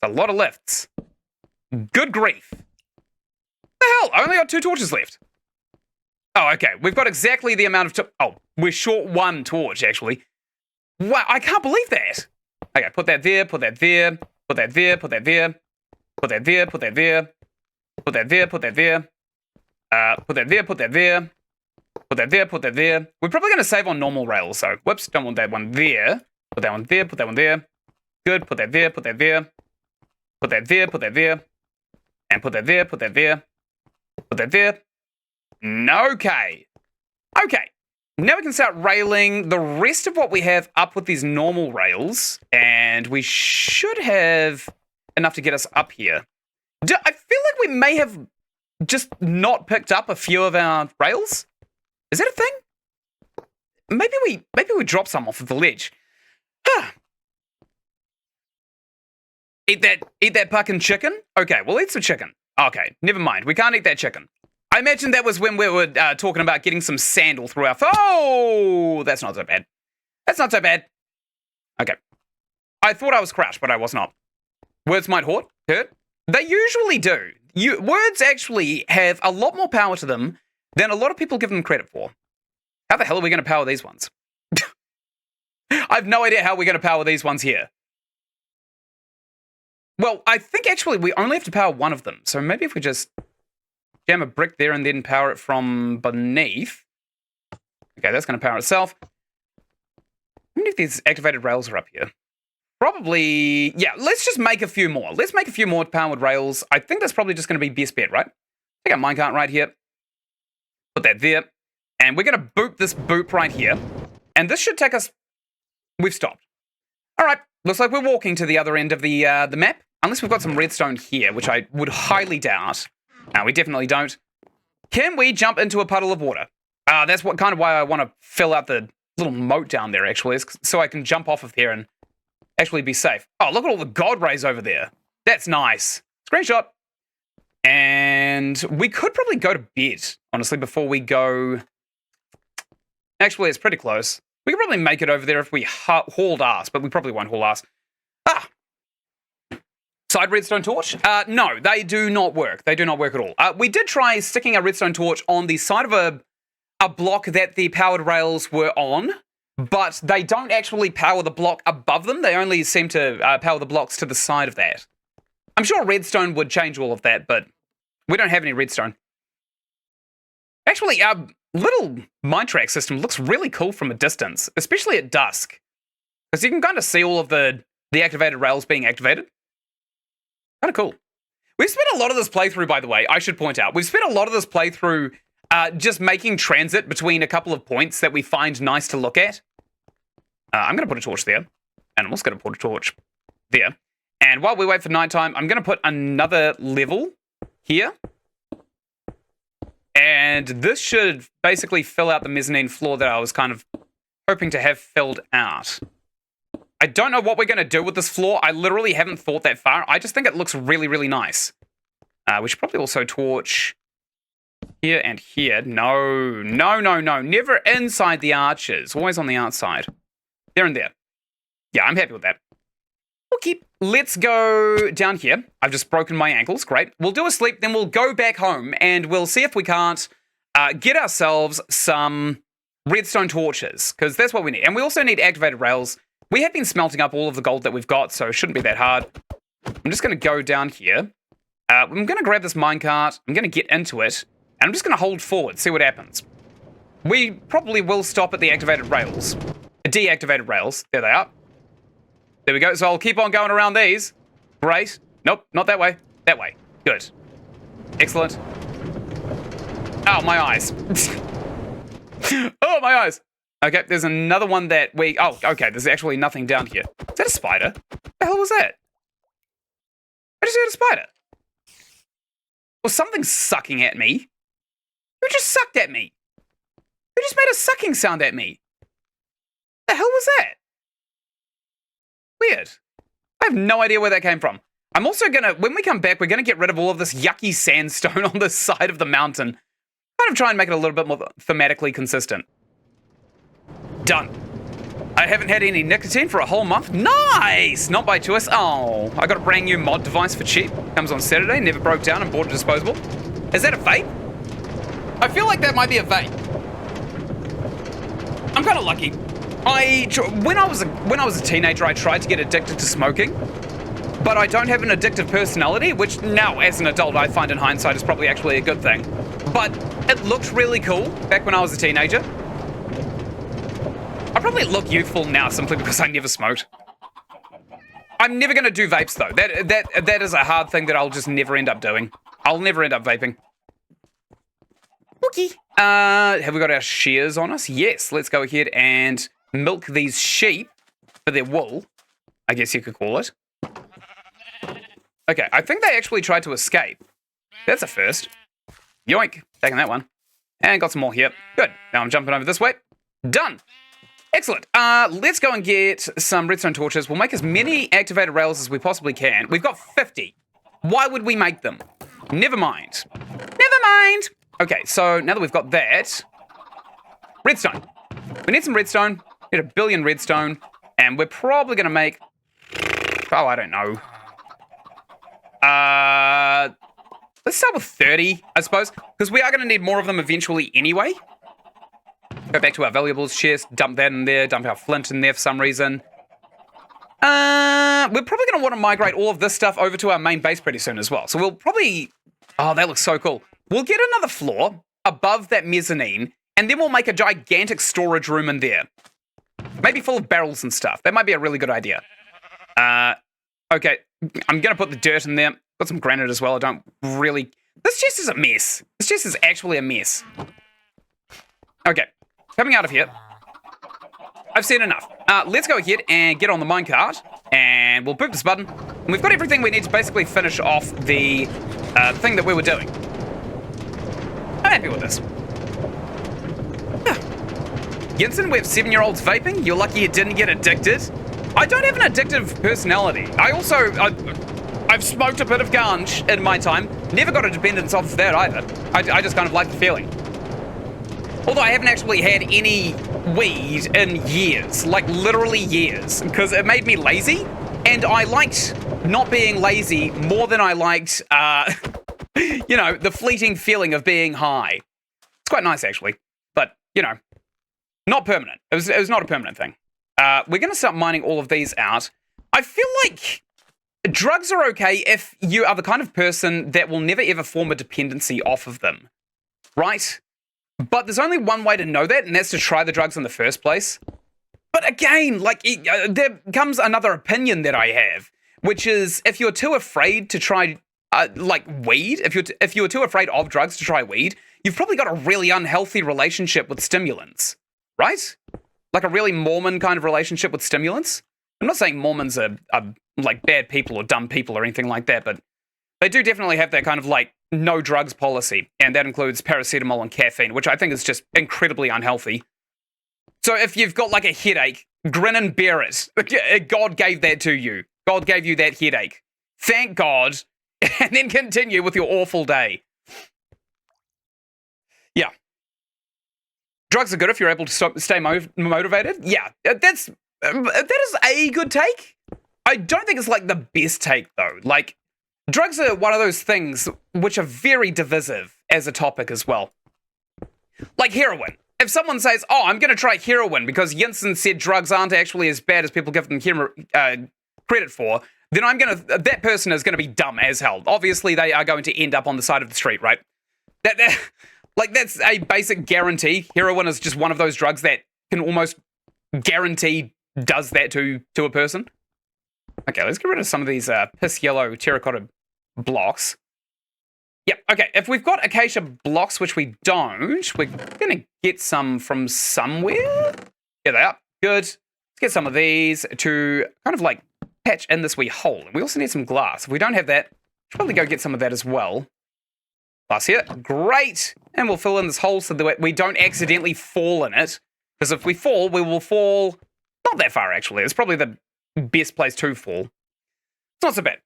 That's a lot of lifts. Good grief. What the hell? I only got 2 torches left. Oh, okay. We've got exactly the amount of... Oh, we're short 1 torch, actually. Wow, I can't believe that. Okay, put that there, put that there, put that there, put that there, put that there, put that there, put that there, put that there, put that there, put that there, put that there, put that there. We're probably going to save on normal rails, so whoops, don't want that one there. Put that one there, put that one there. Good, put that there, put that there. Put that there, put that there. And put that there, put that there. Put that there. Okay. Okay. Now we can start railing the rest of what we have up with these normal rails. And we should have enough to get us up here. I feel like we may have just not picked up a few of our rails. Is that a thing? Maybe we drop some off of the ledge. Huh. Eat that fucking chicken? Okay, we'll eat some chicken. Okay, never mind. We can't eat that chicken. I imagine that was when we were talking about getting some sandal through our... Oh, that's not so bad. That's not so bad. Okay. I thought I was crushed, but I was not. Words might hurt. They usually do. Words actually have a lot more power to them than a lot of people give them credit for. How the hell are we going to power these ones? I have no idea how we're going to power these ones here. Well, I think actually we only have to power one of them. So maybe if we just jam a brick there and then power it from beneath. Okay, that's going to power itself. How many of these activated rails are up here? Probably, yeah, let's just make a few more. Let's make a few more powered rails. I think that's probably just going to be best bet, right? Take our minecart right here. Put that there. And we're going to boop this boop right here. And this should take us... We've stopped. All right, looks like we're walking to the other end of the map. Unless we've got some redstone here, which I would highly doubt. No, we definitely don't. Can we jump into a puddle of water? That's what kind of why I want to fill out the little moat down there, actually, is so I can jump off of here and actually be safe. Oh, look at all the god rays over there. That's nice. Screenshot. And we could probably go to bed, honestly, before we go... Actually, it's pretty close. We could probably make it over there if we hauled ass, but we probably won't haul ass. Ah! Side redstone torch? No, they do not work. They do not work at all. We did try sticking a redstone torch on the side of a block that the powered rails were on, but they don't actually power the block above them. They only seem to power the blocks to the side of that. I'm sure redstone would change all of that, but we don't have any redstone. Actually, our little Minecraft system looks really cool from a distance, especially at dusk, because you can kind of see all of the activated rails being activated. Kind of cool. We've spent a lot of this playthrough, by the way, I should point out. We've spent a lot of this playthrough just making transit between a couple of points that we find nice to look at. I'm going to put a torch there, and I'm also going to put a torch there. And while we wait for nighttime, I'm going to put another level here. And this should basically fill out the mezzanine floor that I was kind of hoping to have filled out. I don't know what we're going to do with this floor. I literally haven't thought that far. I just think it looks really, really nice. We should probably also torch Here and here. No, no, no, no. Never inside the arches. Always on the outside. There and there. Yeah, I'm happy with that. Okay, let's go down here. I've just broken my ankles. Great. We'll do a sleep, then we'll go back home, and we'll see if we can't get ourselves some redstone torches, because that's what we need. And we also need activated rails. We have been smelting up all of the gold that we've got, so it shouldn't be that hard. I'm just going to go down here. I'm going to grab this minecart. I'm going to get into it, and I'm just going to hold forward, see what happens. We probably will stop at the activated rails. Deactivated rails. There they are. There we go. So I'll keep on going around these. Great. Nope, not that way. That way. Good. Excellent. Oh, my eyes. Oh, my eyes. Okay, there's another one that we... Oh, okay, there's actually nothing down here. Is that a spider? What the hell was that? I just heard a spider. Well, something's sucking at me. Who just sucked at me? Who just made a sucking sound at me? What the hell was that? Weird. I have no idea where that came from. I'm also gonna, when we come back, we're gonna get rid of all of this yucky sandstone on the side of the mountain. Kind of try and make it a little bit more thematically consistent. Done. I haven't had any nicotine for a whole month. Nice! Not by choice. Oh, I got a brand new mod device for cheap. Comes on Saturday, never broke down and bought a disposable. Is that a vape? I feel like that might be a vape. I'm kind of lucky. When I was a teenager, I tried to get addicted to smoking, but I don't have an addictive personality, which now, as an adult, I find in hindsight is probably actually a good thing. But it looked really cool back when I was a teenager. I probably look youthful now simply because I never smoked. I'm never going to do vapes, though. That is a hard thing that I'll just never end up doing. I'll never end up vaping. Okay. Have we got our shears on us? Yes. Let's go ahead and milk these sheep for their wool, I guess you could call it. Okay, I think they actually tried to escape. That's a first. Yoink. Taking that one. And got some more here. Good. Now I'm jumping over this way. Done. Excellent. Let's go and get some redstone torches. We'll make as many activated rails as we possibly can. We've got 50. Why would we make them? Never mind. Never mind. Okay, so now that we've got that, redstone. We need some redstone. We need 1 billion redstone. And we're probably going to make... Oh, I don't know. Let's start with 30, I suppose. Because we are going to need more of them eventually anyway. Go back to our valuables chest. Dump that in there. Dump our flint in there for some reason. We're probably going to want to migrate all of this stuff over to our main base pretty soon as well. So we'll probably... Oh, that looks so cool. We'll get another floor above that mezzanine. And then we'll make a gigantic storage room in there. Maybe full of barrels and stuff. That might be a really good idea. Okay. I'm going to put the dirt in there. Got some granite as well. I don't really... This chest is a mess. This chest is actually a mess. Okay. Coming out of here. I've seen enough. Let's go ahead and get on the minecart. And we'll boop this button. And we've got everything we need to basically finish off the thing that we were doing. I'm happy with this. Ynsin, we have 7-year-olds vaping. You're lucky you didn't get addicted. I don't have an addictive personality. I also... I've smoked a bit of ganj in my time. Never got a dependence off that either. I just kind of like the feeling. Although I haven't actually had any weed in years. Like, literally years. Because it made me lazy. And I liked not being lazy more than I liked, you know, the fleeting feeling of being high. It's quite nice, actually. But, you know, not permanent. It was not a permanent thing. We're going to start mining all of these out. I feel like drugs are okay if you are the kind of person that will never ever form a dependency off of them. Right? But there's only one way to know that, and that's to try the drugs in the first place. But again, like, there comes another opinion that I have, which is if you're too afraid to try, like, weed, if you're too afraid of drugs to try weed, you've probably got a really unhealthy relationship with stimulants, right? Like a really Mormon kind of relationship with stimulants. I'm not saying Mormons are like bad people or dumb people or anything like that, but they do definitely have that kind of like no drugs policy, and that includes paracetamol and caffeine, which I think is just incredibly unhealthy. So if you've got like a headache, grin and bear it. God gave that to you. God gave you that headache. Thank God, and then continue with your awful day. Yeah. Drugs are good if you're able to stay motivated. Yeah, that is a good take. I don't think it's like the best take though. Like, drugs are one of those things which are very divisive as a topic as well. Like heroin. If someone says, "Oh, I'm going to try heroin because Ynsin said drugs aren't actually as bad as people give them credit for," then that person is going to be dumb as hell. Obviously, they are going to end up on the side of the street, right? That's a basic guarantee. Heroin is just one of those drugs that can almost guarantee does that to a person. Okay, let's get rid of some of these piss yellow terracotta blocks. Yep, okay, if we've got acacia blocks, which we don't, we're going to get some from somewhere. Here they are. Good. Let's get some of these to kind of like patch in this wee hole. We also need some glass. If we don't have that, we'll probably go get some of that as well. Glass here. Great. And we'll fill in this hole so that we don't accidentally fall in it. Because if we fall, we will fall not that far, actually. It's probably the best place to fall. It's not so bad.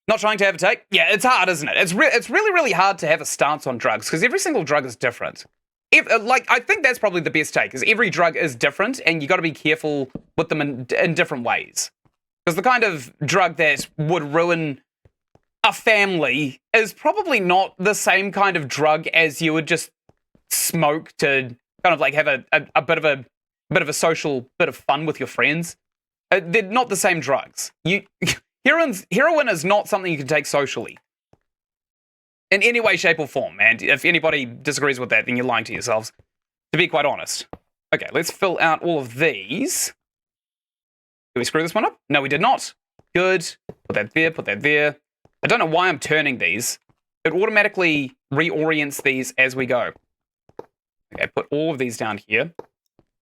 Not trying to have a take? Yeah, it's hard, isn't it? It's really, really hard to have a stance on drugs because every single drug is different. I think that's probably the best take, is every drug is different and you got to be careful with them in different ways. Because the kind of drug that would ruin a family is probably not the same kind of drug as you would just smoke to kind of like have a bit of a social bit of fun with your friends. They're not the same drugs. Heroin is not something you can take socially in any way, shape, or form. And if anybody disagrees with that, then you're lying to yourselves, to be quite honest. Okay, let's fill out all of these. Did we screw this one up? No, we did not. Good. Put that there, put that there. I don't know why I'm turning these. It automatically reorients these as we go. Okay, put all of these down here.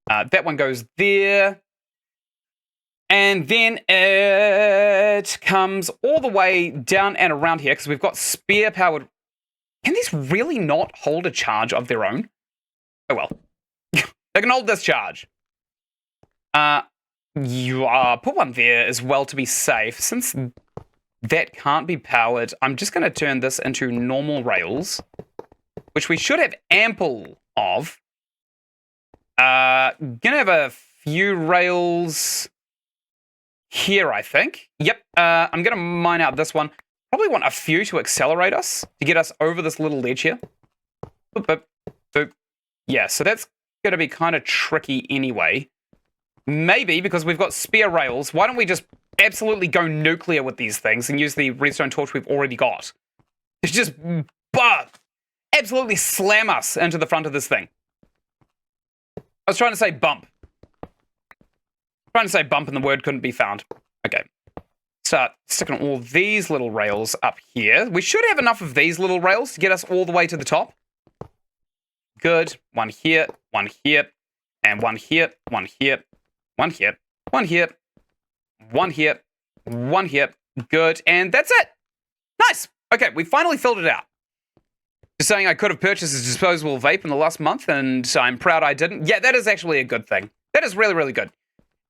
That one goes there. And then it comes all the way down and around here because we've got spear-powered. Can these really not hold a charge of their own? Oh well. They can hold this charge. You put one there as well to be safe. Since that can't be powered, I'm just going to turn this into normal rails, which we should have ample of. Gonna have a few rails here, I think. Yep, I'm going to mine out this one. Probably want a few to accelerate us, to get us over this little ledge here. Boop, boop, boop. Yeah, so that's going to be kind of tricky anyway. Maybe, because we've got spear rails, why don't we just absolutely go nuclear with these things and use the redstone torch we've already got? It's just, absolutely slam us into the front of this thing. I was trying to say bump. Trying to say bump and the word couldn't be found. Okay. Start sticking all these little rails up here. We should have enough of these little rails to get us all the way to the top. Good. One here, and one here, one here, one here, one here, one here, one here. Good. And that's it. Nice. Okay, we finally filled it out. Just saying I could have purchased a disposable vape in the last month, and I'm proud I didn't. Yeah, that is actually a good thing. That is really, really good.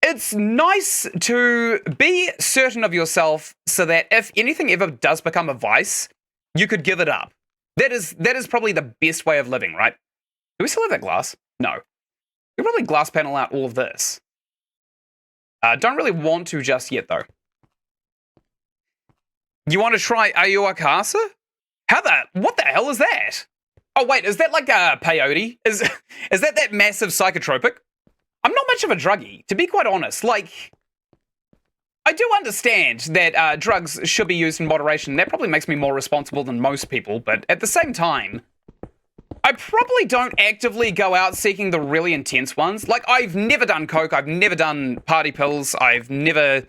It's nice to be certain of yourself so that if anything ever does become a vice, you could give it up. That is probably the best way of living, right? Do we still have that glass? No. We probably glass panel out all of this. Don't really want to just yet, though. You want to try Ayahuasca? What the hell is that? Oh, wait, is that like a peyote? Is that massive psychotropic? I'm not much of a druggie, to be quite honest. Like, I do understand that drugs should be used in moderation. That probably makes me more responsible than most people, but at the same time, I probably don't actively go out seeking the really intense ones. Like, I've never done coke, I've never done party pills, I've never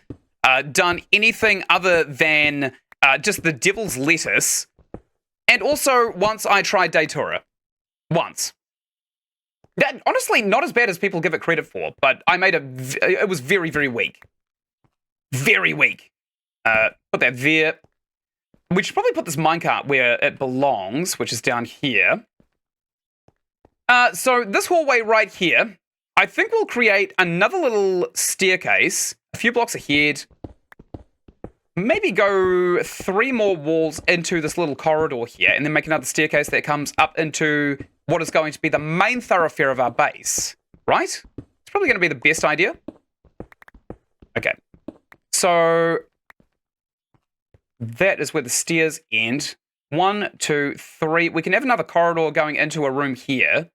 done anything other than just the devil's lettuce. And also, once I tried Datura. Once. That, honestly, not as bad as people give it credit for, but I made it was very, very weak. Very weak. Put that there. We should probably put this minecart where it belongs, which is down here. So this hallway right here, I think we'll create another little staircase, a few blocks ahead. maybe go 3 more walls into this little corridor here, and then make another staircase that comes up into what is going to be the main thoroughfare of our base, right? It's probably going to be the best idea. Okay, so that is where the stairs end. 1, 2, 3. We can have another corridor going into a room here.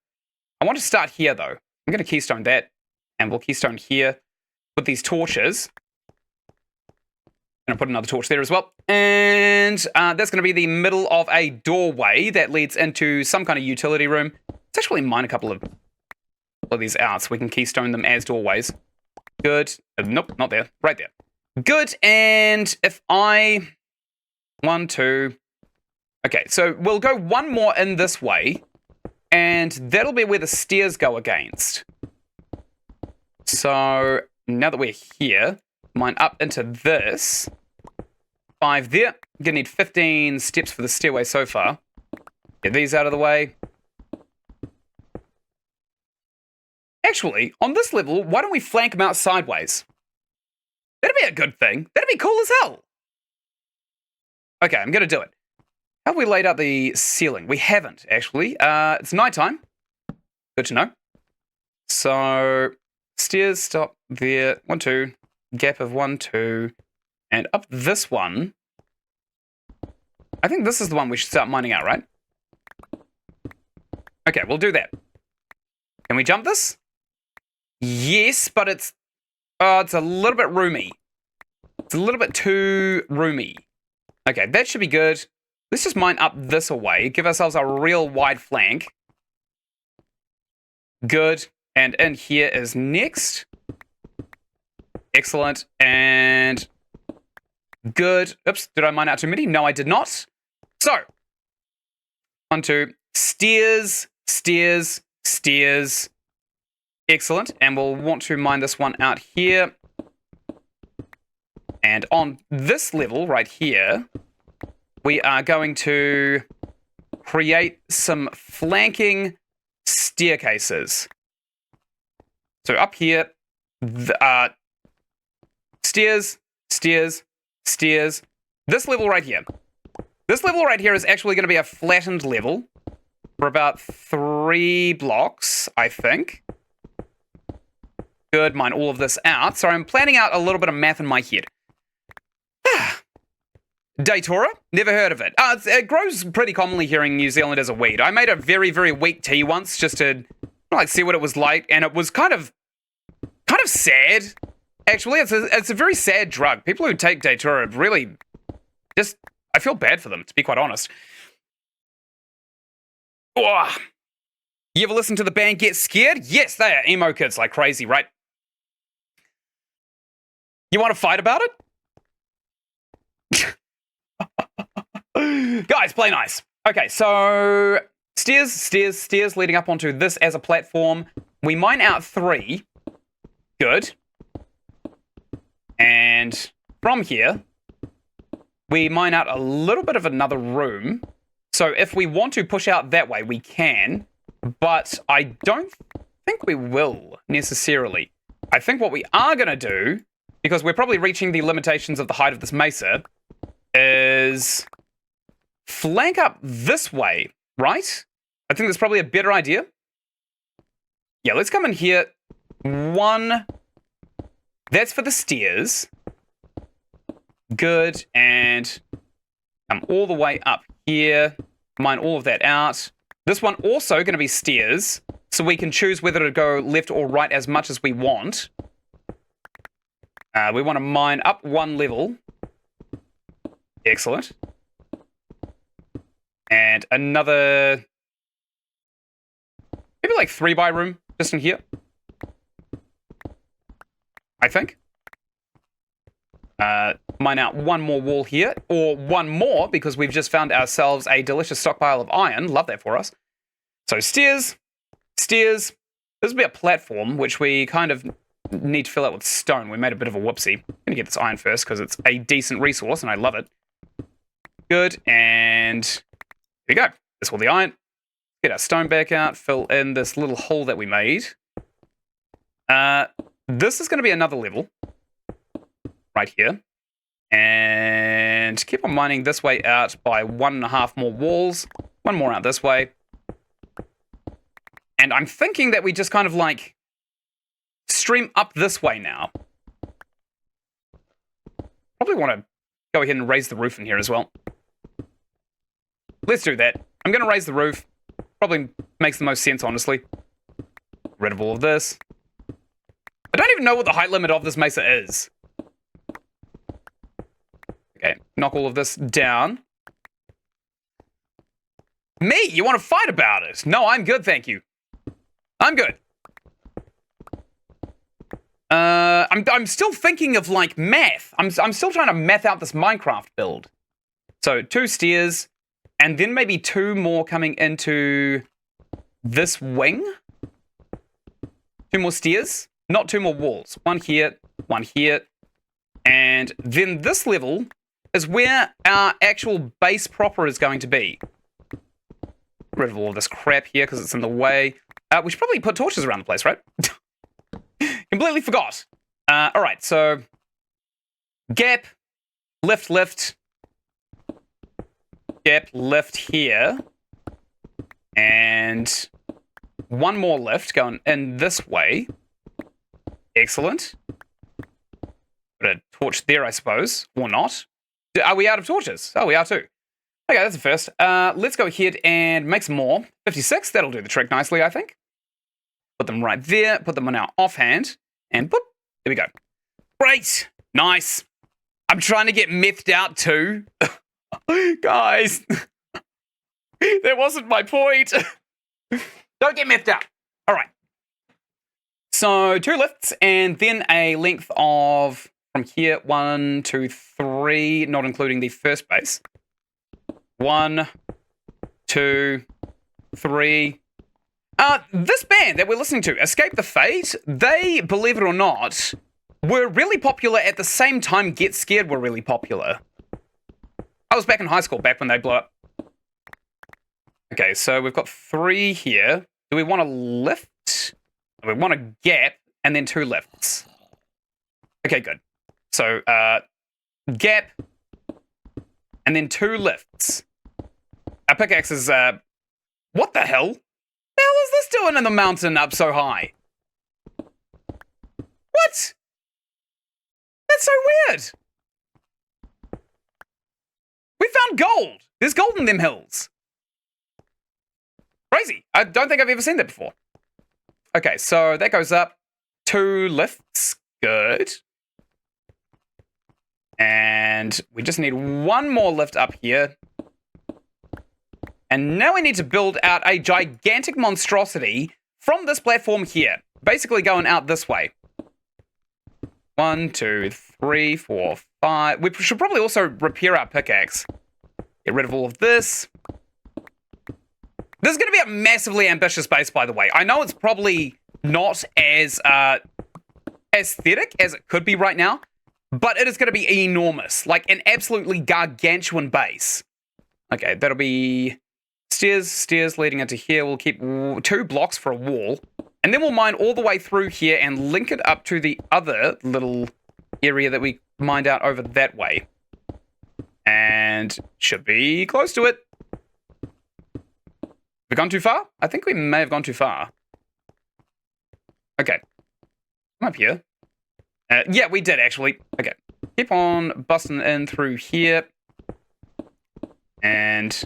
I want to start here, though. I'm going to keystone that, and we'll keystone here with these torches. I'm going to put another torch there as well. And that's going to be the middle of a doorway that leads into some kind of utility room. Let's actually mine a couple of these out so we can keystone them as doorways. Good. Nope, not there. Right there. Good. And if I... 1, 2... Okay, so we'll go 1 more in this way. And that'll be where the stairs go against. So now that we're here, mine up into this. 5 there. I'm going to need 15 steps for the stairway so far. Get these out of the way. Actually, on this level, why don't we flank them out sideways? That'd be a good thing. That'd be cool as hell. Okay, I'm going to do it. How have we laid out the ceiling? We haven't, actually. It's nighttime. Good to know. So, stairs stop there. 1, 2. Gap of 1, 2. And up this one. I think this is the one we should start mining out, right? Okay, we'll do that. Can we jump this? Yes, but it's a little bit roomy. It's a little bit too roomy. Okay, that should be good. Let's just mine up this away. Give ourselves a real wide flank. Good. And in here is next. Excellent. And good. Oops, did I mine out too many? No, I did not. So, 1, 2. Stairs, stairs, stairs. Excellent. And we'll want to mine this one out here. And on this level right here, we are going to create some flanking staircases. So up here, stairs, stairs, stairs. This level right here. This level right here is actually going to be a flattened level for about 3 blocks, I think. Good, mine all of this out. So I'm planning out a little bit of math in my head. Datura? Never heard of it. It grows pretty commonly here in New Zealand as a weed. I made a very, very weak tea once just to see what it was like, and it was kind of sad. Actually, it's a very sad drug. People who take Datura really just, I feel bad for them, to be quite honest. Oh. You ever listen to the band Get Scared? Yes, they are emo kids like crazy, right? You want to fight about it? Guys, play nice. Okay, so stairs, stairs, stairs leading up onto this as a platform. We mine out 3. Good. And from here, we mine out a little bit of another room. So if we want to push out that way, we can. But I don't think we will necessarily. I think what we are going to do, because we're probably reaching the limitations of the height of this mesa, is flank up this way, right? I think that's probably a better idea. Yeah, let's come in here. 1. That's for the stairs. Good. And come all the way up here. Mine all of that out. This one also going to be stairs, so we can choose whether to go left or right as much as we want. We want to mine up 1 level. Excellent. And another, maybe like 3 by room, just in here. I think. Mine out 1 more wall here, or 1 more, because we've just found ourselves a delicious stockpile of iron. Love that for us. So stairs, stairs. This will be a platform, which we kind of need to fill out with stone. We made a bit of a whoopsie. I'm going to get this iron first, because it's a decent resource, and I love it. Good, and here we go. That's all the iron. Get our stone back out, fill in this little hole that we made. This is going to be another level. Right here. And keep on mining this way out by 1.5 more walls. One more out this way. And I'm thinking that we just kind of like stream up this way now. Probably want to go ahead and raise the roof in here as well. Let's do that. I'm going to raise the roof. Probably makes the most sense, honestly. Get rid of all of this. I don't even know what the height limit of this mesa is. Okay, knock all of this down. Me? You want to fight about it? No, I'm good, thank you. I'm good. I'm still thinking of, like, math. I'm still trying to math out this Minecraft build. So, 2 stairs, and then maybe 2 more coming into this wing. 2 more stairs, not 2 more walls. 1 here, 1 here. And then this level is where our actual base proper is going to be. Get rid of all of this crap here because it's in the way. We should probably put torches around the place, right? Completely forgot. All right, so gap, lift, gap, lift here, and 1 more lift going in this way. Excellent. Put a torch there, I suppose, or not. Are we out of torches? Oh, we are too. Okay, that's the first. Let's go ahead and make some more. 56, that'll do the trick nicely, I think. Put them right there, put them on our offhand, and boop, there we go. Great, nice. I'm trying to get methed out too. Guys, that wasn't my point. Don't get methed out. All right. So 2 lifts, and then a length of, from here, 1, 2, 3, not including the first base. 1, 2, 3. This band that we're listening to, Escape the Fate, they, believe it or not, were really popular at the same time Get Scared were really popular. I was back in high school, back when they blew up. Okay, so we've got 3 here. Do we want a lift? We want a gap, and then 2 lifts. Okay, good. So, gap, and then 2 lifts. Our pickaxe is, what the hell? The hell is this doing in the mountain up so high? What? That's so weird. We found gold. There's gold in them hills. Crazy. I don't think I've ever seen that before. Okay, so that goes up. 2 lifts. Good. And we just need 1 more lift up here. And now we need to build out a gigantic monstrosity from this platform here. Basically going out this way. 1, 2, 3, 4, 5. We should probably also repair our pickaxe. Get rid of all of this. This is going to be a massively ambitious base, by the way. I know it's probably not as aesthetic as it could be right now, but it is going to be enormous. Like an absolutely gargantuan base. Okay, that'll be stairs leading into here. We'll keep 2 blocks for a wall. And then we'll mine all the way through here and link it up to the other little area that we mined out over that way. And should be close to it. Have we gone too far? I think we may have gone too far. Okay. I'm up here. Yeah, we did actually. Okay. Keep on busting in through here. And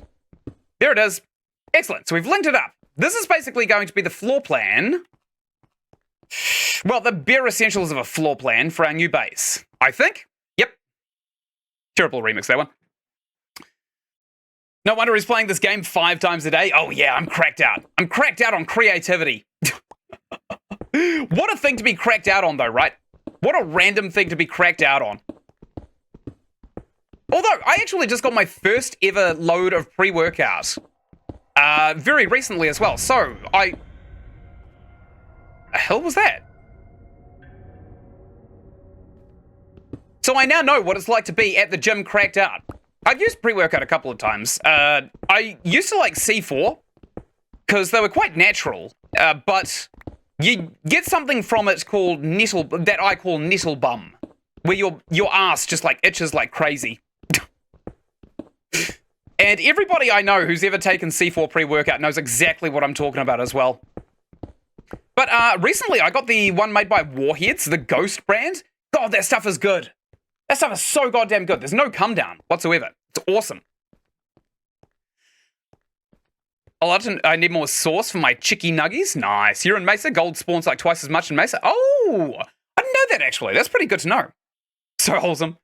there it is. Excellent. So we've linked it up. This is basically going to be the floor plan. Well, the bare essentials of a floor plan for our new base. I think. Yep. Terrible remix, that one. No wonder he's playing this game 5 times a day. Oh yeah, I'm cracked out. I'm cracked out on creativity. What a thing to be cracked out on though, right? What a random thing to be cracked out on. Although, I actually just got my first ever load of pre-workout. Very recently as well. So, the hell was that? So I now know what it's like to be at the gym cracked out. I've used pre-workout a couple of times. I used to like C4, because they were quite natural, but you get something from it called that I call nettle bum. where your ass just like itches like crazy. And everybody I know who's ever taken C4 pre-workout knows exactly what I'm talking about as well. But recently I got the one made by Warheads, the Ghost brand. God, that stuff is good. That stuff is so goddamn good. There's no come down whatsoever. It's awesome. I need more sauce for my chicky nuggies. Nice. Here in Mesa, gold spawns like twice as much in Mesa. Oh, I didn't know that actually. That's pretty good to know. So wholesome.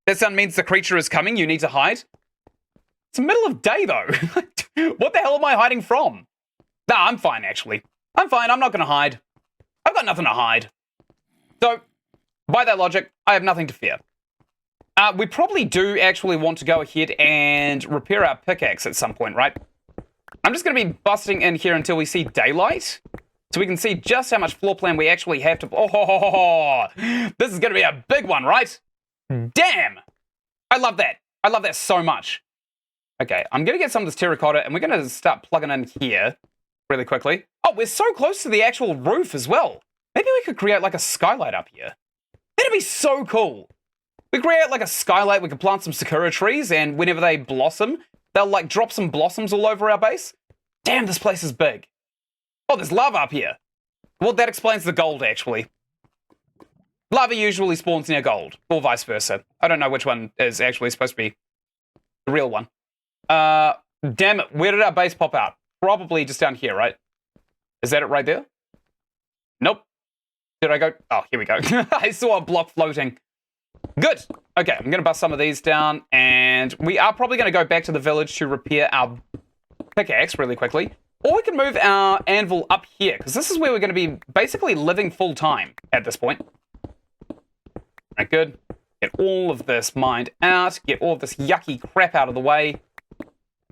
That sound means the creature is coming. You need to hide. It's the middle of day though. What the hell am I hiding from? Nah, I'm fine actually. I'm fine. I'm not going to hide. I've got nothing to hide. So, by that logic, I have nothing to fear. We probably do actually want to go ahead and repair our pickaxe at some point, right? I'm just going to be busting in here until we see daylight, so we can see just how much floor plan we actually have to... Oh, this is going to be a big one, right? Damn! I love that. I love that so much. Okay, I'm going to get some of this terracotta, and we're going to start plugging in here really quickly. Oh, we're so close to the actual roof as well. Maybe we could create like a skylight up here. That'd be so cool. We create like a skylight, we could plant some sakura trees, and whenever they blossom, they'll like drop some blossoms all over our base. Damn, this place is big. Oh, there's lava up here. Well, that explains the gold, actually. Lava usually spawns near gold, or vice versa. I don't know which one is actually supposed to be the real one. Damn it, where did our base pop out? Probably just down here, right? Is that it right there? Nope. Did I go? Oh, here we go. I saw a block floating. Good. Okay, I'm going to bust some of these down, and we are probably going to go back to the village to repair our pickaxe really quickly. Or we can move our anvil up here, because this is where we're going to be basically living full time at this point. Right, good. Get all of this mined out, get all of this yucky crap out of the way.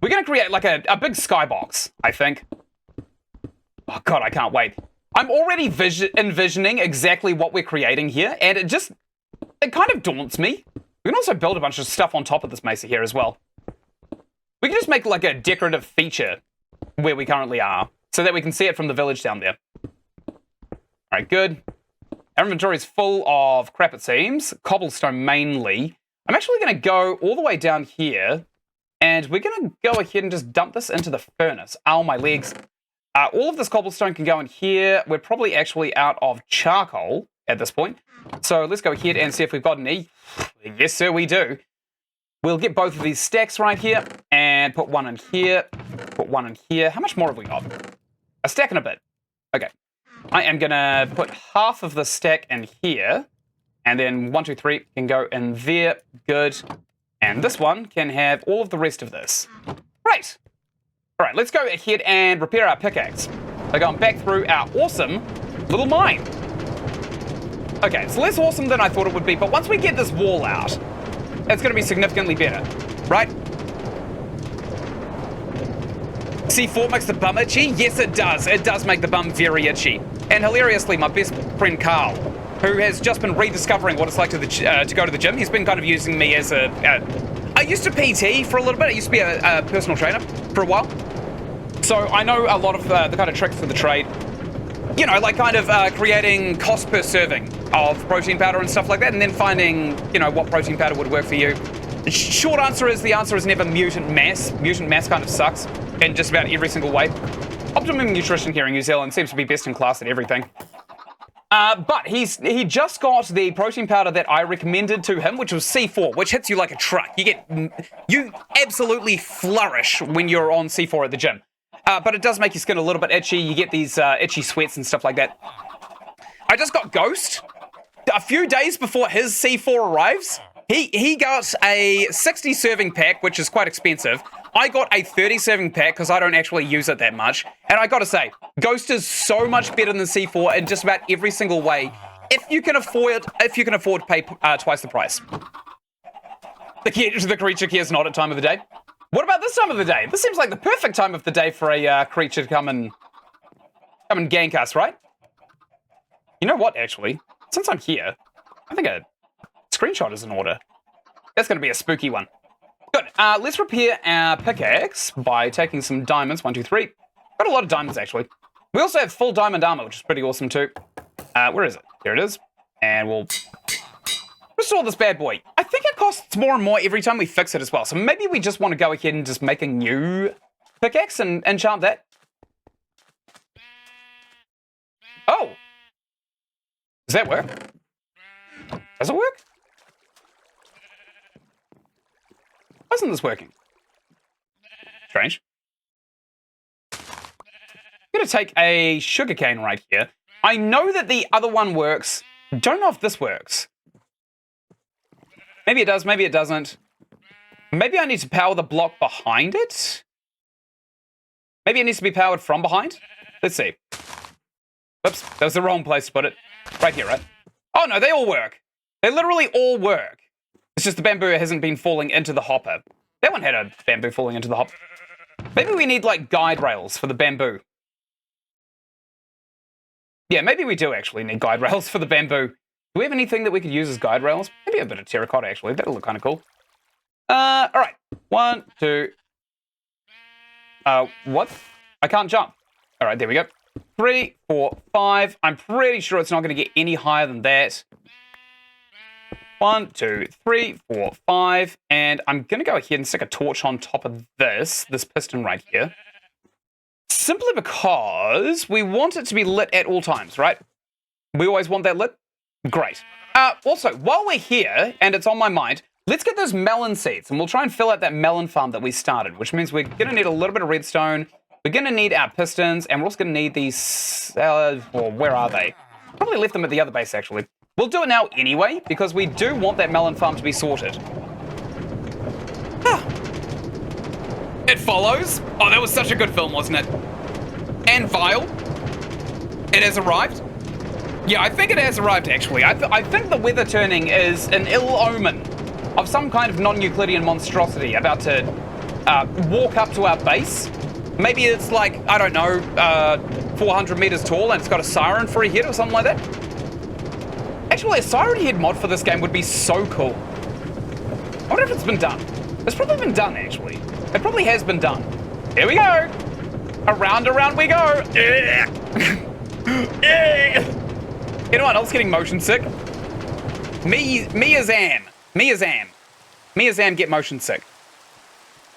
We're going to create like a big skybox, I think. Oh god, I can't wait. I'm already envisioning exactly what we're creating here, and it kind of daunts me. We can also build a bunch of stuff on top of this mesa here as well. We can just make like a decorative feature where we currently are, so that we can see it from the village down there. Alright, good. Our inventory is full of crap, it seems. Cobblestone mainly. I'm actually going to go all the way down here, and we're going to go ahead and just dump this into the furnace. Ow, my legs. All of this cobblestone can go in here. We're probably actually out of charcoal at this point. So let's go ahead and see if we've got any. Yes, sir, we do. We'll get both of these stacks right here and put one in here, put one in here. How much more have we got? A stack and a bit. Okay. I am going to put half of the stack in here, and then 1, 2, 3 can go in there. Good. And this one can have all of the rest of this. Great. All right, let's go ahead and repair our pickaxe. So going back through our awesome little mine. Okay, it's less awesome than I thought it would be, but once we get this wall out, it's going to be significantly better, right? C4 makes the bum itchy? Yes, it does. It does make the bum very itchy. And hilariously, my best friend Carl, who has just been rediscovering what it's like to go to the gym, he's been kind of using me as I used to PT for a little bit. I used to be a personal trainer for a while. So I know a lot of the kind of tricks for the trade. You know, like kind of creating cost per serving of protein powder and stuff like that, and then finding, you know, what protein powder would work for you. Short answer is the answer is never mutant mass. Mutant mass kind of sucks in just about every single way. Optimum Nutrition here in New Zealand seems to be best in class at everything. But he just got the protein powder that I recommended to him, which was C4, which hits you like a truck. You absolutely flourish when you're on C4 at the gym. But it does make your skin a little bit itchy. You get these itchy sweats and stuff like that. I just got Ghost. A few days before his C4 arrives, he got a 60 serving pack, which is quite expensive. I got a 30 serving pack because I don't actually use it that much. And I gotta say, Ghost is so much better than C4 in just about every single way. If you can afford to pay twice the price. The creature cares not at time of the day. What about this time of the day? This seems like the perfect time of the day for a creature to come and gank us, right? You know what, actually? Since I'm here, I think a screenshot is in order. That's going to be a spooky one. Good. Let's repair our pickaxe by taking some diamonds. 1, 2, 3. Got a lot of diamonds, actually. We also have full diamond armor, which is pretty awesome, too. Where is it? Here it is. And we'll Restore this bad boy. I think it costs more and more every time we fix it as well. So maybe we just want to go ahead and just make a new pickaxe and enchant that. Oh. Does that work? Does it work? Why isn't this working? Strange. I'm going to take a sugarcane right here. I know that the other one works. Don't know if this works. Maybe it does, maybe it doesn't. Maybe I need to power the block behind it? Maybe it needs to be powered from behind? Let's see. Oops, that was the wrong place to put it. Right here, right? Oh no, they all work. They literally all work. It's just the bamboo hasn't been falling into the hopper. That one had a bamboo falling into the hopper. Maybe we need like guide rails for the bamboo. Yeah, maybe we do actually need guide rails for the bamboo. Do we have anything that we could use as guide rails? Maybe a bit of terracotta, actually. That'll look kind of cool. All right. 1, 2. What? I can't jump. All right, there we go. 3, 4, 5. I'm pretty sure it's not going to get any higher than that. 1, 2, 3, 4, 5. And I'm going to go ahead and stick a torch on top of this piston right here. Simply because we want it to be lit at all times, right? We always want that lit? Great. Also, while we're here, and it's on my mind, let's get those melon seeds, and we'll try and fill out that melon farm that we started, which means we're going to need a little bit of redstone, we're going to need our pistons, and we're also going to need these, well, where are they? Probably left them at the other base, actually. We'll do it now anyway, because we do want that melon farm to be sorted. It follows. Oh, that was such a good film, wasn't it? And Vile. It has arrived. Yeah, I think it has arrived, actually. I think the weather turning is an ill omen of some kind of non-Euclidean monstrosity about to walk up to our base. Maybe it's like, I don't know, 400 meters tall and it's got a siren for a head or something like that. Actually, a siren head mod for this game would be so cool. I wonder if it's been done. It's probably been done, actually. It probably has been done. Here we go. Around we go. Anyone else getting motion sick? Miazam get motion sick.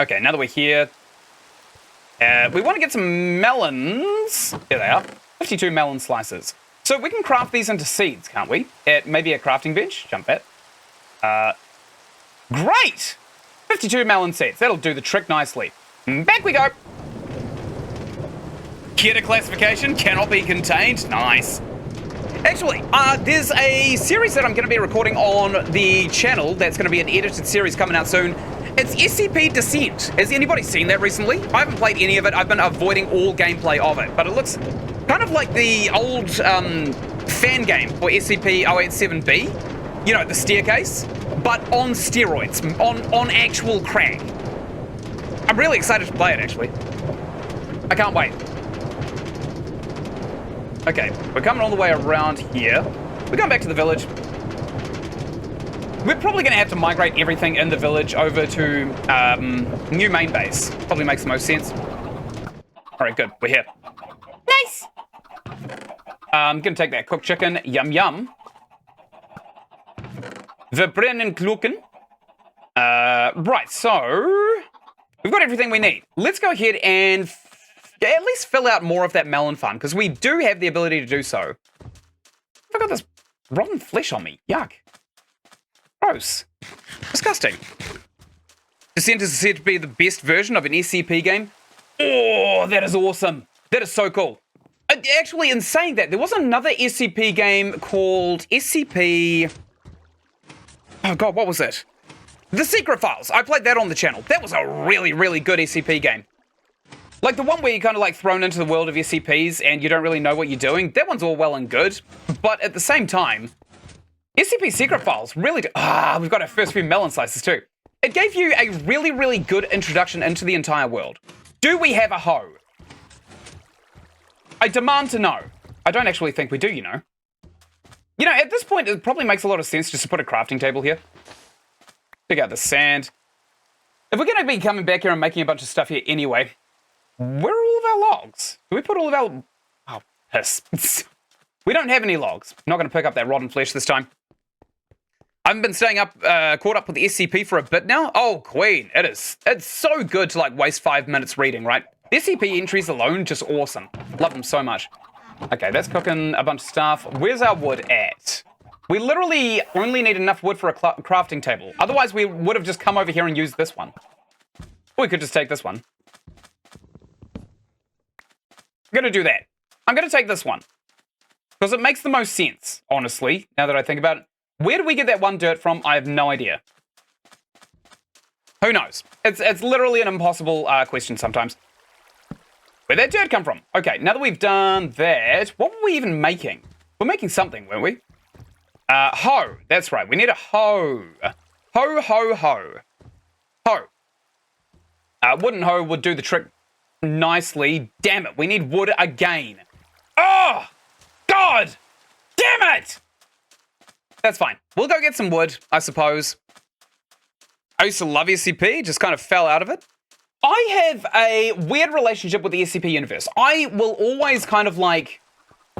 Okay, now that we're here, we want to get some melons. There they are. 52 melon slices. So we can craft these into seeds, can't we? At maybe a crafting bench. Jump that. Great! 52 melon seeds. That'll do the trick nicely. Back we go. Keta classification cannot be contained. Nice. Actually, there's a series that I'm going to be recording on the channel that's going to be an edited series coming out soon. It's SCP Descent. Has anybody seen that recently? I haven't played any of it. I've been avoiding all gameplay of it, but it looks kind of like the old fan game for SCP-087B. You know, the staircase, but on steroids, on actual crack. I'm really excited to play it, actually. I can't wait. Okay, we're coming all the way around here. We're going back to the village. We're probably going to have to migrate everything in the village over to new main base. Probably makes the most sense. All right, good. We're here. Nice! I'm going to take that cooked chicken. Yum, yum. Verbrennen Kluken. Right, so we've got everything we need. Let's go ahead and at least fill out more of that melon farm, because we do have the ability to do so. I've got this rotten flesh on me. Yuck. Gross. Disgusting. Descent is said to be the best version of an SCP game. Oh, that is awesome. That is so cool. Actually, in saying that, there was another SCP game called SCP... Oh god, what was it? The Secret Files. I played that on the channel. That was a really, really good SCP game. Like the one where you're kind of like thrown into the world of SCPs and you don't really know what you're doing. That one's all well and good. But at the same time, SCP Secret Files really do... we've got our first few melon slices too. It gave you a really, really good introduction into the entire world. Do we have a hoe? I demand to know. I don't actually think we do, you know. You know, at this point, it probably makes a lot of sense just to put a crafting table here. Dig out the sand. If we're going to be coming back here and making a bunch of stuff here anyway, where are all of our logs? Do we put all of our... Oh, piss. We don't have any logs. I'm not going to pick up that rotten flesh this time. haven't been staying up, caught up with the SCP for a bit now. Oh, Queen, it is. It's so good to like waste 5 minutes reading, right? The SCP entries alone, just awesome. Love them so much. Okay, that's cooking a bunch of stuff. Where's our wood at? We literally only need enough wood for a crafting table. Otherwise, we would have just come over here and used this one. Or we could just take this one. I'm gonna do that. I'm gonna take this one. Because it makes the most sense, honestly, now that I think about it. Where did we get that one dirt from? I have no idea. Who knows? It's literally an impossible question sometimes. Where'd that dirt come from? Okay, now that we've done that, what were we even making? We're making something, weren't we? Hoe. That's right. We need a hoe. Hoe, hoe, hoe. Hoe. Wooden hoe would do the trick nicely. Damn it, we need wood again. Oh! God! Damn it! That's fine. We'll go get some wood, I suppose. I used to love SCP, just kind of fell out of it. I have a weird relationship with the SCP universe. I will always kind of like,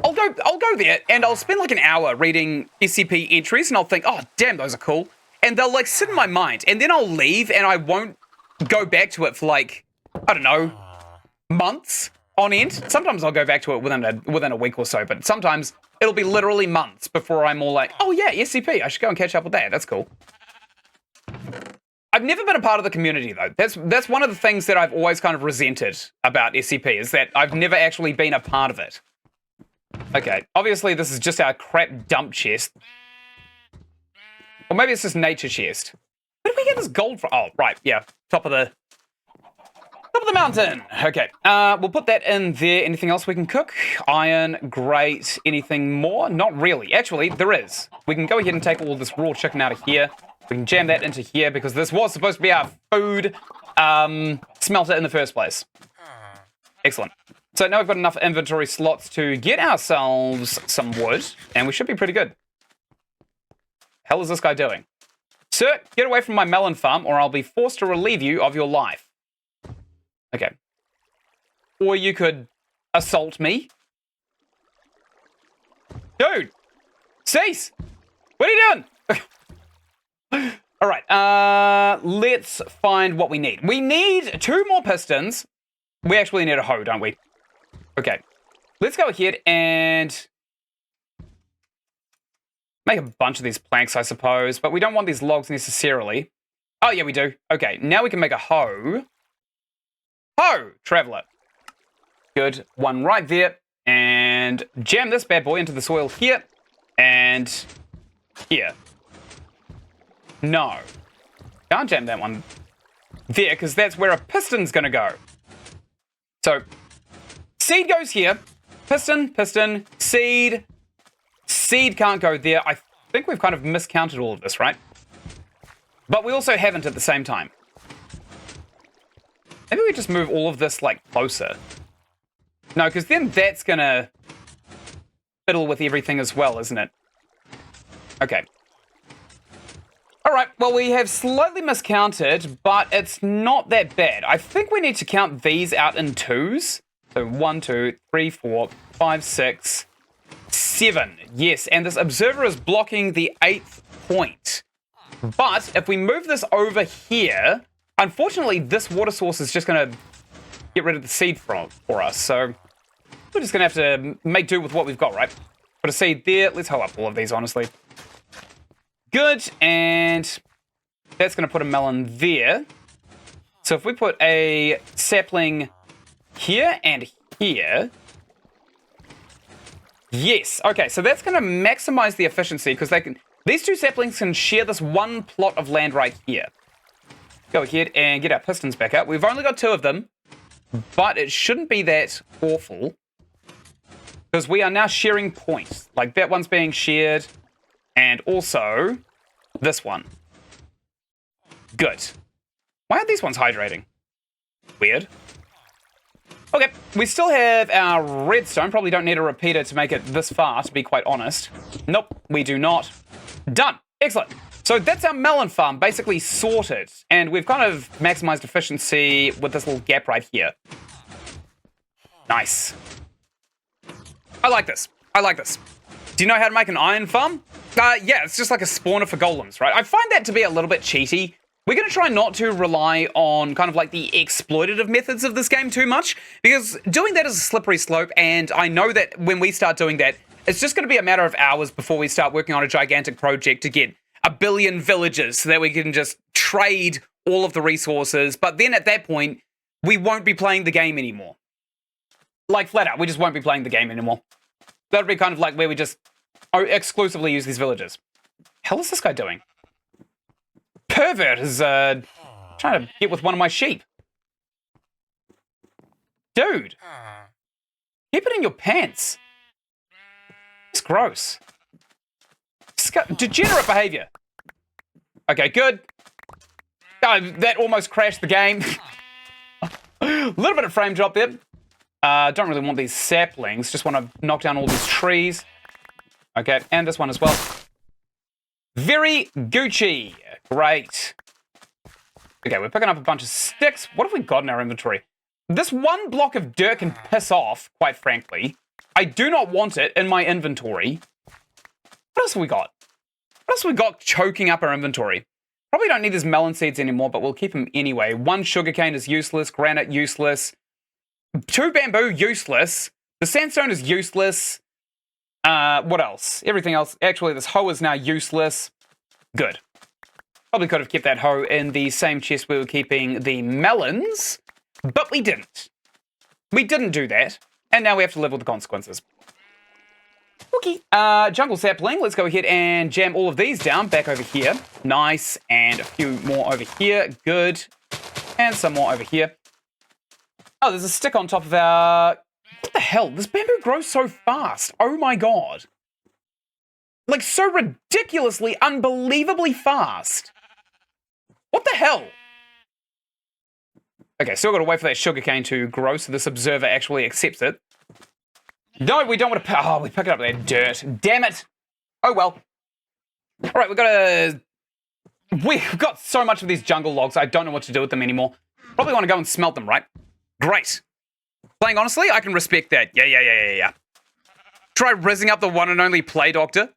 I'll go there and I'll spend like an hour reading SCP entries and I'll think, oh, damn, those are cool. And they'll like sit in my mind and then I'll leave and I won't go back to it for like, I don't know, months on end. Sometimes I'll go back to it within a week or so, but sometimes it'll be literally months before I'm all like, oh yeah, SCP, I should go and catch up with that. That's cool. I've never been a part of the community, though. That's one of the things that I've always kind of resented about SCP, is that I've never actually been a part of it. Okay, obviously this is just our crap dump chest. Or maybe it's just nature chest. Where did we get this gold from? Oh, right, yeah. Top of the mountain. Okay, we'll put that in there. Anything else we can cook? Iron, great. Anything more? Not really. Actually, there is. We can go ahead and take all this raw chicken out of here. We can jam that into here because this was supposed to be our food smelter in the first place. Excellent. So now we've got enough inventory slots to get ourselves some wood, and we should be pretty good. Hell is this guy doing? Sir, get away from my melon farm or I'll be forced to relieve you of your life. Okay. Or you could assault me. Dude! Cease! What are you doing? All right, let's find what we need. We need 2 more pistons. We actually need a hoe, don't we? Okay, let's go ahead and make a bunch of these planks, I suppose, but we don't want these logs necessarily. Oh, yeah, we do. Okay, now we can make a hoe. Hoe, traveler. Good, one right there. And jam this bad boy into the soil here and here. No. Can't jam that one there, because that's where a piston's going to go. So, seed goes here. Piston, piston, seed. Seed can't go there. I think we've kind of miscounted all of this, right? But we also haven't at the same time. Maybe we just move all of this, like, closer. No, because then that's going to fiddle with everything as well, isn't it? Okay. All right, well, we have slightly miscounted, but it's not that bad. I think we need to count these out in 2s. So 1, 2, 3, 4, 5, 6, 7. Yes, and this observer is blocking the 8th point. But if we move this over here, unfortunately, this water source is just going to get rid of the seed for us. So we're just going to have to make do with what we've got, right? Put a seed there. Let's hoe up all of these, honestly. Good, and that's going to put a melon there. So if we put a sapling here and here. Yes, okay, so that's going to maximize the efficiency because these 2 saplings can share this one plot of land right here. Go ahead and get our pistons back up. We've only got 2 of them, but it shouldn't be that awful because we are now sharing points. Like that one's being shared. And also, this one. Good. Why aren't these ones hydrating? Weird. Okay, we still have our redstone. Probably don't need a repeater to make it this far, to be quite honest. Nope, we do not. Done. Excellent. So that's our melon farm basically sorted. And we've kind of maximized efficiency with this little gap right here. Nice. I like this. I like this. Do you know how to make an iron farm? Yeah, it's just like a spawner for golems, right? I find that to be a little bit cheaty. We're going to try not to rely on kind of like the exploitative methods of this game too much, because doing that is a slippery slope, and I know that when we start doing that, it's just going to be a matter of hours before we start working on a gigantic project to get 1 billion villagers so that we can just trade all of the resources. But then at that point, we won't be playing the game anymore. Like, flat out, we just won't be playing the game anymore. That'll be kind of like where we just exclusively use these villagers. Hell is this guy doing? Pervert is trying to get with one of my sheep. Dude. Keep it in your pants. It's gross. Degenerate behavior. Okay, good. That almost crashed the game. A little bit of frame drop there. Don't really want these saplings. Just want to knock down all these trees. Okay, and this one as well. Very Gucci. Great. Okay, we're picking up a bunch of sticks. What have we got in our inventory? This one block of dirt can piss off, quite frankly. I do not want it in my inventory. What else have we got? What else have we got choking up our inventory? Probably don't need these melon seeds anymore, but we'll keep them anyway. 1 sugarcane is useless. Granite, useless. 2 bamboo, useless. The sandstone is useless. What else? Everything else. Actually, this hoe is now useless. Good. Probably could have kept that hoe in the same chest we were keeping the melons, but we didn't. We didn't do that, and now we have to live with the consequences. Okay. Jungle sapling. Let's go ahead and jam all of these down back over here. Nice. And a few more over here. Good. And some more over here. Oh, there's a stick on top of our... What the hell? This bamboo grows so fast. Oh my god. Like, so ridiculously, unbelievably fast. What the hell? Okay, still gotta wait for that sugarcane to grow so this observer actually accepts it. No, we don't want to... Oh, we pick it up that dirt. Damn it. Oh, well. All right, we've got so much of these jungle logs, I don't know what to do with them anymore. Probably want to go and smelt them, right? Great. Playing honestly, I can respect that. Yeah. Try rizzing up the one and only Play Doctor.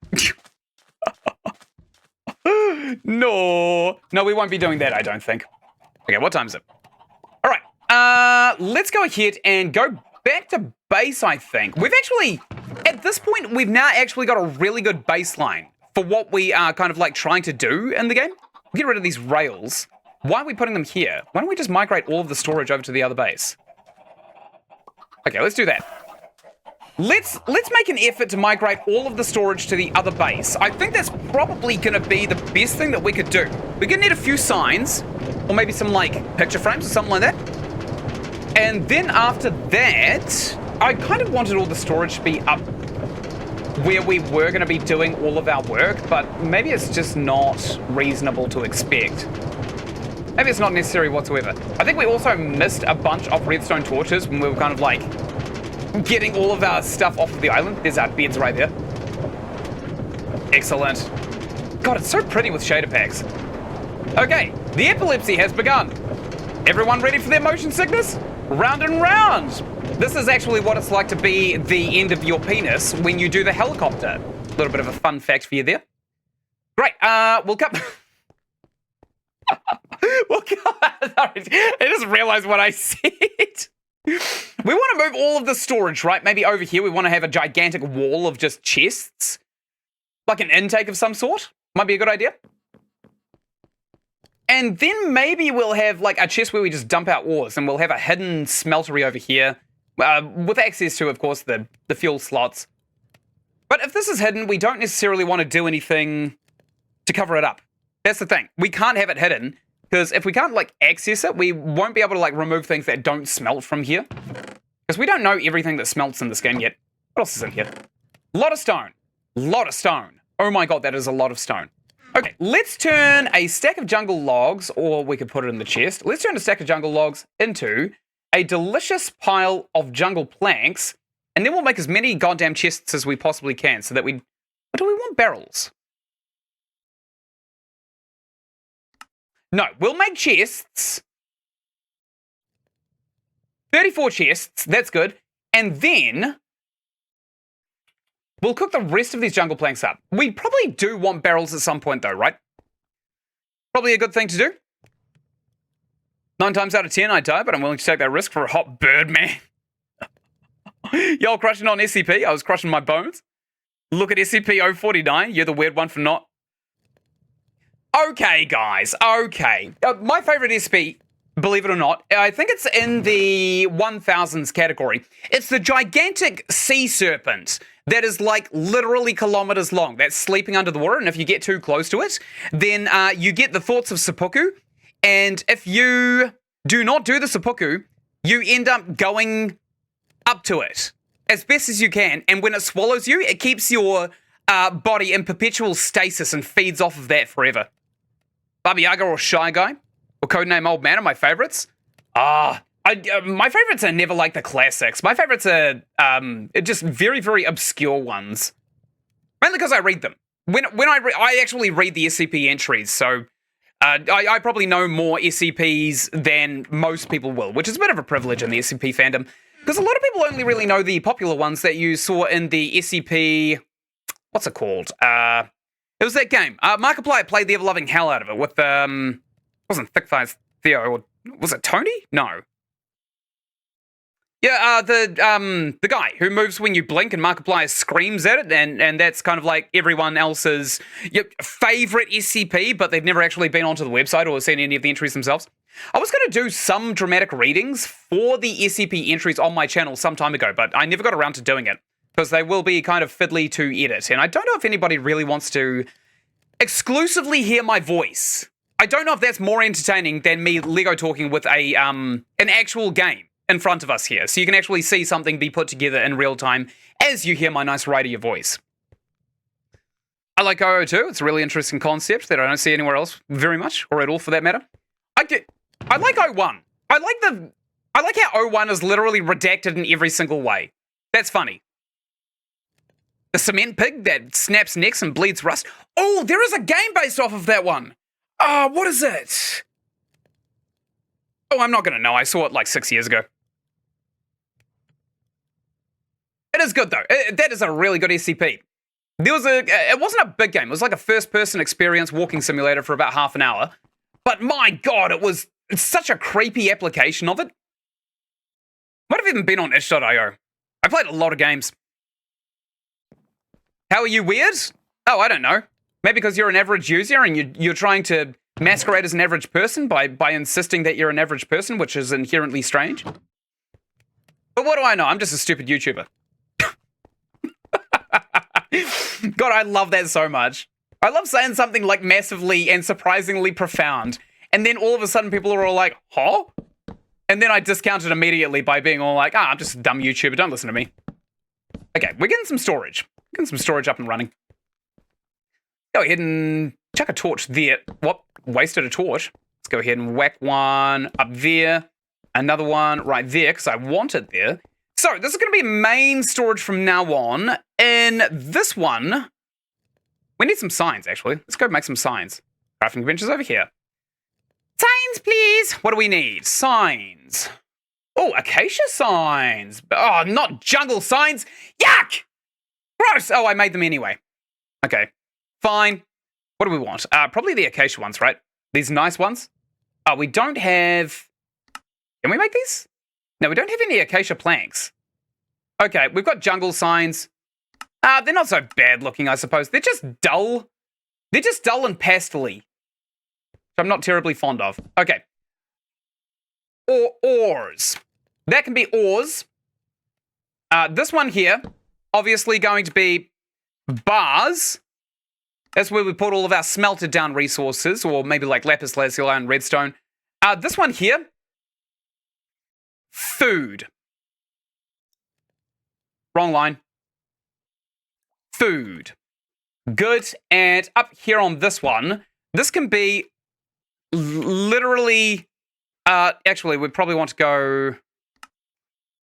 No, we won't be doing that, I don't think. Okay, what time is it? All right, let's go ahead and go back to base, I think. We've actually, at this point, we've now actually got a really good baseline for what we are kind of like trying to do in the game. We'll get rid of these rails. Why are we putting them here? Why don't we just migrate all of the storage over to the other base? Okay, let's do that. Let's make an effort to migrate all of the storage to the other base. I think that's probably going to be the best thing that we could do. We're going to need a few signs, or maybe some, like, picture frames or something like that. And then after that, I kind of wanted all the storage to be up where we were going to be doing all of our work, but maybe it's just not reasonable to expect. Maybe it's not necessary whatsoever. I think we also missed a bunch of redstone torches when we were kind of like getting all of our stuff off of the island. There's our beds right there. Excellent. God, it's so pretty with shader packs. Okay, the epilepsy has begun. Everyone ready for their motion sickness? Round and round. This is actually what it's like to be the end of your penis when you do the helicopter. A little bit of a fun fact for you there. Great, we'll come... Well, I just realized what I said. We want to move all of the storage, right? Maybe over here we want to have a gigantic wall of just chests. Like an intake of some sort. Might be a good idea. And then maybe we'll have like a chest where we just dump out ores, and we'll have a hidden smeltery over here. With access to, of course, the fuel slots. But if this is hidden, we don't necessarily want to do anything to cover it up. That's the thing. We can't have it hidden, because if we can't, like, access it, we won't be able to, like, remove things that don't smelt from here. Because we don't know everything that smelts in this game yet. What else is in here? A lot of stone. Lot of stone. Oh my god, that is a lot of stone. Okay, let's turn a stack of jungle logs, or we could put it in the chest. Let's turn a stack of jungle logs into a delicious pile of jungle planks, and then we'll make as many goddamn chests as we possibly can, so that we... What do we want? Barrels. No, we'll make chests. 34 chests, that's good. And then We'll cook the rest of these jungle planks up. We probably do want barrels at some point, though, right? Probably a good thing to do. 9 times out of 10, I die, but I'm willing to take that risk for a hot bird, man. Y'all crushing on SCP? I was crushing my bones. Look at SCP-049. You're the weird one for not. Okay, guys. Okay. My favorite SCP, believe it or not, I think it's in the 1000s category. It's the gigantic sea serpent that is like literally kilometers long. That's sleeping under the water, and if you get too close to it, then you get the thoughts of seppuku. And if you do not do the seppuku, you end up going up to it as best as you can. And when it swallows you, it keeps your body in perpetual stasis and feeds off of that forever. Baba Yaga or Shy Guy or Codename Old Man are my favorites. My favorites are never like the classics. My favorites are just very, very obscure ones. Mainly because I read them. When I actually read the SCP entries, so I probably know more SCPs than most people will, which is a bit of a privilege in the SCP fandom. Because a lot of people only really know the popular ones that you saw in the SCP... What's it called? It was that game. Markiplier played the ever-loving hell out of it with, wasn't Thick Thighs Theo, or was it Tony? No. Yeah, the guy who moves when you blink and Markiplier screams at it, and that's kind of like everyone else's favorite SCP, but they've never actually been onto the website or seen any of the entries themselves. I was going to do some dramatic readings for the SCP entries on my channel some time ago, but I never got around to doing it, because they will be kind of fiddly to edit, and I don't know if anybody really wants to exclusively hear my voice. I don't know if that's more entertaining than me Lego talking with an actual game in front of us here, so you can actually see something be put together in real time as you hear my nice radio voice. I like OO too. It's a really interesting concept that I don't see anywhere else very much, or at all for that matter. I like O1. I like how O1 is literally redacted in every single way. That's funny. The cement pig that snaps necks and bleeds rust. Oh, there is a game based off of that one. What is it? Oh, I'm not going to know. I saw it like 6 years ago. It is good, though. That is a really good SCP. It wasn't a big game. It was like a first-person experience walking simulator for about half an hour. But my God, it's such a creepy application of it. Might have even been on itch.io. I played a lot of games. How are you weird? Oh, I don't know. Maybe because you're an average user and you're trying to masquerade as an average person by insisting that you're an average person, which is inherently strange. But what do I know? I'm just a stupid YouTuber. God, I love that so much. I love saying something like massively and surprisingly profound, and then all of a sudden people are all like, huh? And then I discount it immediately by being all like, I'm just a dumb YouTuber, don't listen to me. Okay, we're getting some storage. Getting some storage up and running. Go ahead and chuck a torch there. What? Wasted a torch. Let's go ahead and whack one up there. Another one right there, because I want it there. So, this is going to be main storage from now on. In this one, we need some signs, actually. Let's go make some signs. Crafting benches over here. Signs, please! What do we need? Signs. Oh, acacia signs. Oh, not jungle signs. Yuck! Gross! Oh, I made them anyway. Okay. Fine. What do we want? Probably the acacia ones, right? These nice ones. Oh, we don't have... Can we make these? No, we don't have any acacia planks. Okay, we've got jungle signs. They're not so bad looking, I suppose. They're just dull. They're just dull and pastel-y, which I'm not terribly fond of. Okay. Or ores. That can be ores. This one here, obviously going to be bars. That's where we put all of our smelted down resources, or maybe like lapis lazuli and redstone. This one here, food. Wrong line. Food. Good. And up here on this one, this can be literally... actually, we probably want to go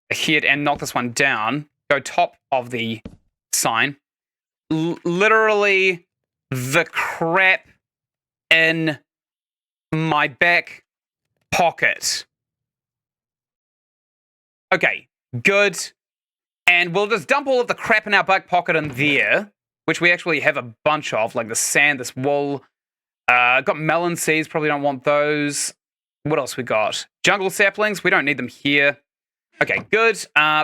ahead and knock this one down. Go top of the sign. Literally the crap in my back pocket. Okay, good. And we'll just dump all of the crap in our back pocket in there, which we actually have a bunch of, like the sand, this wool. Got melon seeds, probably don't want those. What else we got? Jungle saplings, we don't need them here. Okay, good.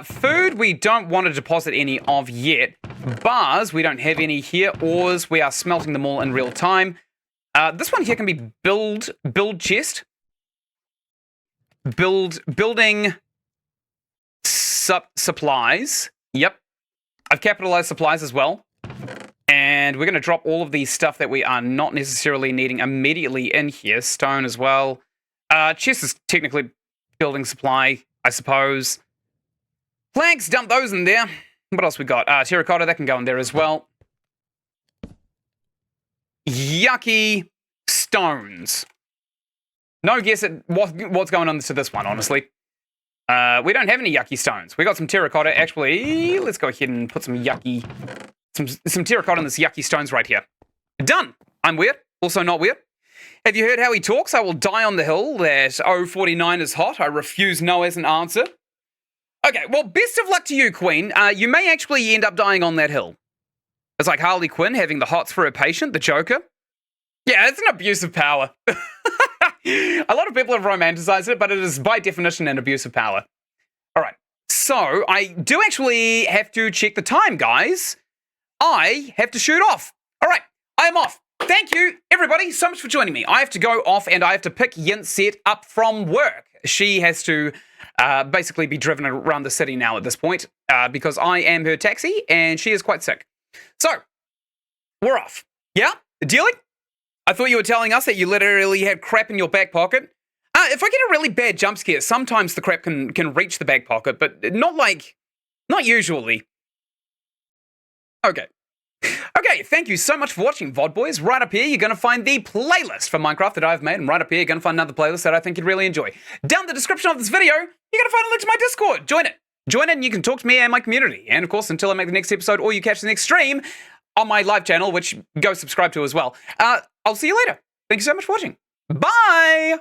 Food, we don't want to deposit any of yet. Bars, we don't have any here. Ores, we are smelting them all in real time. This one here can be build chest. Building supplies. Yep. I've capitalized supplies as well. And we're going to drop all of the stuff that we are not necessarily needing immediately in here. Stone as well. Chest is technically building supply, I suppose. Planks, dump those in there. What else we got? Terracotta, that can go in there as well. Yucky stones. No guess at what's going on to this one, honestly. We don't have any yucky stones. We got some terracotta. Actually, let's go ahead and put some terracotta in this yucky stones right here. Done. I'm weird. Also not weird. Have you heard how he talks? I will die on the hill. That 049 is hot. I refuse no as an answer. Okay, well, best of luck to you, Queen. You may actually end up dying on that hill. It's like Harley Quinn having the hots for her patient, the Joker. Yeah, it's an abuse of power. A lot of people have romanticized it, but it is by definition an abuse of power. All right, so I do actually have to check the time, guys. I have to shoot off. All right, I am off. Thank you, everybody, so much for joining me. I have to go off and I have to pick Ynsin up from work. She has to basically be driven around the city now at this point because I am her taxi and she is quite sick. So, we're off. Yeah? Dealing? I thought you were telling us that you literally had crap in your back pocket. If I get a really bad jump scare, sometimes the crap can reach the back pocket, but not usually. Okay. Okay, thank you so much for watching, VOD boys. Right up here, you're going to find the playlist for Minecraft that I've made, and right up here, you're going to find another playlist that I think you'd really enjoy. Down in the description of this video, you're going to find a link to my Discord. Join it. Join it, and you can talk to me and my community. And of course, until I make the next episode or you catch the next stream on my live channel, which go subscribe to as well, I'll see you later. Thank you so much for watching. Bye!